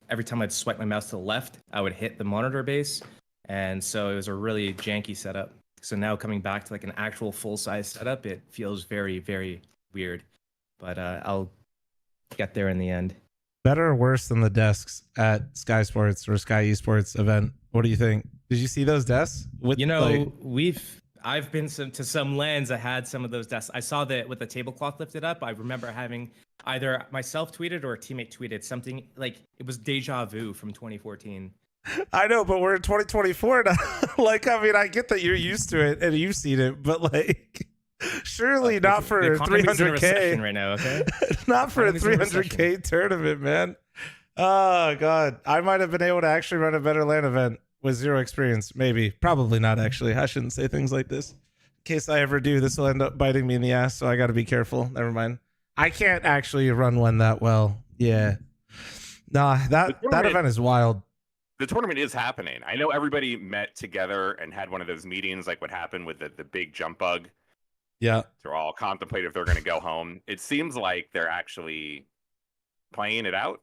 every time I'd swipe my mouse to the left, I would hit the monitor base, and so it was a really janky setup. So now coming back to like an actual full-size setup, it feels very, very weird, but I'll get there in the end. Better or worse than the desks at Sky Sports or Sky Esports event? What do you think? Did you see those desks? I've been to some LANs that had some of those desks. I saw that with the tablecloth lifted up. I remember having either myself tweeted or a teammate tweeted something like it was deja vu from 2014. I know, but we're in 2024 now. Like, I mean, I get that you're used to it and you've seen it, but like, Surely not for the a economy's in a recession 300K right now, okay? not for a Economy's in a recession. 300K tournament, man. Oh god, I might have been able to actually run a better LAN event with zero experience. Maybe, probably not. Actually, I shouldn't say things like this. In case I ever do, this will end up biting me in the ass. So I got to be careful. Never mind. I can't actually run one that well. Yeah. Nah, that event is wild. The tournament is happening. I know everybody met together and had one of those meetings, like what happened with the big jump bug. Yeah. They're all contemplate if they're going to go home. It seems like they're actually playing it out.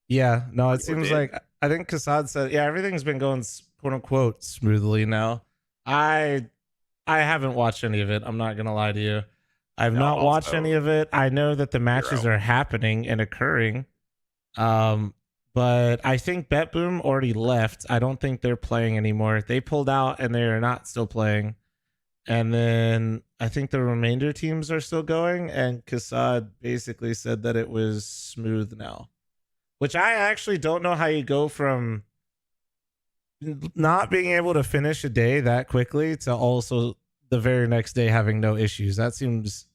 Yeah. No, it seems like, I think Faceit said, yeah, everything's been going quote unquote smoothly now. I haven't watched any of it. I'm not going to lie to you. I've not watched any of it. I know that the matches are happening and occurring. But I think BetBoom already left. I don't think they're playing anymore. They pulled out and they're not still playing. And then I think the remainder teams are still going. And Faceit basically said that it was smooth now, which I actually don't know how you go from not being able to finish a day that quickly to also the very next day having no issues. That seems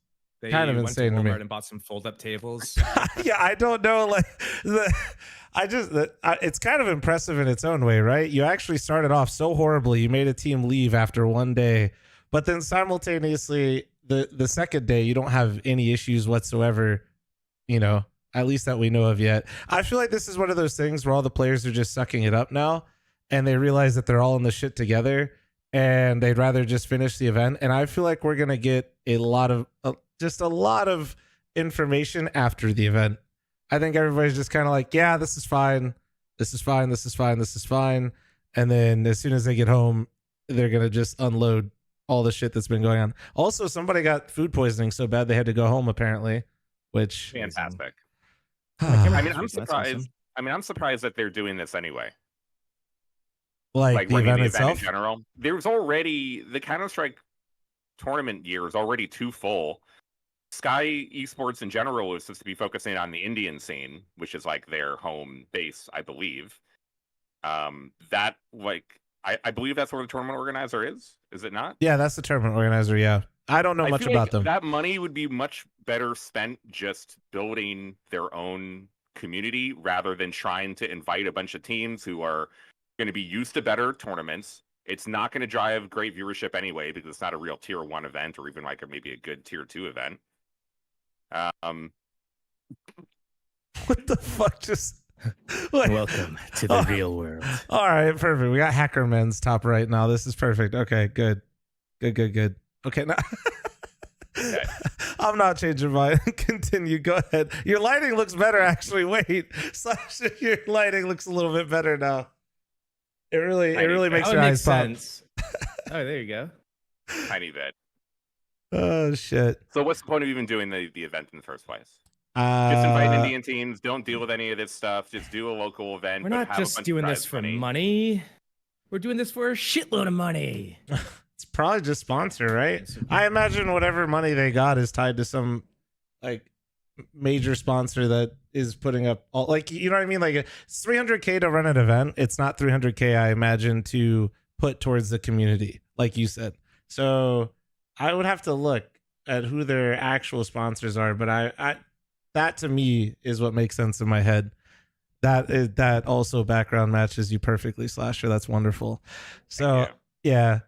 kind of insane to me. And bought some fold-up tables. Yeah, I don't know. Like, it's kind of impressive in its own way, right? You actually started off so horribly. You made a team leave after one day, but then simultaneously, the second day, you don't have any issues whatsoever. You know, at least that we know of yet. I feel like this is one of those things where all the players are just sucking it up now, and they realize that they're all in the shit together, and they'd rather just finish the event. And I feel like we're gonna get a lot of information after the event. I think everybody's just kind of like, yeah, this is fine. This is fine. This is fine. This is fine. And then as soon as they get home, they're going to just unload all the shit that's been going on. Also, somebody got food poisoning so bad they had to go home, apparently, which fantastic. I'm surprised. I'm surprised that they're doing this anyway. Like the event itself? In general. There's already the Counter-Strike tournament year is already too full. Sky Esports in general is supposed to be focusing on the Indian scene, which is like their home base, I believe. I believe that's where the tournament organizer is it not? Yeah, that's the tournament organizer. Yeah, I don't know much about them. That money would be much better spent just building their own community rather than trying to invite a bunch of teams who are going to be used to better tournaments. It's not going to drive great viewership anyway because it's not a real tier 1 event or even like maybe a good tier 2 event. What the fuck? Just welcome to the real world. All right, perfect. We got Hackerman's top right now. This is perfect. Okay, good. Okay, now I'm not changing mine. Continue. Go ahead. Your lighting looks better, actually. Wait, Slash, your lighting looks a little bit better now. It really makes your eyes pop. Oh, there you go. Tiny bit. Oh shit. So what's the point of even doing the event in the first place? Just invite Indian teams. Don't deal with any of this stuff. Just do a local event. We're not just doing this for money. We're doing this for a shitload of money. It's probably just sponsor, right? I imagine whatever money they got is tied to some like major sponsor that is putting up all, like, you know what I mean? Like it's $300K to run an event. It's not $300K, I imagine, to put towards the community, like you said. So I would have to look at who their actual sponsors are, but I that to me is what makes sense in my head. That also background matches you perfectly, Slasher. That's wonderful. So yeah,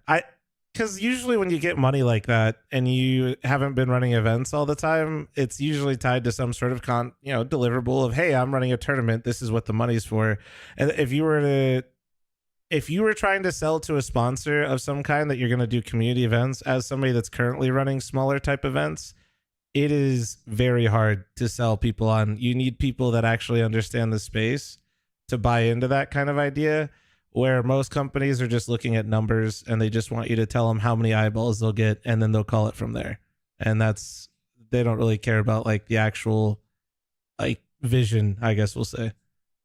because usually when you get money like that and you haven't been running events all the time, it's usually tied to some sort of deliverable of, hey, I'm running a tournament. This is what the money's for. And if you were trying to sell to a sponsor of some kind that you're going to do community events, as somebody that's currently running smaller type events, it is very hard to sell people on. You need people that actually understand the space to buy into that kind of idea, where most companies are just looking at numbers and they just want you to tell them how many eyeballs they'll get and then they'll call it from there. And they don't really care about like the actual like vision, I guess we'll say.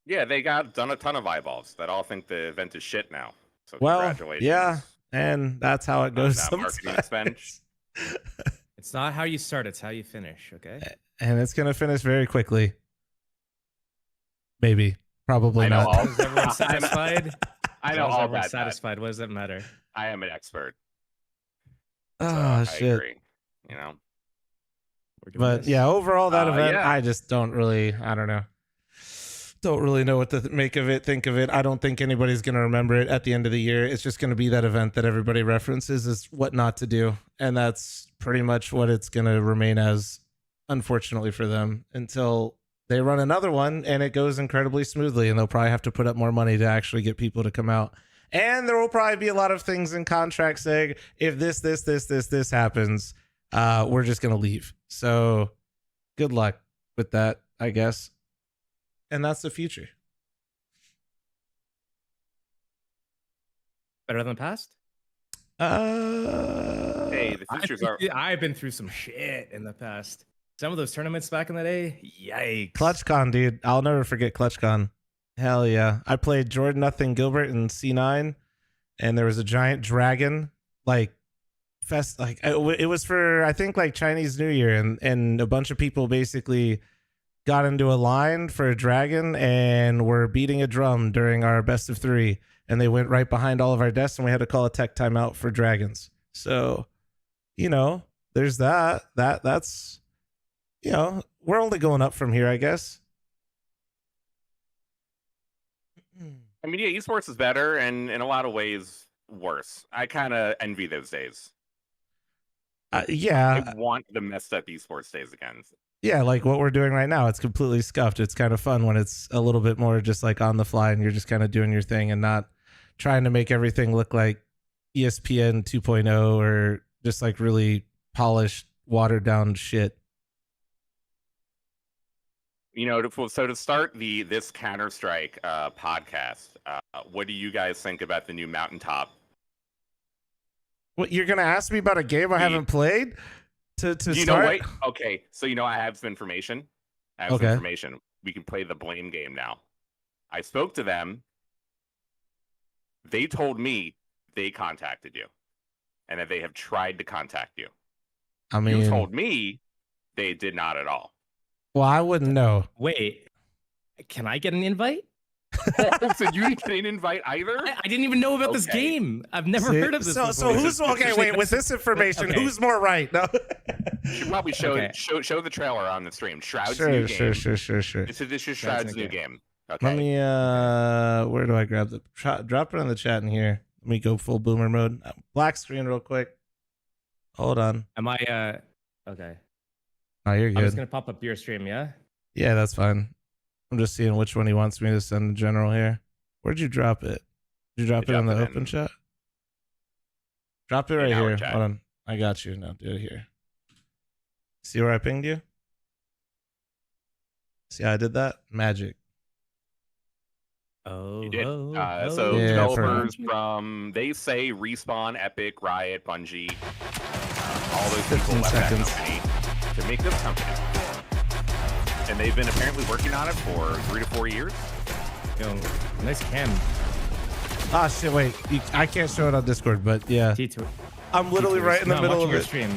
Yeah, they got done a ton of eyeballs that all think the event is shit now. So well, congratulations. Yeah, and that's how it goes sometimes. It's not how you start, it's how you finish, okay? And it's going to finish very quickly. Maybe. Probably not. Is everyone satisfied? I know all everyone that. Satisfied. What does that matter? I am an expert. Oh, shit. Agree. You know. But yeah, overall that event, yeah. I just don't really, I don't know what to make of it, think of it. I don't think anybody's going to remember it at the end of the year. It's just going to be that event that everybody references is what not to do. And that's pretty much what it's going to remain as, unfortunately for them, until they run another one and it goes incredibly smoothly, and they'll probably have to put up more money to actually get people to come out. And there will probably be a lot of things in contracts saying, if this happens, we're just going to leave. So good luck with that, I guess. And that's the future. Better than the past? Hey, the futures are. I've been through some shit in the past. Some of those tournaments back in the day, yikes. ClutchCon, dude. I'll never forget ClutchCon. Hell yeah. I played Jordan Nothing Gilbert in C9, and there was a giant dragon, like, it was for, I think, like Chinese New Year, and a bunch of people basically got into a line for a dragon and were beating a drum during our best of 3, and they went right behind all of our desks, and we had to call a tech timeout for dragons. So, you know, there's that's, you know, we're only going up from here, I guess. I mean, yeah, esports is better, and in a lot of ways worse. I kind of envy those days. Yeah. I want the messed up esports days again. Yeah, like what we're doing right now. It's completely scuffed. It's kind of fun when it's a little bit more just like on the fly and you're just kind of doing your thing and not trying to make everything look like ESPN 2.0 or just like really polished, watered down shit. You know, so to start this Counter-Strike podcast, what do you guys think about the new Mountaintop? What, you're gonna ask me about a game I haven't played? To you start? know what? Okay, so you know I have some information. Some information. We can play the blame game now. I spoke to them. They told me they contacted you, and that they have tried to contact you. I mean, you told me they did not at all. Well, I wouldn't know. Wait, can I get an invite? So you didn't get an invite either? I didn't even know about this game. I've never heard of this. So who's okay? Wait, with this information, who's more right? No. You should probably show the trailer on the stream. Shroud's Sure. new game. Sure. This is Shroud's new game. Okay. Let me. Where do I grab the? Drop it in the chat in here. Let me go full boomer mode. Black screen real quick. Hold on. Am I? Okay. Oh, you're good. I'm just gonna pop up your stream. Yeah. Yeah, that's fine. I'm just seeing which one he wants me to send in general here. Where'd you drop it? Did you drop it in the open chat? Drop it right here. Hold on. I got you. Now do it here. See where I pinged you? See how I did that? Magic. Oh, you did. So developers from, they say, Respawn, Epic, Riot, Bungie, all those people left that company to make this company. And they've been apparently working on it for 3 to 4 years. Yo, nice cam. Ah, shit, wait. I can't show it on Discord, but yeah. I'm literally right in the middle of it. Stream.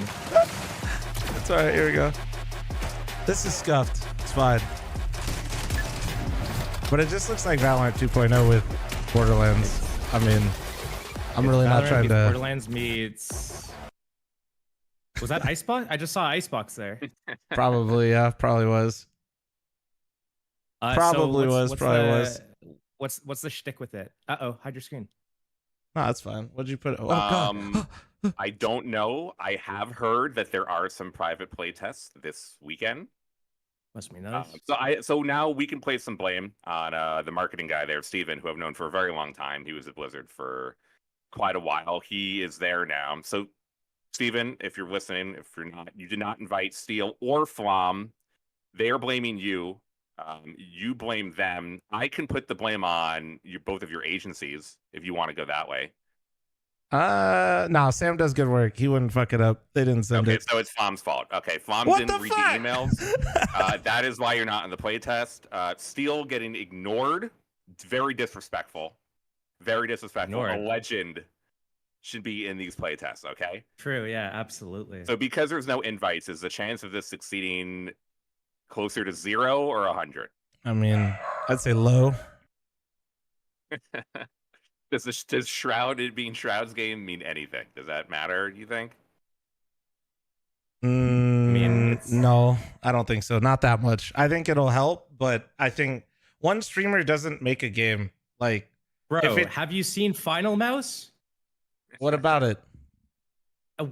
It's alright, here we go. This is scuffed. It's fine. But it just looks like Valorant 2.0 with Borderlands. I mean, I'm really not trying to... Borderlands meets... Was that Icebox? I just saw Icebox there. Probably, yeah. Probably was. Probably was. What's the shtick with it? Hide your screen. No, that's fine. What'd you put? Oh, God. I don't know. I have heard that there are some private play tests this weekend. Must be nice. So now we can place some blame on the marketing guy there, Steven, who I've known for a very long time. He was at Blizzard for quite a while. He is there now. So, Steven, if you're listening, if you're not, you did not invite Steel or Flom. They are blaming you. You blame them. I can put the blame on both of your agencies if you want to go that way. No, Sam does good work. He wouldn't fuck it up. They didn't send it. Okay, so it's Flom's fault. Okay, Flom didn't read the emails. That is why you're not in the playtest. Steel getting ignored. It's very disrespectful. Very disrespectful. Ignored. A legend should be in these playtests, okay? True, yeah, absolutely. So because there's no invites, is the chance of this succeeding closer to 0 or 100? I mean, I'd say low. Does Shroud, it being Shroud's game, mean anything? Does that matter, do you think? No, I don't think so. Not that much. I think it'll help, but I think one streamer doesn't make a game. Like, Bro, have you seen Final Mouse? What about it?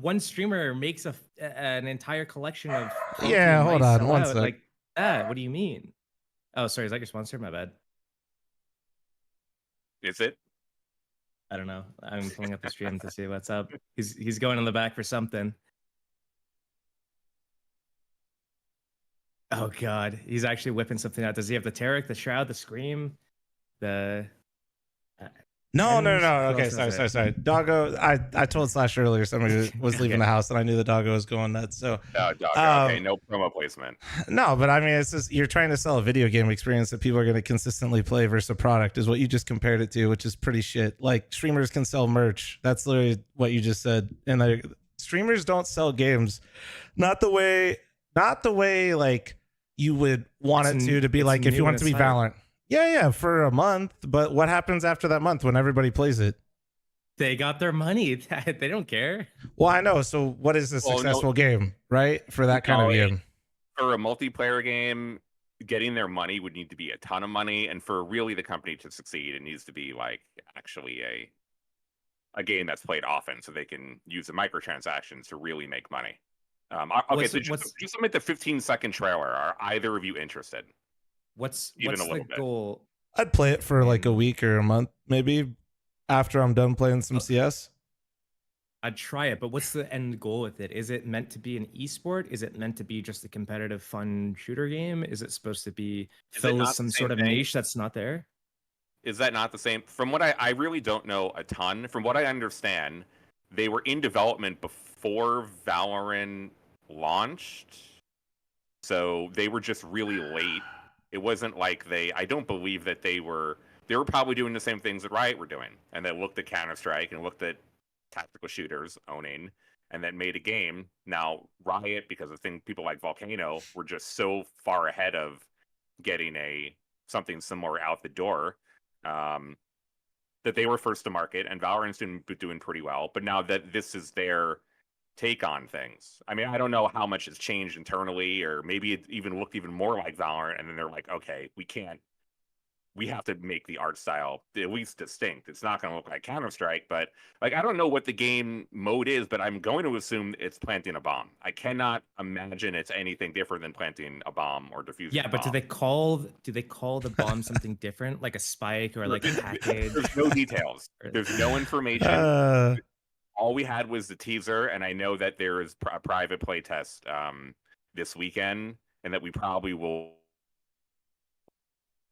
One streamer makes an entire collection of Yeah, hold on one sec. like that. What do you mean? Oh, sorry, is that your sponsor? My bad. Is it? I don't know. I'm pulling up the stream to see what's up. He's going in the back for something. Oh god, he's actually whipping something out. Does he have the Tarek, the Shroud, the Scream, the? No. Okay, sorry. Doggo, I told Slash earlier somebody was leaving the house, and I knew the Doggo was going nuts. So, Doggo. Okay, no promo placement. No, but I mean, it's just you're trying to sell a video game experience that people are going to consistently play versus a product, is what you just compared it to, which is pretty shit. Like streamers can sell merch. That's literally what you just said, and streamers don't sell games, not the way like you would want it to be like if you want it to be Valorant. Yeah, for a month. But what happens after that month when everybody plays it? They got their money. They don't care. Well, I know. So what is a successful game, right? For that kind of game. For a multiplayer game, getting their money would need to be a ton of money. And for really the company to succeed, it needs to be like actually a game that's played often so they can use the microtransactions to really make money. Just submit the 15-second trailer. Are either of you interested? What's the goal? I'd play it for like a week or a month, maybe, after I'm done playing some CS. I'd try it, but what's the end goal with it? Is it meant to be an esport? Is it meant to be just a competitive, fun shooter game? Is it supposed to be fill some sort of niche that's not there? Is that not the same? From what I really don't know a ton. From what I understand, they were in development before Valorant launched, so they were just really late. It wasn't like I don't believe that they were probably doing the same things that Riot were doing, and that looked at Counter-Strike and looked at tactical shooters owning, and then made a game. Now Riot, because of people like Volcano, were just so far ahead of getting something similar out the door, that they were first to market, and Valorant's doing pretty well. But now that this is their take on things, I mean, I don't know how much has changed internally, or maybe it even looked even more like Valorant, and then they're like, okay, we have to make the art style at least distinct. It's not going to look like Counter-Strike, but like, I don't know what the game mode is, but I'm going to assume it's planting a bomb. I cannot imagine it's anything different than planting a bomb or defusing a bomb. But do they call the bomb something different, like a spike or like a package? There's no details. There's no information. All we had was the teaser, and I know that there is a private playtest this weekend, and that we probably will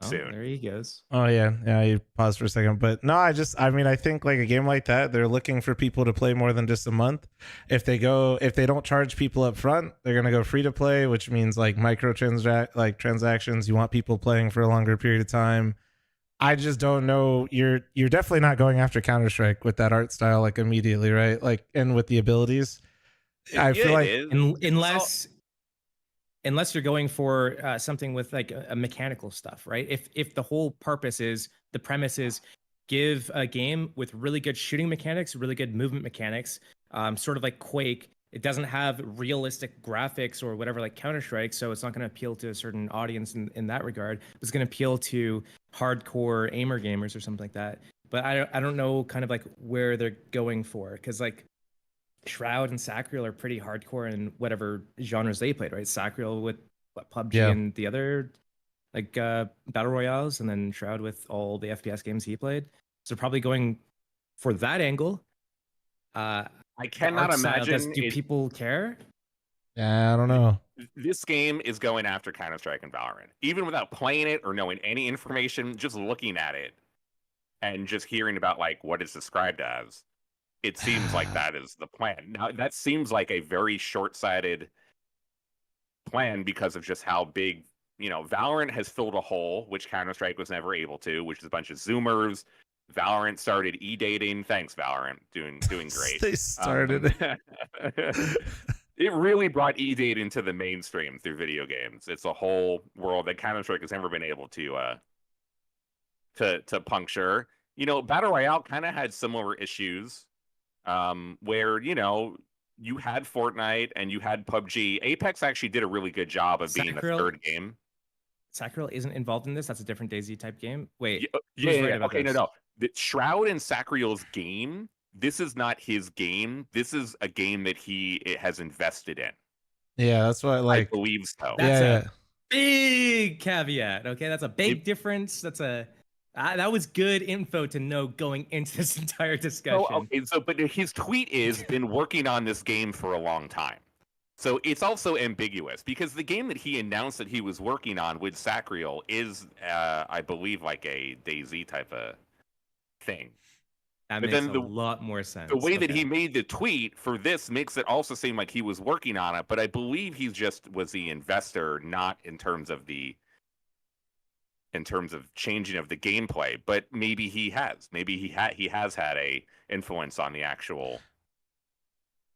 soon. There he goes. Oh yeah. You paused for a second, but no, I think like a game like that, they're looking for people to play more than just a month. If they don't charge people up front, they're gonna go free to play, which means like transactions. You want people playing for a longer period of time. I just don't know. You're definitely not going after Counter-Strike with that art style like immediately, right? Like, and with the abilities, I feel like unless you're going for something with like a mechanical stuff, right? If the whole the premise is give a game with really good shooting mechanics, really good movement mechanics, sort of like Quake. It doesn't have realistic graphics or whatever like Counter-Strike, so it's not going to appeal to a certain audience in that regard. It's going to appeal to hardcore aimer gamers or something like that. But I don't know kind of like where they're going for, because like Shroud and Sacriel are pretty hardcore in whatever genres they played, right? Sacriel with PUBG and the other like battle royales, and then Shroud with all the FPS games he played. So probably going for that angle. I cannot imagine. Do people care? Yeah, I don't know. This game is going after Counter-Strike and Valorant, even without playing it or knowing any information. Just looking at it and just hearing about like what it's described as, it seems like that is the plan. Now that seems like a very short-sighted plan because of just how big, Valorant has filled a hole which Counter-Strike was never able to, which is a bunch of Zoomers. Valorant started e-dating. Thanks, Valorant. Doing great. They started it really brought e-dating to the mainstream through video games. It's a whole world that Counter-Strike has never been able to puncture. Battle Royale kind of had similar issues, where you had Fortnite and you had PUBG. Apex actually did a really good job of being the third game. Sacriel isn't involved in this. That's a different DayZ type game. Wait, Yeah, who's right about okay, this? no. The Shroud and Sacriel's game. This is not his game. This is a game that he has invested in. Yeah, that's what I believe so. That's yeah. a big caveat. Okay, that's a big difference. That's a that was good info to know going into this entire discussion. Oh, okay, but his tweet is been working on this game for a long time. So it's also ambiguous because the game that he announced that he was working on with Sacriel is, I believe, like a DayZ type of thing. That but makes then a lot more sense. The way that he made the tweet for this makes it also seem like he was working on it, but I believe he just was the investor, not in terms of changing of the gameplay. But maybe he has. Maybe he has had a influence on the actual.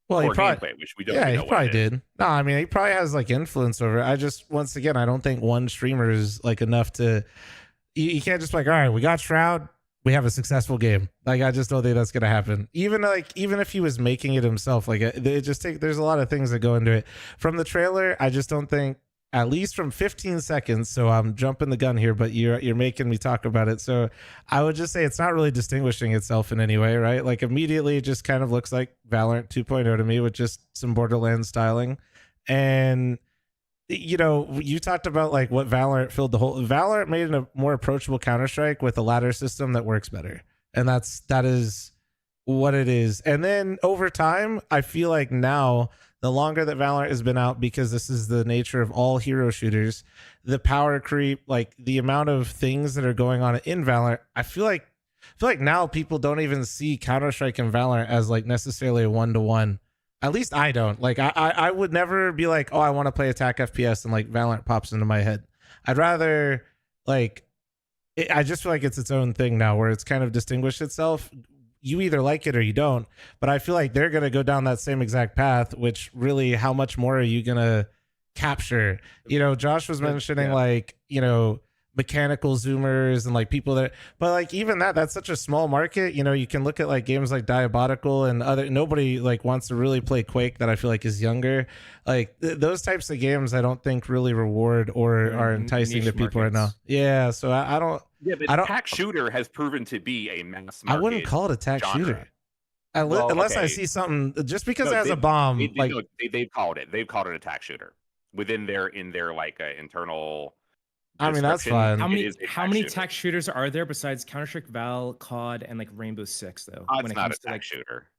Well, he probably, gameplay, which we don't yeah, know he probably did. No, I mean, he probably has like influence over it. I just, once again, I don't think one streamer is like enough to. You can't just be like, all right, we got Shroud, we have a successful game. Like, I just don't think that's gonna happen. Even if he was making it himself, like they just take. There's a lot of things that go into it. From the trailer, I just don't think. At least from 15 seconds, so I'm jumping the gun here, but you're making me talk about it. So I would just say it's not really distinguishing itself in any way, right? Like immediately it just kind of looks like Valorant 2.0 to me with just some Borderlands styling. And you talked about like what Valorant filled the whole. Valorant made a more approachable Counter-Strike with a ladder system that works better. And that is what it is. And then over time, I feel like now the longer that Valorant has been out, because this is the nature of all hero shooters, the power creep, like the amount of things that are going on in Valorant, I feel like now people don't even see Counter-Strike and Valorant as like necessarily a one-to-one. At least I don't. Like I would never be like, oh, I want to play attack FPS and like Valorant pops into my head. I'd rather like I just feel like it's its own thing now where it's kind of distinguished itself. You either like it or you don't, but I feel like they're going to go down that same exact path, which really, how much more are you going to capture? Josh was mentioning mechanical zoomers and like people that, but like even that's such a small market. You can look at like games like Diabolical and nobody like wants to really play Quake that I feel like is younger. Like those types of games I don't think really reward or are enticing to people right now. Yeah. So I don't. Yeah, but attack shooter has proven to be a mass market. I wouldn't call it attack shooter. Unless I see something just because it has a bomb. They've called it. They've called it attack shooter within their like internal. I mean, that's fine. How many attack shooters are there besides Counter-Strike, Val, COD, and like Rainbow Six though? When it comes to like shooter.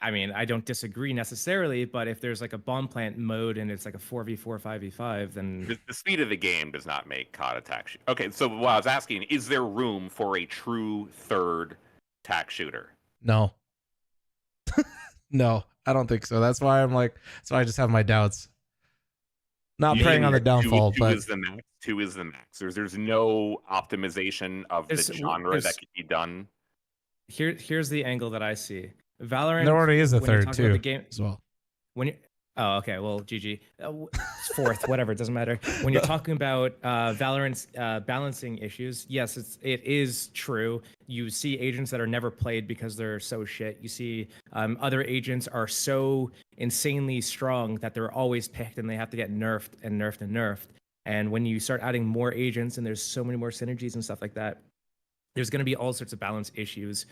I mean, I don't disagree necessarily, but if there's like a bomb plant mode and it's like a 4v4, 5v5, then the speed of the game does not make COD attack shooter. Okay, so what I was asking, is there room for a true third attack shooter? No. No, I don't think so. That's why I just have my doubts. Not preying on the downfall, two but is the max. 2 is the max. There's no optimization of the genre that can be done. Here's the angle that I see. Valorant. There already is a third too, as well. Oh, okay. Well, GG. Fourth, whatever. It doesn't matter. When you're talking about Valorant's balancing issues, yes, it is true. You see agents that are never played because they're so shit. You see other agents are so insanely strong that they're always picked and they have to get nerfed and nerfed and nerfed. And when you start adding more agents and there's so many more synergies and stuff like that, there's going to be all sorts of balance issues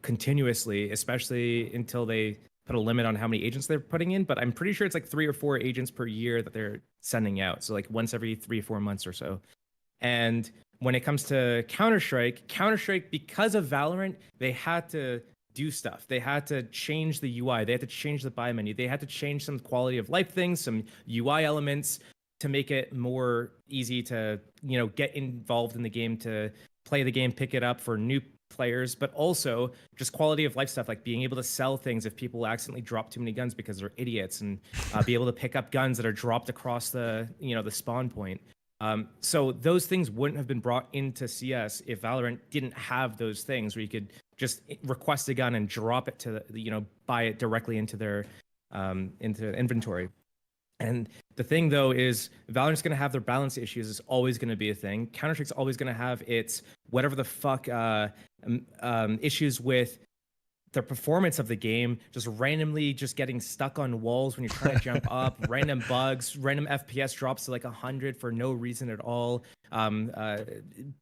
continuously, especially until they put a limit on how many agents they're putting in. But I'm pretty sure it's like 3 or 4 agents per year that they're sending out. So like once every 3 or 4 months or so. And when it comes to Counter-Strike, because of Valorant, they had to do stuff. They had to change the UI. They had to change the buy menu. They had to change some quality of life things, some UI elements to make it more easy to, get involved in the game, to play the game, pick it up for new players, but also just quality of life stuff like being able to sell things if people accidentally drop too many guns because they're idiots, and be able to pick up guns that are dropped across the the spawn point. So those things wouldn't have been brought into CS if Valorant didn't have those things where you could just request a gun and drop it to buy it directly into their into inventory. And the thing, though, is Valorant's going to have their balance issues. It's always going to be a thing. Counter-Strike's always going to have its whatever the fuck issues with the performance of the game, just randomly just getting stuck on walls when you're trying to jump up, random bugs, random FPS drops to like 100 for no reason at all.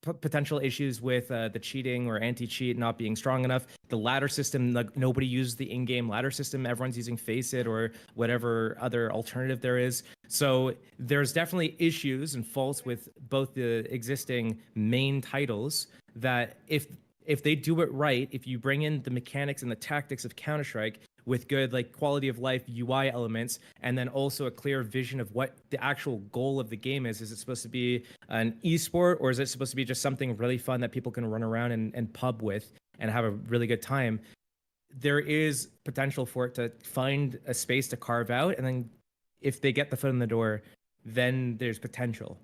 Potential issues with the cheating or anti-cheat not being strong enough. The ladder system, like nobody uses the in-game ladder system. Everyone's using Faceit or whatever other alternative there is. So there's definitely issues and faults with both the existing main titles that if they do it right, if you bring in the mechanics and the tactics of Counter-Strike with good like quality of life UI elements, and then also a clear vision of what the actual goal of the game is it supposed to be an esport, or is it supposed to be just something really fun that people can run around and pub with and have a really good time? There is potential for it to find a space to carve out, and then if they get the foot in the door, then there's potential.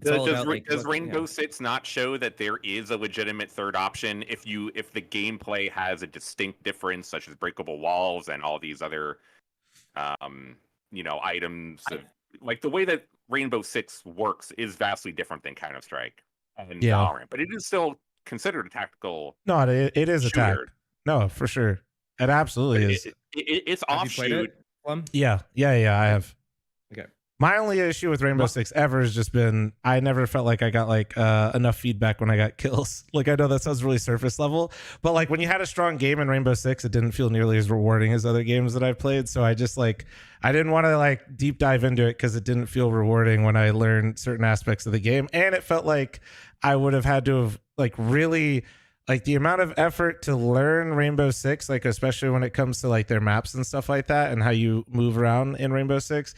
Does Rainbow Six not show that there is a legitimate third option if the gameplay has a distinct difference, such as breakable walls and all these other, items? Like the way that Rainbow Six works is vastly different than Counter-Strike and Valorant, but it is still considered a tactical. No, it is shooter. a tact. No, for sure, it absolutely is. It's offshoot. Yeah, I have. Okay. My only issue with Rainbow Six ever has just been I never felt like I got like enough feedback when I got kills. Like I know that sounds really surface level, but like when you had a strong game in Rainbow Six, it didn't feel nearly as rewarding as other games that I've played. So I just like I didn't want to like deep dive into it because it didn't feel rewarding when I learned certain aspects of the game, and it felt like I would have had to have like really like the amount of effort to learn Rainbow Six, like especially when it comes to like their maps and stuff like that and how you move around in Rainbow Six.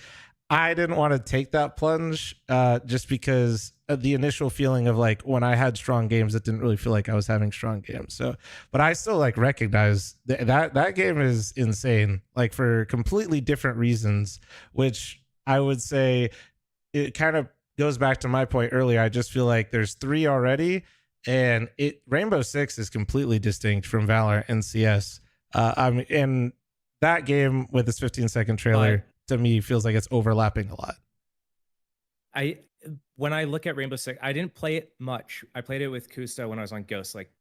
I didn't want to take that plunge just because of the initial feeling of like when I had strong games, it didn't really feel like I was having strong games. So, but I still like recognize that game is insane, like for completely different reasons, which I would say it kind of goes back to my point earlier. I just feel like there's 3 already, and Rainbow Six is completely distinct from Valorant and CS. And that game with this 15-second trailer to me feels like it's overlapping a lot. When I look at Rainbow Six, I didn't play it much. I played it with Kusta when I was on Ghost like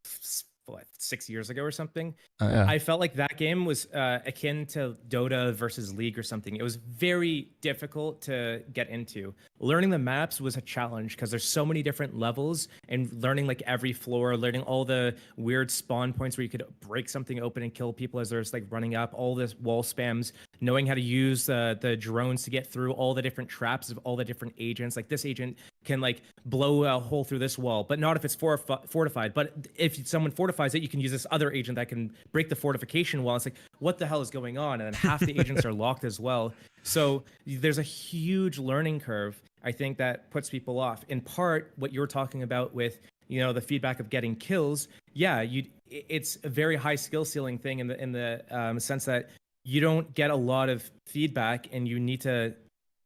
6 years ago or something. I felt like that game was akin to Dota versus League or something. It was very difficult to get into. Learning the maps was a challenge because there's so many different levels, and learning like every floor, learning all the weird spawn points where you could break something open and kill people as they're just like running up, all this wall spams, knowing how to use the drones to get through all the different traps of all the different agents. Like this agent can like blow a hole through this wall, but not if it's fortified. But if someone fortifies it, you can use this other agent that can break the fortification wall. It's like, what the hell is going on? And then half the agents are locked as well. So there's a huge learning curve, I think, that puts people off. In part, what you're talking about with, the feedback of getting kills. Yeah, it's a very high skill ceiling thing in the sense that you don't get a lot of feedback, and you need to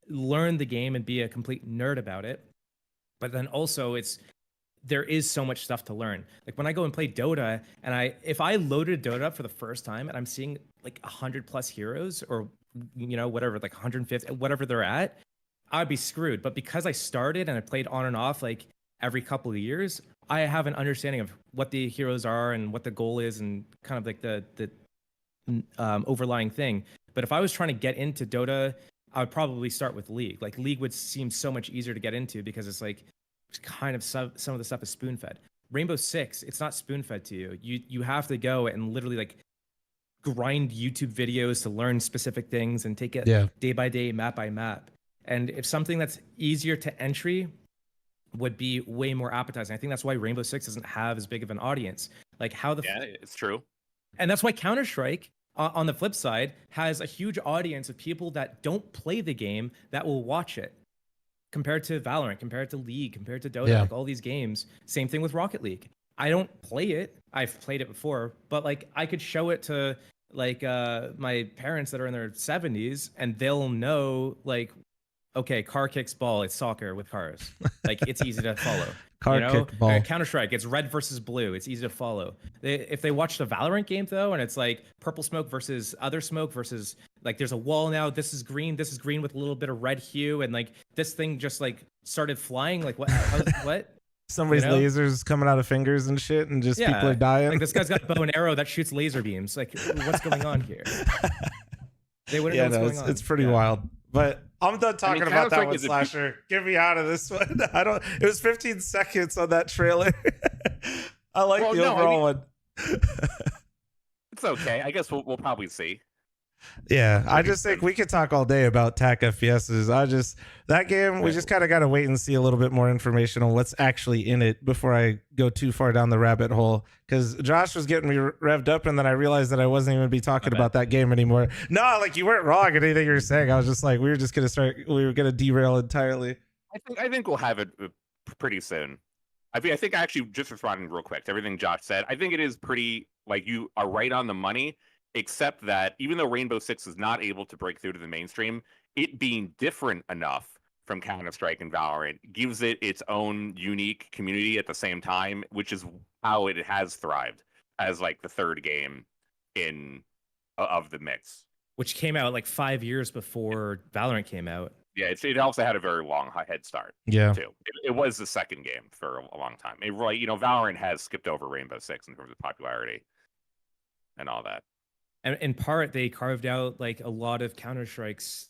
learn the game and be a complete nerd about it. But then also there is so much stuff to learn. Like when I go and play Dota, and if I loaded Dota up for the first time and I'm seeing like 100+ heroes, or whatever, like 150, whatever they're at, I'd be screwed. But because I started and I played on and off like every couple of years, I have an understanding of what the heroes are and what the goal is, and kind of like the overlying thing. But if I was trying to get into Dota, I would probably start with League. Like League would seem so much easier to get into because it's like kind of some of the stuff is spoon-fed. Rainbow Six, it's not spoon-fed to you. You have to go and literally like grind YouTube videos to learn specific things and take it day by day, map by map. And if something that's easier to entry would be way more appetizing. I think that's why Rainbow Six doesn't have as big of an audience. Like it's true. And that's why Counter-Strike, on the flip side, has a huge audience of people that don't play the game that will watch it. Compared to Valorant, compared to League, compared to Dota, like all these games. Same thing with Rocket League. I don't play it. I've played it before, but like I could show it to like my parents that are in their 70s, and they'll know like, okay, car kicks ball. It's soccer with cars. Like it's easy to follow. Kick ball. Counter-Strike, it's red versus blue. It's easy to follow. If they watch the Valorant game though, and it's like purple smoke versus other smoke versus like there's a wall now. This is green with a little bit of red hue, and like this thing just like started flying. Like what? What? Somebody's You know? lasers coming out of fingers and shit, and just people are dying. Like this guy's got a bow and arrow that shoots laser beams. Like, what's going on here? They wouldn't know what's going on. It's pretty wild. But I'm done talking about that one, Slasher. Get me out of this one. I don't. It was 15 seconds on that trailer. I like the overall one. It's okay. I guess we'll probably see. Yeah, I just think we could talk all day about TAC FPSs. That game, we just kind of got to wait and see a little bit more information on what's actually in it before I go too far down the rabbit hole. Because Josh was getting me revved up, and then I realized that I wasn't even going to be talking about that game anymore. No, like you weren't wrong in anything you were saying. I was just like, we were going to derail entirely. I think we'll have it pretty soon. I think actually just responding real quick to everything Josh said, I think it is pretty, like, you are right on the money. Except that even though Rainbow Six is not able to break through to the mainstream, it being different enough from Counter-Strike and Valorant gives it its own unique community at the same time, which is how it has thrived as like the third game of the mix. Which came out like 5 years before Valorant came out. Yeah, it also had a very long head start. Yeah, too. It was the second game for a long time. Valorant has skipped over Rainbow Six in terms of popularity and all that. And in part, they carved out like a lot of Counter-Strike's,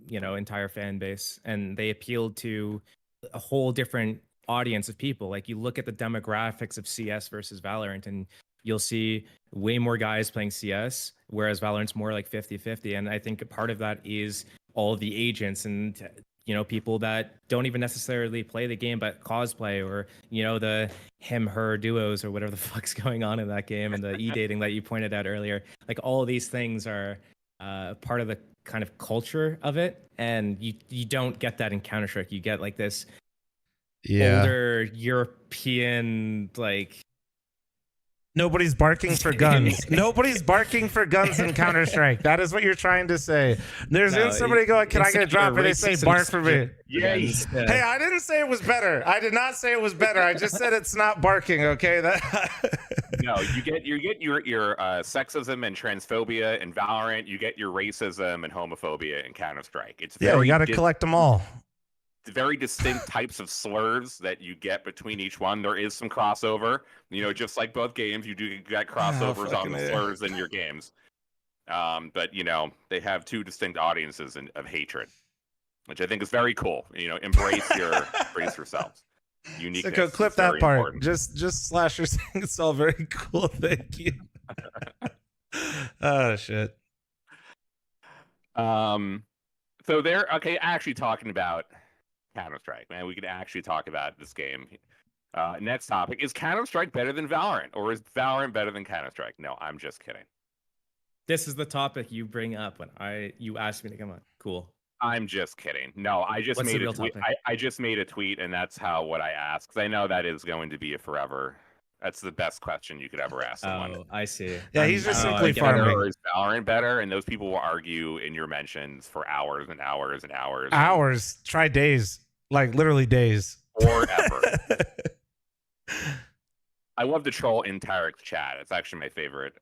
entire fan base, and they appealed to a whole different audience of people. Like you look at the demographics of CS versus Valorant, and you'll see way more guys playing CS, whereas Valorant's more like 50-50. And I think part of that is all the agents and people that don't even necessarily play the game but cosplay, or the him/her duos or whatever the fuck's going on in that game, and the e-dating that you pointed out earlier. Like all of these things are part of the kind of culture of it, and you don't get that in Counter-Strike. You get like this older European, like, nobody's barking for guns. Nobody's barking for guns in Counter-Strike. That is what you're trying to say. There's somebody going, can I get a drop? And they say bark for me. Yes. Hey, I didn't say it was better. I did not say it was better. I just said it's not barking. Okay. No, you get your sexism and transphobia in Valorant. You get your racism and homophobia in Counter-Strike. It's we got to collect them all. Very distinct types of slurs that you get between each one. There is some crossover, just like both games, you do get crossovers on the slurs in your games. But they have two distinct audiences of hatred, which I think is very cool. Embrace yourselves. Uniqueness. So clip that part. Important. Just Slasher saying it's all very cool. Thank you. Oh shit. So they're actually talking about Counter-Strike, man. We could actually talk about this game. Next topic. Is Counter-Strike better than Valorant, or is Valorant better than Counter-Strike? No, I'm just kidding. This is the topic you bring up when you asked me to come on. Cool. I'm just kidding. No, I just made a tweet. I just made a tweet, and that's what I asked. Because I know that is going to be a forever. That's the best question you could ever ask someone. Oh, I see. Yeah, he's just simply farming. Or is Valorant better? And those people will argue in your mentions for hours and hours and hours. Hours. Try days. Like literally days. Forever. I love to troll in Tarek's chat. It's actually my favorite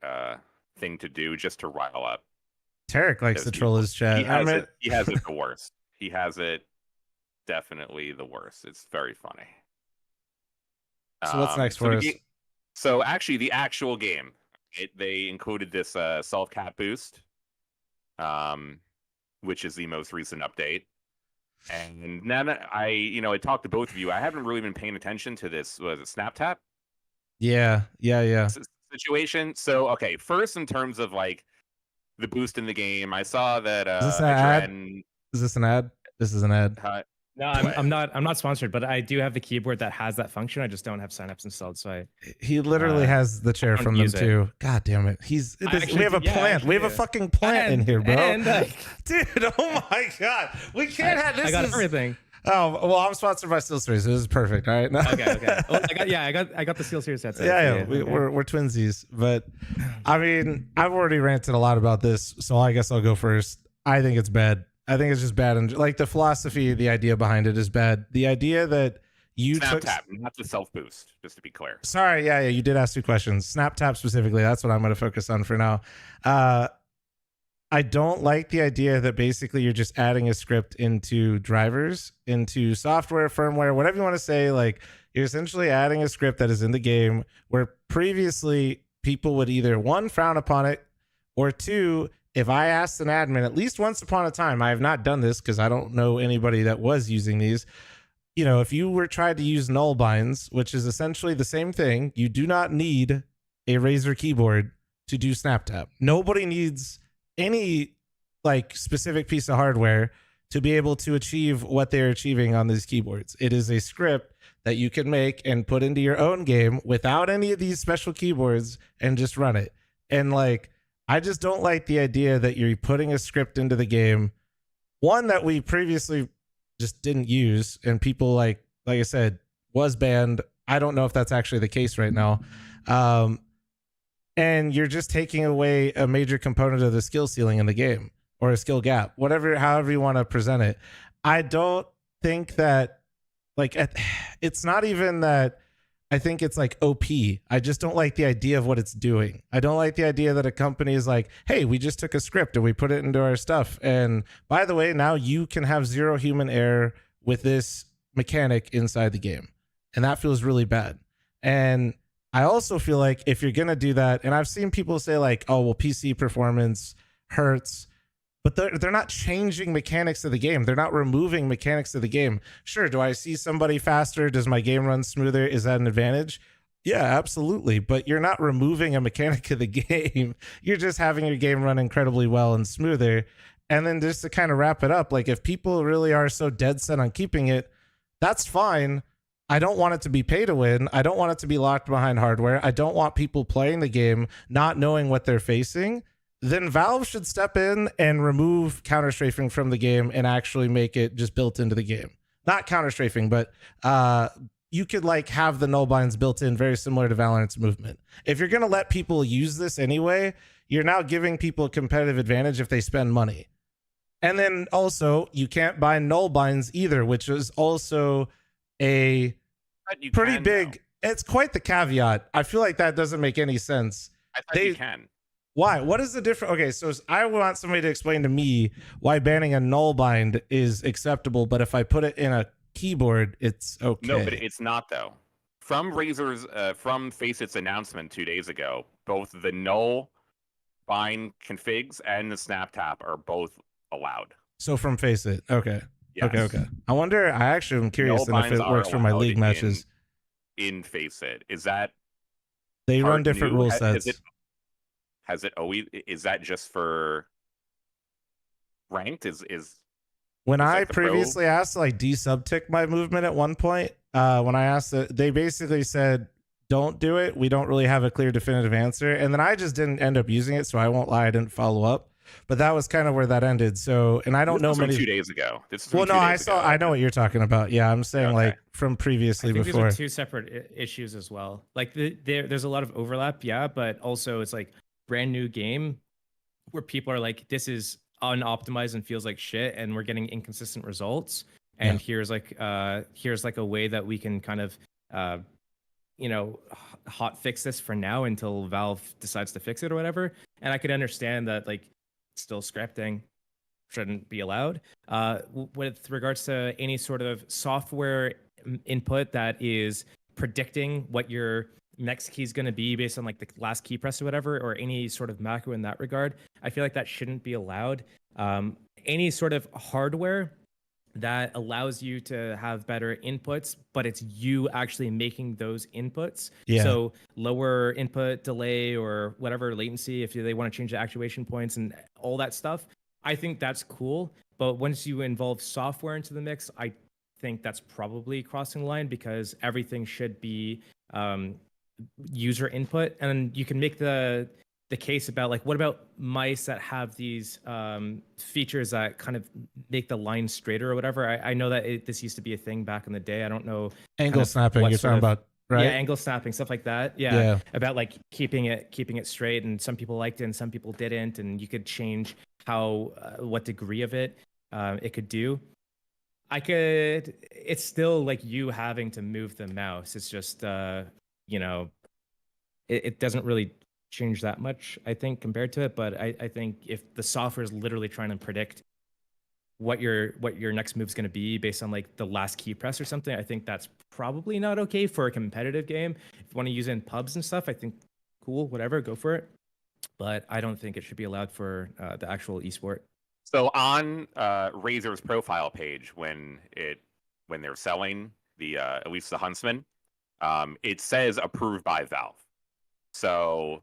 thing to do, just to rile up. Tarek likes to troll his chat. He has it the worst. He has it definitely the worst. It's very funny. So what's next for us? So actually, the actual game, they included this self-cap boost, which is the most recent update. And now that I talked to both of you, I haven't really been paying attention to this. Was it Snap Tap? Yeah. Situation. So, okay, first in terms of like the boost in the game, I saw that. Is this an ad? Is this an ad? This is an ad. No, I'm not sponsored, but I do have the keyboard that has that function. I just don't have signups installed, so he literally has the chair from them too. God damn it! We have a plant. We have a fucking plant in here, bro. Dude, oh my god, we can't have this. I got everything. Oh well, I'm sponsored by SteelSeries, so this is perfect. All right. No. Okay. Well, I got the SteelSeries headset. Yeah. We're twinsies, but I mean, I've already ranted a lot about this, so I guess I'll go first. I think it's bad. I think it's just bad, and like the philosophy, the idea behind it is bad. The idea that you Snap Tap, not the self boost, just to be clear. Sorry, yeah, you did ask 2 questions. Snap Tap specifically, that's what I'm going to focus on for now. I don't like the idea that basically you're just adding a script into drivers, into software, firmware, whatever you want to say. Like You're essentially adding a script that is in the game where previously people would either one, frown upon it, or two, if I asked an admin, at least once upon a time, I have not done this because I don't know anybody that was using these. You know, if you were trying to use null binds, which is essentially the same thing, you do not need a Razer keyboard to do snap tap. Nobody needs any like specific piece of hardware to be able to achieve what they're achieving on these keyboards. It is a script that you can make and put into your own game without any of these special keyboards and just run it. And like, I just don't like the idea that you're putting a script into the game, one that we previously just didn't use, and people like I said, was banned. I don't know if that's actually the case right now. And you're just taking away a major component of the skill ceiling in the game, or a skill gap, however you want to present it. I don't think that like it's not even that I think it's like OP. I just don't like the idea of what it's doing. I don't like the idea that a company is like, hey, we just took a script and we put it into our stuff. And by the way, now you can have zero human error with this mechanic inside the game. And that feels really bad. And I also feel like if you're going to do that, and I've seen people say like, oh, well, PC performance hurts, but they're not changing mechanics of the game. They're not removing mechanics of the game. Sure, do I see somebody faster? Does my game run smoother? Is that an advantage? Yeah, absolutely. But you're not removing a mechanic of the game. You're just having your game run incredibly well and smoother. And then just to kind of wrap it up, like if people really are so dead set on keeping it, that's fine. I don't want it to be pay to win. I don't want it to be locked behind hardware. I don't want people playing the game not knowing what they're facing. Then Valve should step in and remove counter strafing from the game and actually make it just built into the game. Not counter strafing, but you could like have the null binds built in, very similar to Valorant's movement. If you're going to let people use this anyway, you're now giving people a competitive advantage if they spend money. And then also you can't buy null binds either, which is also a pretty big, it's quite the caveat. I feel like that doesn't make any sense. I thought you can. Why? What is the difference? Okay, so I want somebody to explain to me why banning a null bind is acceptable, but if I put it in a keyboard, it's okay. No, but it's not though. From Razer's, from Faceit's announcement 2 days ago, both the null bind configs and the snap tap are both allowed. So from Faceit, okay. Yes. Okay. I wonder, I actually am curious if it works for my league matches. In Faceit, is that they run different rule sets? Has it always? Is that just for ranked? When I previously asked to like de-subtick my movement at one point, when I asked it, they basically said, don't do it. We don't really have a clear definitive answer. And then I just didn't end up using it. So I won't lie, I didn't follow up. But that was kind of where that ended. So, and I don't know many. 2 days ago. I know what you're talking about. Yeah, I'm saying like from previously before. These are two separate issues as well. Like there's a lot of overlap, yeah, but also it's like brand new game where people are like, this is unoptimized and feels like shit, and we're getting inconsistent results. And here's like a way that we can kind of hot fix this for now until Valve decides to fix it or whatever. And I could understand that like still scripting shouldn't be allowed. With regards to any sort of software input that is predicting what your next key is going to be based on like the last key press or whatever, or any sort of macro in that regard, I feel like that shouldn't be allowed. Any sort of hardware that allows you to have better inputs, but it's you actually making those inputs. Yeah. So lower input delay or whatever latency, if they want to change the actuation points and all that stuff, I think that's cool. But once you involve software into the mix, I think that's probably crossing the line, because everything should be user input. And you can make the case about like, what about mice that have these features that kind of make the line straighter or whatever. I know that this used to be a thing back in the day. I don't know. Angle snapping you're talking about, right? Yeah, angle snapping, stuff like that. Yeah. About like keeping it straight, and some people liked it and some people didn't, and you could change how what degree of it it could do. It's still like you having to move the mouse. It's just it doesn't really change that much, I think, compared to it. But I think if the software is literally trying to predict what your next move's going to be based on like the last key press or something, I think that's probably not okay for a competitive game. If you want to use it in pubs and stuff, I think cool, whatever, go for it. But I don't think it should be allowed for the actual esport. So on Razor's profile page, when they're selling the at least the Huntsman, it says approved by Valve. So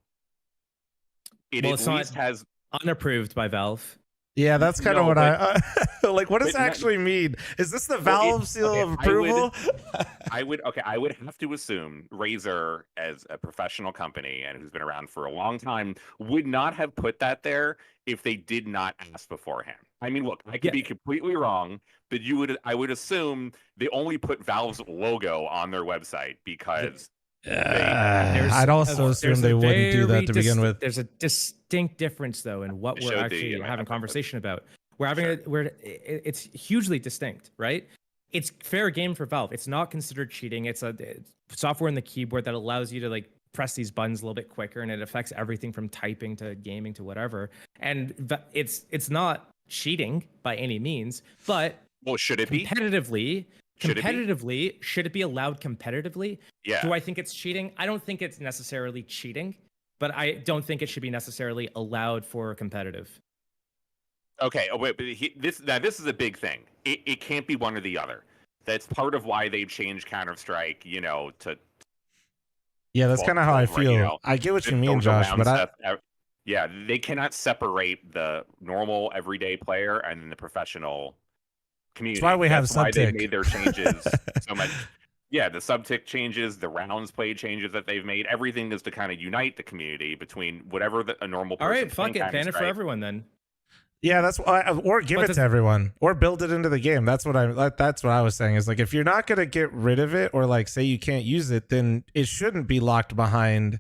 it at least has unapproved by Valve. Yeah, that's kind of what I like. What does but that actually mean? Is this the Valve seal of approval? I would have to assume Razer, as a professional company and who's been around for a long time, would not have put that there if they did not ask beforehand. I mean, look, I could be completely wrong, but I would assume they only put Valve's logo on their website because I'd also assume they wouldn't do that to begin with. There's a distinct difference, though, in what we're actually having a conversation about. We're having it's hugely distinct, right? It's fair game for Valve. It's not considered cheating. It's a software in the keyboard that allows you to like press these buttons a little bit quicker, and it affects everything from typing to gaming to whatever. And it's not cheating by any means, but should it be competitively? Should it be allowed competitively? Yeah. Do I think it's cheating? I don't think it's necessarily cheating, but I don't think it should be necessarily allowed for competitive. Okay. Oh, wait, but this is a big thing. It can't be one or the other. That's part of why they've changed Counter-Strike, to. Yeah, that's kind of how I feel. I get what you mean, Josh, but yeah, they cannot separate the normal everyday player and then the professional community. That's why we have Subtick. Subtick. They made their changes so much. Yeah, the Subtick changes, the rounds played changes that they've made. Everything is to kind of unite the community between whatever a normal person. All right, fuck it, ban it for everyone then. Yeah, that's or give it to everyone, or build it into the game. That's what I was saying. Is like, if you're not gonna get rid of it, or like say you can't use it, then it shouldn't be locked behind.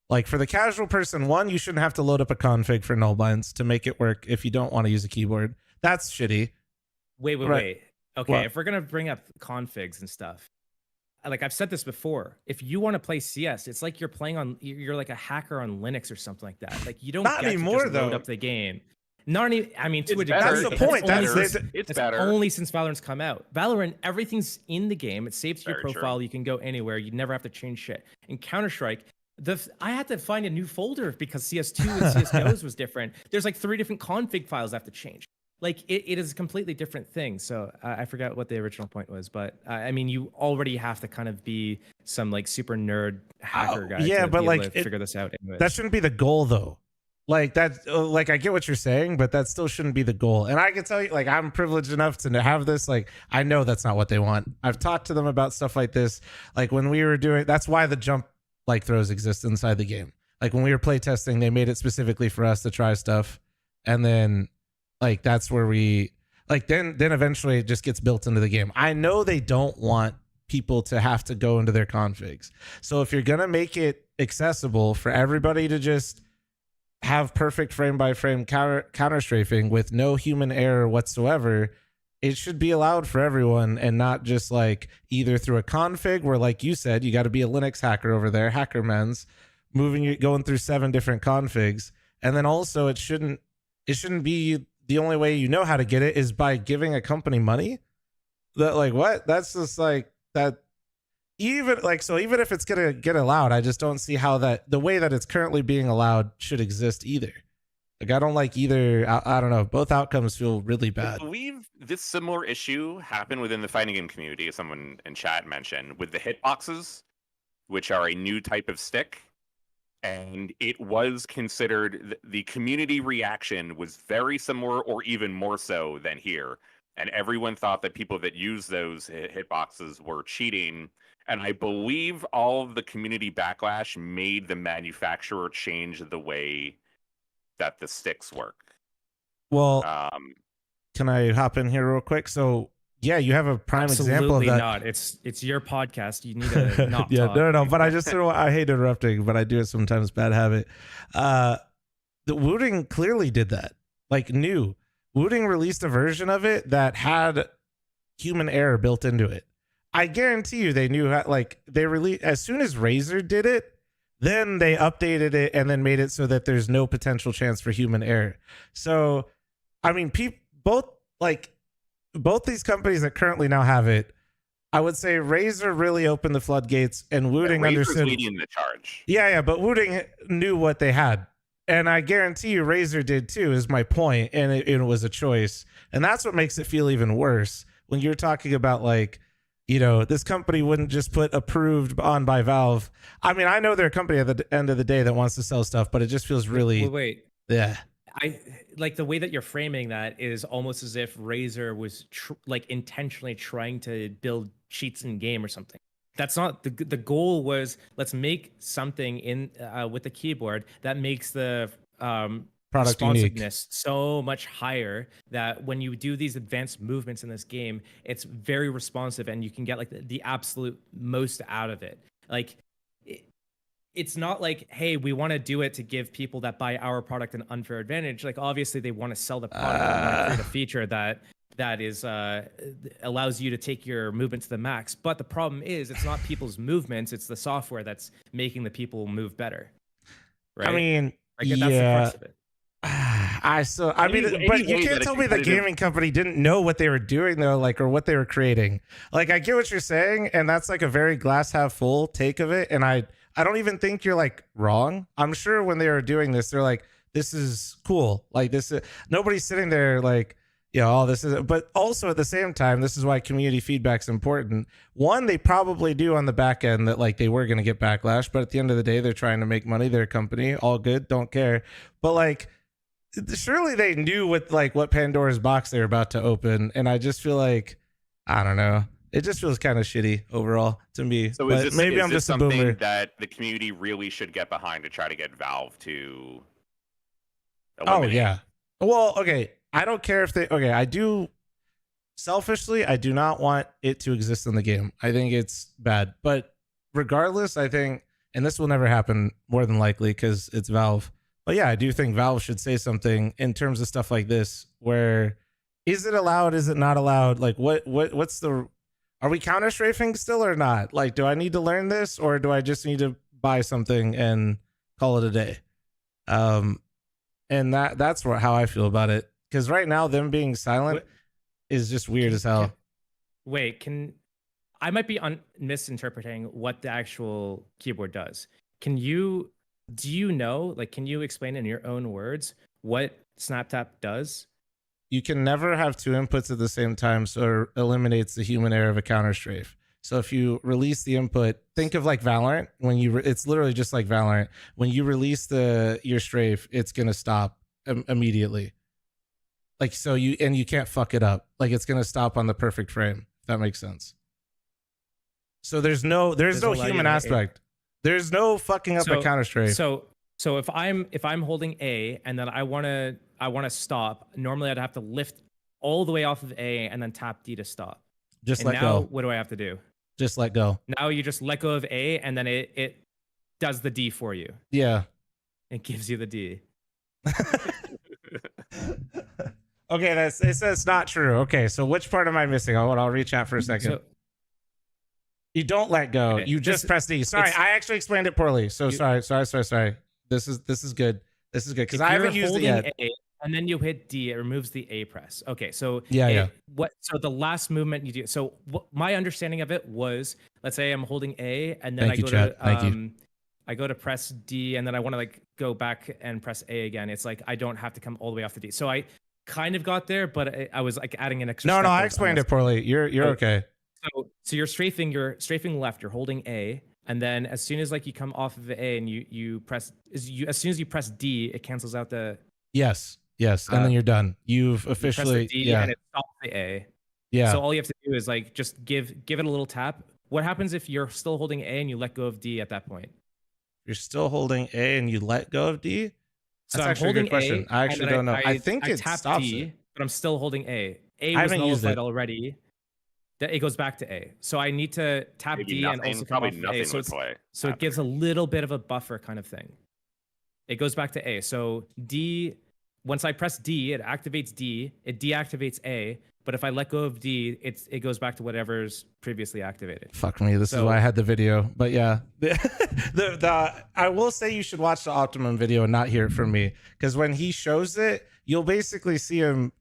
Like for the casual person, one, you shouldn't have to load up a config for null binds to make it work if you don't want to use a keyboard. That's shitty. Wait. Okay, if we're gonna bring up configs and stuff, like I've said this before, if you want to play CS, it's like you're like a hacker on Linux or something like that. Like you don't not get anymore, to just load though. up the game. Not even. I mean, to a degree. That's the point. It's better. Only since Valorant's come out. Valorant, everything's in the game. It saves to your profile. True. You can go anywhere. You never have to change shit. In Counter-Strike, I had to find a new folder because CS2 and CSGOs was different. There's like 3 different config files I have to change. Like it is a completely different thing. So I forgot what the original point was, but I mean, you already have to kind of be some like super nerd hacker guy. Yeah, to but be like able to figure this out. Anyways. That shouldn't be the goal, though. Like that, like I get what you're saying, but that still shouldn't be the goal. And I can tell you, like I'm privileged enough to have this. Like I know that's not what they want. I've talked to them about stuff like this. Like when we were doing, that's why the jump like throws exist inside the game. Like when we were playtesting, they made it specifically for us to try stuff, and then like that's where we like then eventually it just gets built into the game. I know they don't want people to have to go into their configs. So if you're gonna make it accessible for everybody to just have perfect frame by frame counter strafing with no human error whatsoever, it should be allowed for everyone, and not just like either through a config where, like you said, you got to be a Linux hacker over there, hacker men's going through 7 different configs. And then also it shouldn't be the only way you know how to get it is by giving a company money. That like what? That's just like that. Even like, so even if it's gonna get allowed, I just don't see how that the way that it's currently being allowed should exist either. Like I don't like either. I don't know. Both outcomes feel really bad. I believe this similar issue happened within the fighting game community, as someone in chat mentioned, with the hitboxes, which are a new type of stick. And it was considered, the community reaction was very similar or even more so than here. And everyone thought that people that use those hitboxes were cheating. And I believe all of the community backlash made the manufacturer change the way that the sticks work. Well, can I hop in here real quick? So yeah, you have a prime example of that. Not. It's your podcast. You need to not yeah, talk. no. But I just I hate interrupting, but I do it sometimes. Bad habit. The Wooting clearly did that. Like Wooting released a version of it that had human error built into it. I guarantee you they knew how, like they released as soon as Razer did it, then they updated it and then made it so that there's no potential chance for human error. So, I mean, both like both these companies that currently now have it, I would say Razer really opened the floodgates, and Wooting understood. leading the charge. Yeah, but Wooting knew what they had. And I guarantee you Razer did too, is my point, and it was a choice. And that's what makes it feel even worse when you're talking about, like, you know, this company wouldn't just put approved on by Valve. I mean, I know they're a company at the end of the day that wants to sell stuff, but it just feels really... Wait. Yeah. I like the way that you're framing that is almost as if Razer was like intentionally trying to build cheats in game or something. That's not the goal. Was let's make something in with the keyboard that makes the product responsiveness so much higher that when you do these advanced movements in this game, it's very responsive and you can get like the absolute most out of it. Like it's not like, hey, we want to do it to give people that buy our product an unfair advantage. Like obviously they want to sell the product and create a feature that is allows you to take your movement to the max. But the problem is it's not people's movements, it's the software that's making the people move better. Right? I mean, like, that's the crux of it. But you can't tell me the gaming company didn't know what they were doing though, like, or what they were creating. Like, I get what you're saying, and that's like a very glass half full take of it. And I don't even think you're like wrong. I'm sure when they were doing this, they're like, this is cool. Like, this is nobody's sitting there like, you know, oh, this is, but also at the same time, this is why community feedback's important. One, they probably do on the back end that like they were going to get backlash, but at the end of the day, they're trying to make money. They're a company, all good, don't care. But like, surely they knew what Pandora's box they were about to open. And I just feel like, I don't know. It just feels kind of shitty overall to me. So but maybe I'm just a boomer. Something that the community really should get behind to try to get Valve to eliminate? Oh, yeah. Well, okay. I don't care if I do. Selfishly, I do not want it to exist in the game. I think it's bad. But regardless, I think, and this will never happen more than likely because it's Valve. But yeah, I do think Valve should say something in terms of stuff like this, where is it allowed? Is it not allowed? Like what's are we counter strafing still or not? Like, do I need to learn this or do I just need to buy something and call it a day? And that's how I feel about it. Because right now, them being silent is just weird as hell. Wait, I might be misinterpreting what the actual keyboard does. Do you know, like, can you explain in your own words what SnapTap does? You can never have two inputs at the same time, so it eliminates the human error of a counter strafe. So if you release the input, think of like Valorant. When it's literally just like Valorant. When you release your strafe, it's gonna stop immediately. Like, so you can't fuck it up. Like, it's gonna stop on the perfect frame. If that makes sense. So there's no human aspect. There's no fucking up a counter strafe. So if I'm holding A and then I wanna stop, normally I'd have to lift all the way off of A and then tap D to stop. Just and let now, go. what do I have to do? Just let go. Now you just let go of A and then it does the D for you. Yeah. It gives you the D. Okay, it says it's not true. Okay, so which part am I missing? I'll reach out for a second. So, you don't let go. Okay, you just press D. Sorry, I actually explained it poorly. So sorry. This is good. This is good because I haven't used it yet. A, and then you hit D, it removes the A press. Okay, so yeah. So the last movement you do. So my understanding of it was, let's say I'm holding A, and then I go to press D, and then I want to like go back and press A again. It's like I don't have to come all the way off the D. So I kind of got there, but I was like adding an extra. No, I explained it poorly. You're okay. So you're strafing left. You're holding A, and then as soon as like you come off of A and you press, as soon as you press D, it cancels out the. Yes, and then you're done. You've officially and it stops the A. Yeah. So all you have to do is like just give it a little tap. What happens if you're still holding A and you let go of D at that point? You're still holding A and you let go of D? So That's actually a good question. I actually don't know. I think it stops D, it. but I'm still holding A. A was nullified already. That it goes back to A. So I need to tap D and also come off A. So it gives a little bit of a buffer kind of thing. It goes back to A. So D, once I press D, it activates D. It deactivates A. But if I let go of D, it goes back to whatever's previously activated. Fuck me. This is why I had the video. But yeah, I will say you should watch the Optimum video and not hear it from me. Because when he shows it, you'll basically see him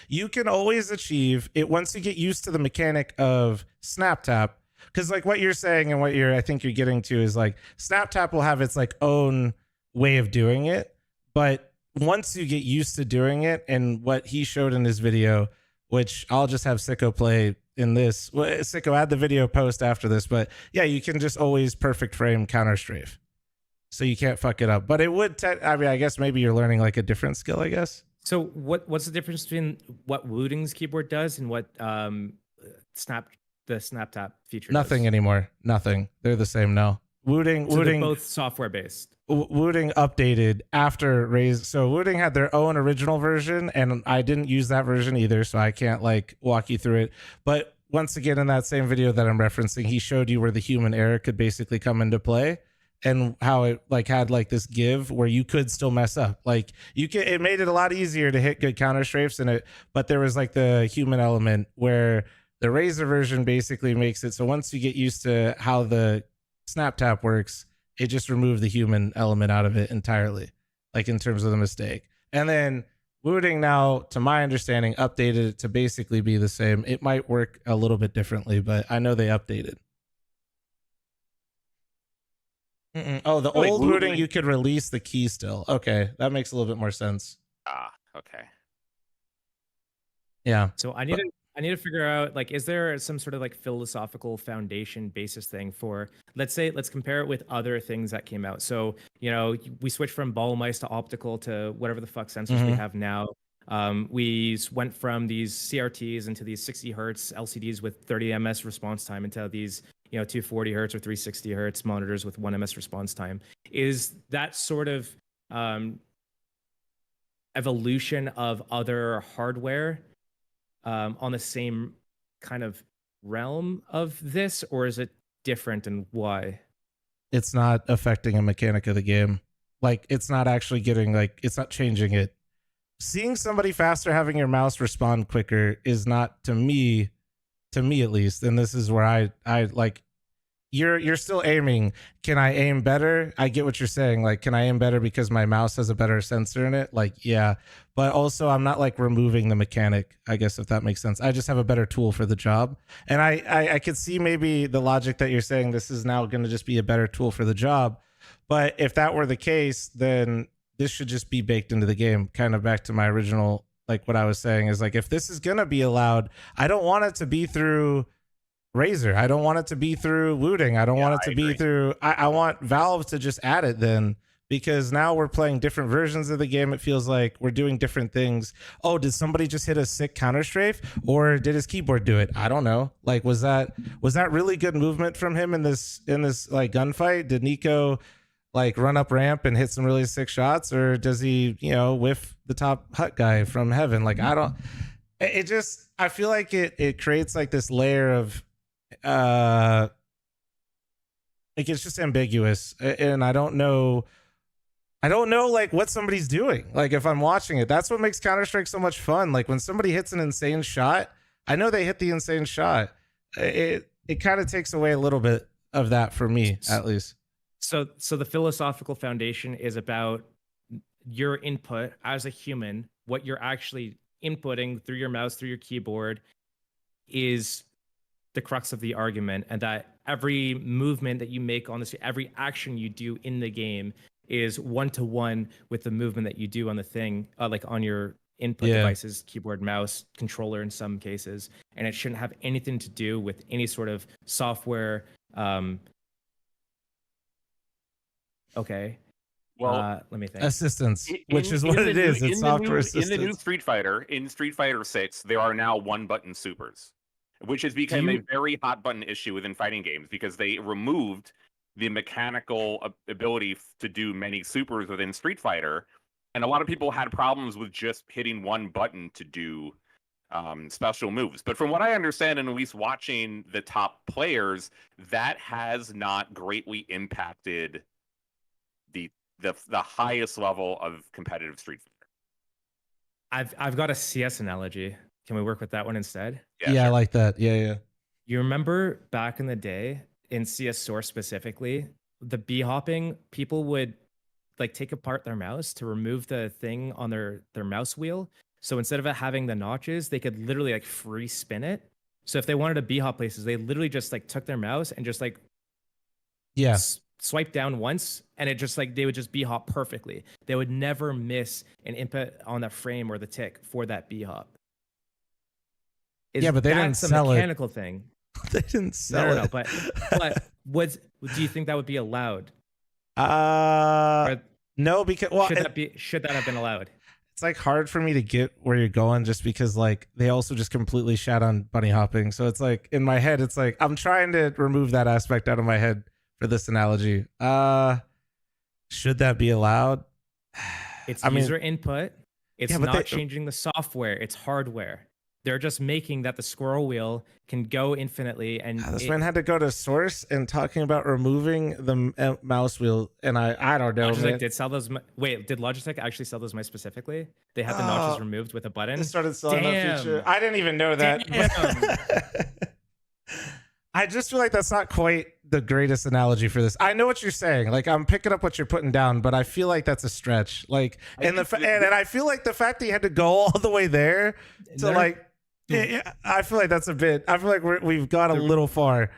You can always achieve it once you get used to the mechanic of snap tap. Because like what you're saying and what I think you're getting to is like snap tap will have its like own way of doing it, but once you get used to doing it, and what he showed in his video, which I'll just have Sicko play in this. Well, Sicko, add the video post after this, but yeah, you can just always perfect frame counter strafe, so you can't fuck it up. But it would. I mean, I guess maybe you're learning like a different skill. I guess. So what's the difference between what Wooting's keyboard does and what the snap tap feature? Nothing anymore. Nothing. They're the same now. Wooting. They're both software based. Wooting updated after Raise. So Wooting had their own original version, and I didn't use that version either, so I can't like walk you through it. But once again, in that same video that I'm referencing, he showed you where the human error could basically come into play, and how it like had like this give where you could still mess up. Like it made it a lot easier to hit good counter strafes in it, but there was like the human element where the Razer version basically makes it so once you get used to how the snap tap works, it just removed the human element out of it entirely, like in terms of the mistake. And then Wooting now, to my understanding, updated it to basically be the same. It might work a little bit differently, but I know they updated. Oh, the old Wooting, you could release the key still. Okay, that makes a little bit more sense. Ah, okay. Yeah. So I need to figure out, like, is there some sort of like philosophical foundation basis thing for, let's compare it with other things that came out. So, you know, we switched from ball mice to optical to whatever the fuck sensors we have now. We went from these CRTs into these 60 hertz LCDs with 30 ms response time into these, you know, 240 hertz or 360 hertz monitors with 1 ms response time. Is that sort of evolution of other hardware on the same kind of realm of this, or is it different, and why? It's not affecting a mechanic of the game. Like, it's not actually getting, like, it's not changing it. Seeing somebody faster, having your mouse respond quicker is not, to me at least, and this is where I like, you're still aiming. Can I aim better? I get what you're saying. Like, can I aim better because my mouse has a better sensor in it? Like, yeah. But also, I'm not like removing the mechanic, I guess, if that makes sense. I just have a better tool for the job. And I could see maybe the logic that you're saying this is now going to just be a better tool for the job. But if that were the case, then this should just be baked into the game. Kind of back to my original, like what I was saying is like, if this is going to be allowed, I don't want it to be through Razer. I don't want it to be through Wooting. I don't want it to be through. I want Valve to just add it then, because now we're playing different versions of the game. It feels like we're doing different things. Oh, did somebody just hit a sick counter strafe, or did his keyboard do it? I don't know. Like, was that really good movement from him in this like gunfight? Did Nico like run up ramp and hit some really sick shots, or does he, you know, whiff the top hut guy from heaven? Like, I don't. It just, I feel like it creates like this layer of like, it's just ambiguous, and I don't know like what somebody's doing. Like, if I'm watching it, that's what makes Counter-Strike so much fun. Like, when somebody hits an insane shot, I know they hit the insane shot. It kind of takes away a little bit of that for me, at least. So the philosophical foundation is about your input as a human. What you're actually inputting through your mouse, through your keyboard, is the crux of the argument, and that every movement that you make on this, every action you do in the game is one-to-one with the movement that you do on the thing, like on your input devices, keyboard, mouse, controller in some cases, and it shouldn't have anything to do with any sort of software. Okay. Well, let me think. Assistance, which is what it is. It's software assistance. In the new Street Fighter, in Street Fighter 6, there are now one-button supers, which has become a very hot button issue within fighting games, because they removed the mechanical ability to do many supers within Street Fighter, and a lot of people had problems with just hitting one button to do special moves. But from what I understand, and at least watching the top players, that has not greatly impacted the highest level of competitive Street Fighter. I've got a CS analogy. Can we work with that one instead? Yeah, sure. I like that. Yeah. You remember back in the day in CS Source specifically, the B hopping, people would like take apart their mouse to remove the thing on their mouse wheel So instead of it having the notches, they could literally like free spin it. So if they wanted to b-hop places, they literally just like took their mouse and just like swipe down once, and it just like they would just b-hop perfectly. They would never miss an input on the frame or the tick for that b-hop. Yeah, but they didn't sell it. That's a mechanical thing. They didn't sell it. No, but do you think that would be allowed? No, because should that have been allowed? It's like hard for me to get where you're going, just because like they also just completely shat on bunny hopping. So it's like in my head, it's like I'm trying to remove that aspect out of my head for this analogy. Should that be allowed? It's user input. It's not changing the software. It's hardware. They're just making that the scroll wheel can go infinitely. And this man had to go to source and talking about removing the mouse wheel. And I don't know. Logitech did sell those. Wait, did Logitech actually sell those mice specifically? They had the notches removed with a button. They started selling that feature. I didn't even know that. I just feel like that's not quite the greatest analogy for this. I know what you're saying. Like, I'm picking up what you're putting down, but I feel like that's a stretch. Like, and I feel like the fact that he had to go all the way there to like. I feel like that's a bit. I feel like we've got a little far.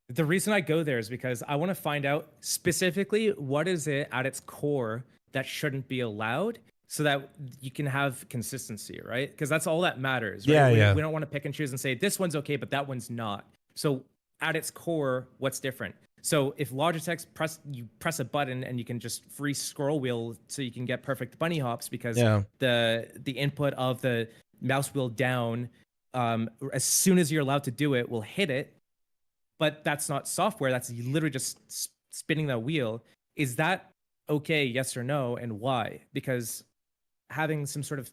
The reason I go there is because I want to find out specifically what is it at its core that shouldn't be allowed, so that you can have consistency, right? Because that's all that matters. Right? We don't want to pick and choose and say this one's okay, but that one's not. So at its core, what's different? So if Logitech press a button and you can just free scroll wheel so you can get perfect bunny hops because the input of the mouse wheel down, as soon as you're allowed to do it, will hit it. But that's not software. That's literally just spinning the wheel. Is that okay? Yes or no? And why? Because having some sort of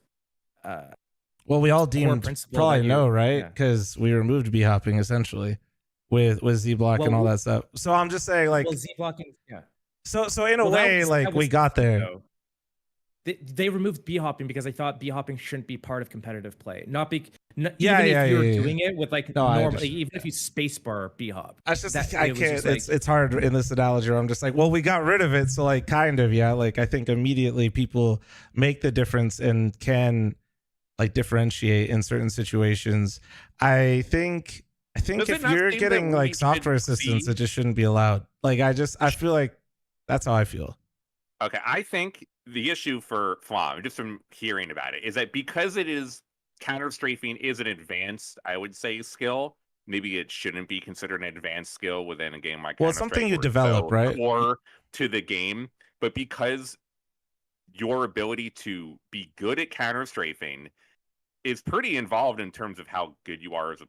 well, we all deemed probably no, right? Because we removed b-hopping essentially with z-block and all that stuff. So I'm just saying, like, z-blocking, So in a way, like, we got there. They removed b-hopping because I thought b-hopping shouldn't be part of competitive play. Even if you're doing it with like normal, even if you spacebar b-hop. I can't. It's hard in this analogy where I'm just like, well, we got rid of it, so like kind of like I think immediately people make the difference and can like differentiate in certain situations. I think if you're getting like software assistance, it just shouldn't be allowed. Like I feel like that's how I feel. Okay, I think the issue for Flom, just from hearing about it, is that because it is counter-strafing is an advanced, I would say, skill. Maybe it shouldn't be considered an advanced skill within a game like Counter-Strike. Well, it's something you develop, right? Core to the game, but because your ability to be good at counter-strafing is pretty involved in terms of how good you are as a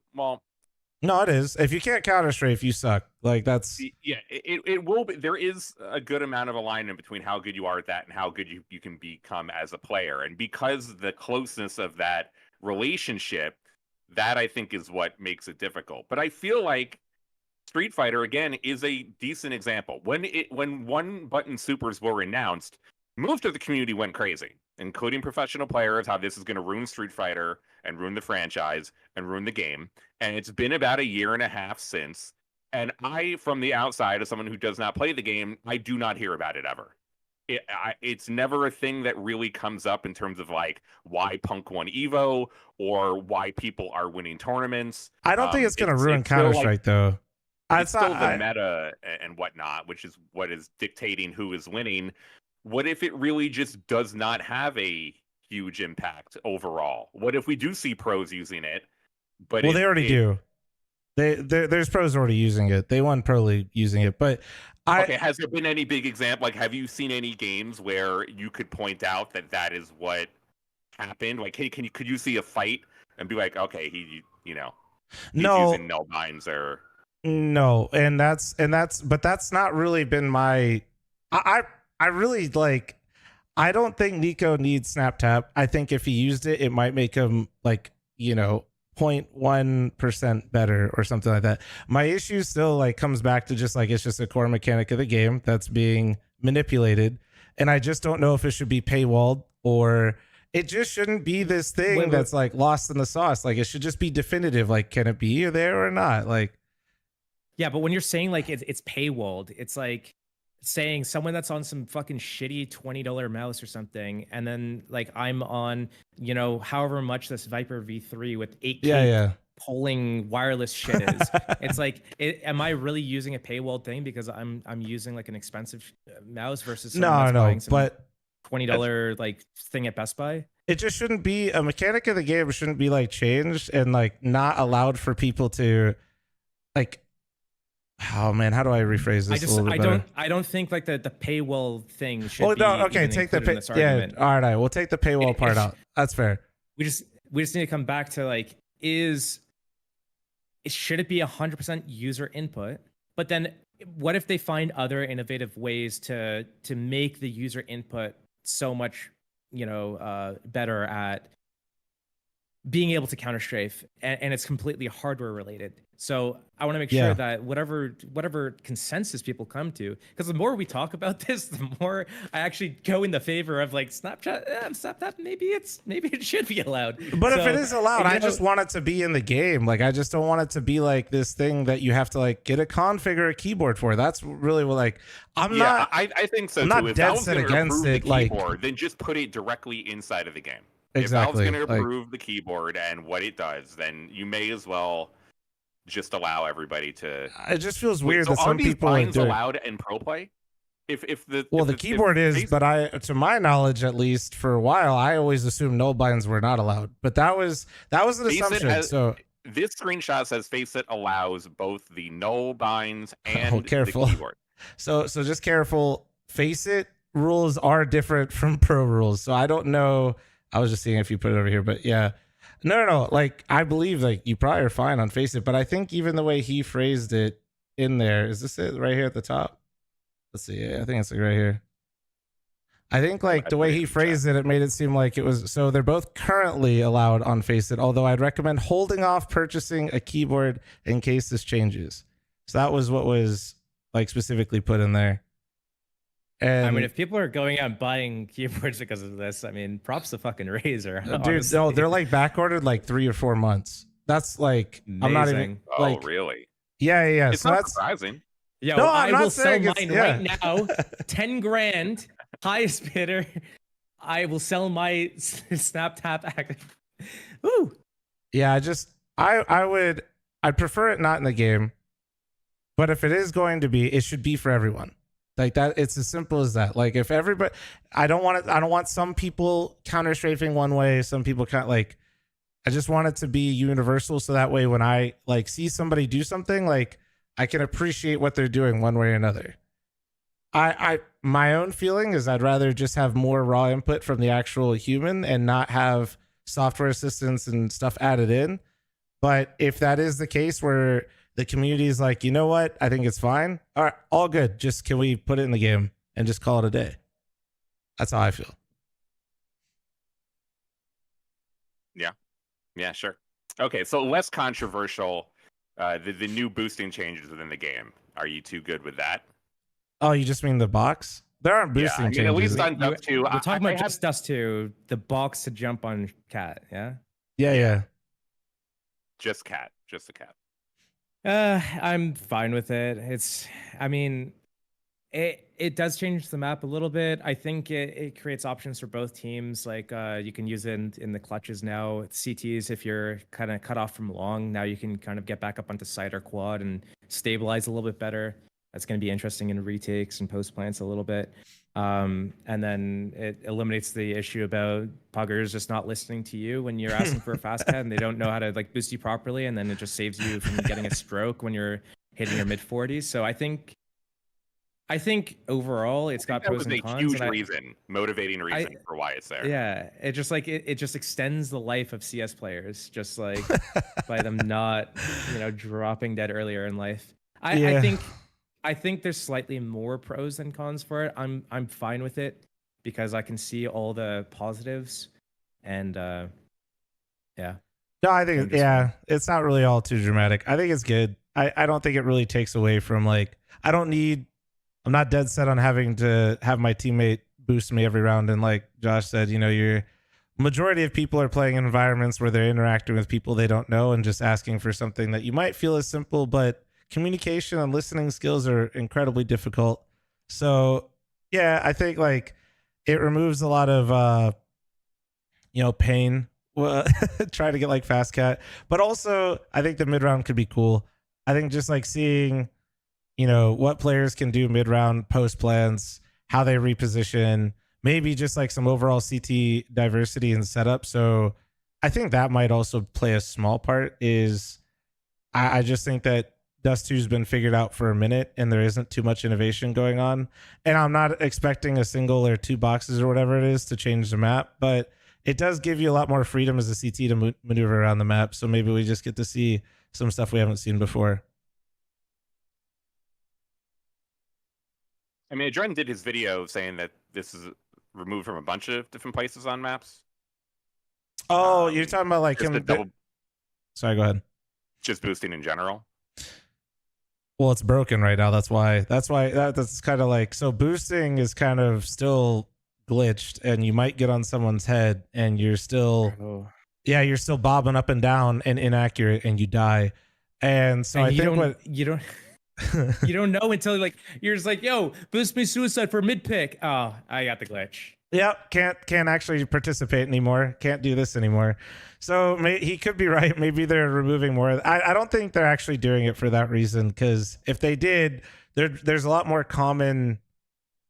No, it is. If you can't counter-strafe, you suck. Like that's it will be. There is a good amount of alignment between how good you are at that and how good you can become as a player. And because the closeness of that relationship, that I think is what makes it difficult. But I feel like Street Fighter again is a decent example. When one button supers were announced, most of the community went crazy, including professional players, how this is going to ruin Street Fighter and ruin the franchise and ruin the game. And it's been about a year and a half since. And I, from the outside, as someone who does not play the game, I do not hear about it ever. It's never a thing that really comes up in terms of like why Punk won Evo or why people are winning tournaments. I don't think it's going to ruin Counter-Strike, though. It's still the meta and whatnot, which is what is dictating who is winning. What if it really just does not have a huge impact overall? What if we do see pros using it? But they already do. There's pros already using it. They won Pro League using it. But okay, has there been any big example? Like, have you seen any games where you could point out that is what happened? Like, could you see a fight and be like, okay, he's using null binds or no, and that's but that's not really been my. I really like. I don't think Nico needs Snap Tap. I think if he used it, it might make him like 0.1% better or something like that. My issue still like comes back to just like it's just a core mechanic of the game that's being manipulated, and I just don't know if it should be paywalled or it just shouldn't be this thing that's like lost in the sauce. Like it should just be definitive. Like, can it be there or not? Like, yeah, but when you're saying like it's paywalled, it's like saying someone that's on some fucking shitty $20 mouse or something, and then like I'm on, you know, however much this Viper V3 with 8K polling wireless shit is. It's like, am I really using a paywall thing because I'm using like an expensive mouse versus someone that's buying some but $20 like thing at Best Buy? it just shouldn't be a mechanic of the game. Shouldn't be like changed and like not allowed for people to like. Oh man, how do I rephrase this? I don't think like the paywall thing should be. Okay, take the all right, we'll take the paywall part out. That's fair. We just need to come back to like, should it be 100% user input? But then what if they find other innovative ways to make the user input so much, you know, better at being able to counter strafe, and it's completely hardware related. So I want to make sure that whatever consensus people come to, because the more we talk about this, the more I actually go in the favor of like Snapchat. Maybe it should be allowed. But if it is allowed, I just want it to be in the game. Like I just don't want it to be like this thing that you have to like get a config or a keyboard for. That's really what like I think so I'm too. not If dead Valve's set gonna against approve it. the Like keyboard, then just put it directly inside of the game. Exactly. If Valve's going to approve the keyboard and what it does, then you may as well just allow everybody to. It just feels weird that are some these people binds are allowed in pro play? The keyboard is, but to my knowledge, at least for a while, I always assumed null binds were not allowed. But that was an assumption. So this screenshot says Faceit allows both the null binds and the keyboard. So just careful. Faceit rules are different from pro rules. So I don't know. I was just seeing if you put it over here, but yeah. No. Like I believe like you probably are fine on Faceit, but I think even the way he phrased it in there, is this it right here at the top? Let's see. Yeah, I think it's like right here. I think like the way he phrased it, it made it seem like it was, so they're both currently allowed on Faceit, although I'd recommend holding off purchasing a keyboard in case this changes. So that was what was like specifically put in there. And I mean, if people are going out and buying keyboards because of this, I mean, props to fucking Razer. Dude, honestly. no, they're like back ordered like 3 or 4 months. That's like, amazing. I'm not even like, really? Yeah. It's so not that's surprising. Yo, no, I will sell mine yeah. right now. 10 grand, highest bidder. I will sell my SnapTap active. Woo. Yeah, I'd prefer it not in the game. But if it is going to be, it should be for everyone. Like that, it's as simple as that. Like if everybody, I don't want some people counter strafing one way, some people can't. Like I just want it to be universal, so that way when I like see somebody do something, like I can appreciate what they're doing one way or another. My own feeling is I'd rather just have more raw input from the actual human and not have software assistance and stuff added in. But if that is the case where the community is like, you know what, I think it's fine. All right, all good. Just can we put it in the game and just call it a day? That's how I feel. Yeah, sure. Okay, so less controversial. The new boosting changes within the game. Are you too good with that? Oh, you just mean the box? There aren't boosting changes. At least on Dust 2. We're talking about just Dust 2, the box to jump on cat, yeah? Yeah. Just cat. Just the cat. I'm fine with it. It does change the map a little bit. I think it creates options for both teams. Like you can use it in the clutches now. CTs, if you're kind of cut off from long, now you can kind of get back up onto side or quad and stabilize a little bit better. That's going to be interesting in retakes and post plants a little bit. And then it eliminates the issue about puggers just not listening to you when you're asking for a fast cat and they don't know how to like boost you properly, and then it just saves you from getting a stroke when you're hitting your mid 40s. So I think overall it's got pros and cons. That was a huge motivating reason for why it's there. Yeah, it just like it just extends the life of CS players, just like by them not dropping dead earlier in life. I think there's slightly more pros than cons for it. I'm fine with it because I can see all the positives, and yeah. No, I think it's not really all too dramatic. I think it's good. I don't think it really takes away from like I'm not dead set on having to have my teammate boost me every round. And like Josh said, your majority of people are playing in environments where they're interacting with people they don't know and just asking for something that you might feel is simple, but communication and listening skills are incredibly difficult. So yeah, I think like it removes a lot of pain. Try to get like fast cat, but also I think the mid round could be cool. I think just like seeing, what players can do mid round post plans, how they reposition, maybe just like some overall CT diversity and setup. So I think that might also play a small part. Is I just think that Dust 2's been figured out for a minute and there isn't too much innovation going on. And I'm not expecting a single or two boxes or whatever it is to change the map, but it does give you a lot more freedom as a CT to maneuver around the map. So maybe we just get to see some stuff we haven't seen before. I mean, Jordan did his video saying that this is removed from a bunch of different places on maps. Oh, you're talking about like him. Sorry, go ahead. Just boosting in general. Well, it's broken right now. That's why that's kind of like, so boosting is kind of still glitched and you might get on someone's head and you're still, you're still bobbing up and down and inaccurate and you die. And so I think you don't know until like you're just like, yo, boost me suicide for mid pick. Oh, I got the glitch. Yep, can't actually participate anymore. Can't do this anymore. So he could be right. Maybe they're removing more. I don't think they're actually doing it for that reason, because if they did, there's a lot more common.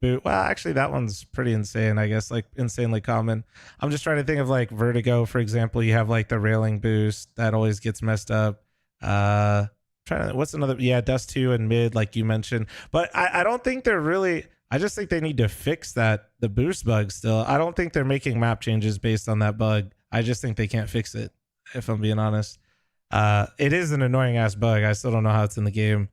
Well, actually, that one's pretty insane. I guess like insanely common. I'm just trying to think of like Vertigo, for example. You have like the railing boost that always gets messed up. What's another? Yeah, Dust 2 and mid, like you mentioned. But I don't think they're really. I just think they need to fix the boost bug still. I don't think they're making map changes based on that bug. I just think they can't fix it, if I'm being honest. It is an annoying ass bug. I still don't know how it's in the game.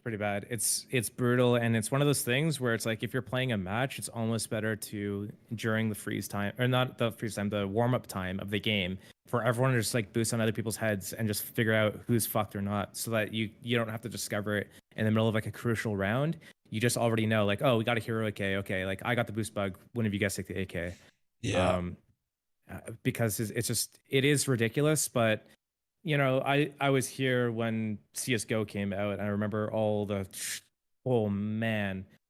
Pretty bad. It's brutal, and it's one of those things where it's like if you're playing a match, it's almost better to, during the freeze time, or not the freeze time, the warm-up time of the game, for everyone to just like boost on other people's heads and just figure out who's fucked or not, so that you don't have to discover it in the middle of like a crucial round. You just already know, like, oh, we got a hero AK. Okay, like I got the boost bug. One of you guys take the AK. Yeah. Because it is ridiculous, but I was here when CS:GO came out. I remember the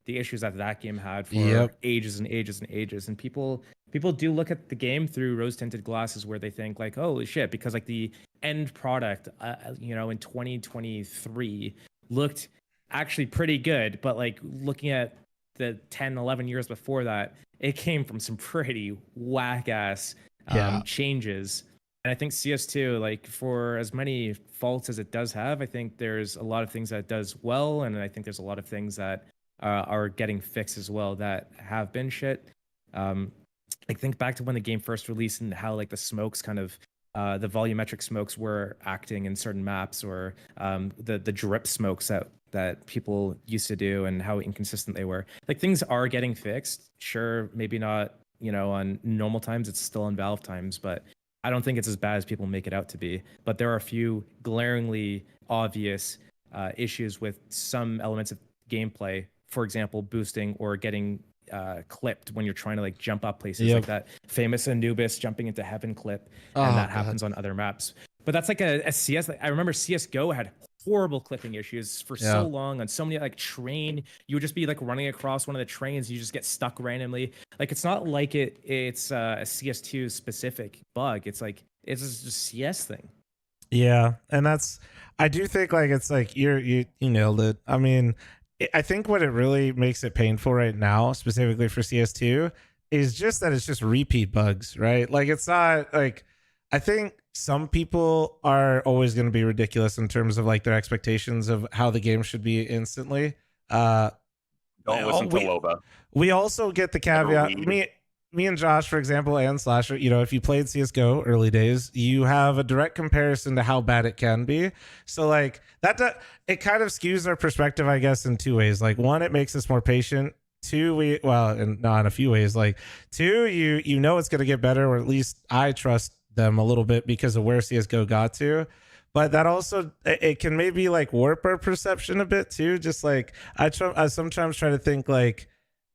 issues that game had for ages and ages and ages. And people do look at the game through rose-tinted glasses, where they think like, holy shit, because like the end product, in 2023 looked actually pretty good. But like looking at the 10, 11 years before that, it came from some pretty whack-ass changes. And I think CS2, like, for as many faults as it does have, I think there's a lot of things that it does well, and I think there's a lot of things that are getting fixed as well that have been shit. I think back to when the game first released and how like the smokes kind of the volumetric smokes were acting in certain maps, or the drip smokes that people used to do, and how inconsistent they were. Like, things are getting fixed. Sure, maybe not, on normal times. It's still on Valve times, but I don't think it's as bad as people make it out to be. But there are a few glaringly obvious issues with some elements of gameplay. For example, boosting or getting clipped when you're trying to like jump up places, like that famous Anubis jumping into heaven clip, and that happens on other maps. But that's like a CS. I remember CS:GO had horrible clipping issues for so long on so many, like, train. You would just be like running across one of the trains, you just get stuck randomly. Like, it's not like it's a CS2 specific bug. It's like it's just a CS thing. Yeah, and I do think like it's like you nailed it. I mean, I think what it really makes it painful right now, specifically for CS2, is just that it's just repeat bugs, right? Like, it's not like, I think some people are always going to be ridiculous in terms of like their expectations of how the game should be instantly. Don't listen to Loba. We also get the caveat. Me and Josh, for example, and Slasher, if you played CS:GO early days, you have a direct comparison to how bad it can be. So like it kind of skews our perspective, I guess, in two ways. Like, one, it makes us more patient. Two, in a few ways. Like, two, you know it's going to get better, or at least I trust them a little bit because of where CS:GO got to. But that also, it can maybe like warp our perception a bit too. Just like I sometimes try to think, like,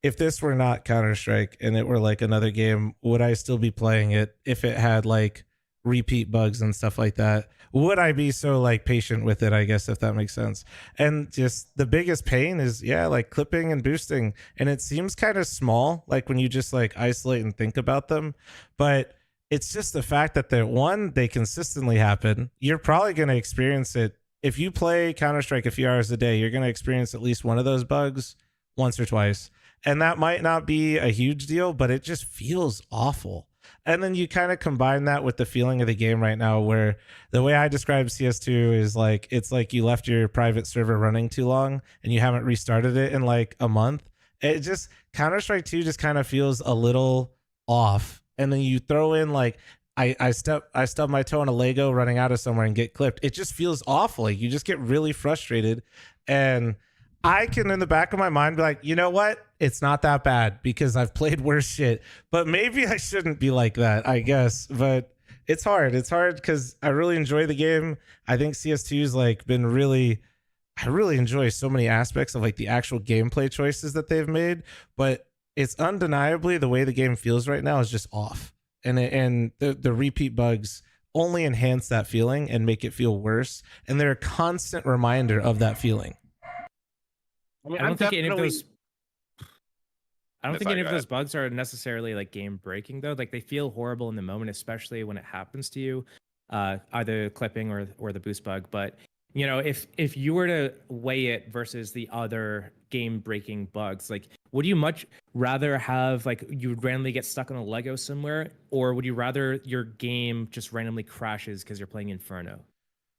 if this were not Counter-Strike and it were like another game, would I still be playing it if it had like repeat bugs and stuff like that, would I be so like patient with it, I guess, if that makes sense. And just the biggest pain is like clipping and boosting, and it seems kind of small like when you just like isolate and think about them, but it's just the fact that they consistently happen. You're probably going to experience it if you play Counter-Strike a few hours a day. You're going to experience at least one of those bugs once or twice, and that might not be a huge deal, but it just feels awful. And then you kind of combine that with the feeling of the game right now, where the way I describe CS2 is like, it's like you left your private server running too long and you haven't restarted it in like a month. It just, Counter-Strike 2 just kind of feels a little off. And then you throw in like, I stub my toe on a Lego running out of somewhere and get clipped. It just feels awful. Like you just get really frustrated. And I can, in the back of my mind, be like, you know what? It's not that bad because I've played worse shit. But maybe I shouldn't be like that, I guess. But it's hard. It's hard because I really enjoy the game. I think CS2's like been really, I really enjoy so many aspects of like the actual gameplay choices that they've made. But it's undeniably the way the game feels right now is just off. And the repeat bugs only enhance that feeling and make it feel worse. And they're a constant reminder of that feeling. I don't think any of those bugs are necessarily like game breaking though. Like they feel horrible in the moment, especially when it happens to you, either clipping or the boost bug. But you know, if you were to weigh it versus the other game breaking bugs, like would you much rather have like you would randomly get stuck on a Lego somewhere, or would you rather your game just randomly crashes because you're playing Inferno,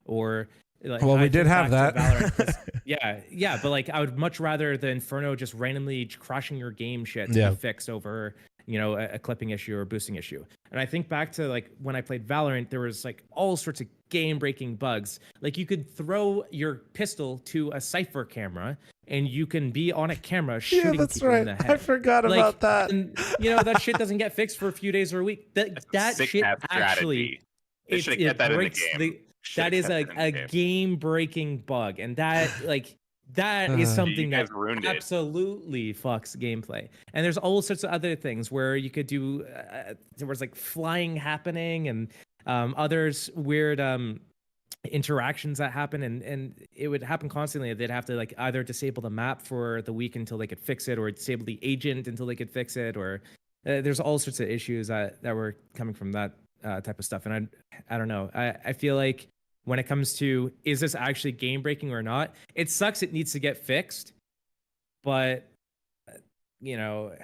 or like, well, we did have that. yeah, but like I would much rather the Inferno just randomly crashing your game shit to be fixed over, you know, a clipping issue or a boosting issue. And I think back to like when I played Valorant, there was like all sorts of game-breaking bugs. Like you could throw your pistol to a Cypher camera and you can be on a camera shooting people in the head. I forgot about that. And, you know, that shit doesn't get fixed for a few days or a week. That shit actually, it breaks in the game. That is a game-breaking bug, and that is something that absolutely fucks gameplay. And there's all sorts of other things where you could do. There was like flying happening, and others weird interactions that happen, and it would happen constantly. They'd have to like either disable the map for the week until they could fix it, or disable the agent until they could fix it, or there's all sorts of issues that were coming from that type of stuff. And I don't know. I feel like when it comes to is this actually game breaking or not, it sucks. It needs to get fixed, but you know,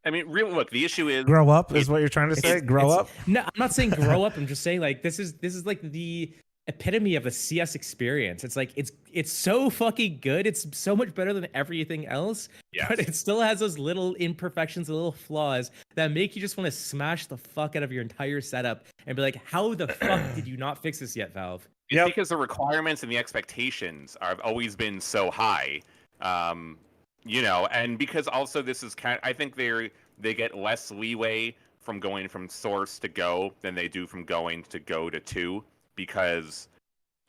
I mean, really, look. The issue is grow up. Is what you're trying to say? Grow up? No, I'm not saying grow up. I'm just saying like this is like the epitome of a CS experience. It's like it's so fucking good. It's so much better than everything else. Yes. But it still has those little imperfections, little flaws that make you just want to smash the fuck out of your entire setup and be like, how the fuck did you not fix this yet, Valve? It's because the requirements and the expectations have always been so high. You know, and because also this is I think they get less leeway from going from source to go than they do from going to go to 2. Because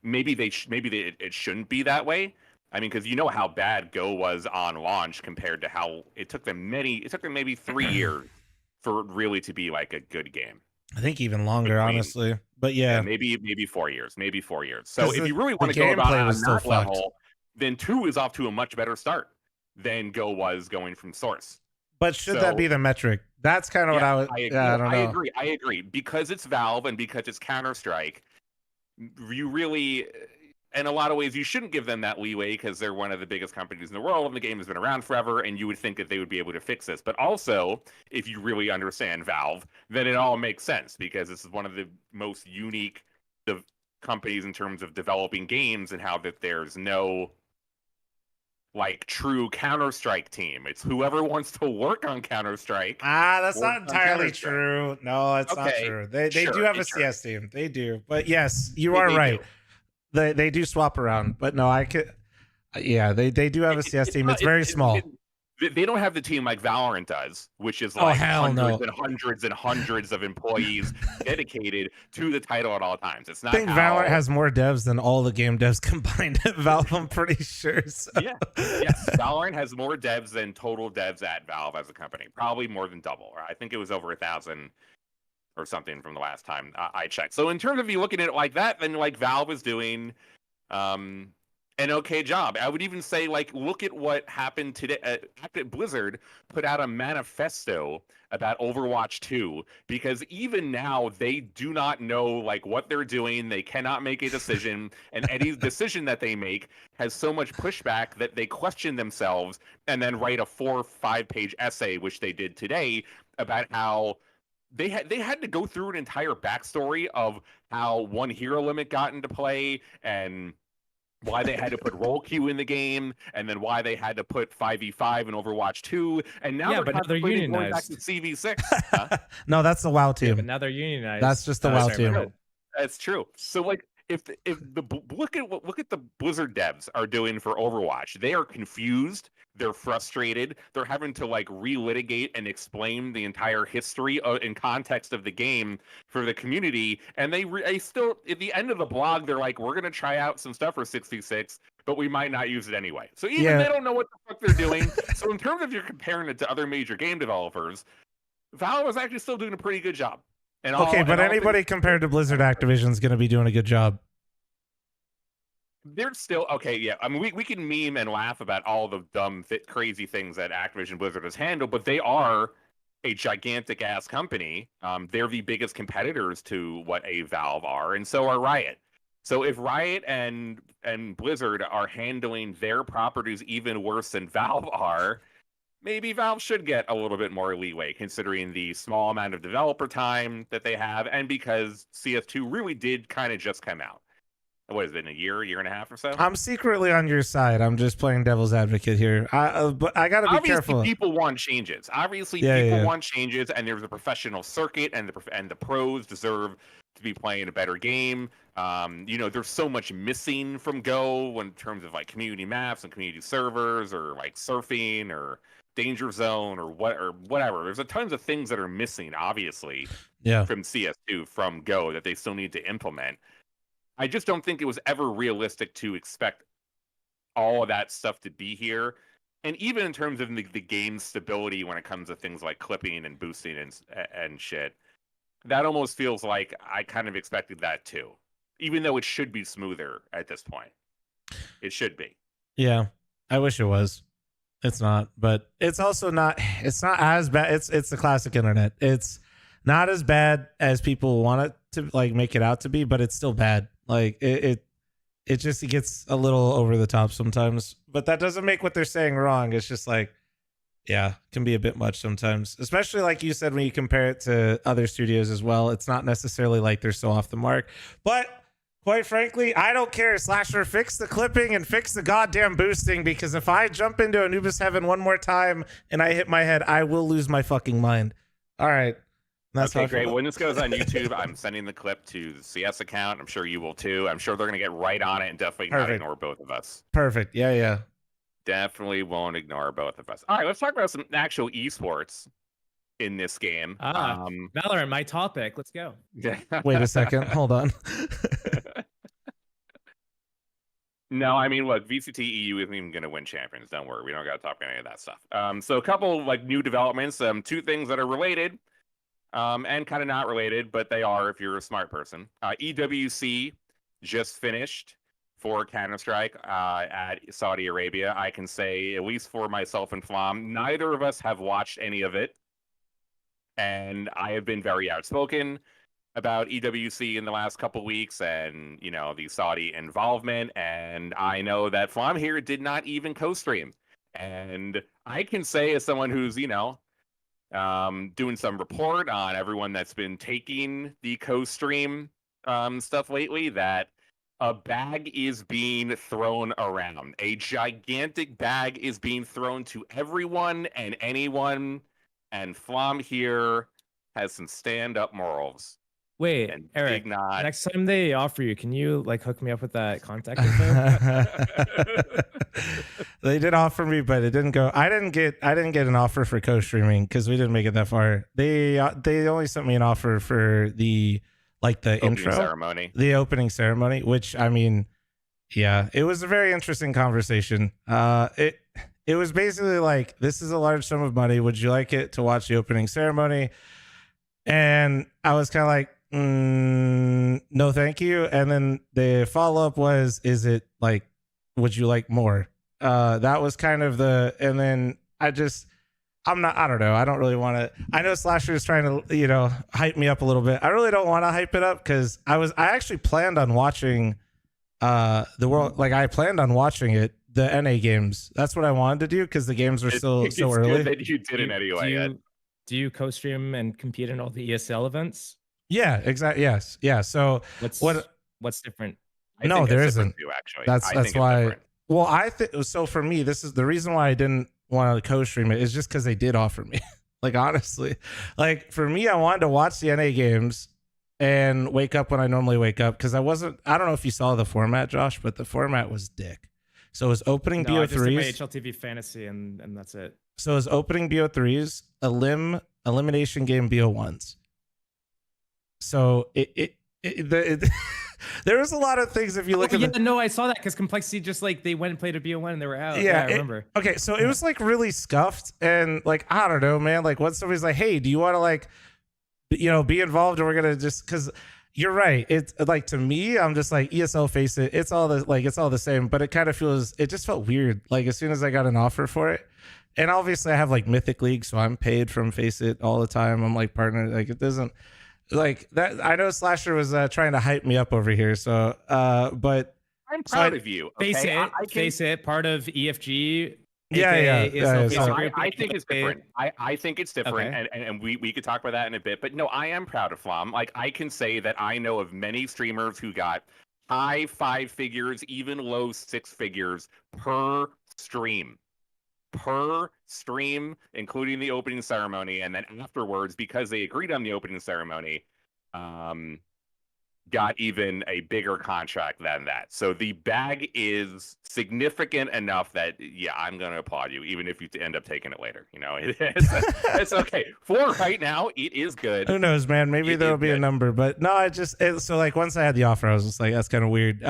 maybe it shouldn't be that way. I mean, because you know how bad Go was on launch compared to how it took them maybe 3 years for it really to be like a good game. I think even longer, honestly. But yeah, maybe 4 years. So if you really want to go about it on that level, then 2 is off to a much better start than Go was going from source. But should that be the metric? That's kind of what I was. I don't know. I agree. Because it's Valve and because it's Counter-Strike, you really, in a lot of ways, you shouldn't give them that leeway because they're one of the biggest companies in the world and the game has been around forever, and you would think that they would be able to fix this. But also, if you really understand Valve, then it all makes sense because this is one of the most unique companies in terms of developing games and how that there's no like true Counter-Strike team. It's whoever wants to work on Counter-Strike. That's not entirely true. No, it's not true. They do have a CS team. They do. But yes, you are right. They do swap around. But no, I could. Yeah, they do have a CS team. It's very small. They don't have the team like Valorant does, which is like hundreds and hundreds and hundreds of employees dedicated to the title at all times. It's not. I think Valorant has more devs than all the game devs combined at Valve. I'm pretty sure. So. Yeah. Yes, Valorant has more devs than total devs at Valve as a company. Probably more than double. I think it was over 1,000 or something from the last time I checked. So in terms of you looking at it like that, then like Valve is doing an okay job. I would even say, like, look at what happened today. Blizzard put out a manifesto about Overwatch 2 because even now they do not know like what they're doing. They cannot make a decision, and any decision that they make has so much pushback that they question themselves and then write a 4 or 5 page essay, which they did today, about how they had to go through an entire backstory of how one hero limit got into play and why they had to put roll queue in the game, and then why they had to put 5v5 in Overwatch 2, and now they're contemplating going back unionized. to CV6. Huh? No, that's the WoW team. But now they're unionized. That's just the WoW team. That's true. So like, if look at the Blizzard devs are doing for Overwatch, they are confused. They're frustrated. They're having to like relitigate and explain the entire history and context of the game for the community. And they still, at the end of the blog, they're like, we're going to try out some stuff for 66, but we might not use it anyway. So even they don't know what the fuck they're doing. So in terms of you're comparing it to other major game developers, Valve is actually still doing a pretty good job. And but anybody compared to Blizzard Activision is going to be doing a good job. They're still okay. Yeah, I mean, we can meme and laugh about all the dumb, crazy things that Activision Blizzard has handled, but they are a gigantic ass company. They're the biggest competitors to what a Valve are, and so are Riot. So if Riot and Blizzard are handling their properties even worse than Valve are, maybe Valve should get a little bit more leeway, considering the small amount of developer time that they have, and because CS2 really did kind of just come out. What has it been, a year and a half or so? I'm secretly on your side. I'm just playing devil's advocate here. But I got to be careful. Obviously, people want changes. People want changes, and there's a professional circuit, and the pros deserve to be playing a better game. There's so much missing from Go in terms of like community maps and community servers, or like surfing, or danger zone, or whatever. There's tons of things that are missing, obviously, from CS2 from Go that they still need to implement. I just don't think it was ever realistic to expect all of that stuff to be here. And even in terms of the game's stability when it comes to things like clipping and boosting and shit, that almost feels like I kind of expected that too. Even though it should be smoother at this point. It should be. Yeah, I wish it was. It's not, but it's also not, it's not as bad. It's the classic internet. It's not as bad as people want it to like make it out to be, but it's still bad. Like it gets a little over the top sometimes, but that doesn't make what they're saying wrong. It's just like, yeah, can be a bit much sometimes, especially like you said, when you compare it to other studios as well. It's not necessarily like they're so off the mark, but quite frankly, I don't care. Slasher, fix the clipping and fix the goddamn boosting, because if I jump into Anubis Heaven one more time and I hit my head, I will lose my fucking mind. All right. That's okay, great. When this goes on YouTube, I'm sending the clip to the CS account. I'm sure you will too. I'm sure they're going to get right on it and definitely not ignore both of us. Perfect. Yeah. Definitely won't ignore both of us. All right, let's talk about some actual esports in this game. Valorant, my topic. Let's go. Wait a second. Hold on. No, I mean, look, VCT EU isn't even going to win champions. Don't worry. We don't got to talk about any of that stuff. So a couple like new developments, two things that are related. And kind of not related, but they are if you're a smart person. EWC just finished for Counter-Strike at Saudi Arabia. I can say, at least for myself and Flom, neither of us have watched any of it. And I have been very outspoken about EWC in the last couple weeks and, the Saudi involvement. And I know that Flom here did not even co-stream. And I can say, as someone who's, doing some report on everyone that's been taking the co-stream stuff lately, that a bag is being thrown around. A gigantic bag is being thrown to everyone and anyone, and Flom here has some stand-up morals. Wait, and Eric, next time they offer you, can you hook me up with that contact info? They did offer me, but it didn't go. I didn't get an offer for co-streaming because we didn't make it that far. They only sent me an offer for the intro ceremony, the opening ceremony, which, I mean, yeah, it was a very interesting conversation. It was basically like, this is a large sum of money. Would you like it to watch the opening ceremony? And I was kind of like, no, thank you. And then the follow up was, is it like, would you like more? That was kind of and then I don't know. I don't really want to. I know Slasher is trying to, hype me up a little bit. I really don't want to hype it up because I actually planned on watching the world. Like I planned on watching it, the NA games. That's what I wanted to do because the games were still so early. Good that you didn't anyway. Do you co-stream and compete in all the ESL events? Yeah, exactly. Yes. Yeah. So what's different? No, there isn't. Too, actually. That's why. Well, I think so. For me, this is the reason why I didn't want to co-stream it is just because they did offer me. Like honestly, like for me, I wanted to watch the NA games and wake up when I normally wake up because I don't know if you saw the format, Josh, but the format was dick. So it was opening BO3s. I just did my HLTV fantasy and that's it. So it was opening BO3s, elimination game BO1s. So there was a lot of things if you look at I saw that because Complexity just like they went and played a BO1 and they were out. Yeah, I remember. Okay, so it was like really scuffed and like I don't know, man. Like when somebody's like, "Hey, do you want to like, be involved?" Or we're gonna just because you're right. It's like to me, I'm just like ESL Faceit. It's all the same, but it kind of it just felt weird. Like as soon as I got an offer for it, and obviously I have like Mythic League, so I'm paid from Faceit all the time. I'm like partner. Like it doesn't. Like that, I know Slasher was trying to hype me up over here. So, but I'm proud of you. Okay? Faceit, part of EFG. Yeah. I think it's different. I think it's different, Okay. and we could talk about that in a bit. But no, I am proud of Flom. Like I can say that I know of many streamers who got high 5 figures, even low 6 figures per stream. Including the opening ceremony, and then afterwards, because they agreed on the opening ceremony, got even a bigger contract than that. So the bag is significant enough that I'm gonna applaud you, even if you end up taking it later. It's okay. For right now, it is good. Who knows, man? Maybe there'll be a number, but no, so like once I had the offer, I was just like, that's kind of weird.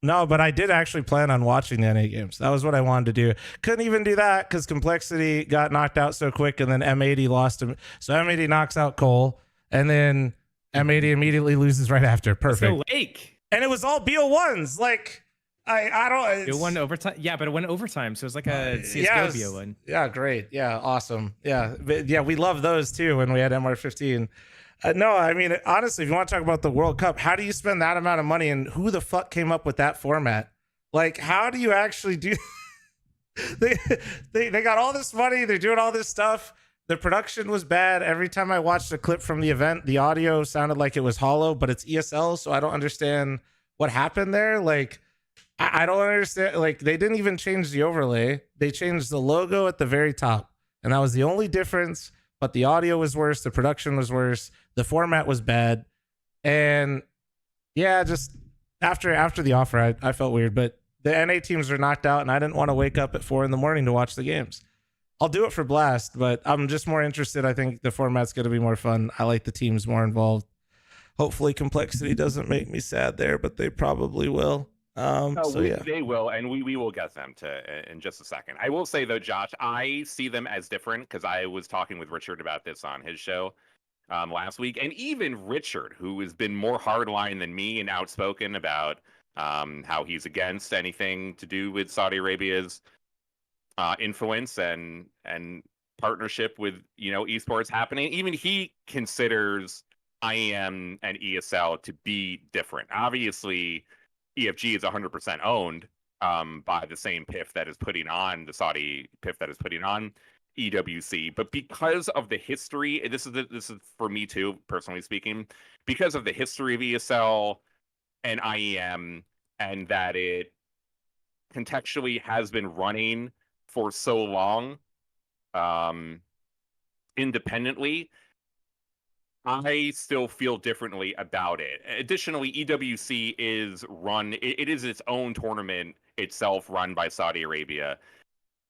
No, but I did actually plan on watching the NA games. That was what I wanted to do. Couldn't even do that because Complexity got knocked out so quick, and then M80 lost him. So M80 knocks out Cole, and then M80 immediately loses right after. Perfect. Let's go Lake. And it was all BO1s. Like I don't. It won overtime. Yeah, but it went overtime, so it was like a CS:GO BO1. Yeah, great. Yeah, awesome. Yeah, we love those too when we had MR15. No, I mean, honestly, if you want to talk about the World Cup, how do you spend that amount of money and who the fuck came up with that format? Like, how do you actually do? they got all this money. They're doing all this stuff. The production was bad. Every time I watched a clip from the event, the audio sounded like it was hollow, but it's ESL. So I don't understand what happened there. Like, I don't understand. Like, they didn't even change the overlay. They changed the logo at the very top. And that was the only difference. But the audio was worse. The production was worse. The format was bad. And yeah, just after the offer, I felt weird. But the NA teams are knocked out, and I didn't want to wake up at 4 a.m. to watch the games. I'll do it for Blast, but I'm just more interested. I think the format's going to be more fun. I like the teams more involved. Hopefully Complexity doesn't make me sad there, but they probably will. They will, and we will get them to in just a second. I will say though, Josh, I see them as different because I was talking with Richard about this on his show last week, and even Richard, who has been more hardline than me and outspoken about how he's against anything to do with Saudi Arabia's influence and partnership with esports happening. Even he considers IEM and ESL to be different. Obviously, EFG is 100% owned by the same PIF that is putting on the Saudi PIF that is putting on EWC. But because of the history, this is for me too, personally speaking, because of the history of ESL and IEM, and that it contextually has been running for so long independently, I still feel differently about it. Additionally, EWC is run, it is its own tournament itself, run by Saudi Arabia.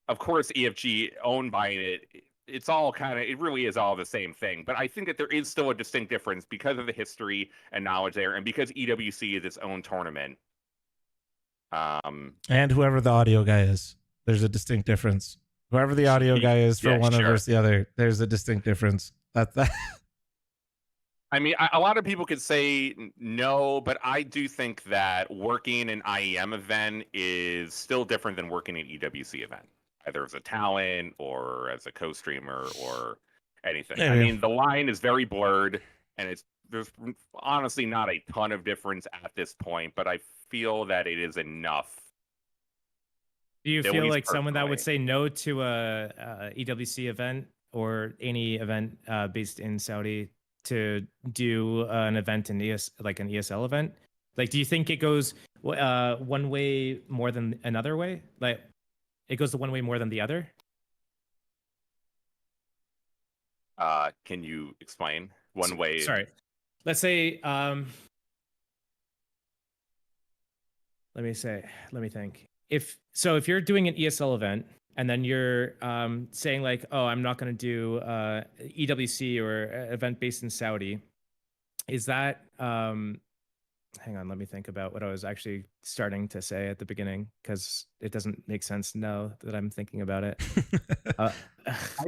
Of course, EFG owned by it, it's all it really is all the same thing. But I think that there is still a distinct difference because of the history and knowledge there, and because EWC is its own tournament. And whoever the audio guy is, there's a distinct difference. Whoever the audio guy is for one versus the other, there's a distinct difference. That's that. I mean, a lot of people could say no, but I do think that working an IEM event is still different than working an EWC event, either as a talent or as a co-streamer or anything. I mean, the line is very blurred, and there's honestly not a ton of difference at this point, but I feel that it is enough. Do you feel like someone that would say no to a EWC event or any event based in Saudi to do an event in like an ESL event? Like, do you think it goes one way more than another way? Like, it goes the one way more than the other? Can you explain one way? Sorry. Let's say, let me think. If you're doing an ESL event and then you're saying like, oh, I'm not going to do EWC or event based in Saudi, is that hang on, let me think about what I was actually starting to say at the beginning, because it doesn't make sense now that I'm thinking about it. I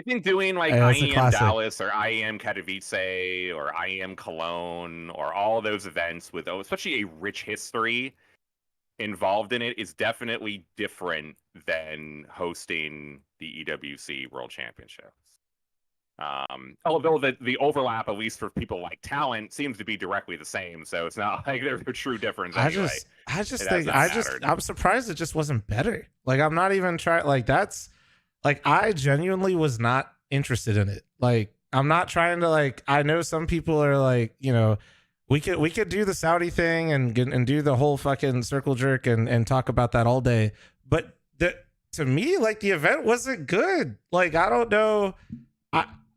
think doing like IEM Dallas or IEM Katowice or IEM Cologne or all those events with especially a rich history involved in it is definitely different than hosting the EWC World Championships. Although the overlap, at least for people like talent, seems to be directly the same, so it's not like there's a true difference anyway. I'm surprised it just wasn't better. Like, I'm not even trying. Like, that's like, I genuinely was not interested in it. Like, I'm not trying to, like, I know some people are like, you know, we could do the Saudi thing and do the whole fucking circle jerk and talk about that all day, but to me, like, the event wasn't good. Like, I don't know.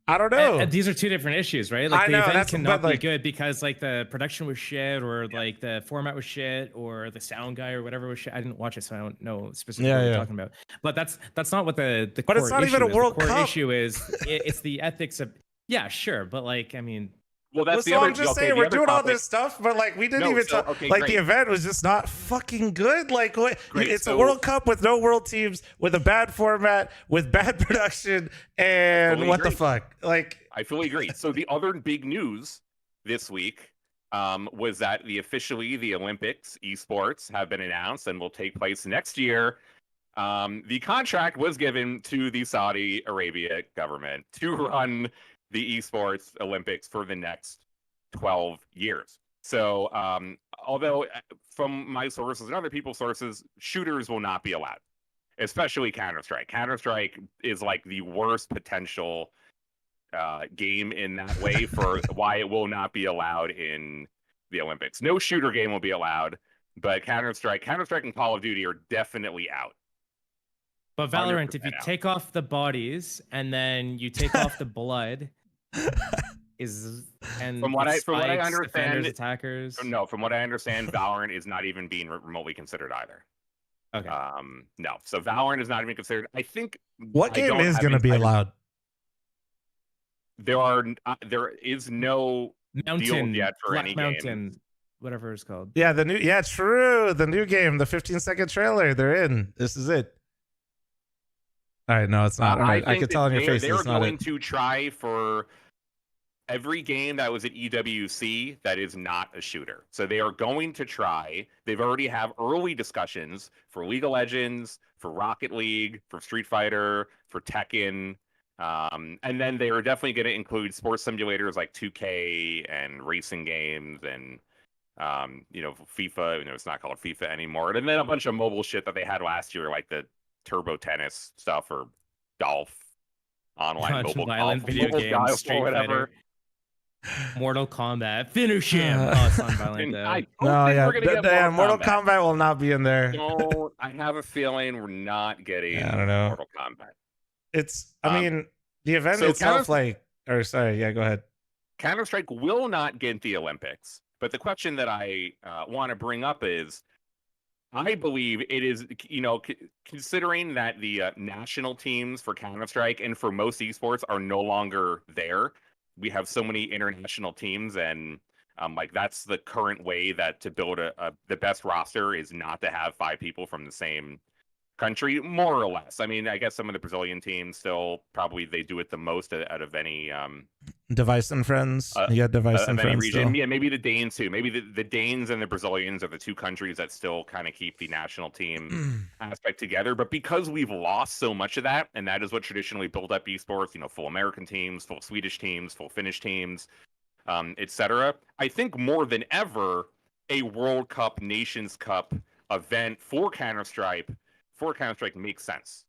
I don't know. And these are two different issues, right? Like, the event cannot be good because like the production was shit, or like the format was shit, or the sound guy or whatever was shit. I didn't watch it, so I don't know specifically what you're talking about. But that's not what the but core it's not issue even a is. World The core Cup issue is it's the ethics of sure, but like, I mean. Well, that's so I'm just saying we're doing all this stuff, but like we didn't even talk. Like, great. The event was just not fucking good. Like, it's a World Cup with no world teams, with a bad format, with bad production, and what the fuck? Like, I fully agree. So the other big news this week was that the Olympics esports have been announced and will take place next year. The contract was given to the Saudi Arabia government to run the esports Olympics for the next 12 years. So, although from my sources and other people's sources, shooters will not be allowed, especially Counter-Strike. Counter-Strike is like the worst potential game in that way for why it will not be allowed in the Olympics. No shooter game will be allowed, but Counter-Strike and Call of Duty are definitely out. But Valorant, if you take off the bodies and then you take off the blood, from what I understand, attackers. No, from what I understand, Valorant is not even being remotely considered either. Okay. No, so Valorant is not even considered. I think what game is going to be allowed? There is no deal yet for Black any Mountain, game. whatever it's called. Yeah, the new game, the 15-second trailer. They're in. This is it. All right, no, it's not. All right, I can tell on your face. They're going to try for every game that was at EWC that is not a shooter. So they are going to try. They've already have early discussions for League of Legends, for Rocket League, for Street Fighter, for Tekken. And then they are definitely going to include sports simulators like 2K and racing games and, FIFA. It's not called FIFA anymore. And then a bunch of mobile shit that they had last year, like the Turbo Tennis stuff or golf online mobile golf video games, Street or whatever. Mortal Kombat, finish him. Oh, it's non-violent though. Mortal Kombat will not be in there. I have a feeling we're not getting I don't know. Mortal Kombat. It's, I mean, the event itself, go ahead. Counter-Strike will not get the Olympics, but the question that I want to bring up is, I believe it is, considering that the national teams for Counter-Strike and for most esports are no longer there. We have so many international teams, and that's the current way that to build the best roster is not to have 5 people from the same country, more or less. I mean, I guess some of the Brazilian teams still probably they do it the most out of any Device and Friends. You got Device and of any Friends region. still. Yeah, maybe the Danes too. Maybe the Danes and the Brazilians are the two countries that still kind of keep the national team aspect together. But because we've lost so much of that, and that is what traditionally built up esports, you know, full American teams, full Swedish teams, full Finnish teams, etc. I think more than ever, a World Cup, Nations Cup event for Counter-Strike makes sense.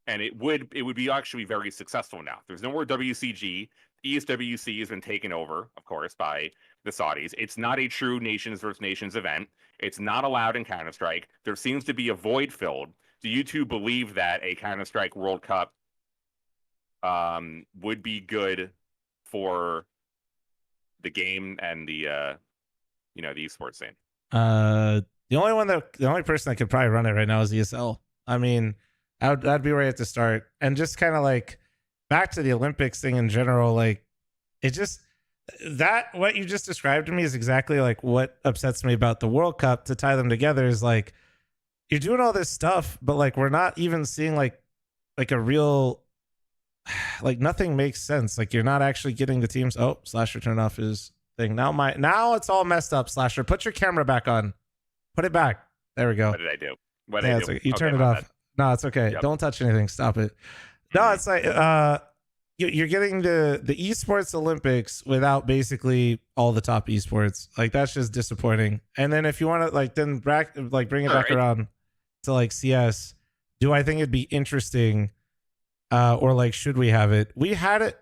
And it would be actually very successful now. There's no more WCG. ESWC has been taken over, of course, by the Saudis. It's not a true nations versus nations event. It's not allowed in Counter-Strike. There seems to be a void filled. Do you two believe that a Counter-Strike World Cup would be good for the game and the the esports scene? The only person that could probably run it right now is ESL. I mean, that'd be right at the start. And just kind of like back to the Olympics thing in general, like it just what you just described to me is exactly like what upsets me about the World Cup. To tie them together is like you're doing all this stuff, but like we're not even seeing like a real like nothing makes sense. Like you're not actually getting the teams. Oh, Slasher turned off his thing. Now it's all messed up. Slasher, put your camera back on. Put it back. There we go. What did I do? What did I do? Okay. You turn it off. No, it's okay. Yep. Don't touch anything. Stop it. No, it's like you're getting the esports Olympics without basically all the top esports. Like that's just disappointing. And then if you want to like then bring it back around to like CS, do I think it'd be interesting? Or like, should we have it? We had it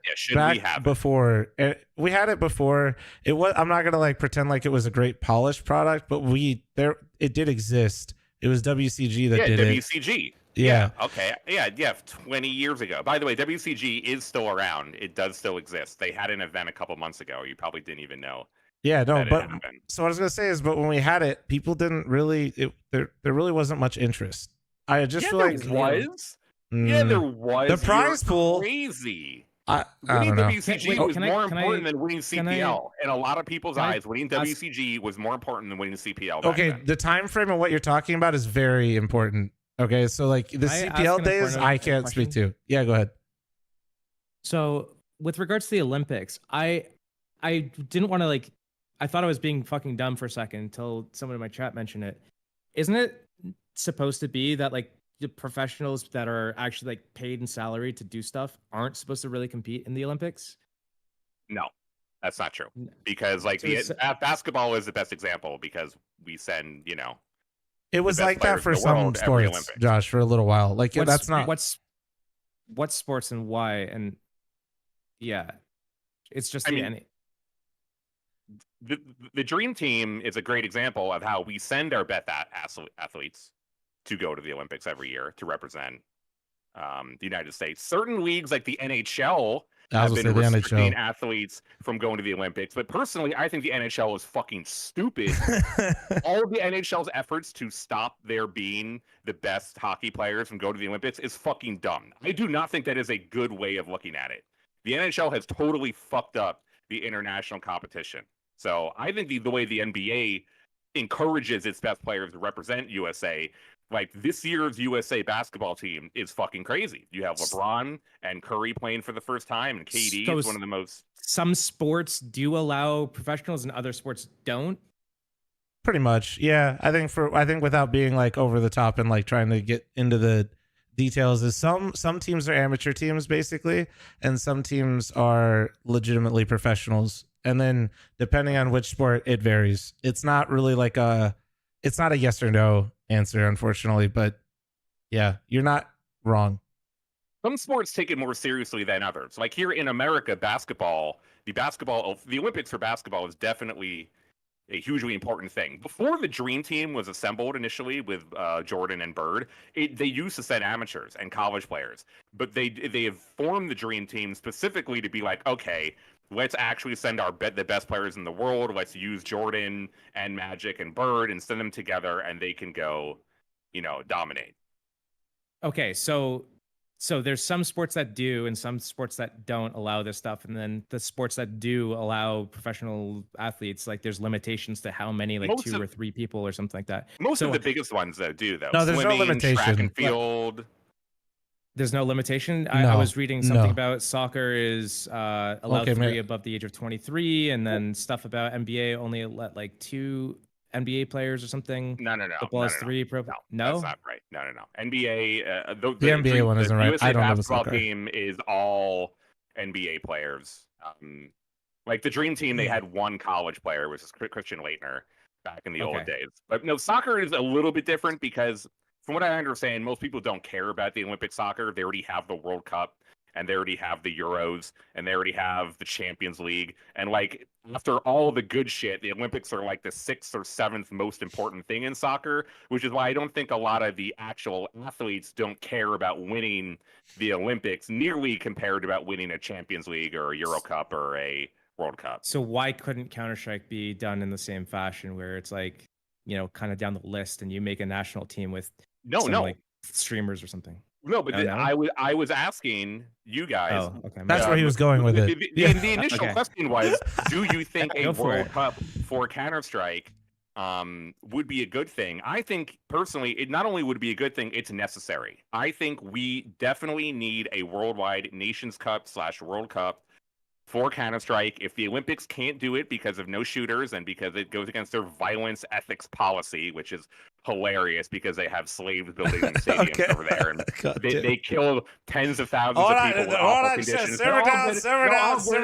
before. We had it before. It was. I'm not gonna like pretend like it was a great polished product, but it did exist. It was WCG that did WCG. it. Yeah. Okay. Yeah. 20 years ago. By the way, WCG is still around. It does still exist. They had an event a couple months ago. You probably didn't even know. Yeah. No. But so what I was gonna say is, but when we had it, people didn't really. There really wasn't much interest. I just feel like there was. Yeah, there was. The prize pool. Crazy. Winning WCG was more important than winning CPL. In a lot of people's eyes, winning WCG was more important than winning CPL. Okay, the time frame of what you're talking about is very important. Okay, so like the CPL days, I can't speak to. Yeah, go ahead. So with regards to the Olympics, I didn't want to like. I thought I was being fucking dumb for a second until someone in my chat mentioned it. Isn't it supposed to be that like the professionals that are actually like paid and salary to do stuff aren't supposed to really compete in the Olympics? No, that's not true. Because like basketball is the best example because we send, it was like that for some sports, Josh, for a little while. Like that's not what's sports and why. And yeah, it's just the dream team is a great example of how we send our best athletes to go to the Olympics every year to represent the United States. Certain leagues like the NHL have been restricting athletes from going to the Olympics. But personally, I think the NHL is fucking stupid. All of the NHL's efforts to stop there being the best hockey players from going to the Olympics is fucking dumb. I do not think that is a good way of looking at it. The NHL has totally fucked up the international competition. So I think the way the NBA encourages its best players to represent USA, like this year's USA basketball team is fucking crazy. You have LeBron and Curry playing for the first time, and KD is one of the most. Some sports do allow professionals, and other sports don't. Pretty much, yeah. I think without being like over the top and like trying to get into the details, is some teams are amateur teams basically, and some teams are legitimately professionals. And then depending on which sport, it varies. It's not really like it's not a yes or no answer, unfortunately, but yeah, you're not wrong. Some sports take it more seriously than others. Like here in America, the Olympics for basketball is definitely a hugely important thing. Before the Dream Team was assembled initially with Jordan and Bird, they used to send amateurs and college players, but they have formed the Dream Team specifically to be like, okay, let's actually send the best players in the world. Let's use Jordan and Magic and Bird and send them together, and they can go, dominate. Okay, so there's some sports that do and some sports that don't allow this stuff, and then the sports that do allow professional athletes, like there's limitations to how many, like two or three people or something like that. Most of the biggest ones that do, though. No, there's no limitation. Track and field. There's no limitation. No, I was reading something no. about soccer is allowed Okay, 3 above the age of 23, and then stuff about NBA only let like 2 NBA players or something. No. Football is 3 pro. No, that's not right. No. NBA, The NBA one isn't right. USA I don't know the basketball soccer. team is all NBA players. Like the Dream Team, they had 1 college player, which is Christian Laettner, back in the old days. But no, soccer is a little bit different because, from what I understand, most people don't care about the Olympic soccer. They already have the World Cup, and they already have the Euros, and they already have the Champions League. And like after all the good shit, the Olympics are like the 6th or 7th most important thing in soccer, which is why I don't think a lot of the actual athletes don't care about winning the Olympics nearly compared to about winning a Champions League or a Euro Cup or a World Cup. So why couldn't Counter-Strike be done in the same fashion, where it's like, you know, kind of down the list, and you make a national team with like streamers or something? No, but I was asking you guys. Oh, okay. That's where he was going with it. The initial question was, do you think a Go for World it. Cup for Counter-Strike would be a good thing? I think personally, it not only would be a good thing, it's necessary. I think we definitely need a worldwide Nations Cup / World Cup for Counter-Strike. If the Olympics can't do it because of no shooters and because it goes against their violence ethics policy, which is hilarious because they have slaves building stadiums over there, and they kill tens of thousands of people in awful conditions. Simmer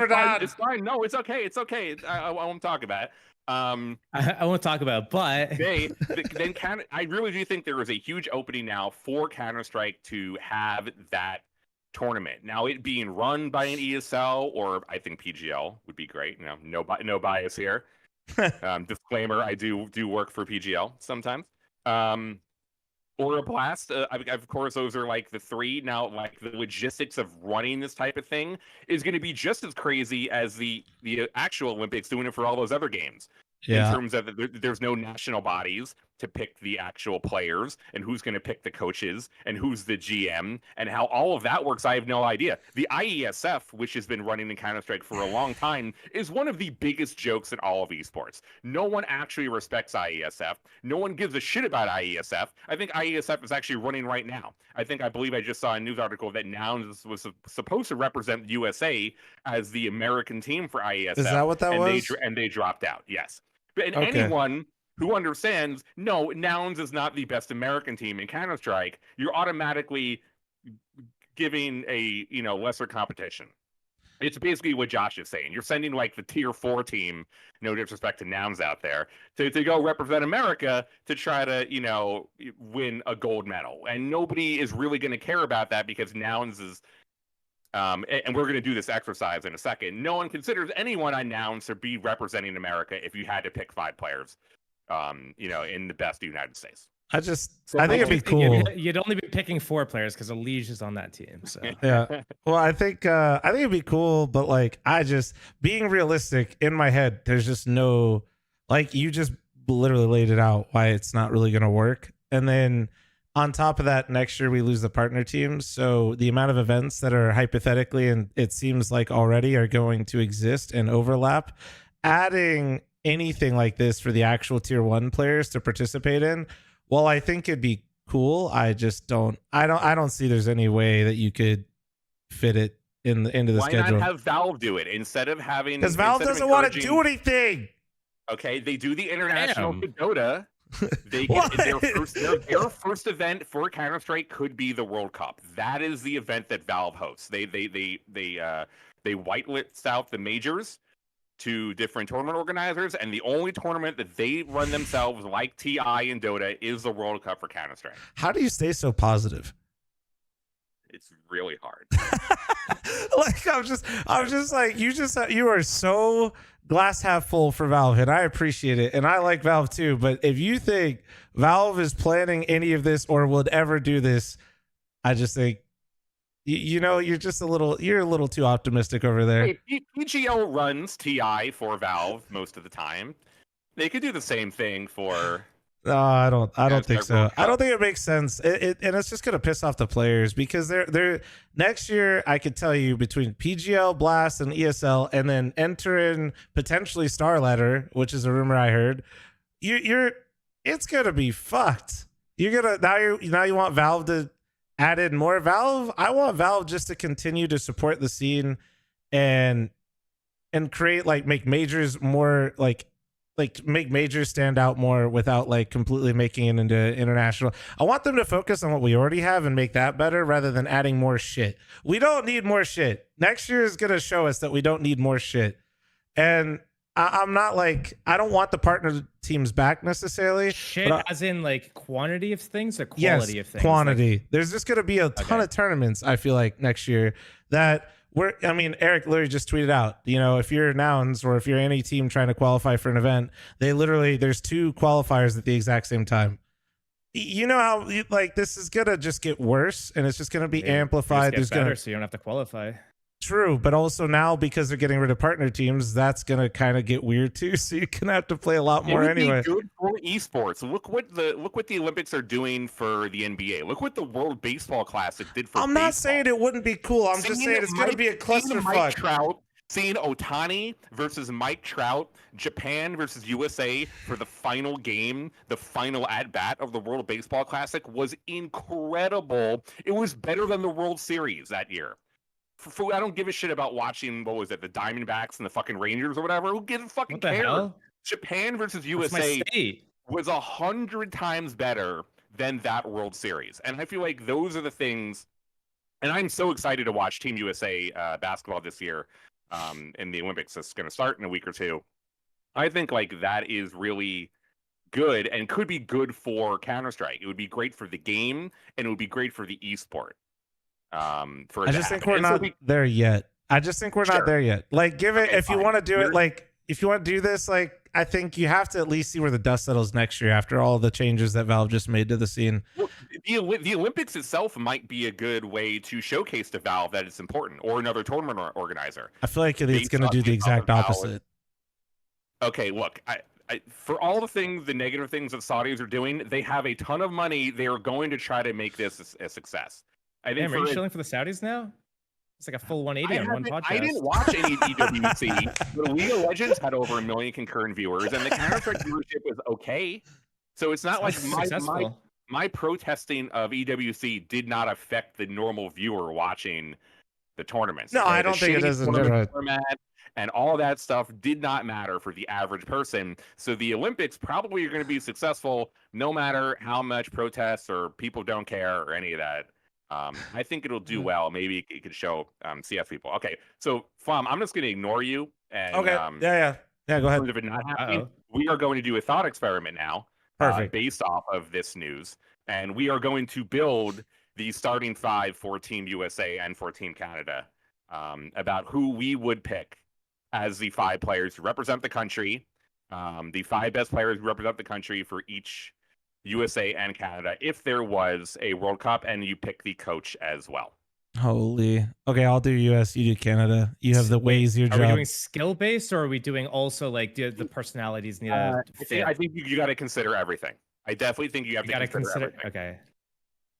down. It's fine. No, it's okay. It's okay. I won't talk about it. I won't talk about it, but I really do think there is a huge opening now for Counter-Strike to have that tournament. Now, it being run by an ESL or I think PGL would be great. You know, no bias here. Disclaimer: I do work for PGL sometimes. Or a Blast. Of course, those are like the 3. Now, like the logistics of running this type of thing is going to be just as crazy as the actual Olympics doing it for all those other games. Yeah. In terms of there's no national bodies to pick the actual players and who's going to pick the coaches and who's the GM and how all of that works, I have no idea. The IESF, which has been running in Counter-Strike for a long time, is one of the biggest jokes in all of esports. No one actually respects IESF. No one gives a shit about IESF. I think IESF is actually running right now. I believe I just saw a news article that Nouns was supposed to represent USA as the American team for IESF. Is that what that was? And they dropped out, yes. And anyone who understands, no, Nouns is not the best American team in Counter-Strike, you're automatically giving a lesser competition. It's basically what Josh is saying. You're sending like the tier 4 team, no disrespect to Nouns out there, to go represent America to try to, win a gold medal. And nobody is really going to care about that because Nouns is and we're going to do this exercise in a second. No one considers anyone on Nouns to be representing America if you had to pick 5 players, in the best United States. I think it'd be cool. You'd only be picking 4 players because Elige is on that team. So yeah. Well, I think it'd be cool, but like being realistic in my head, there's just no, like, you just literally laid it out why it's not really going to work. And then on top of that, next year we lose the partner teams. So the amount of events that are hypothetically, and it seems like already, are going to exist and overlap, adding anything like this for the actual tier 1 players to participate in, well, I think it'd be cool. I don't see there's any way that you could fit it into the schedule. Why not have Valve do it instead of having? Because Valve doesn't want to do anything. Okay, they do the international Dota. Their first event for Counter-Strike could be the World Cup. That is the event that Valve hosts. They whitelist out the majors to different tournament organizers, and the only tournament that they run themselves, like TI and Dota, is the World Cup for Counter-Strike. How do you stay so positive? It's really hard. Like I'm just like, you are so glass half full for Valve, and I appreciate it, and I like Valve too. But if you think Valve is planning any of this or would ever do this, I just think you're a little too optimistic over there. Hey, PGL runs TI for Valve most of the time. They could do the same thing for. No, I don't think so. I don't think it makes sense. And it's just gonna piss off the players because they're next year. I could tell you between PGL, Blast, and ESL, and then entering potentially Starladder, which is a rumor I heard. It's gonna be fucked. You're gonna now you want Valve to added more. Valve, I want Valve just to continue to support the scene and create like make majors more like make majors stand out more without like completely making it into international. I want them to focus on what we already have and make that better rather than adding more shit. We don't need more shit. Next year is going to show us that we don't need more shit. And I'm not like, I don't want the partner teams back necessarily. Shit, as in like quantity of things or quality of things? Quantity. Like, there's just going to be a ton of tournaments, I feel like, next year that I mean, Eric literally just tweeted out, you know, if you're Nouns or if you're any team trying to qualify for an event, there's 2 qualifiers at the exact same time. You know how like this is gonna just get worse and it's just gonna be amplified. There's better, so you don't have to qualify. True, but also now because they're getting rid of partner teams, that's gonna kind of get weird too. So you're gonna have to play a lot more anyway. It would be good for esports. Look what the Olympics are doing for the NBA. Look what the World Baseball Classic did for. I'm not saying it wouldn't be cool. I'm just saying it's gonna be a clusterfuck. Seeing Ohtani versus Mike Trout, Japan versus USA for the final game, the final at bat of the World Baseball Classic was incredible. It was better than the World Series that year. I don't give a shit about watching, what was it, the Diamondbacks and the fucking Rangers or whatever. Who gives a fucking care? Hell? Japan versus USA was 100 times better than that World Series. And I feel like those are the things, and I'm so excited to watch Team USA basketball this year in the Olympics. It's going to start in a week or 2. I think like that is really good and could be good for Counter-Strike. It would be great for the game and it would be great for the esport. I just think we're not there yet. Like, give it, if you want to do it, like, if you want to do this, like, I think you have to at least see where the dust settles next year after all the changes that Valve just made to the scene. Well, the Olympics itself might be a good way to showcase to Valve that it's important, or another tournament organizer. I feel like it's going to do the exact opposite. Okay, look, for all the negative things that Saudis are doing, they have a ton of money. They are going to try to make this a success. Are you chilling for the Saudis now? It's like a full 180 on one podcast. I didn't watch any EWC. The League of Legends had over 1 million concurrent viewers, and the Counter-Strike viewership was okay. So it's not like my protesting of EWC did not affect the normal viewer watching the tournaments. No, I don't think it does in general. And all that stuff did not matter for the average person. So the Olympics probably are going to be successful no matter how much protests or people don't care or any of that. I think it'll do well. Maybe it could show CS people. Okay, so Flom, I'm just going to ignore you. And, okay. Yeah. Go ahead. If it not happening, we are going to do a thought experiment now. Perfect. Based off of this news, and we are going to build the starting 5 for Team USA and for Team Canada about who we would pick as the 5 players to represent the country, the 5 best players who represent the country for each USA and Canada if there was a World Cup, and you pick the coach as well. Holy. Okay, I'll do US, you do Canada. You have the way easier job. Are we doing skill based, or are we doing also like the personalities need to fit? I think you got to consider everything. I definitely think you have to consider everything. Okay.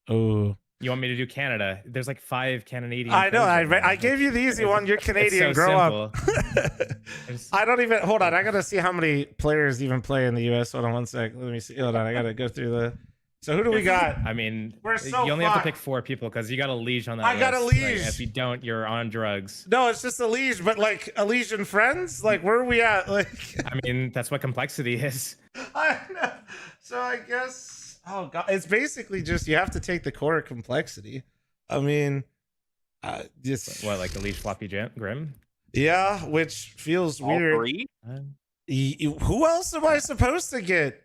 Oh. You want me to do Canada? There's like 5 Canadian. I know. I gave you the easy one. You're Canadian. So grow up. I don't even. Hold on. I gotta see how many players even play in the U.S. Hold on one sec. Let me see. Hold on. I gotta go through the. So who do we got? I mean, you only have to pick 4 people because you got a liege on that. I got a liege. Like, if you don't, you're on drugs. No, it's just a liege, but like a liege and friends. Like where are we at? Like. I mean, that's what complexity is. I know. So I guess. Oh god, it's basically just you have to take the core complexity. I mean, just what, like the Leash Floppy Grim? Yeah, which feels all weird. 3? Who else am I supposed to get?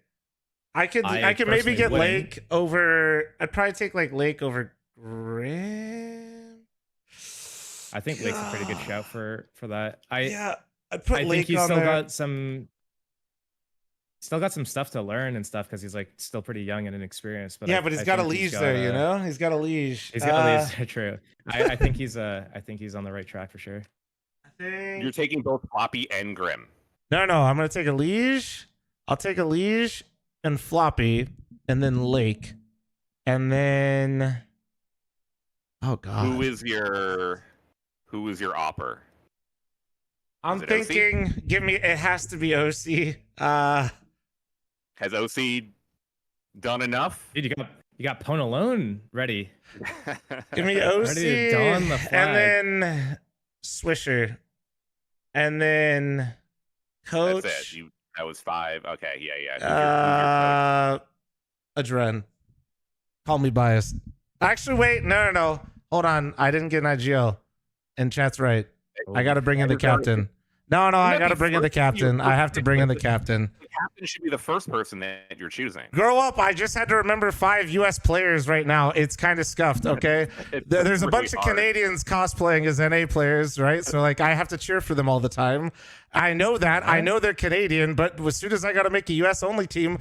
I could maybe get Lake over. I'd probably take like Lake over Grim. I think Lake's a pretty good shout for that. I'd put Lake think he's on still there. got some stuff to learn and stuff because he's like still pretty young and inexperienced. But he's got a liege there, you know. He's got a liege. He's got a liege. True. I think he's on the right track for sure. You're taking both Floppy and Grim. No. I'm gonna take a liege. I'll take a liege and Floppy, and then Lake, and then. Oh god. Who is your opper? I'm thinking. OC? Give me. It has to be OC. Has OC done enough? Dude, You got Pone alone ready. Give me OC, Ready to don the flag. and then Swisher, and then Coach. That's it. That was 5. Okay, yeah. Adren. Call me biased. Actually, wait. No. Hold on. I didn't get an IGL. And chat's right. I got to bring in the captain. No, I got to bring in the captain. I have to bring in the captain. The captain should be the first person that you're choosing. Grow up. I just had to remember 5 U.S. players right now. It's kind of scuffed, okay? There's a bunch of Canadians cosplaying as NA players, right? So, like, I have to cheer for them all the time. I know that. I know they're Canadian, but as soon as I got to make a U.S.-only team,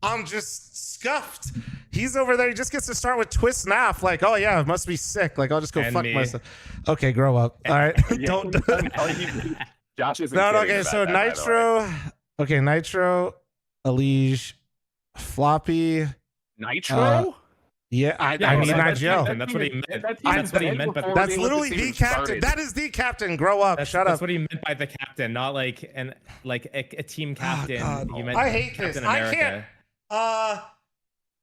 I'm just scuffed. He's over there. He just gets to start with twist naff. Like, oh, yeah, it must be sick. Like, I'll just go fuck myself. Okay, grow up. All right. Don't. Josh isn't okay, so Nitro. Okay, Nitro, Elige, Floppy. Nitro? Yeah, I need IGL. That's what he meant. That's what he meant. But that's literally the captain. That is the captain. Grow up. Shut up. That's what he meant by the captain, not like a team captain. He meant I hate this. Captain I America. can't.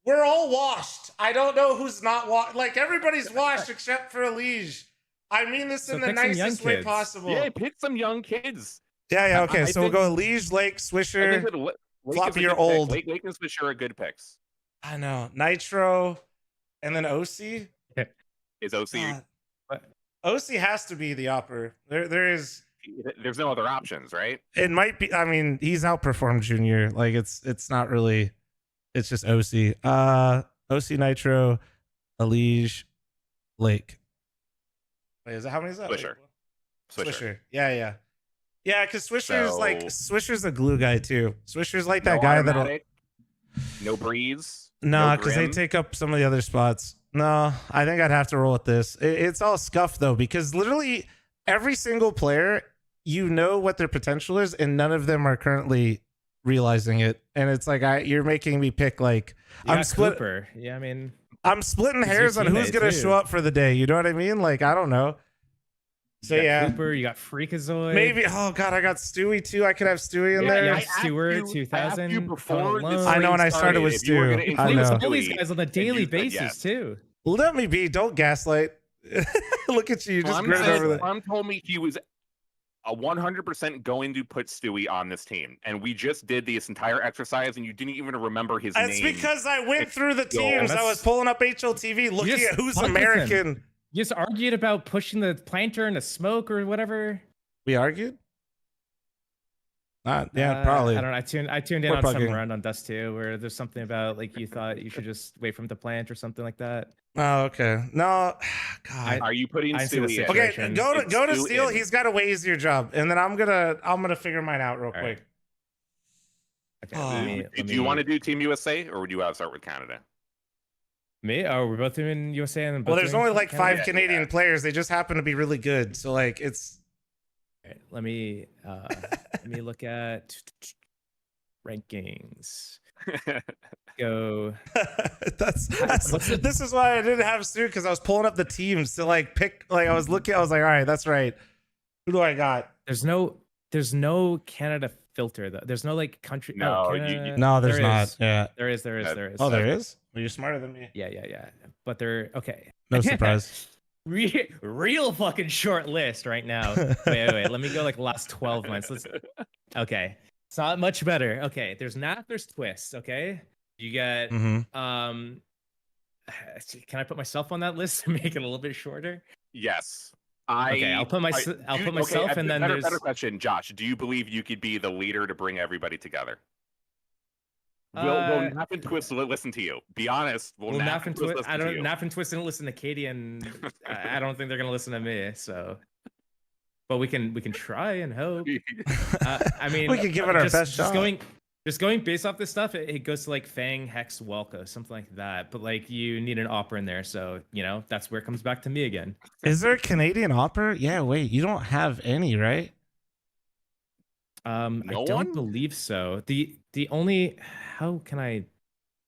We're all washed. I don't know who's not washed. Like, everybody's washed except for Elige. I mean this in the nicest way possible. Yeah, pick some young kids. Yeah, okay. So we'll go Elige, Lake, Swisher, Floppy, you're old. Lake and Swisher are good picks. I know. Nitro, and then OC. Is OC? OC has to be the upper. There's no other options, right? It might be. I mean, he's outperformed Junior. Like, it's not really. It's just OC. OC, Nitro, Elige, Lake. Wait, is that how many is that? Swisher. Yeah. Yeah, because Swisher's a glue guy too. Swisher's like that guy that'll. No breeze. Nah, because they take up some of the other spots. No, I think I'd have to roll with this. It's all scuffed though, because literally every single player, you know what their potential is, and none of them are currently realizing it. And it's like you're making me pick like I'm Cooper. Yeah, I mean. I'm splitting hairs on who's gonna show up for the day. You know what I mean? Like, I don't know. So you got Cooper, you got Freakazoid. Maybe. Oh god, I got Stewie too. I could have Stewie in there. Yeah, Stewart 2000. I know, and I started with Stu. I know. All these guys on a daily basis too. Let me be. Don't gaslight. Look at you. You just grin over there. Plum told me he was 100% going to put Stewie on this team, and we just did this entire exercise, and you didn't even remember his name. That's because I went through the teams. I was pulling up HLTV, looking at who's American. You just argued about pushing the planter into smoke or whatever. We argued? Yeah, probably. I don't know. I tuned in on some run on Dust 2 where there's something about like you thought you should just wait for him to plant or something like that. Oh, okay. No, God. Are you putting Stewie in? Okay, go to Steel. He's got a way easier job, and then I'm gonna figure mine out real quick. Okay. Do you want to do Team USA, or would you start with Canada? Me? Oh, we're both in USA and well, there's only like 5 Canadian players. They just happen to be really good. So like it's. Right, let me look at rankings. Go. This is why I didn't have Stu, because I was pulling up the teams to like pick. Like I was looking, I was like, all right, that's right. Who do I got? There's no Canada filter though. There's no like country. No, no, there's not. Yeah, there is. Oh, there is. Well, you're smarter than me. Yeah. But they're okay. No surprise. Real fucking short list right now. Wait. Let me go like last 12 months. Okay. It's not much better. Okay. There's Twist. Okay. You got can I put myself on that list to make it a little bit shorter? Yes. I'll put myself and then there's better question, Josh. Do you believe you could be the leader to bring everybody together? Will Nap and Twist listen to you? Be honest. Will Nap and Twist listen to you? Nap and Twist didn't listen to Katie, and I don't think they're gonna listen to me. So, but we can try and hope. I mean, we can give it our best shot. Just going based off this stuff, it goes to like Fang, Hex, Welka, something like that. But like you need an opera in there, so that's where it comes back to me again. Is there a Canadian opera? Yeah, wait, you don't have any, right? I don't believe so. The only how can I?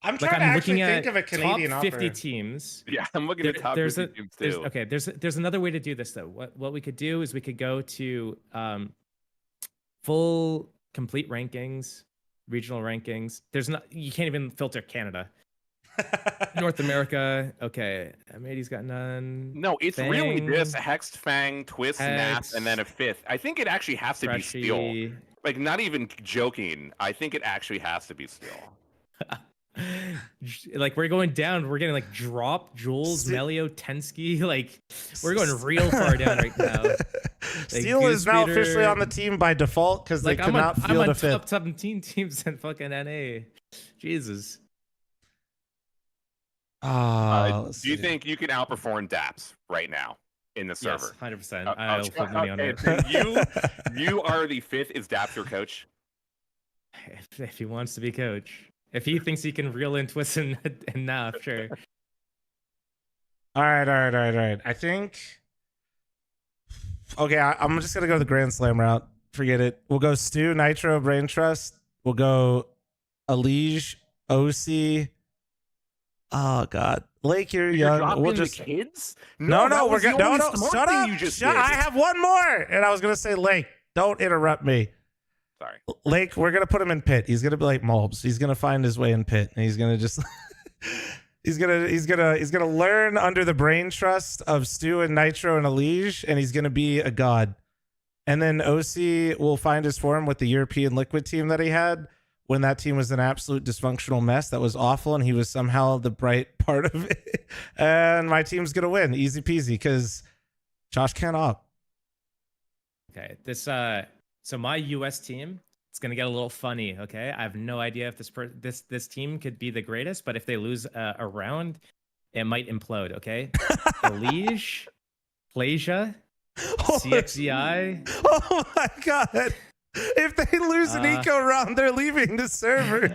I'm trying to actually think of a Canadian top 50 opera. teams. Yeah, I'm looking at top 50 teams too. There's another way to do this though. What we could do is we could go to full complete rankings, regional rankings. You can't even filter Canada. North America, okay. Matey's got none. No, it's really Fang, this Hex, Fang, Twist, Nap, and then a fifth. I think it actually has to be Steel. Freshie. Like, not even joking. I think it actually has to be Steel. Like, we're going down. We're getting like Drop, Jules, Melio, Tensky. Like, we're going real far down right now. Like, Steel is now officially on the team by default because they could not field a fifth. Top 17 teams in fucking NA. Jesus. Do you think you can outperform Daps right now in the server? Yes, 100%. I'll put money on it. You are the fifth. Is Daps your coach? If he wants to be coach. If he thinks he can reel in Twist and Naf, sure. All right. I think. Okay, I'm just gonna go the Grand Slam route. Forget it. We'll go Stu, Nitro, Brain Trust. We'll go Elige, OC. Oh God, Lake, you're young. We'll just kids. No, we're gonna no. Shut up. I have one more, and I was gonna say Lake. Don't interrupt me. Sorry, Lake. We're gonna put him in pit. He's gonna be like Mulbs. He's gonna find his way in pit, and he's gonna just. He's gonna learn under the brain trust of Stu and Nitro and Elige, and he's gonna be a god. And then OC will find his form with the European Liquid team that he had when that team was an absolute dysfunctional mess that was awful, and he was somehow the bright part of it. And my team's gonna win, easy peasy, because Josh can't op. Okay, so my US team, it's gonna get a little funny. Okay, I have no idea if this team could be the greatest, but if they lose a round, it might implode. Okay, Elige, Plasia, CXEI. Oh my God! If they lose an eco round, they're leaving the server.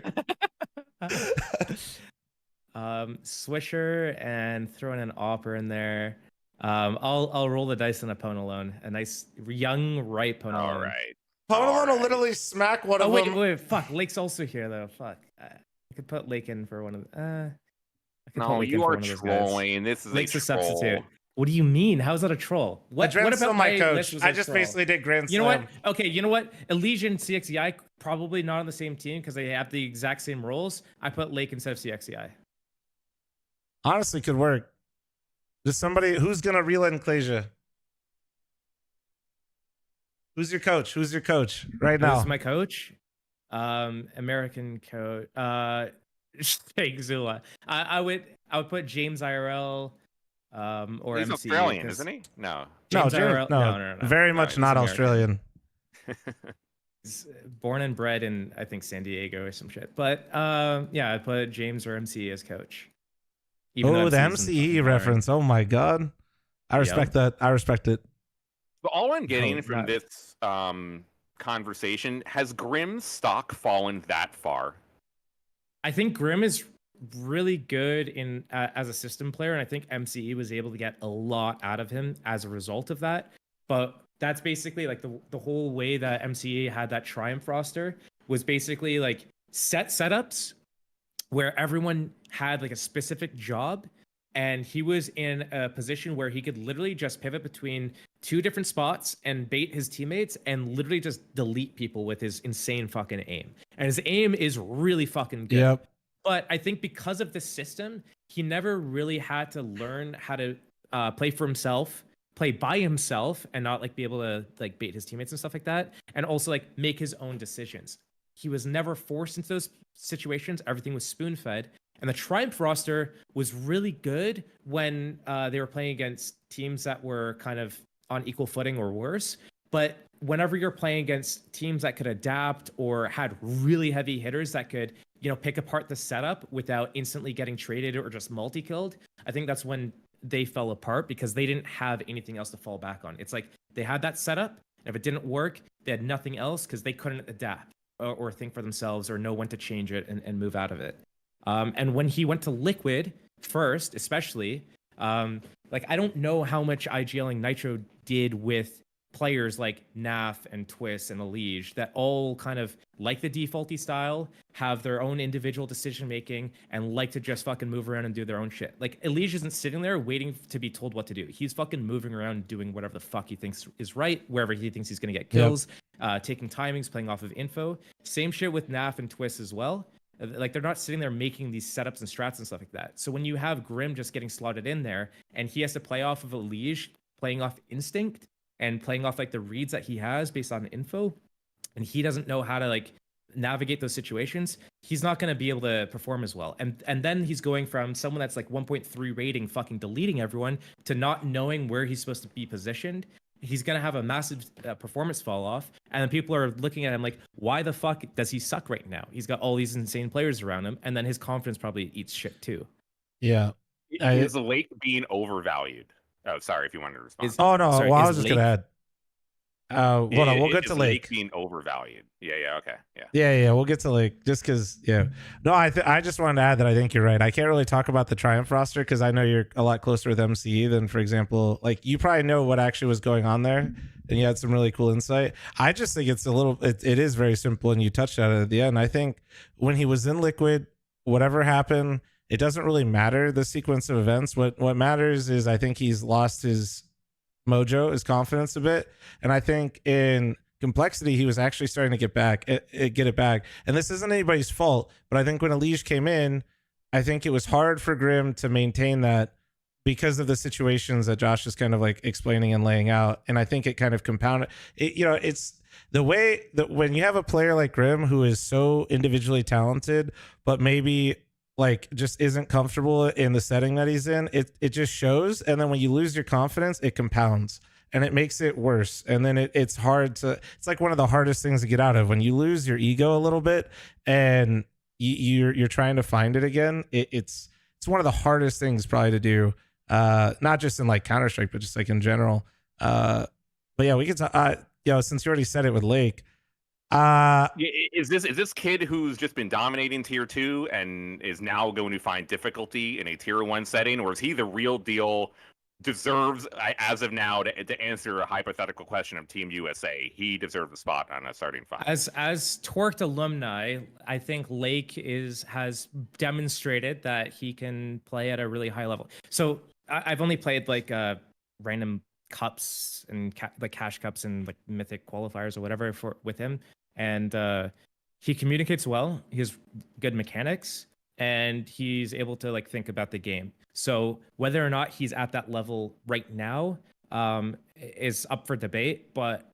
Swisher and throwing an Opper in there. I'll roll the dice on a Pwnalone, a nice young right Pwnalone. All right. Pwnalone will literally smack one of them. Wait, fuck. Lake's also here though. Fuck. I could put Lake in for one of the. No, you are trolling. This is Lake's a substitute. What do you mean? How is that a troll? What about my coach? I just basically did Grand Slam. You know what? Okay, you know what? Elysian and CXEI probably not on the same team because they have the exact same roles. I put Lake instead of CXEI. Honestly, could work. Just somebody who's gonna reel in Clasia. Who's your coach? Who's your coach right now? Who's my coach? American coach. Fake Zula. I would put James IRL. Or he's MC, Australian, isn't he? No. No. Very much not Australian. He's born and bred in, I think, San Diego or some shit. But yeah, I put James or MC as coach. Oh, the MCE reference. Oh my God. I respect that. I respect it. But all I'm getting from this conversation, has Grimm's stock fallen that far? I think Grimm is really good in as a system player, and I think MCE was able to get a lot out of him as a result of that. But that's basically like the whole way that MCE had that Triumph roster was basically like setups where everyone had like a specific job, and he was in a position where he could literally just pivot between two different spots and bait his teammates and literally just delete people with his insane fucking aim. And his aim is really fucking good. Yep. But I think because of this system, he never really had to learn how to play for himself, play by himself, and not like be able to like bait his teammates and stuff like that, and also like make his own decisions. He was never forced into those situations. Everything was spoon-fed. And the Triumph roster was really good when they were playing against teams that were kind of on equal footing or worse. But whenever you're playing against teams that could adapt or had really heavy hitters that could, you know, pick apart the setup without instantly getting traded or just multi-killed, I think that's when they fell apart because they didn't have anything else to fall back on. It's like they had that setup, and if it didn't work, they had nothing else because they couldn't adapt or think for themselves or know when to change it and move out of it. And when he went to Liquid first, especially, like I don't know how much IGLing Nitro did with players like Naf and Twist and Elige that all kind of like the defaulty style, have their own individual decision making, and like to just fucking move around and do their own shit. Like Elige isn't sitting there waiting to be told what to do. He's fucking moving around doing whatever the fuck he thinks is right, wherever he thinks he's gonna get kills, taking timings, playing off of info. Same shit with Naf and Twist as well. Like they're not sitting there making these setups and strats and stuff like that. So when you have Grim just getting slotted in there and he has to play off of a Liege, playing off instinct and playing off like the reads that he has based on info, and he doesn't know how to like navigate those situations, he's not going to be able to perform as well. And then he's going from someone that's like 1.3 rating fucking deleting everyone to not knowing where he's supposed to be positioned. He's going to have a massive performance fall off. And then people are looking at him like, why the fuck does he suck right now? He's got all these insane players around him. And then his confidence probably eats shit too. Yeah. Is Lake being overvalued? Oh, sorry if you wanted to respond. Sorry, I was just going to add. Hold on, we'll get to Lake. Being overvalued. Yeah, okay. Yeah, we'll get to Lake just because, No, I just wanted to add that I think you're right. I can't really talk about the Triumph roster because I know you're a lot closer with MCE than, for example, like you probably know what actually was going on there and you had some really cool insight. I just think it's it is very simple and you touched on it at the end. I think when he was in Liquid, whatever happened, it doesn't really matter the sequence of events. What matters is I think he's lost his mojo, his confidence a bit, and I think in Complexity he was actually starting to get it back. And this isn't anybody's fault, but I think when Elige came in, I think it was hard for Grim to maintain that because of the situations that Josh is kind of like explaining and laying out. And I think it kind of compounded it. It's the way that when you have a player like Grim who is so individually talented, but maybe like just isn't comfortable in the setting that he's in, it just shows. And then when you lose your confidence, it compounds and it makes it worse. And then it's hard to, it's like one of the hardest things to get out of when you lose your ego a little bit and you're trying to find it again. It's one of the hardest things probably to do, not just in like Counter-Strike, but just like in general. But yeah, we could since you already said it with Lake, is this kid who's just been dominating tier 2 and is now going to find difficulty in a tier 1 setting, or is he the real deal, deserves as of now to answer a hypothetical question of Team USA? He deserves a spot on a starting 5. As Torqued alumni, I think Lake has demonstrated that he can play at a really high level. So I've only played like random cups and like cash cups and like Mythic qualifiers or whatever with him, and he communicates well. He has good mechanics and he's able to like think about the game. So whether or not he's at that level right now is up for debate, but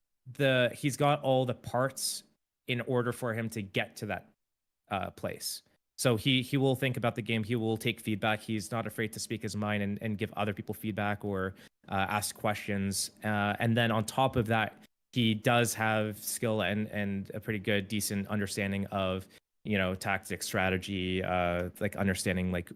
he's got all the parts in order for him to get to that place. So he will think about the game. He will take feedback. He's not afraid to speak his mind and give other people feedback or ask questions. And then on top of that, he does have skill and a pretty good, decent understanding of, tactics, strategy, like understanding like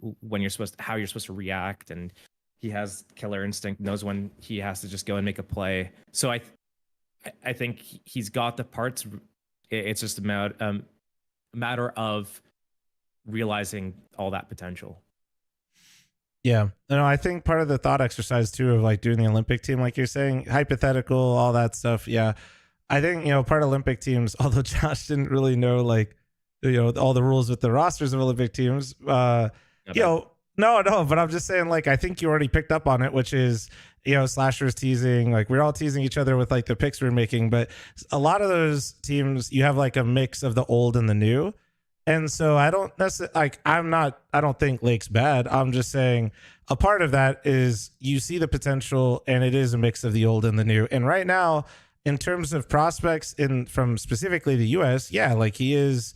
how you're supposed to react. And he has killer instinct, knows when he has to just go and make a play. So I think he's got the parts. It's just a matter of realizing all that potential. Yeah. No, I think part of the thought exercise too of like doing the Olympic team, like you're saying, hypothetical, all that stuff. Yeah. I think, part of Olympic teams, although Josh didn't really know like, all the rules with the rosters of Olympic teams, no, but I'm just saying, like, I think you already picked up on it, which is, Slasher's teasing, like we're all teasing each other with like the picks we're making, but a lot of those teams, you have like a mix of the old and the new. And so I don't necessarily I don't think Lake's bad. I'm just saying a part of that is you see the potential and it is a mix of the old and the new. And right now, in terms of prospects from specifically the US, yeah, like he is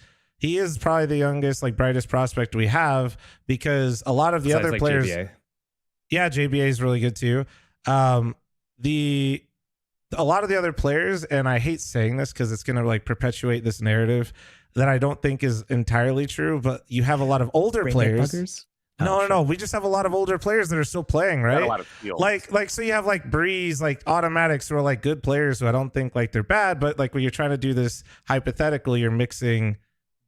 probably the youngest, like brightest prospect we have, because a lot of the other players. JBA. Yeah, JBA is really good too. A lot of the other players, and I hate saying this because it's gonna like perpetuate this narrative that I don't think is entirely true, but you have a lot of older players. No. We just have a lot of older players that are still playing, right? A lot of skills. Like so you have like Breeze, like Automatics, who are like good players who I don't think like they're bad, but like when you're trying to do this hypothetical, you're mixing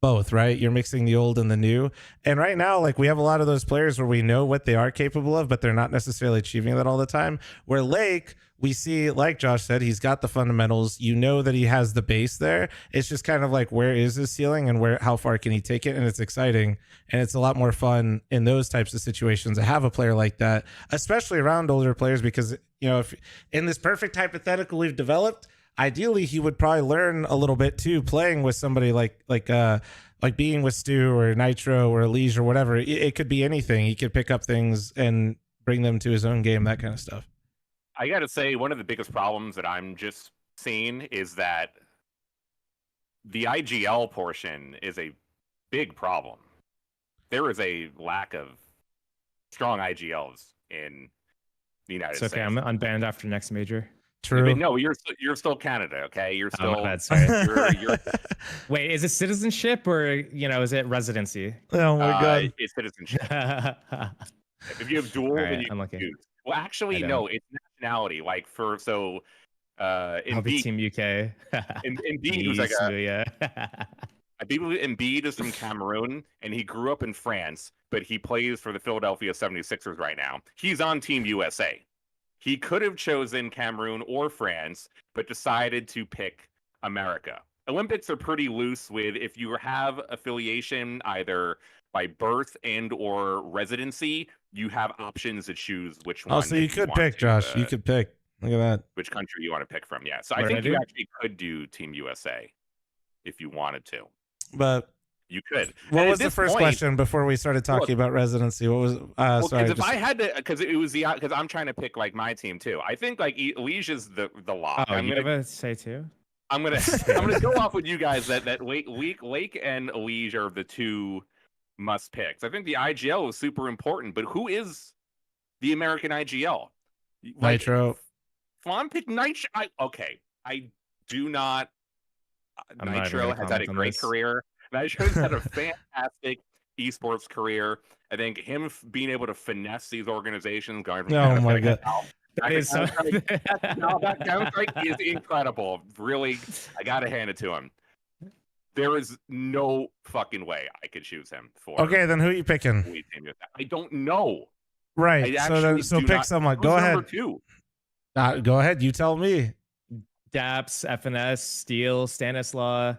both, right? You're mixing the old and the new. And right now, like we have a lot of those players where we know what they are capable of, but they're not necessarily achieving that all the time. Where Lake, we see, like Josh said, he's got the fundamentals. You know that he has the base there. It's just kind of like, where is his ceiling and how far can he take it? And it's exciting. And it's a lot more fun in those types of situations to have a player like that, especially around older players, because, if in this perfect hypothetical we've developed, ideally he would probably learn a little bit too, playing with somebody like being with Stu or Nitro or Elise or whatever. It could be anything. He could pick up things and bring them to his own game, that kind of stuff. I gotta say, one of the biggest problems that I'm just seeing is that the IGL portion is a big problem. There is a lack of strong IGLs in the United States. Okay, I'm unbanned after next major. True. But no, you're still Canada, okay? You're still. Oh, my bad, sorry. You're, Wait, is it citizenship or is it residency? Oh my god, it's citizenship. If you have dual, Right, then you I'm can lucky. choose. Well, actually, no, it's nationality. Like I'll be Embiid, Team UK. Embiid was like yeah. I believe Embiid is from Cameroon, and he grew up in France, but he plays for the Philadelphia 76ers right now. He's on Team USA. He could have chosen Cameroon or France, but decided to pick America. Olympics are pretty loose with if you have affiliation either by birth and or residency, you have options to choose which one. Oh, so you could pick, Josh. You could pick. Look at that. Which country you want to pick from, yeah. So What I did think I you do? actually could do Team USA if you wanted to. But you could. What And was at the this first point- question before we started talking about residency? What was? Well, Sorry, because if I had to, because it was because I'm trying to pick like my team too. I think like Alicia's the lock. Oh, I'm you gonna have a say too? I'm gonna go off with you guys that Lake and Elise are the two must picks. I think the IGL is super important, but who is the American IGL? Like, Nitro. Flan pick Nitro. Okay, I do not. I'm not even Nitro gonna has had a comment on great this. career. Nitro's had a fantastic esports career. I think him being able to finesse these organizations, going from Oh my god. That is so... that Counter-Strike is incredible. Really, I gotta hand it to him. There is no fucking way I could choose him for. Okay, then who are you picking? I don't know. Right. I So then, actually do pick not- someone. Who's Go number ahead. two? Go ahead. You tell me. Daps, FNS, Steel, Stanislaw,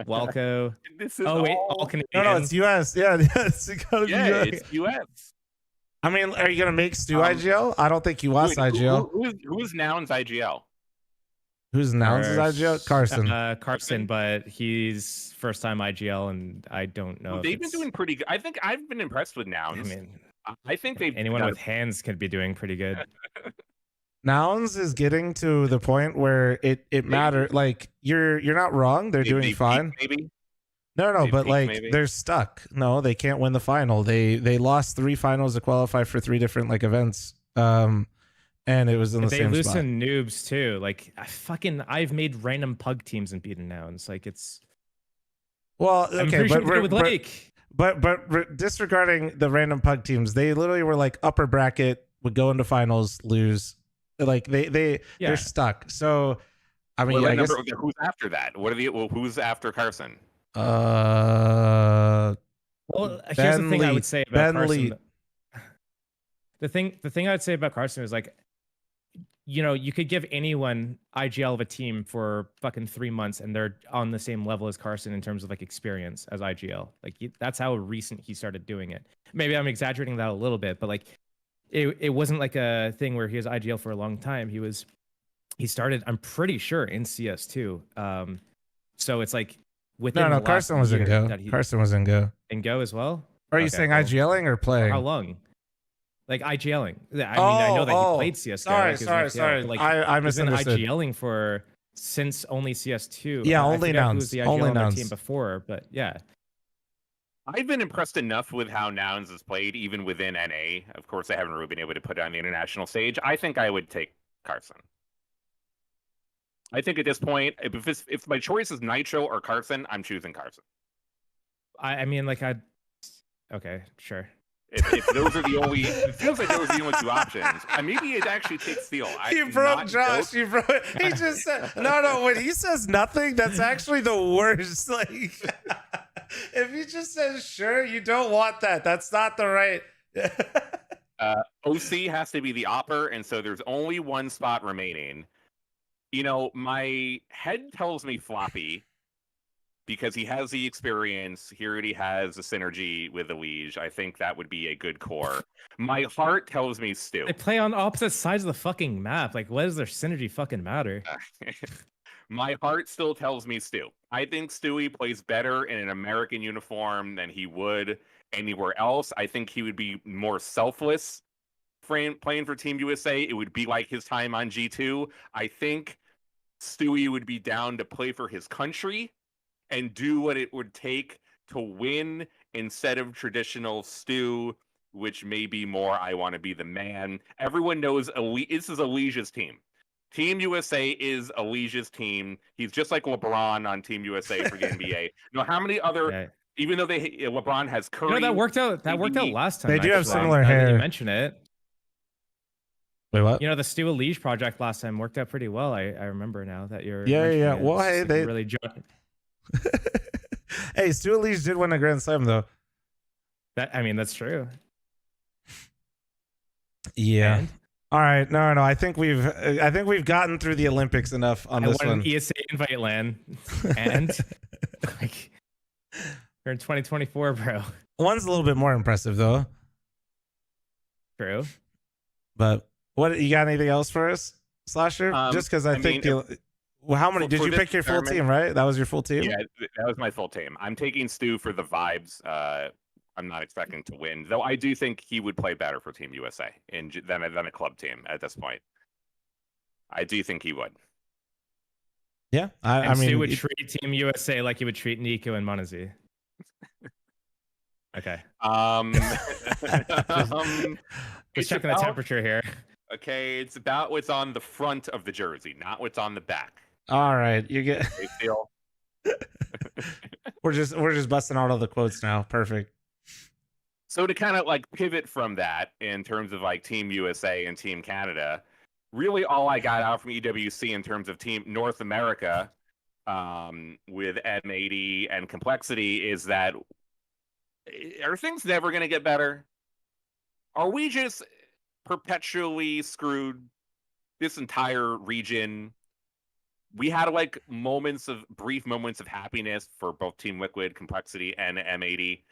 Walco. This is wait, all- all Canadian. No, it's US. Yeah, it's gotta be Yeah, US. it's US. I mean, are you gonna make Stu IGL? I don't think he wants Wait, IGL. Who's Noun's IGL? Who's Nouns' IGL? Carson. Carson, but he's first time IGL, and I don't know. Well, if they've been it's- doing pretty good. I think I've been impressed with Nouns. I mean, I think they've anyone got with hands could be doing pretty good. Nouns is getting to the point where it matters. Like you're not wrong. They're doing fine. Maybe. No, They but peaked, like maybe. they're stuck. No, they can't win the final. They lost 3 finals to qualify for 3 different like events. And it was in the They same spot. loosen noobs too. Like I've made random pug teams and beaten Nouns. Like it's. Well, I'm okay, pretty sure but we did it with Lake. but disregarding the random pug teams, they literally were like upper bracket, would go into finals, lose. Like Yeah. they're stuck. So I mean, Well, I guess who's after that? What are the? Well, who's after Carson? Well, here's the thing I Lee. would say about Ben Carson. Lee. The thing I would say about Carson is like, you could give anyone IGL of a team for fucking 3 months and they're on the same level as Carson in terms of like experience as IGL. Like that's how recent he started doing it. Maybe I'm exaggerating that a little bit, but like it wasn't like a thing where he was IGL for a long time. He started, I'm pretty sure, in CS2. So it's like within no, the last Carson was in year Go. that he- Carson was in Go. in Go as well. Are you Okay, saying well, IGLing or playing? how long? Like IGLing. I mean, I know that he played CS:GO. Sorry, like, he was an sorry. IGL, but, like, I he's been misunderstood. IGLing for since only CS2. Yeah, I only forget who Nouns. was the IGL Only on their Nouns. team before, but yeah. I've been impressed enough with how Nouns has played, even within NA. Of course, I haven't really been able to put it on the international stage. I think I would take Carson. I think at this point, if my choice is Nitro or Carson, I'm choosing Carson. I mean, like okay, sure. If those are the only, it feels like those are the only 2 options. Maybe it actually takes Steel. You broke Josh. You broke. He just said no. When he says nothing, that's actually the worst. Like, if he just says sure, you don't want that. That's not the right. OC has to be the opper, and so there's only 1 spot remaining. My head tells me Floppy, because he has the experience. He already has a synergy with Elige. I think that would be a good core. My heart tells me Stu. They play on opposite sides of the fucking map. Like, what does their synergy fucking matter? My heart still tells me Stu. I think Stewie plays better in an American uniform than he would anywhere else. I think he would be more selfless playing for Team USA. It would be like his time on G2. I think Stewie would be down to play for his country and do what it would take to win instead of traditional Stu, which may be more I want to be the man. Everyone knows this is Elige's team. Team USA is Elige's team. He's just like LeBron on Team USA for the NBA. You know how many other, even though LeBron has Curry. You know, that worked out. That worked out last time. They do have actually. similar Now that hair. You mention it. Wait, what? You know, the Stu Elige project last time worked out pretty well. I remember now that you're. Yeah. mentioning it. Well, It's hey, like they really. Hey, Stu Elige did win a Grand Slam though. I mean, that's true. Yeah. And? All right. No. I think we've gotten through the Olympics enough on this won one. an ESA invite land, and like, we're in 2024, bro. One's a little bit more impressive though. True. But what you got? Anything else for us, Slasher? Just because I think well, how many did you pick your full team? Right, that was your full team. Yeah, that was my full team. I'm taking Stu for the vibes. I'm not expecting to win, though. I do think he would play better for Team USA than a club team at this point. I do think he would. Yeah, I mean, Stu would treat Team USA like he would treat Nico and Monazi. Okay. Just checking the temperature here. Okay, it's about what's on the front of the jersey, not what's on the back. All right, you get. we're just busting out all the quotes now. Perfect. So to kind of like pivot from that in terms of like Team USA and Team Canada, really all I got out from EWC in terms of Team North America with M80 and Complexity is that are things never going to get better? Are we just perpetually screwed? This entire region, we had like brief moments of happiness for both Team Liquid, Complexity, and M80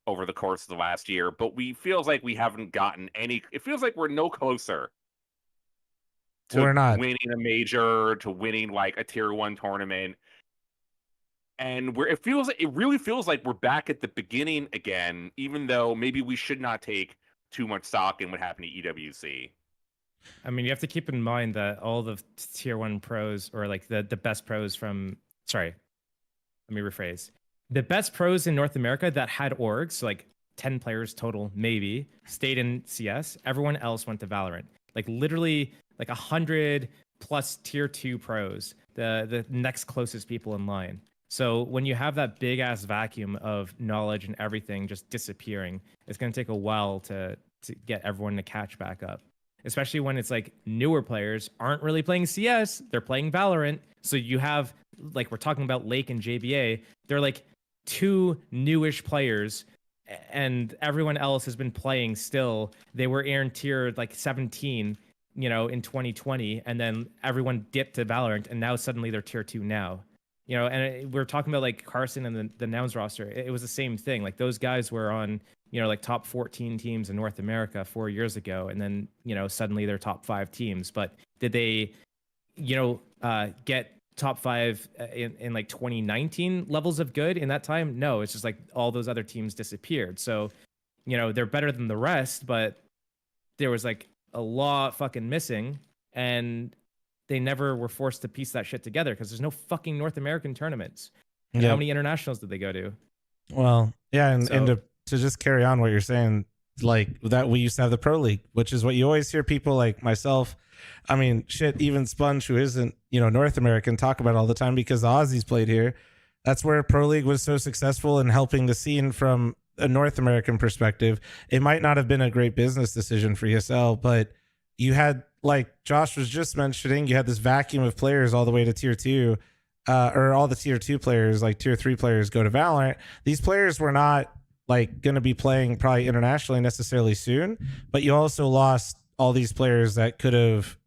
over the course of the last year, but feels like we haven't gotten any. It feels like we're no closer to winning a major, to winning like a tier 1 tournament. And it really feels like we're back at the beginning again, even though maybe we should not take too much stock in what happened to EWC. I mean, you have to keep in mind that all the tier 1 pros, or like the best pros from, sorry, let me rephrase. The best pros in North America that had orgs, so like 10 players total, maybe, stayed in CS. Everyone else went to Valorant. Like literally like 100 plus tier 2 pros, the next closest people in line. So when you have that big ass vacuum of knowledge and everything just disappearing, it's going to take a while to get everyone to catch back up. Especially when it's like newer players aren't really playing CS, they're playing Valorant. So you have, like we're talking about Lake and JBA, they're like 2 newish players, and everyone else has been playing still. They were in tier like 17, you know, in 2020, and then everyone dipped to Valorant, and now suddenly they're tier 2 now. You know, and we're talking about like Carson and the Nouns roster. It was the same thing. Like those guys were on, you know, like top 14 teams in North America 4 years ago. And then, you know, suddenly they're top 5 teams. But did they, you know, get top 5 in like 2019 levels of good in that time? No, it's just like all those other teams disappeared. So, you know, they're better than the rest, but there was like a lot fucking missing. And they never were forced to piece that shit together because there's no fucking North American tournaments. And how many internationals did they go to? Well, yeah, and to just carry on what you're saying, like that we used to have the Pro League, which is what you always hear people like myself. I mean, shit, even Sponge, who isn't, you know, North American, talk about all the time because the Aussies played here. That's where Pro League was so successful in helping the scene from a North American perspective. It might not have been a great business decision for ESL, but you had, like Josh was just mentioning, you had this vacuum of players all the way to tier 2, or all the tier 2 players, like tier 3 players go to Valorant. These players were not like going to be playing probably internationally necessarily soon, but you also lost all these players that could have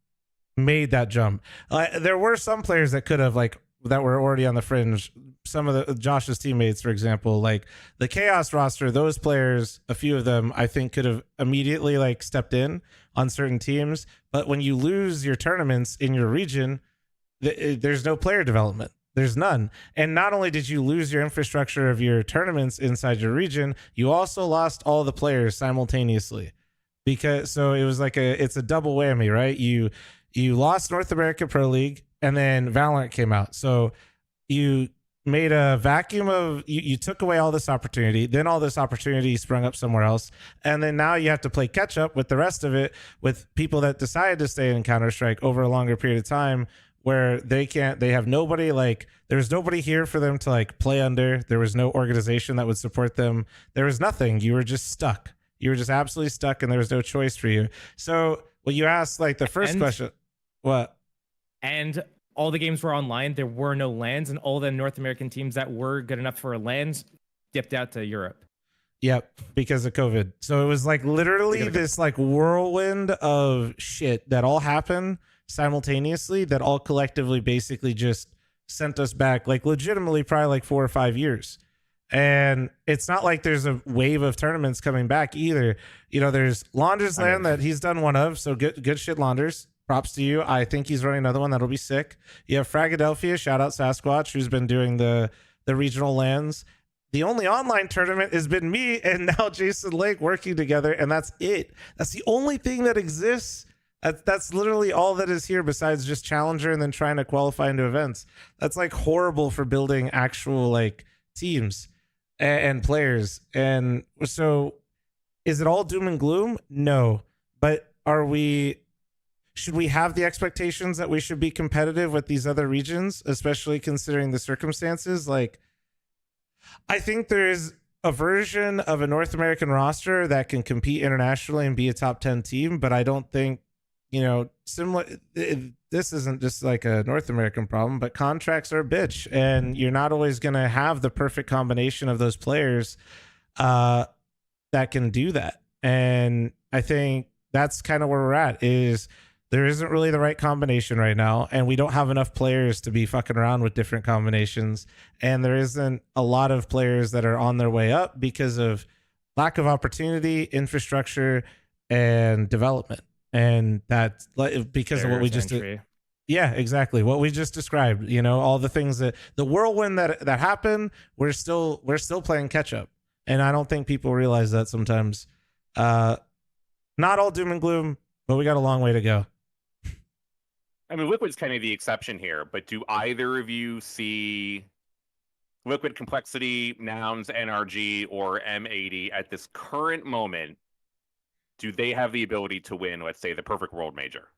made that jump. There were some players that could have, like, that were already on the fringe. some of the Josh's teammates, for example, like the Chaos roster, those players, a few of them, I think could have immediately like stepped in on certain teams. But when you lose your tournaments in your region, there's no player development. There's none. And not only did you lose your infrastructure of your tournaments inside your region, you also lost all the players simultaneously. Because so it was like it's a double whammy, right? You lost North America Pro League, and then Valorant came out. So you made a vacuum of you took away all this opportunity, then all this opportunity sprung up somewhere else, and then now you have to play catch up with the rest of it with people that decided to stay in Counter-Strike over a longer period of time, where they have nobody, like there's nobody here for them to like play under. There was no organization that would support them. There was nothing. You were just stuck. You were just absolutely stuck, and there was no choice for you. So when you asked like the first question, what? And all the games were online. There were no LANs, and all the North American teams that were good enough for LANs dipped out to Europe. Yep, because of COVID. So it was like literally this like whirlwind of shit that all happened simultaneously, that all collectively basically just sent us back like legitimately probably like 4 or 5 years. And it's not like there's a wave of tournaments coming back either. You know, there's Launders Land that he's done one of, so good shit, Launders. Props to you. I think he's running another one that'll be sick. You have Fragadelphia, shout out Sasquatch, who's been doing the regional lands. The only online tournament has been me and now Jason Lake working together, and that's it. That's the only thing that exists. That's literally all that is here, besides just Challenger and then trying to qualify into events. That's like horrible for building actual like teams and players. And so is it all doom and gloom? No. But should we have the expectations that we should be competitive with these other regions, especially considering the circumstances? Like, I think there is a version of a North American roster that can compete internationally and be a top 10 team, but I don't think, you know, this isn't just like a North American problem, but contracts are a bitch, and you're not always going to have the perfect combination of those players that can do that. And I think that's kind of where we're at, is there isn't really the right combination right now, and we don't have enough players to be fucking around with different combinations, and there isn't a lot of players that are on their way up because of lack of opportunity, infrastructure, and development. And that's because of what we just did. Yeah, exactly. What we just described, you know, all the things that the whirlwind that happened, we're still playing catch up. And I don't think people realize that sometimes. Not all doom and gloom, but we got a long way to go. I mean, Liquid's kind of the exception here, but do either of you see Liquid, Complexity, Nouns, NRG, or M80 at this current moment? Do they have the ability to win, let's say, the Perfect World Major?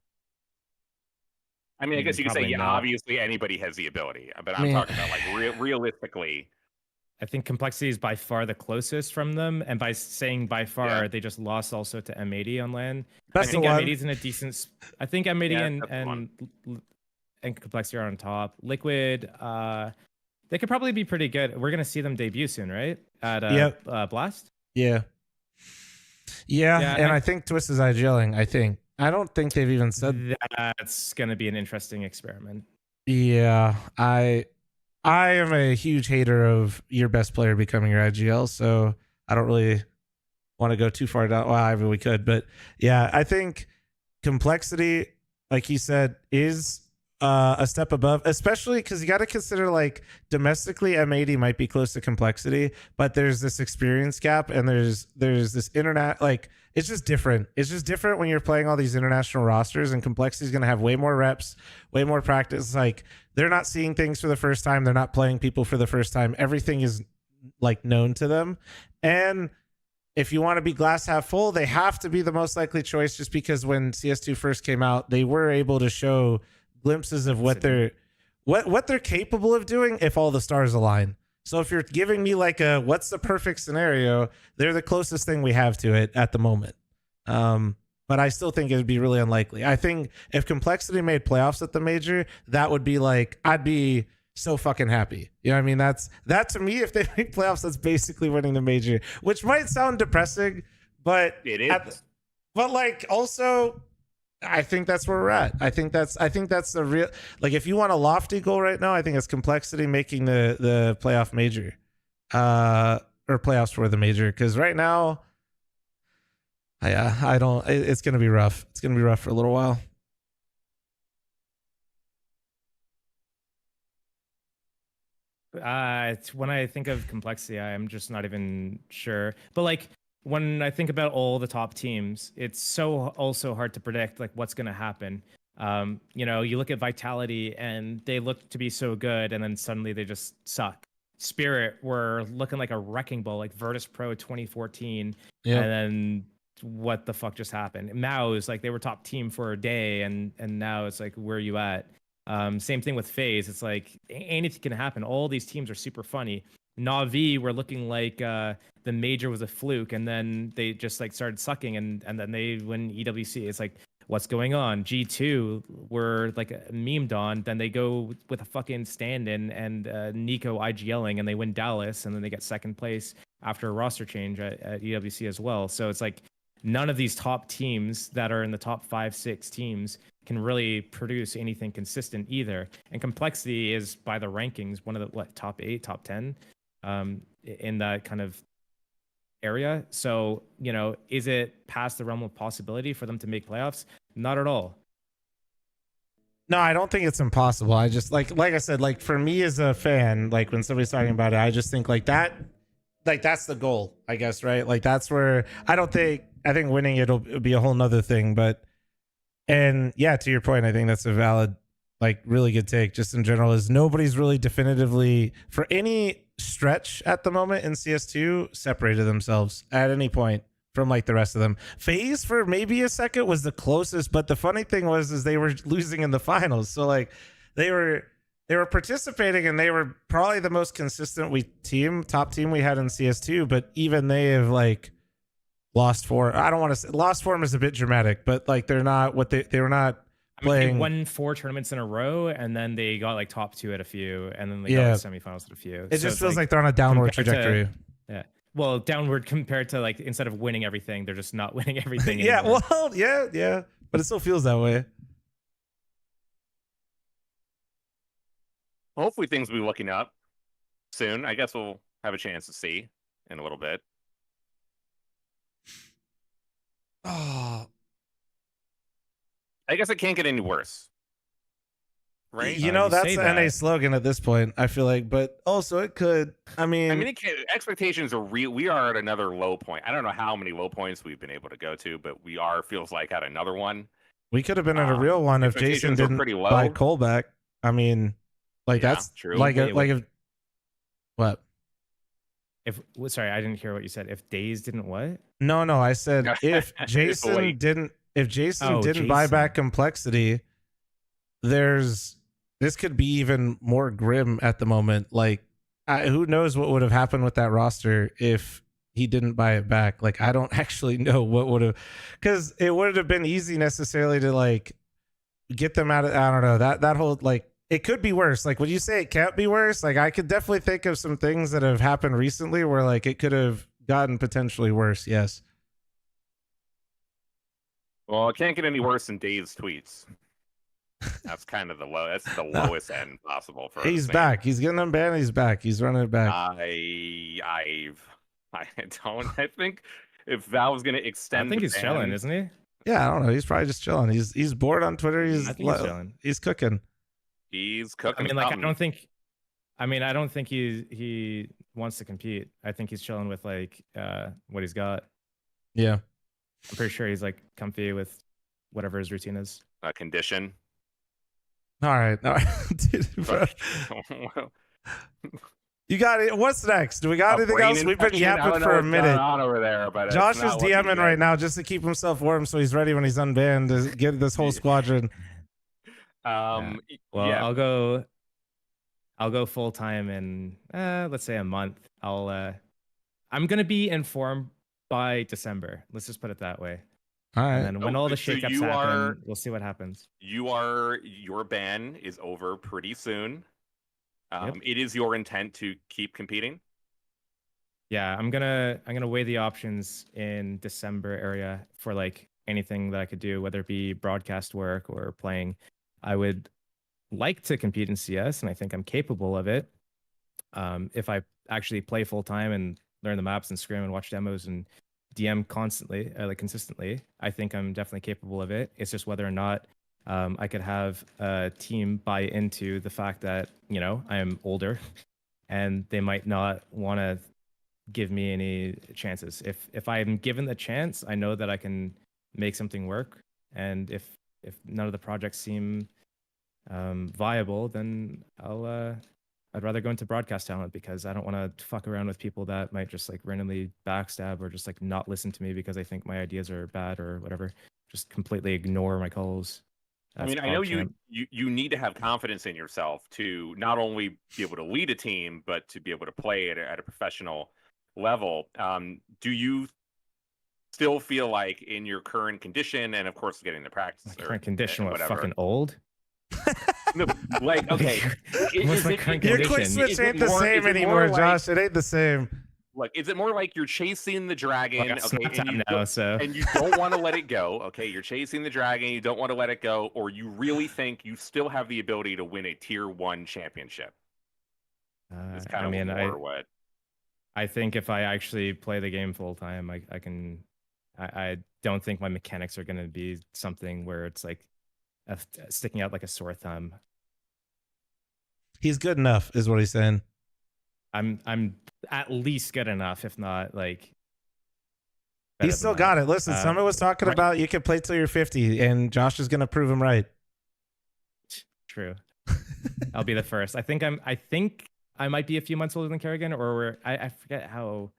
I mean, I guess you could say, yeah, obviously anybody has the ability, but I'm talking about like realistically. I think Complexity is by far the closest from them, and by saying by far, they just lost also to M80 on LAN. I think M80 is in a decent. I think M80 and Complexity are on top. Liquid, they could probably be pretty good. We're gonna see them debut soon, right? At Blast. Yeah, and I think Twist is IGLing. I don't think they've even said that's gonna be an interesting experiment. Yeah, I am a huge hater of your best player becoming your IGL, so I don't really want to go too far down. Well, I mean, we could, but yeah, I think Complexity, like he said, is a step above, especially because you got to consider like domestically M80 might be close to Complexity, but there's this experience gap, and there's this internet, like it's just different. It's just different when you're playing all these international rosters, and Complexity is going to have way more reps, way more practice. Like they're not seeing things for the first time. They're not playing people for the first time. Everything is like known to them. And if you want to be glass half full, they have to be the most likely choice, just because when CS2 first came out, they were able to show glimpses of what they're capable of doing if all the stars align. So if you're giving me like what's the perfect scenario, they're the closest thing we have to it at the moment. But I still think it would be really unlikely. I think if Complexity made playoffs at the major, that would be like, I'd be so fucking happy. You know what I mean? That to me, if they make playoffs, that's basically winning the major, which might sound depressing, but it is. But like also, I think that's where we're at. I think that's the real, like, if you want a lofty goal right now, I think it's complexity making the playoff major, or playoffs for the major. Because right now, I don't. It's gonna be rough. It's gonna be rough for a little while. When I think of complexity, I'm just not even sure. But like when I think about all the top teams, it's so also hard to predict like what's going to happen. You know, you look at Vitality and they look to be so good, and then suddenly they just suck. Spirit were looking like a wrecking ball, like Virtus Pro 2014, and then what the fuck just happened? Mouse, like they were top team for a day, and now it's like, where are you at? Same thing with FaZe. It's like anything can happen. All these teams are super funny. Na'Vi were looking like the major was a fluke, and then they just like started sucking, and then they win EWC. It's like, what's going on? G2 were like memed on, then they go with a fucking stand-in and Nico IGLing, and they win Dallas, and then they get second place after a roster change at EWC as well. So it's like none of these top teams that are in the top 5-6 teams can really produce anything consistent either. And complexity is, by the rankings, one of the top 8, top 10 in that kind of area. So, you know, is it past the realm of possibility for them to make playoffs? Not at all. No, I don't think it's impossible. I just like I said, like for me as a fan, like when somebody's talking about it, I just think like that's the goal, I guess, right? Like that's where I think winning it'll be a whole nother thing. But, and yeah, to your point, I think that's a valid, like really good take just in general, is nobody's really definitively for any stretch at the moment in CS2 separated themselves at any point from like the rest of them. FaZe for maybe a second was the closest, but the funny thing is they were losing in the finals. So like they were participating, and they were probably the most consistent top team we had in CS2, but even they have like lost form. I don't want to say lost form is a bit dramatic, but like they're not what they were not playing. They won 4 tournaments in a row, and then they got like top 2 at a few, and then they got like semifinals at a few. It just feels like they're on a downward trajectory. Well, downward compared to like, instead of winning everything, they're just not winning everything. Yeah, anymore. well, yeah, but it still feels that way. Hopefully things will be looking up soon. I guess we'll have a chance to see in a little bit. Oh, I guess it can't get any worse. Right? You know, that's the NA slogan at this point, I feel like, but also it could. I mean expectations are real. We are at another low point. I don't know how many low points we've been able to go to, but we feels like at another one. We could have been at a real one if Jason didn't buy Cole back. I mean, like that's true. Like if what? Sorry, I didn't hear what you said. If Days didn't what? No, I said if Jason didn't buy back Complexity, this could be even more grim at the moment. Like, who knows what would have happened with that roster if he didn't buy it back? Like, I don't actually know what would have, because it wouldn't have been easy necessarily to like get them out of. I don't know, that whole like, it could be worse. Like, when you say it can't be worse, like I could definitely think of some things that have happened recently where like it could have gotten potentially worse. Yes. Well, it can't get any worse than Dave's tweets. That's kind of the low. That's the lowest end possible for. He's back. He's getting them banned. He's back. He's running it back. I think if Valve's gonna extend, I think he's chilling, isn't he? Yeah, I don't know. He's probably just chilling. He's bored on Twitter. I think he's chilling. He's cooking. He's cooking. I mean, like, I don't think he wants to compete. I think he's chilling with like what he's got. Yeah, I'm pretty sure he's like comfy with whatever his routine is. Condition. All right. Dude, you got it. What's next? Do we got anything else? We've been yapping for a minute. Over there, but Josh is DMing right now just to keep himself warm, so he's ready when he's unbanned to get this whole squadron. Well, yeah. I'll go full time in let's say a month. I'm gonna be informed by December. Let's just put it that way. All right. And then when all the shakeups happen, we'll see what happens. Your ban is over pretty soon. It is your intent to keep competing. Yeah, I'm gonna weigh the options in December area for like anything that I could do, whether it be broadcast work or playing. I would like to compete in CS, and I think I'm capable of it. If I actually play full time and learn the maps and scrim and watch demos and DM constantly, like consistently, I think I'm definitely capable of it. It's just whether or not I could have a team buy into the fact that, you know, I am older and they might not want to give me any chances. If I'm given the chance, I know that I can make something work. And if none of the projects seem viable, then I'd rather go into broadcast talent, because I don't want to fuck around with people that might just like randomly backstab or just like not listen to me because they think my ideas are bad or whatever. Just completely ignore my calls. I mean, I know you need to have confidence in yourself to not only be able to lead a team, but to be able to play at a professional level. Do you still feel like in your current condition, and of course getting the practice, my current condition, what, whatever, fucking old? No, like, okay, What's my current Your condition? quick switch ain't the same anymore, Josh. It ain't the same. Like, is it more like you're chasing the dragon, Well, I got okay, Snapchat and you don't want to let it go, okay? You're chasing the dragon, you don't want to let it go, or you really think you still have the ability to win a tier 1 championship? It's kind of more what. I think if I actually play the game full time, I can. I don't think my mechanics are going to be something where it's like sticking out like a sore thumb. He's good enough, is what he's saying. I'm at least good enough, if not like. He's still got it. Listen, Summit was talking about you can play till you're 50, and Josh is gonna prove him right. True. I'll be the first. I think I might be a few months older than Kerrigan, or I forget how.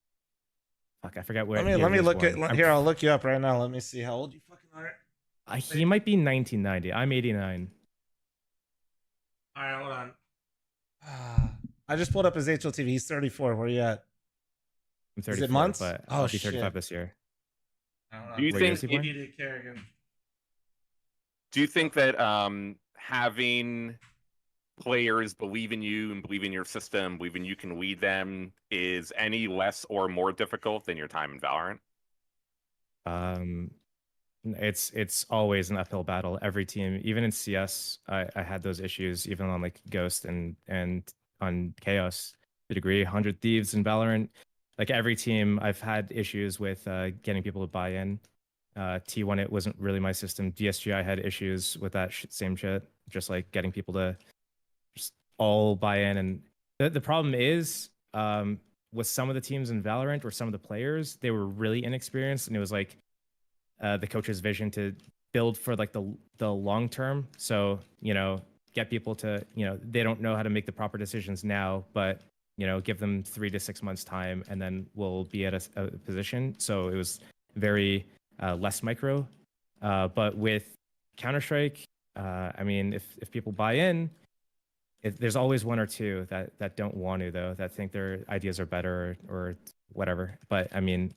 Fuck, I forget where. Let me look at here. I'll look you up right now. Let me see how old you fucking are. He might be 1990. I'm 89. All right, hold on. I just pulled up his HLTV. He's 34. Where are you at? I'm 34. Is it months? But I'll be 35 this year. Do you think that having players believe in you and believe in your system, believe in you can lead them, is any less or more difficult than your time in Valorant? It's always an uphill battle. Every team, even in CS, I had those issues, even on like Ghost and on Chaos to a degree. 100 Thieves in Valorant, like every team, I've had issues with getting people to buy in. T1, it wasn't really my system. DSG, I had issues with that same shit, just like getting people to just all buy in. And the problem is with some of the teams in Valorant or some of the players, they were really inexperienced, and it was like the coach's vision to build for like the long term. So, you know, get people to, you know, they don't know how to make the proper decisions now, but, you know, give them 3 to 6 months time and then we'll be at a position. So it was very less micro. But with Counter-Strike, I mean, if people buy in, there's always one or two that don't want to, though, that think their ideas are better or whatever. But I mean,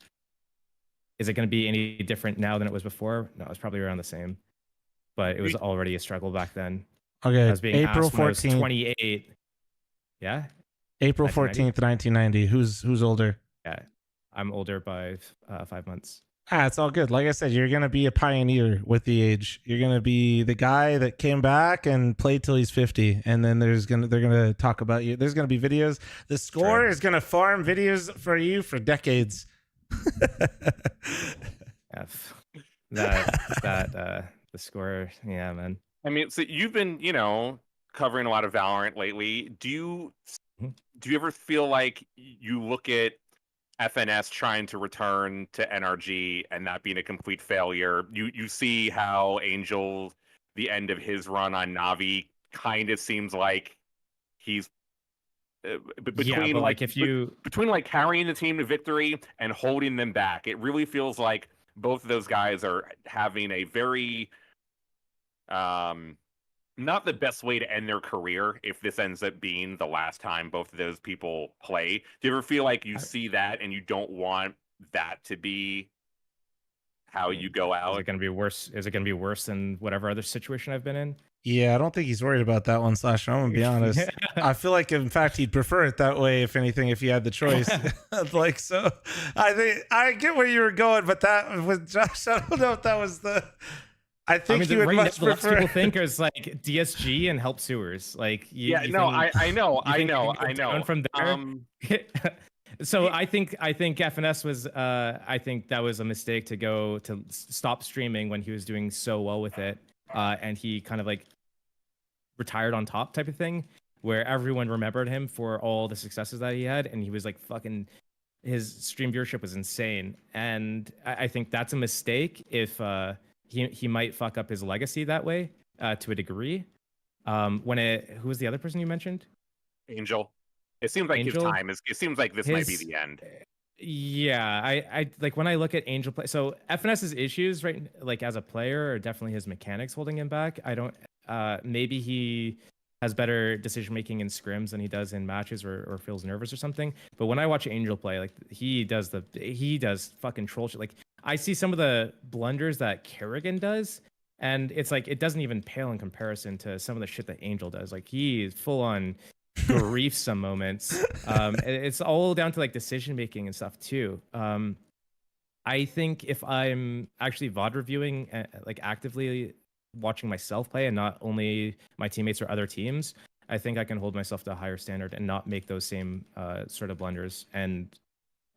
is it going to be any different now than it was before? No, it's probably around the same. But it was already a struggle back then. Okay, I was being April asked when I was 14th. 28. Yeah? April 14th, 1990. Who's older? Yeah, I'm older by 5 months. It's all good. Like I said, you're gonna be a pioneer with the age. You're gonna be the guy that came back and played till he's 50, and then they're gonna talk about you. There's gonna be videos. The score is gonna farm videos for you for decades. The score, yeah, man. I mean, so you've been, you know, covering a lot of Valorant lately. Do you ever feel like you look at FNS trying to return to NRG and that being a complete failure? You see how Angel, the end of his run on Navi, kind of seems like he's between between like carrying the team to victory and holding them back. It really feels like both of those guys are having a very not the best way to end their career if this ends up being the last time both of those people play. Do you ever feel like you see that and you don't want that to be how you go out? Is it going to be worse? Is it going to be worse than whatever other situation I've been in? Yeah, I don't think he's worried about that one, Slasher. I'm gonna be honest. I feel like, in fact, he'd prefer it that way, if anything, if he had the choice. Like, so I think I get where you were going, but that with Josh, I don't know if that was the. I think you would right much now, lots of prefer. people think is like DSG and help sewers. Like, I know. From there. So I think FNS was I think that was a mistake to go to stop streaming when he was doing so well with it, and he kind of like retired on top type of thing, where everyone remembered him for all the successes that he had, and he was like fucking, his stream viewership was insane, and I think that's a mistake. If he might fuck up his legacy that way to a degree. Who was the other person you mentioned? Angel. It seems like Angel? his time is. It seems like this might be the end. Yeah, I like when I look at Angel play. So FNS's issues, right, like as a player, are definitely his mechanics holding him back. I don't. Maybe he has better decision making in scrims than he does in matches, or feels nervous or something. But when I watch Angel play, like he does fucking troll shit. Like I see some of the blunders that Kerrigan does, and it's like it doesn't even pale in comparison to some of the shit that Angel does. Like he is full on grief some moments. It's all down to like decision making and stuff too. I think if I'm actually VOD reviewing, like actively watching myself play and not only my teammates or other teams, I think I can hold myself to a higher standard and not make those same sort of blunders. And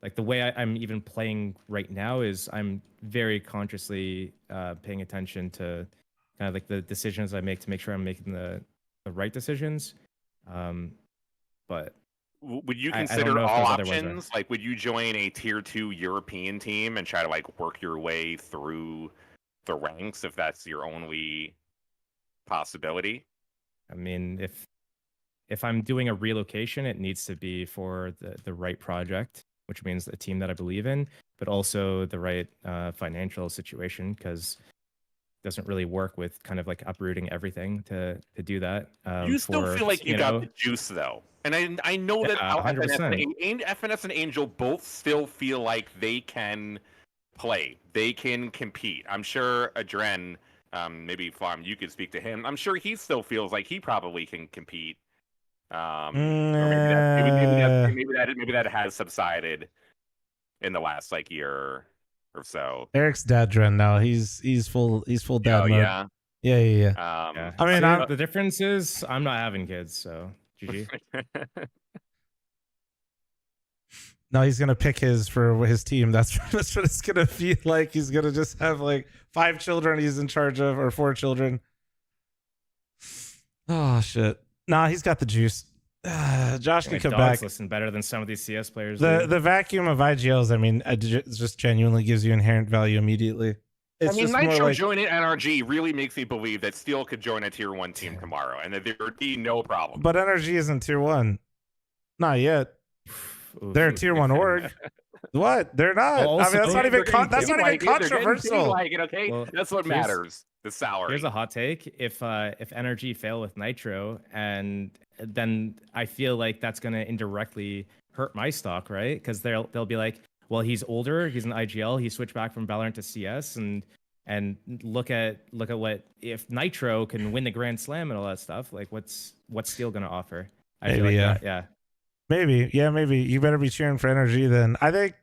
like the way I'm even playing right now is I'm very consciously paying attention to kind of like the decisions I make to make sure I'm making the right decisions. But would you consider all options? Like, would you join a tier 2 European team and try to like work your way through the ranks if that's your only possibility? I mean, if I'm doing a relocation, it needs to be for the right project, which means a team that I believe in, but also the right financial situation, because it doesn't really work with kind of like uprooting everything to do that. You still feel like you got the juice though. And I know that FNS and Angel both still feel like they can play. They can compete. I'm sure Adren, maybe Farm, you could speak to him. I'm sure he still feels like he probably can compete. Or maybe that has subsided in the last like year or so. Eric's dad Dren now. He's full dad mode. Yeah. I mean, the difference is I'm not having kids, so GG. No, he's gonna pick his for his team. That's what it's gonna feel like. He's gonna just have like 5 children he's in charge of, or 4 children. Oh shit! Nah, he's got the juice. Josh can come back. Listen better than some of these CS players. The vacuum of IGLs. I mean, it just genuinely gives you inherent value immediately. I mean, Nitro joining NRG really makes me believe that Steel could join a tier 1 team tomorrow, and that there would be no problem. But NRG isn't tier 1, not yet. They're a tier 1 org. What? They're not. Well, also, I mean, that's not even controversial. Okay, well, that's what matters. The salary. Here's a hot take: if NRG fail with Nitro, and then I feel like that's gonna indirectly hurt my stock, right? Because they'll be like, well, he's older, he's an IGL, he switched back from Valorant to CS, and look at what if Nitro can win the Grand Slam and all that stuff. Like, what's Steel gonna offer? I feel like yeah. Maybe. You better be cheering for NRG then. I think,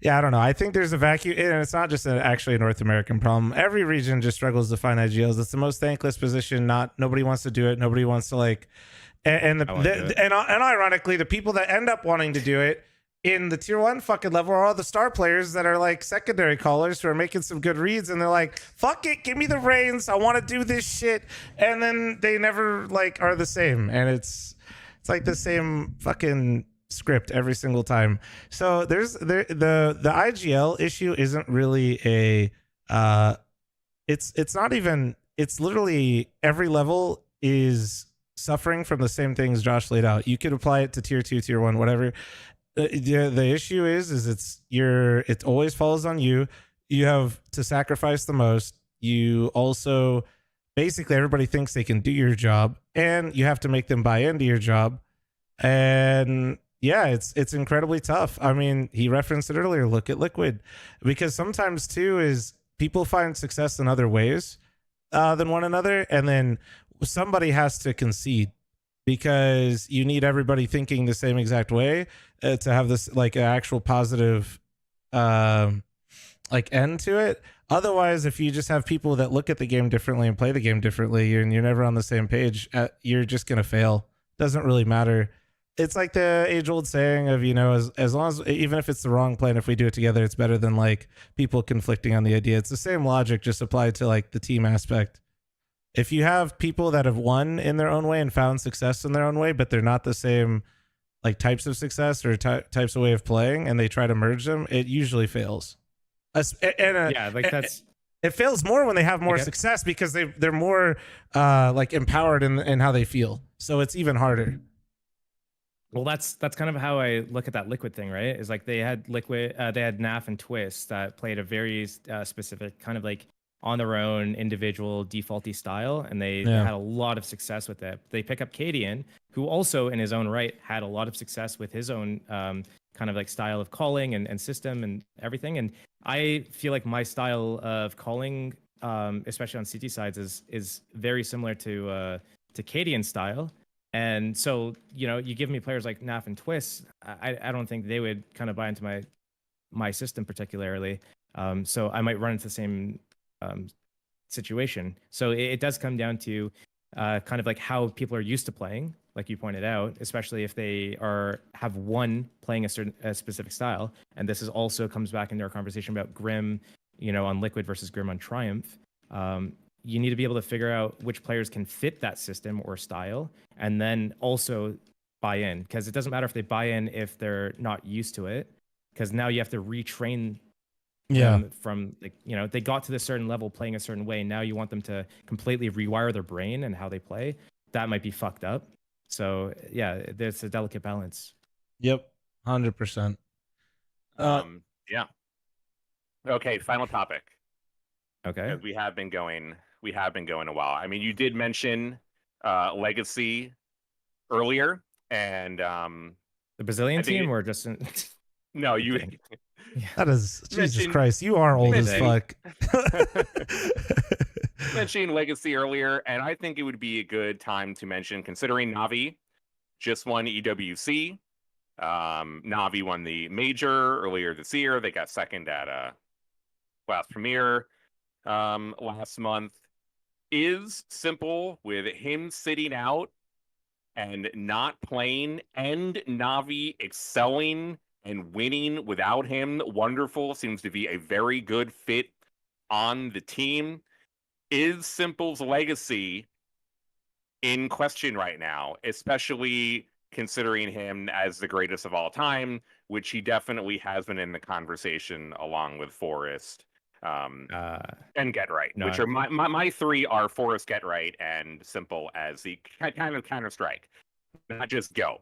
I don't know. I think there's a vacuum, and it's not just actually a North American problem. Every region just struggles to find IGLs. It's the most thankless position. Nobody wants to do it. Nobody wants to like, and ironically, the people that end up wanting to do it in the tier 1 fucking level are all the star players that are like secondary callers who are making some good reads, and they're like, fuck it, give me the reins, I want to do this shit, and then they never like are the same, and it's like the same fucking script every single time. So the IGL issue isn't really it's not even, it's literally every level is suffering from the same things Josh laid out. You could apply it to tier 2, tier 1, whatever. The issue is it always falls on you. You have to sacrifice the most. You also, basically everybody thinks they can do your job, and you have to make them buy into your job. And yeah, it's incredibly tough. I mean, he referenced it earlier. Look at Liquid, because sometimes too is people find success in other ways than one another, and then somebody has to concede, because you need everybody thinking the same exact way to have this like an actual positive like end to it. Otherwise, if you just have people that look at the game differently and play the game differently, and you're never on the same page, you're just gonna fail. Doesn't really matter. It's like the age-old saying of, you know, as long as, even if it's the wrong plan, if we do it together, it's better than like people conflicting on the idea. It's the same logic, just applied to like the team aspect. If you have people that have won in their own way and found success in their own way, but they're not the same like types of success or types of way of playing, and they try to merge them, it usually fails. Yeah, like that's it fails more when they have more success, because they're more like empowered in how they feel. So it's even harder. Well, that's kind of how I look at that Liquid thing, right? Is like they had Liquid, they had NAF and Twist that played a very specific kind of like on their own individual defaulty style, and they had a lot of success with it. They pick up Cadian, who also in his own right had a lot of success with his own kind of like style of calling and system and everything. And I feel like my style of calling, especially on CT sides, is very similar to Cadian's style. And so, you know, you give me players like Naf and Twist, I don't think they would kind of buy into my system particularly. So I might run into the same situation. So it does come down to kind of like how people are used to playing, like you pointed out, especially if they have one playing a specific style. And this is also comes back into our conversation about Grim, you know, on Liquid versus Grim on Triumph. You need to be able to figure out which players can fit that system or style, and then also buy in, because it doesn't matter if they buy in if they're not used to it, because now you have to retrain them from, like, you know, they got to this certain level playing a certain way. Now you want them to completely rewire their brain and how they play. That might be fucked up. So yeah, there's a delicate balance. Yep, 100%. Yeah. Okay, final topic. Okay. We have been going a while. I mean, you did mention Legacy earlier, and the Brazilian team, or just no, you. That is Jesus Christ. You are old as fuck. Mentioning Legacy earlier, and I think it would be a good time to mention, considering Navi just won EWC. Navi won the major earlier this year. They got second at Class Premier last month. Is Simple, with him sitting out and not playing, and Navi excelling and winning without him, wonderful, seems to be a very good fit on the team. Is Simple's legacy in question right now, especially considering him as the greatest of all time, which he definitely has been in the conversation along with Forrest and Get Right, which are my three are Forrest, Get Right, and Simple as the kind of Counter-Strike, not just Go.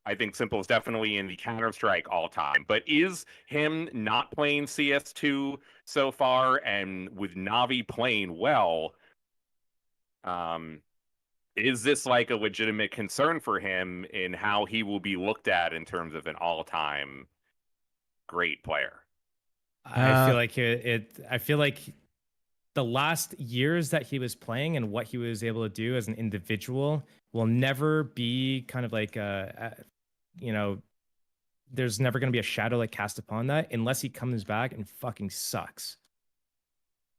I think Simple is definitely in the Counter-Strike all time, but is him not playing CS2 so far, and with Navi playing well, is this like a legitimate concern for him in how he will be looked at in terms of an all-time great player? I feel like I feel like the last years that he was playing and what he was able to do as an individual will never be kind of like you know, there's never going to be a shadow like cast upon that unless he comes back and fucking sucks.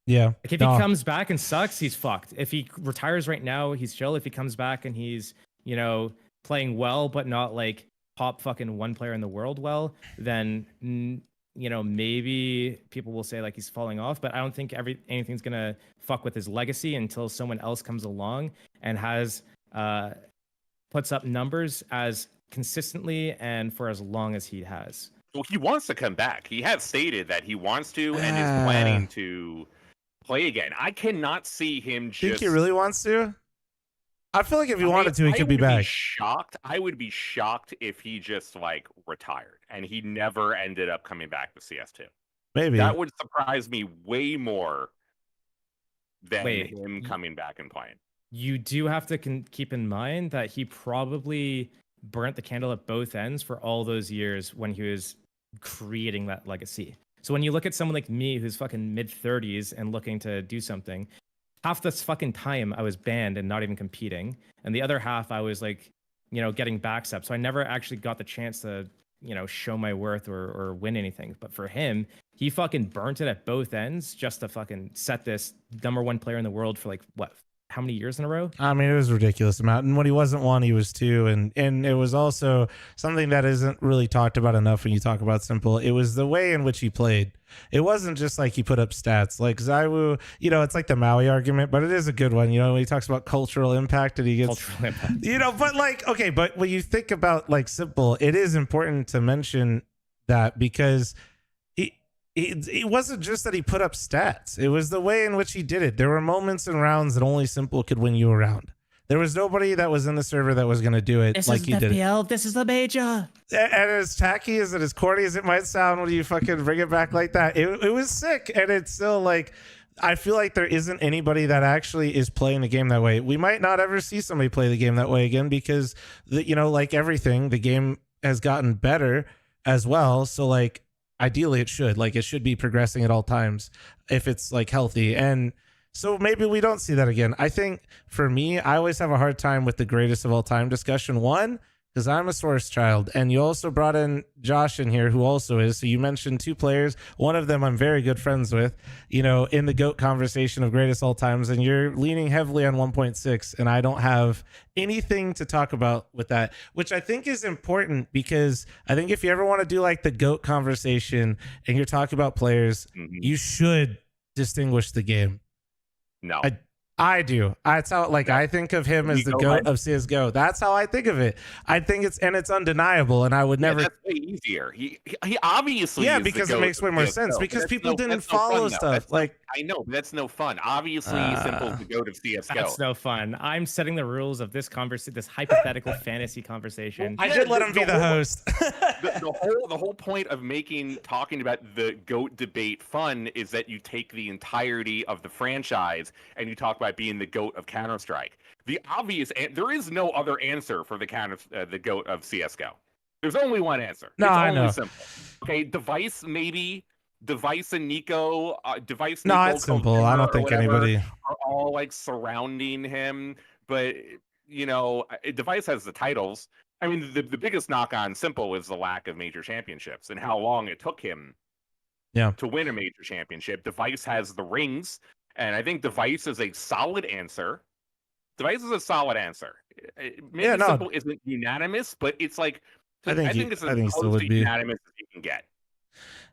Yeah. Like if he comes back and sucks, he's fucked. If he retires right now, he's chill. If he comes back and he's, you know, playing well, but not like top fucking one player in the world well, then, you know, maybe people will say like he's falling off, but I don't think anything's going to fuck with his legacy until someone else comes along and has, puts up numbers as consistently and for as long as he has. Well, he wants to come back. He has stated that he wants to and is planning to play again. I cannot see him just... Think he really wants to? I feel like if he wanted to, he could be back. I would be shocked if he just like retired and he never ended up coming back to CS2. Maybe. That would surprise me way more than him coming back and playing. You do have to keep in mind that he probably burnt the candle at both ends for all those years when he was creating that legacy. So when you look at someone like me who's fucking mid-30s and looking to do something, half this fucking time I was banned and not even competing, and the other half I was like, you know, getting backstep. So I never actually got the chance to, you know, show my worth or win anything. But for him, he fucking burnt it at both ends just to fucking set this #1 player in the world for like what? How many years in a row? I mean, it was a ridiculous amount. And when he wasn't 1, he was 2. And it was also something that isn't really talked about enough when you talk about Simple. It was the way in which he played. It wasn't just like he put up stats. Like Zywoo, you know, it's like the Maui argument, but it is a good one. You know, when he talks about cultural impact and he gets, Cultural impact. you know, but like, okay, but when you think about like Simple, it is important to mention that because it wasn't just that he put up stats. It was the way in which he did it. There were moments and rounds that only Simple could win you around. There was nobody that was in the server that was going to do it This like is he did FPL. This is the major. And as tacky as it, as corny as it might sound when you fucking bring it back like that, it was sick. And it's still like, I feel like there isn't anybody that actually is playing the game that way. We might not ever see somebody play the game that way again because, you know, like everything, the game has gotten better as well. So like, ideally it should be progressing at all times if it's like healthy. And so maybe we don't see that again. I think for me, I always have a hard time with the greatest of all time discussion. One, because I'm a source child, and you also brought in Josh in here, who also is. So you mentioned 2 players. One of them I'm very good friends with, you know, in the GOAT conversation of greatest all times, and you're leaning heavily on 1.6, and I don't have anything to talk about with that, which I think is important because I think if you ever want to do like the GOAT conversation and you're talking about players, you should distinguish the game. No. I do. That's how, like, I think of him as the GOAT of CSGO. That's how I think of it. I think it's undeniable, and I would never. That's way easier. He obviously. Yeah, is because the it GOAT makes way of more CSGO, sense. Because but people didn't that's no follow fun, stuff. Like, I know, but that's no fun. Obviously, Simple's the GOAT of CSGO. That's no fun. I'm setting the rules of this this hypothetical fantasy conversation. I did let him be the host. The whole point of talking about the GOAT debate fun is that you take the entirety of the franchise and you talk about being the GOAT of Counter-Strike. The obvious, there is no other answer for the GOAT of CS:GO. There's only one answer. No, it's I only know. Simple. Okay, Device maybe. Device and Nico. Device. No, Nico, it's Simple. I don't think anybody are all like surrounding him. But you know, Device has the titles. I mean, the biggest knock on Simple is the lack of major championships and how long it took him to win a major championship. Device has the rings, and I think Device is a solid answer. Device is a solid answer. Maybe Simple isn't unanimous, but it's like I think it's as close to unanimous as you can get.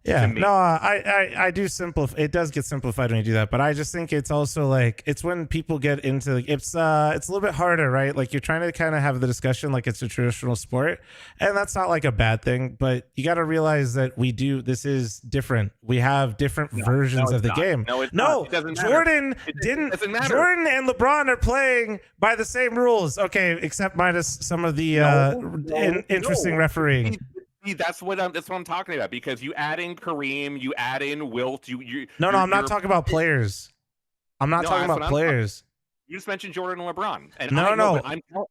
Yeah, no, I do simplify. It does get simplified when you do that, but I just think it's also like it's when people get into it's a little bit harder, right? Like you're trying to kind of have the discussion like it's a traditional sport, and that's not like a bad thing, but you got to realize that this is different. We have different versions of the game. No, it doesn't Jordan matter. Doesn't matter. Jordan and LeBron are playing by the same rules, okay, except minus some of the interesting refereeing. See, that's what I'm talking about, because you add in Kareem, you add in Wilt, No, I'm not talking about players. I'm not talking about players. You just mentioned Jordan and LeBron. And no.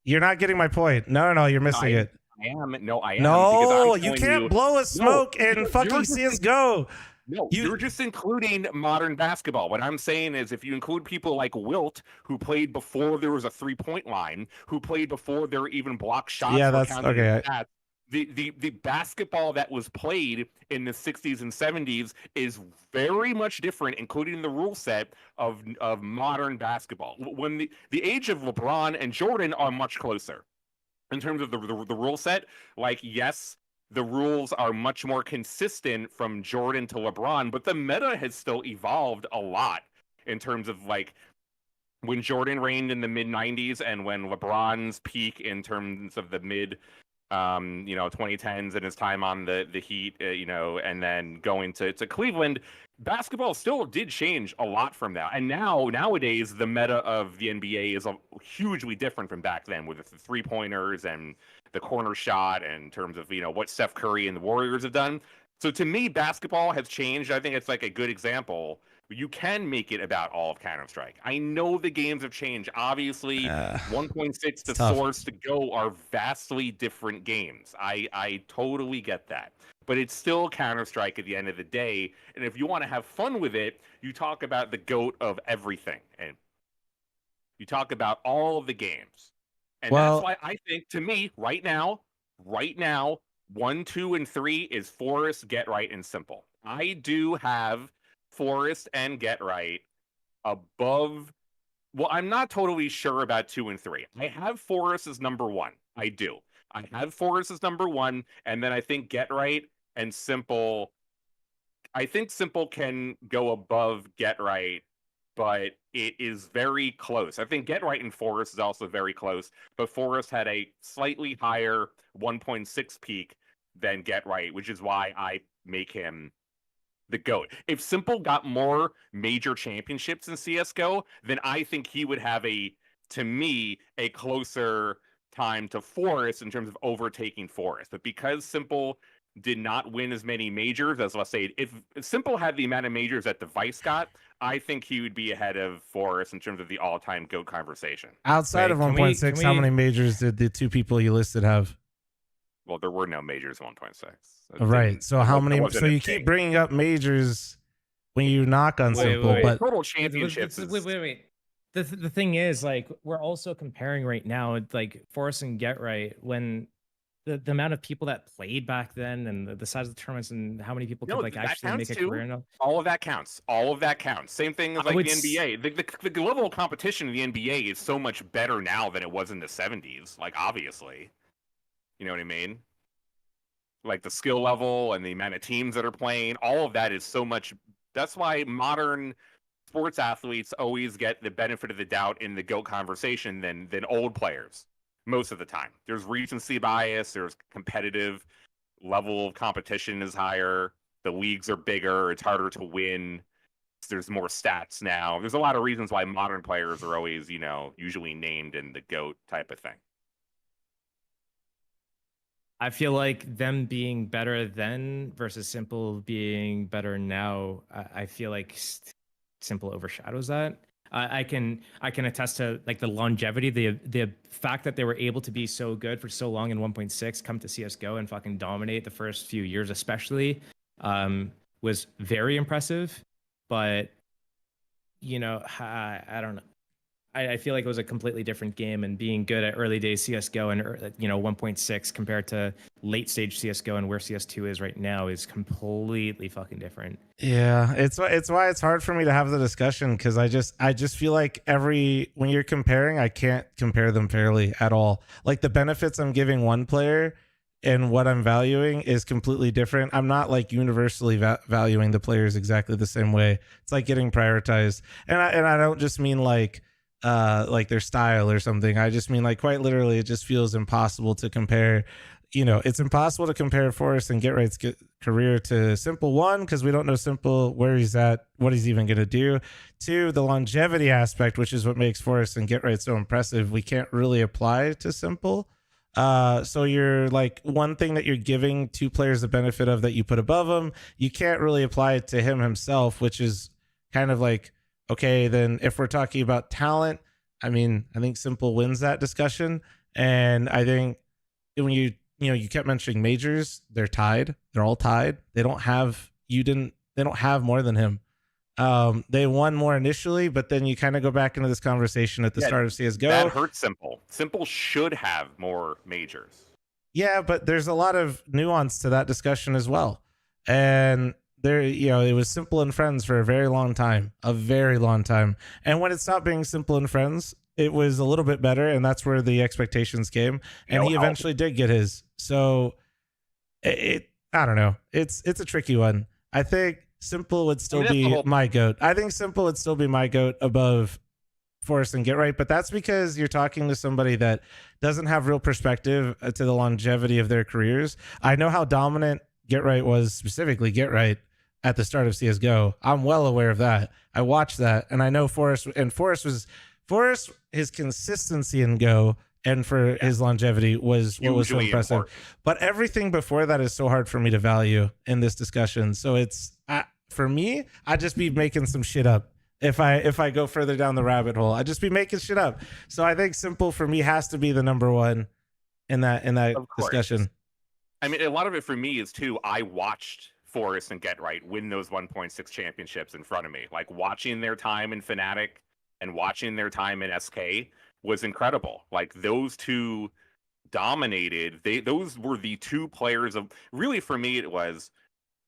You're not getting my point. No, you're missing it. I am. No, I am. No, you can't blow a smoke and fucking CSGO. No, you're just including modern basketball. What I'm saying is if you include people like Wilt, who played before there was a 3-point line, who played before there were even block shots. Yeah, that's okay. The basketball that was played in the 60s and 70s is very much different, including the rule set of modern basketball. When the age of LeBron and Jordan are much closer in terms of the rule set. Like, yes, the rules are much more consistent from Jordan to LeBron, but the meta has still evolved a lot in terms of like when Jordan reigned in the mid 90s and when LeBron's peak in terms of the mid 2010s and his time on the Heat, and then going to Cleveland, basketball still did change a lot from that. And nowadays, the meta of the NBA is hugely different from back then, with the 3-pointers and the corner shot, and in terms of what Steph Curry and the Warriors have done. So to me, basketball has changed. I think it's like a good example. You can make it about all of Counter-Strike. I know the games have changed. Obviously, 1.6 to Source to Go are vastly different games. I totally get that. but it's still Counter-Strike at the end of the day. And if you want to have fun with it, you talk about the GOAT of everything. And you talk about all of the games. And that's why I think, to me, right now, 1, 2, and 3 is Forest, Get Right, and Simple. I do have Forest and Get Right above. Well, I'm not totally sure about 2 and 3. I have Forest as number 1. I do. I have Forest as number 1, and then I think Get Right and Simple. I think Simple can go above Get Right, but it is very close. I think Get Right and Forest is also very close, but Forest had a slightly higher 1.6 peak than Get Right, which is why I make him the GOAT. If Simple got more major championships in CSGO, then I think he would have to me, a closer time to Forest in terms of overtaking Forest. But because Simple did not win as many majors, as let's say, if Simple had the amount of majors that Device got, I think he would be ahead of Forest in terms of the all-time GOAT conversation. Outside of 1.6, how many majors did the two people you listed have? Well, there were no majors in 1.6. Right. So how many? So you keep bringing up majors when you knock on Simple, but total championships. Wait. The thing is, like, we're also comparing right now, like, Forest and Get Right, when the amount of people that played back then and the size of the tournaments and how many people could like actually make a career in them. All of that counts. All of that counts. Same thing as like the NBA. The level of competition in the NBA is so much better now than it was in the 70s. Like, obviously. You know what I mean? Like the skill level and the amount of teams that are playing, all of that is so much. That's why modern sports athletes always get the benefit of the doubt in the GOAT conversation than old players most of the time. There's recency bias. There's competitive level of competition is higher. The leagues are bigger. It's harder to win. There's more stats now. There's a lot of reasons why modern players are always, usually named in the GOAT type of thing. I feel like them being better then versus Simple being better now, I feel like Simple overshadows that. I can attest to like the longevity, the fact that they were able to be so good for so long in 1.6, come to CSGO and fucking dominate the first few years, especially, was very impressive. But I don't know. I feel like it was a completely different game, and being good at early days CSGO and 1.6 compared to late stage CSGO and where CS2 is right now is completely fucking different. Yeah, it's why it's hard for me to have the discussion, because I just feel like when you're comparing, I can't compare them fairly at all. Like the benefits I'm giving one player and what I'm valuing is completely different. I'm not like universally valuing the players exactly the same way. It's like getting prioritized, and I don't just mean like their style or something. I just mean like quite literally, it just feels impossible to compare. It's impossible to compare Forest and Get Right's career to Simple. One, because we don't know Simple where he's at, what he's even going to do. Two, the longevity aspect, which is what makes Forest and Get Right so impressive, we can't really apply to Simple. So you're like, one thing that you're giving two players the benefit of that you put above them, you can't really apply it to him himself, which is kind of like, okay, then if we're talking about talent, I think Simple wins that discussion. And I think when you kept mentioning majors, they're tied. They're all tied. They don't have more than him. They won more initially, but then you kind of go back into this conversation at the start of CSGO. That hurts Simple. Simple should have more majors. Yeah, but there's a lot of nuance to that discussion as well. And there, it was Simple and Friends for a very long time. And when it stopped being Simple and Friends, it was a little bit better, and that's where the expectations came. And he eventually did get his. So I don't know. It's a tricky one. I think Simple would still be my GOAT. I think Simple would still be my GOAT above Forest and Get Right, but that's because you're talking to somebody that doesn't have real perspective to the longevity of their careers. I know how dominant Get Right was, specifically Get Right, at the start of CSGO. I'm well aware of that. I watched that, and I know Forest, his consistency in Go and for his longevity was what was so impressive. Important. But everything before that is so hard for me to value in this discussion. So it's for me, I'd just be making some shit up. If I go further down the rabbit hole, I'd just be making shit up. So I think Simple for me has to be the number one in that discussion. I mean, a lot of it for me is too. I watched Forest and Get Right win those 1.6 championships in front of me. Like watching their time in Fnatic and watching their time in SK was incredible. Like those two dominated. Those were the two players of really for me it was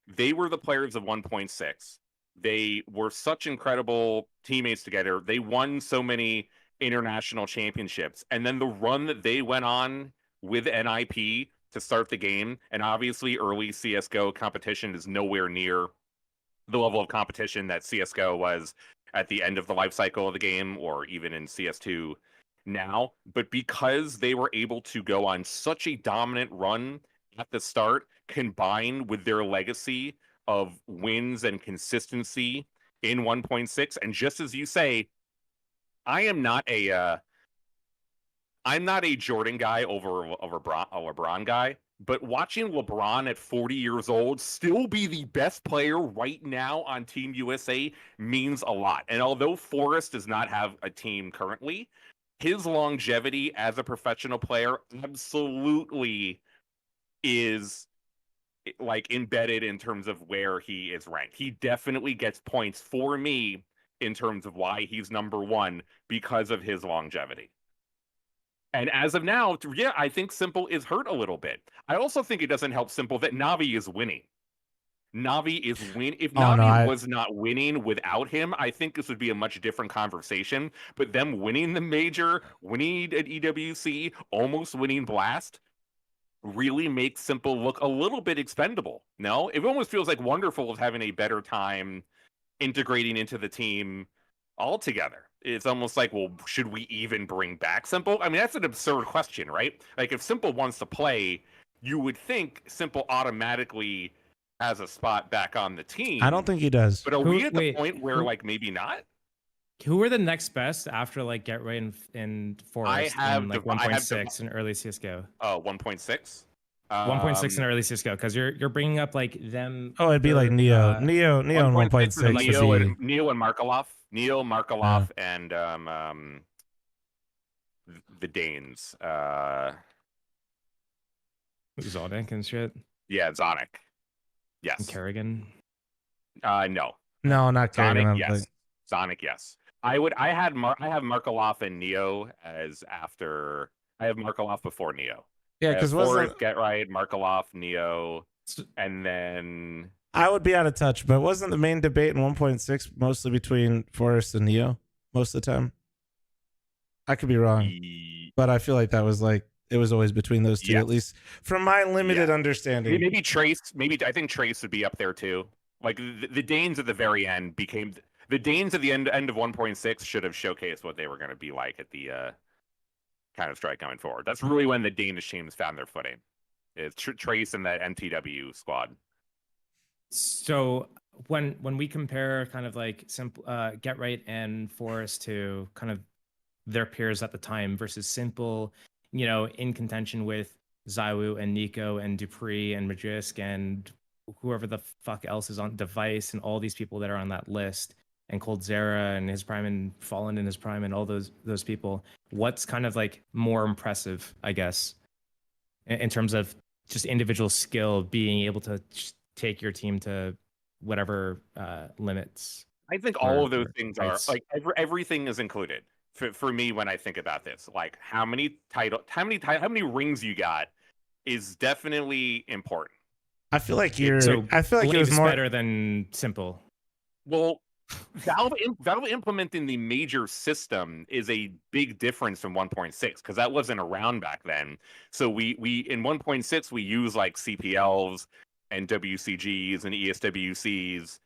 they were the players of 1.6. They were such incredible teammates together. They won so many international championships. And then the run that they went on with NIP to start the game, and obviously early CSGO competition is nowhere near the level of competition that CSGO was at the end of the life cycle of the game, or even in CS2 now. But because they were able to go on such a dominant run at the start, combined with their legacy of wins and consistency in 1.6, and just as you say, I'm not a Jordan guy over a LeBron guy, but watching LeBron at 40 years old still be the best player right now on Team USA means a lot. And although Forrest does not have a team currently, his longevity as a professional player absolutely is like embedded in terms of where he is ranked. He definitely gets points for me in terms of why he's number one because of his longevity. And as of now, yeah, I think Simple is hurt a little bit. I also think it doesn't help Simple that Navi is winning. Navi is win. If Navi was not winning without him, I think this would be a much different conversation. But them winning the major, winning at EWC, almost winning Blast, really makes Simple look a little bit expendable. No, it almost feels like Wonderful is having a better time integrating into the team altogether. It's almost like, well, should we even bring back Simple? I mean, that's an absurd question, right? Like, if Simple wants to play, you would think Simple automatically has a spot back on the team. I don't think he does. But are we at the point where, like, maybe not? Who are the next best after, like, Get Right and Forest in, like, 1.6 and early CSGO? 1.6? 1.6 in early CSGO, because you're bringing up, like, them. Oh, it'd be like Neo in 1.6. Neo and Markaloff. Neo, Markaloff, and the Danes. Zonic and shit. Yeah, Zonic. Yes. And Kerrigan. No. No, not Kerrigan. Zonic, yes. Zonic, yes. I have Markaloff and Neo as after. I have Markaloff before Neo. Yeah, because wasn't Get Right, Markaloff, Neo, and then I would be out of touch, but wasn't the main debate in 1.6 mostly between Forest and Neo most of the time? I could be wrong, but I feel like that was like it was always between those two, at least from my limited understanding. Maybe Trace. Maybe I think Trace would be up there too. Like the Danes at the very end became the Danes at the end of 1.6 should have showcased what they were going to be like at the Counter-Strike going forward. That's really when the Danish teams found their footing. It's Trace and that MTW squad. So when we compare kind of like Simple, Get Right and Forest to kind of their peers at the time versus Simple, you know, in contention with Zywoo and Nico and Dupree and Magisk and whoever the fuck else is on Device and all these people that are on that list, and Coldzera and his prime and Fallen in his prime and all those people, what's kind of like more impressive, I guess, in terms of just individual skill, being able to take your team to whatever limits? I think all of those things are like everything is included for me when I think about this. Like how many rings you got is definitely important. I feel like I feel like it was more better than Simple. Well, Valve implementing the major system is a big difference from 1.6 because that wasn't around back then. So we in 1.6 we use like CPLs and WCGs and ESWCs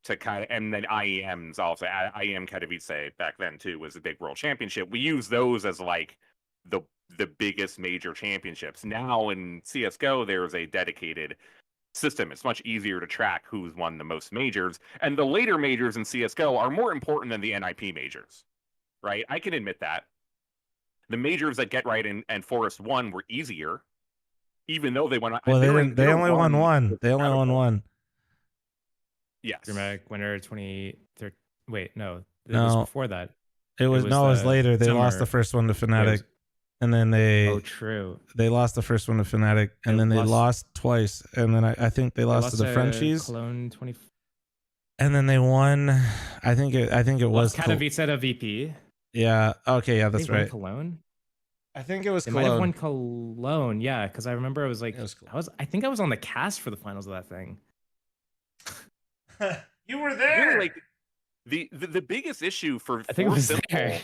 to kind of, and then IEMs also. IEM Katowice back then too was a big world championship. We use those as like the biggest major championships. Now in CS:GO there's a dedicated system. It's much easier to track who's won the most majors, and the later majors in CS:GO are more important than the NIP majors, right? I can admit that. The majors that Get Right and Forest won were easier, even though they went. Well, they only won one. They only won one. Yes. Dramatic winner 2013. Wait, no. It was before that. It was later. They lost the first one to Fnatic. and then Oh, true. they lost the first one to Fnatic, and then they lost twice, and then I think they lost to the Frenchies. Cologne 20. And then they won. I think it was Katowice at a VP. Yeah. Okay. Yeah, that's right. Cologne. I think it was They Cologne. might have won Cologne. Yeah, because I remember it was like I think I was on the cast for the finals of that thing. You were there. Like the biggest issue for I think it was Simple, there.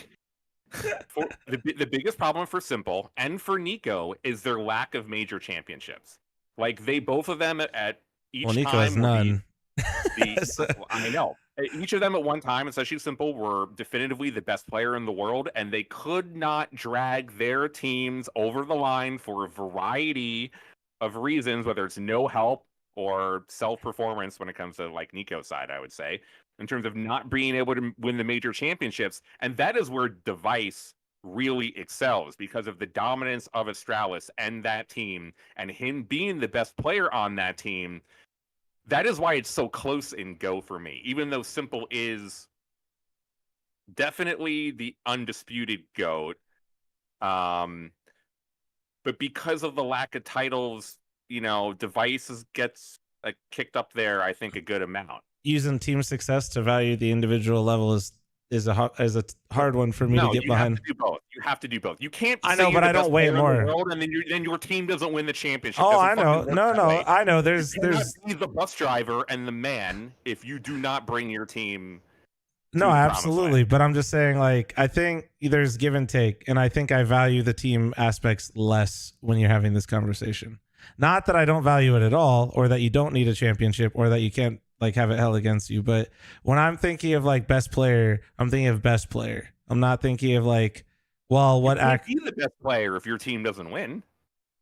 for the biggest problem for Simple and for Nico is their lack of major championships. Like they both of them at each Well, Nico time has none. I know. Each of them at one time, especially Simple, were definitively the best player in the world, and they could not drag their teams over the line for a variety of reasons, whether it's no help or self-performance when it comes to like Nico's side, I would say, in terms of not being able to win the major championships. And that is where Device really excels because of the dominance of Astralis and that team, and him being the best player on that team. That is why it's so close in Go for me, even though Simple is definitely the undisputed GOAT. But because of the lack of titles, Devices gets kicked up there, I think, a good amount. Using team success to value the individual level is a hard one for me to get behind. You have to do both. You can't. I know, but I don't weigh it more. And then your team doesn't win the championship. Oh, I know. No, I know. There's be the bus driver and the man if you do not bring your team. No, absolutely. But I'm just saying, like, I think there's give and take, and I think I value the team aspects less when you're having this conversation. Not that I don't value it at all, or that you don't need a championship, or that you can't like have it held against you. But when I'm thinking of like best player, I'm thinking of best player. I'm not thinking of like, well, what act? You can't be the best player if your team doesn't win.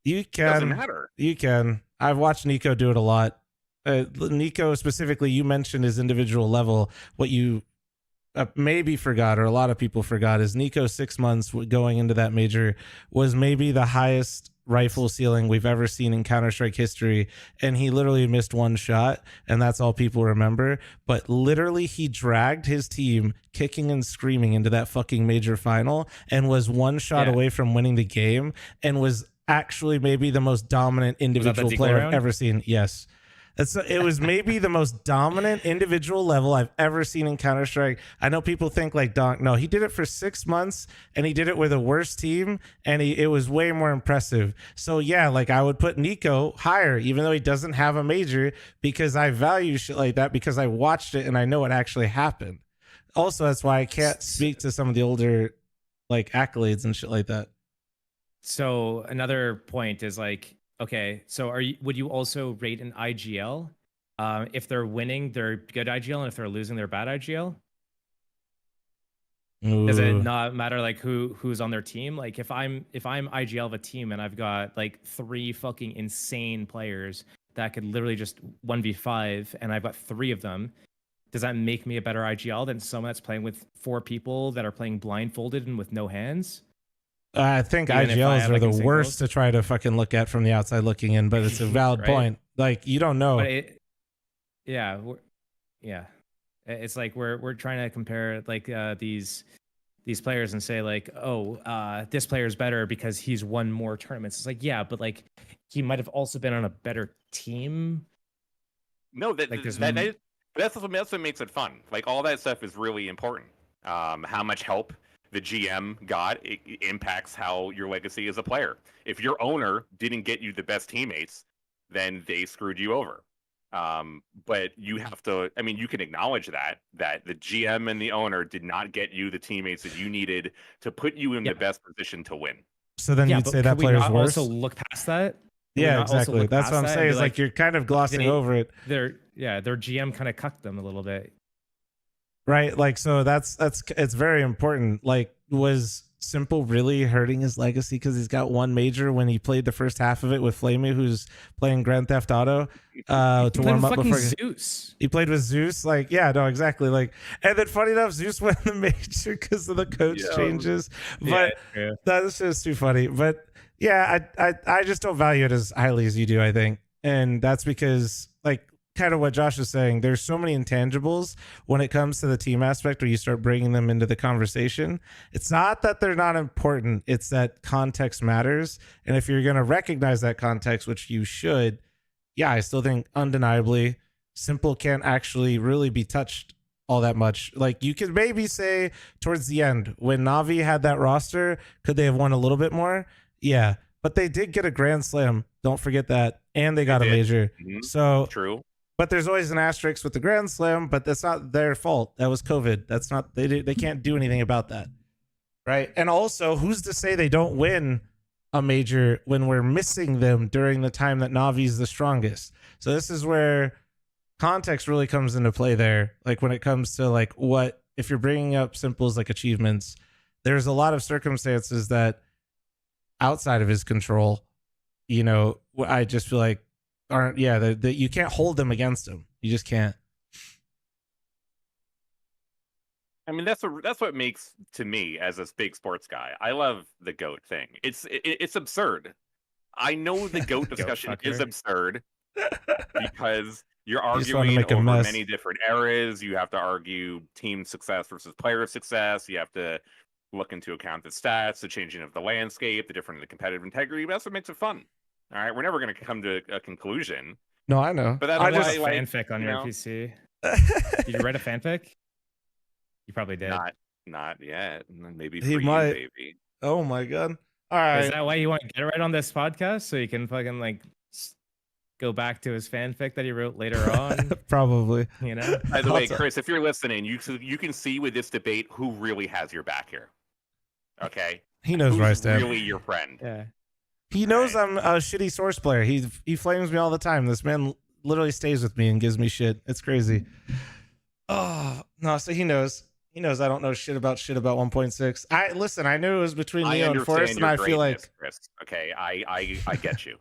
You can. It doesn't matter. You can. I've watched Nico do it a lot. Nico specifically, you mentioned his individual level. What you maybe forgot, or a lot of people forgot, is Nico 6 months going into that major was maybe the highest rifle ceiling we've ever seen in Counter-Strike history, and he literally missed one shot, and that's all people remember. But literally he dragged his team kicking and screaming into that fucking major final and was one shot away from winning the game, and was actually maybe the most dominant individual player I've ever seen. Yes. It was maybe the most dominant individual level I've ever seen in Counter-Strike. I know people think like Donk. No, he did it for 6 months, and he did it with a worse team, and it was way more impressive. So yeah, like I would put Nico higher, even though he doesn't have a major, because I value shit like that, because I watched it and I know it actually happened. Also, that's why I can't speak to some of the older like accolades and shit like that. So another point is like, okay, so would you also rate an IGL? If they're winning, they're good IGL, and if they're losing, they're bad IGL? Ooh. Does it not matter like who's on their team? Like if I'm IGL of a team and I've got like 3 fucking insane players that could literally just 1v5, and I've got 3 of them, does that make me a better IGL than someone that's playing with 4 people that are playing blindfolded and with no hands? I think IGLs are the worst to try to fucking look at from the outside looking in, but it's a valid point. Like you don't know. But it's like we're trying to compare like these players and say like, oh, this player is better because he's won more tournaments. It's like, yeah, but like he might have also been on a better team. No, that's what makes it fun. Like all that stuff is really important. How much help the GM got, it impacts how your legacy as a player. If your owner didn't get you the best teammates, then they screwed you over. But you have to, I mean, you can acknowledge that the GM and the owner did not get you the teammates that you needed to put you in the best position to win. So then you'd say that player's worse? Also look past that? Yeah, exactly. That's what I'm saying. Is like you're kind of glossing over it. Their GM kind of cucked them a little bit. Right, like so that's it's very important. Like, was Simple really hurting his legacy because he's got one major when he played the first half of it with Flamey, who's playing Grand Theft Auto to warm up before Zeus. He played with Zeus. Like, yeah, no, exactly. Like, and then funny enough, Zeus won the major because of the coach changes. But that's just too funny. But yeah, I just don't value it as highly as you do, I think, and that's because like kind of what Josh is saying. There's so many intangibles when it comes to the team aspect where you start bringing them into the conversation. It's not that they're not important. It's that context matters. And if you're going to recognize that context, which you should, yeah, I still think undeniably Simple can't actually really be touched all that much. Like you could maybe say towards the end when Navi had that roster, could they have won a little bit more? Yeah, but they did get a Grand Slam. Don't forget that. And they got a major. So true. But there's always an asterisk with the Grand Slam, but that's not their fault. That was COVID. That's not, they can't do anything about that. Right. And also, who's to say they don't win a major when we're missing them during the time that Navi's the strongest? So this is where context really comes into play there. Like when it comes to like what, if you're bringing up Simple's like achievements, there's a lot of circumstances that outside of his control, you know, I just feel like aren't, you can't hold them against him. You just can't. I mean, that's what makes, to me, as a big sports guy, I love the GOAT thing. It's absurd. I know the GOAT discussion is absurd because you're arguing over many different eras. You have to argue team success versus player success. You have to look into account the stats, the changing of the landscape, the competitive integrity. But that's what makes it fun. All right, we're never going to come to a conclusion. No, I know. But that's I just fanfic on your PC. Did you write a fanfic? You probably did. Not yet. Maybe he for might. You, baby. Oh my god! All right. Is that why you want to get it right on this podcast so you can fucking like go back to his fanfic that he wrote later on? Probably. You know. By the way, Chris, if you're listening, you can see with this debate who really has your back here. Okay. He knows where I stand. Really, your friend. Yeah. He knows I'm a shitty Source player. He flames me all the time. This man literally stays with me and gives me shit. It's crazy. Oh no! So he knows. He knows I don't know shit about 1.6. I knew it was between Neo and Forrest, and I feel like, Chris. Okay, I get you.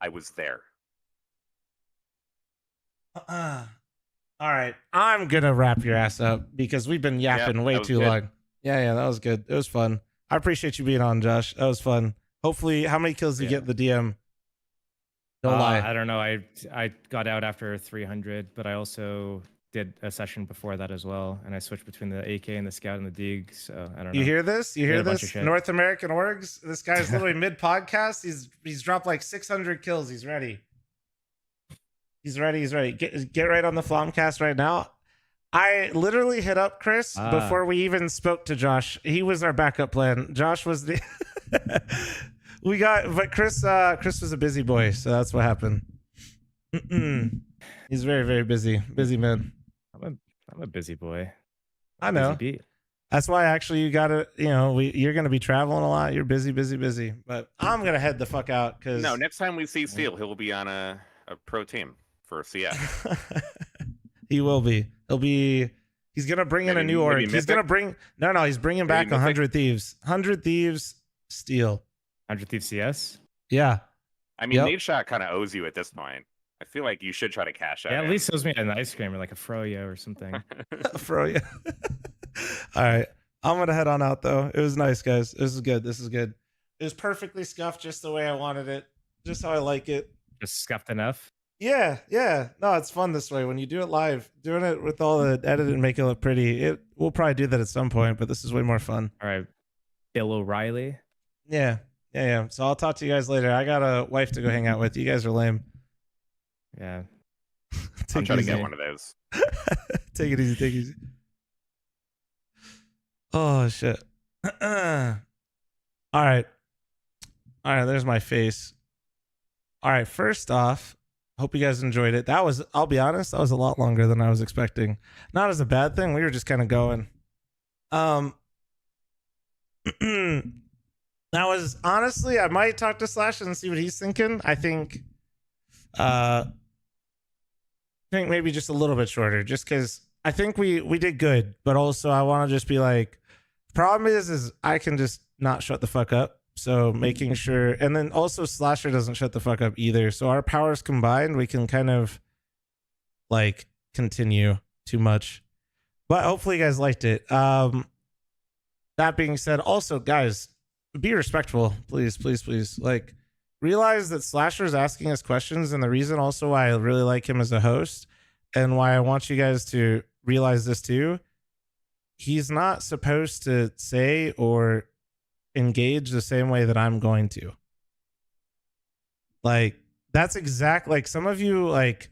I was there. All right, I'm gonna wrap your ass up because we've been yapping way too long. Yeah, that was good. It was fun. I appreciate you being on, Josh. That was fun. Hopefully, how many kills did you get in the DM? Don't lie. I don't know. I got out after 300, but I also did a session before that as well, and I switched between the AK and the Scout and the Dig. So I don't know. You hear this? You hear this? North American orgs. This guy's literally mid podcast. He's dropped like 600 kills. He's ready. He's ready. Get right on the Flomcast right now. I literally hit up Chris before we even spoke to Josh. He was our backup plan. Josh was the but Chris was a busy boy, so that's what happened. He's very, very busy man. I'm a busy boy. I know. That's why actually you gotta, you're gonna be traveling a lot. You're busy. But I'm gonna head the fuck out because next time we see Steel, he'll be on a pro team for CS. He will be. He's gonna bring in a new org. He's gonna bring he's bringing back 100 Thieves. 100 Thieves Steel. 100 Thieves CS? Yeah. I mean, Nate Shot kind of owes you at this point. I feel like you should try to cash out. Yeah, at least owes me an ice cream or like a froyo or something. Froyo. All right. I'm gonna head on out though. It was nice, guys. This is good. It was perfectly scuffed just the way I wanted it. Just how I like it. Just scuffed enough? Yeah. No, it's fun this way. When you do it live, doing it with all the edit and make it look pretty. We'll probably do that at some point, but this is way more fun. All right. Bill O'Reilly. Yeah. So I'll talk to you guys later. I got a wife to go hang out with. You guys are lame. Yeah. I'm trying to get one of those. Take it easy. Oh shit. All right. There's my face. All right. First off, hope you guys enjoyed it. I'll be honest, that was a lot longer than I was expecting. Not as a bad thing. We were just kind of going. That was honestly, I might talk to Slash and see what he's thinking. I think maybe just a little bit shorter, just because I think we did good, but also I want to just be like, problem is I can just not shut the fuck up. So making sure, and then also Slasher doesn't shut the fuck up either. So our powers combined, we can kind of like continue too much, but hopefully you guys liked it. That being said, also guys, be respectful, please. Like realize that Slasher's asking us questions, and the reason also why I really like him as a host and why I want you guys to realize this too, he's not supposed to say or engage the same way that I'm going to. Like, that's like some of you like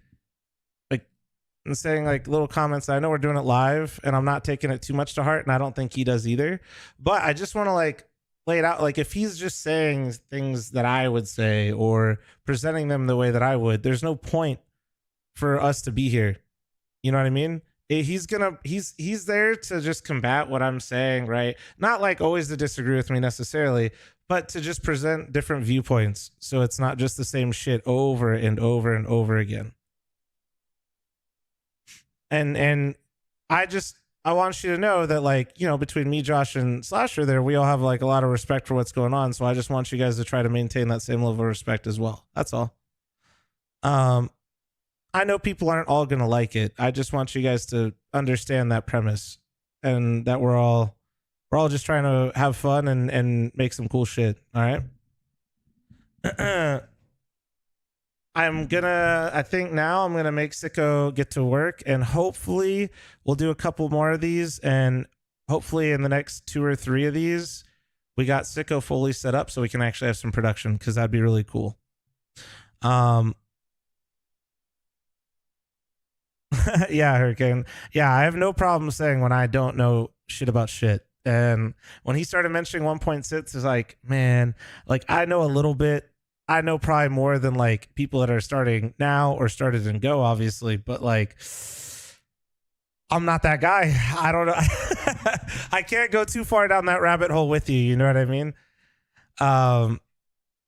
saying like little comments. I know we're doing it live and I'm not taking it too much to heart, and I don't think he does either, but I just want to like lay it out. Like, if he's just saying things that I would say or presenting them the way that I would, there's no point for us to be here. You know what I mean? He's there to just combat what I'm saying, right? Not like always to disagree with me necessarily, but to just present different viewpoints, so it's not just the same shit over and over and over again. And I want you to know that, like, you know, between me, Josh, and Slasher there, we all have like a lot of respect for what's going on. So I just want you guys to try to maintain that same level of respect as well. That's all. I know people aren't all going to like it. I just want you guys to understand that premise, and that we're all just trying to have fun and make some cool shit. All right. I think now I'm going to make Sicko get to work, and hopefully we'll do a couple more of these, and hopefully in the next 2 or 3 of these, we got Sicko fully set up so we can actually have some production, because that'd be really cool. Yeah, Hurricane. Yeah, I have no problem saying when I don't know shit about shit. And when he started mentioning 1.6, it's like, man, like, I know a little bit. I know probably more than like people that are starting now or started in Go, obviously, but like, I'm not that guy. I don't know. I can't go too far down that rabbit hole with you. You know what I mean?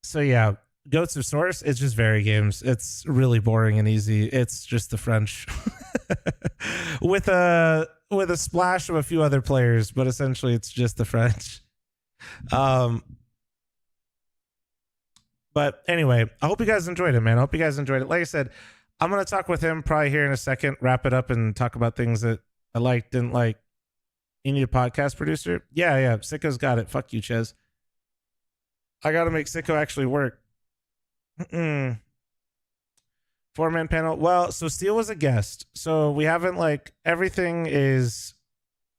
So yeah, Goats of Source, it's just very games. It's really boring and easy. It's just the French with a splash of a few other players, but essentially it's just the French. But anyway, I hope you guys enjoyed it, man. I hope you guys enjoyed it. Like I said, I'm going to talk with him probably here in a second, wrap it up, and talk about things that I liked, didn't like. You need a podcast producer? Yeah. Sicko's got it. Fuck you, Ches. I got to make Sicko actually work. 4-man panel. Well, so Steel was a guest. So we haven't, like, everything is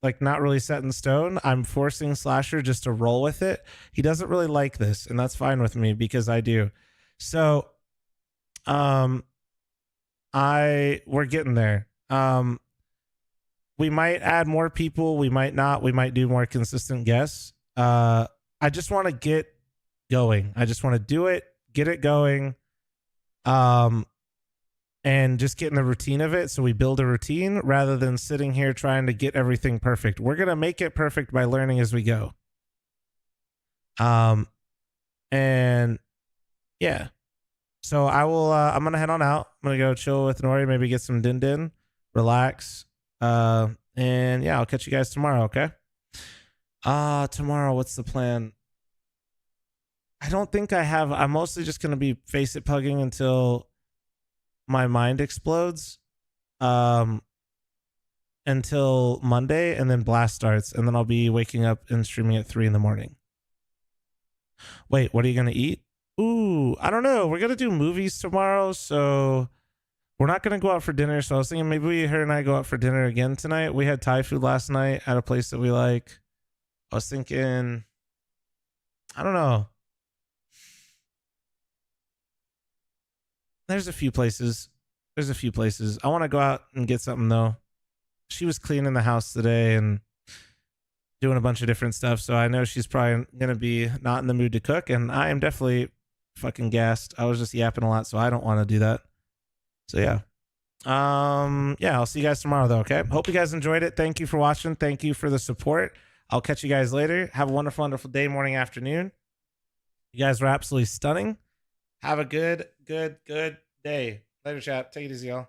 like not really set in stone. I'm forcing Slasher just to roll with it. He doesn't really like this, and that's fine with me because I do. So we're getting there. We might add more people, we might not, we might do more consistent guests. I just want to get going. I just want to do it, get it going. And just get in the routine of it. So we build a routine rather than sitting here trying to get everything perfect. We're going to make it perfect by learning as we go. And yeah, so I'm going to head on out. I'm going to go chill with Nori, maybe get some din, relax. And yeah, I'll catch you guys tomorrow. Okay. Tomorrow, what's the plan? I don't think I have, I'm mostly just going to be Faceit pugging until my mind explodes, until Monday, and then Blast starts, and then I'll be waking up and streaming at 3 a.m. Wait, what are you gonna eat? Ooh, I don't know. We're gonna do movies tomorrow, so we're not gonna go out for dinner. So I was thinking maybe her and I go out for dinner again tonight. We had Thai food last night at a place that we like. I was thinking, I don't know. There's a few places. I want to go out and get something, though. She was cleaning the house today and doing a bunch of different stuff, so I know she's probably going to be not in the mood to cook, and I am definitely fucking gassed. I was just yapping a lot, so I don't want to do that. So, yeah. Yeah, I'll see you guys tomorrow, though, okay? Hope you guys enjoyed it. Thank you for watching. Thank you for the support. I'll catch you guys later. Have a wonderful, wonderful day, morning, afternoon. You guys were absolutely stunning. Have a good day. Later, chat. Take it easy, y'all.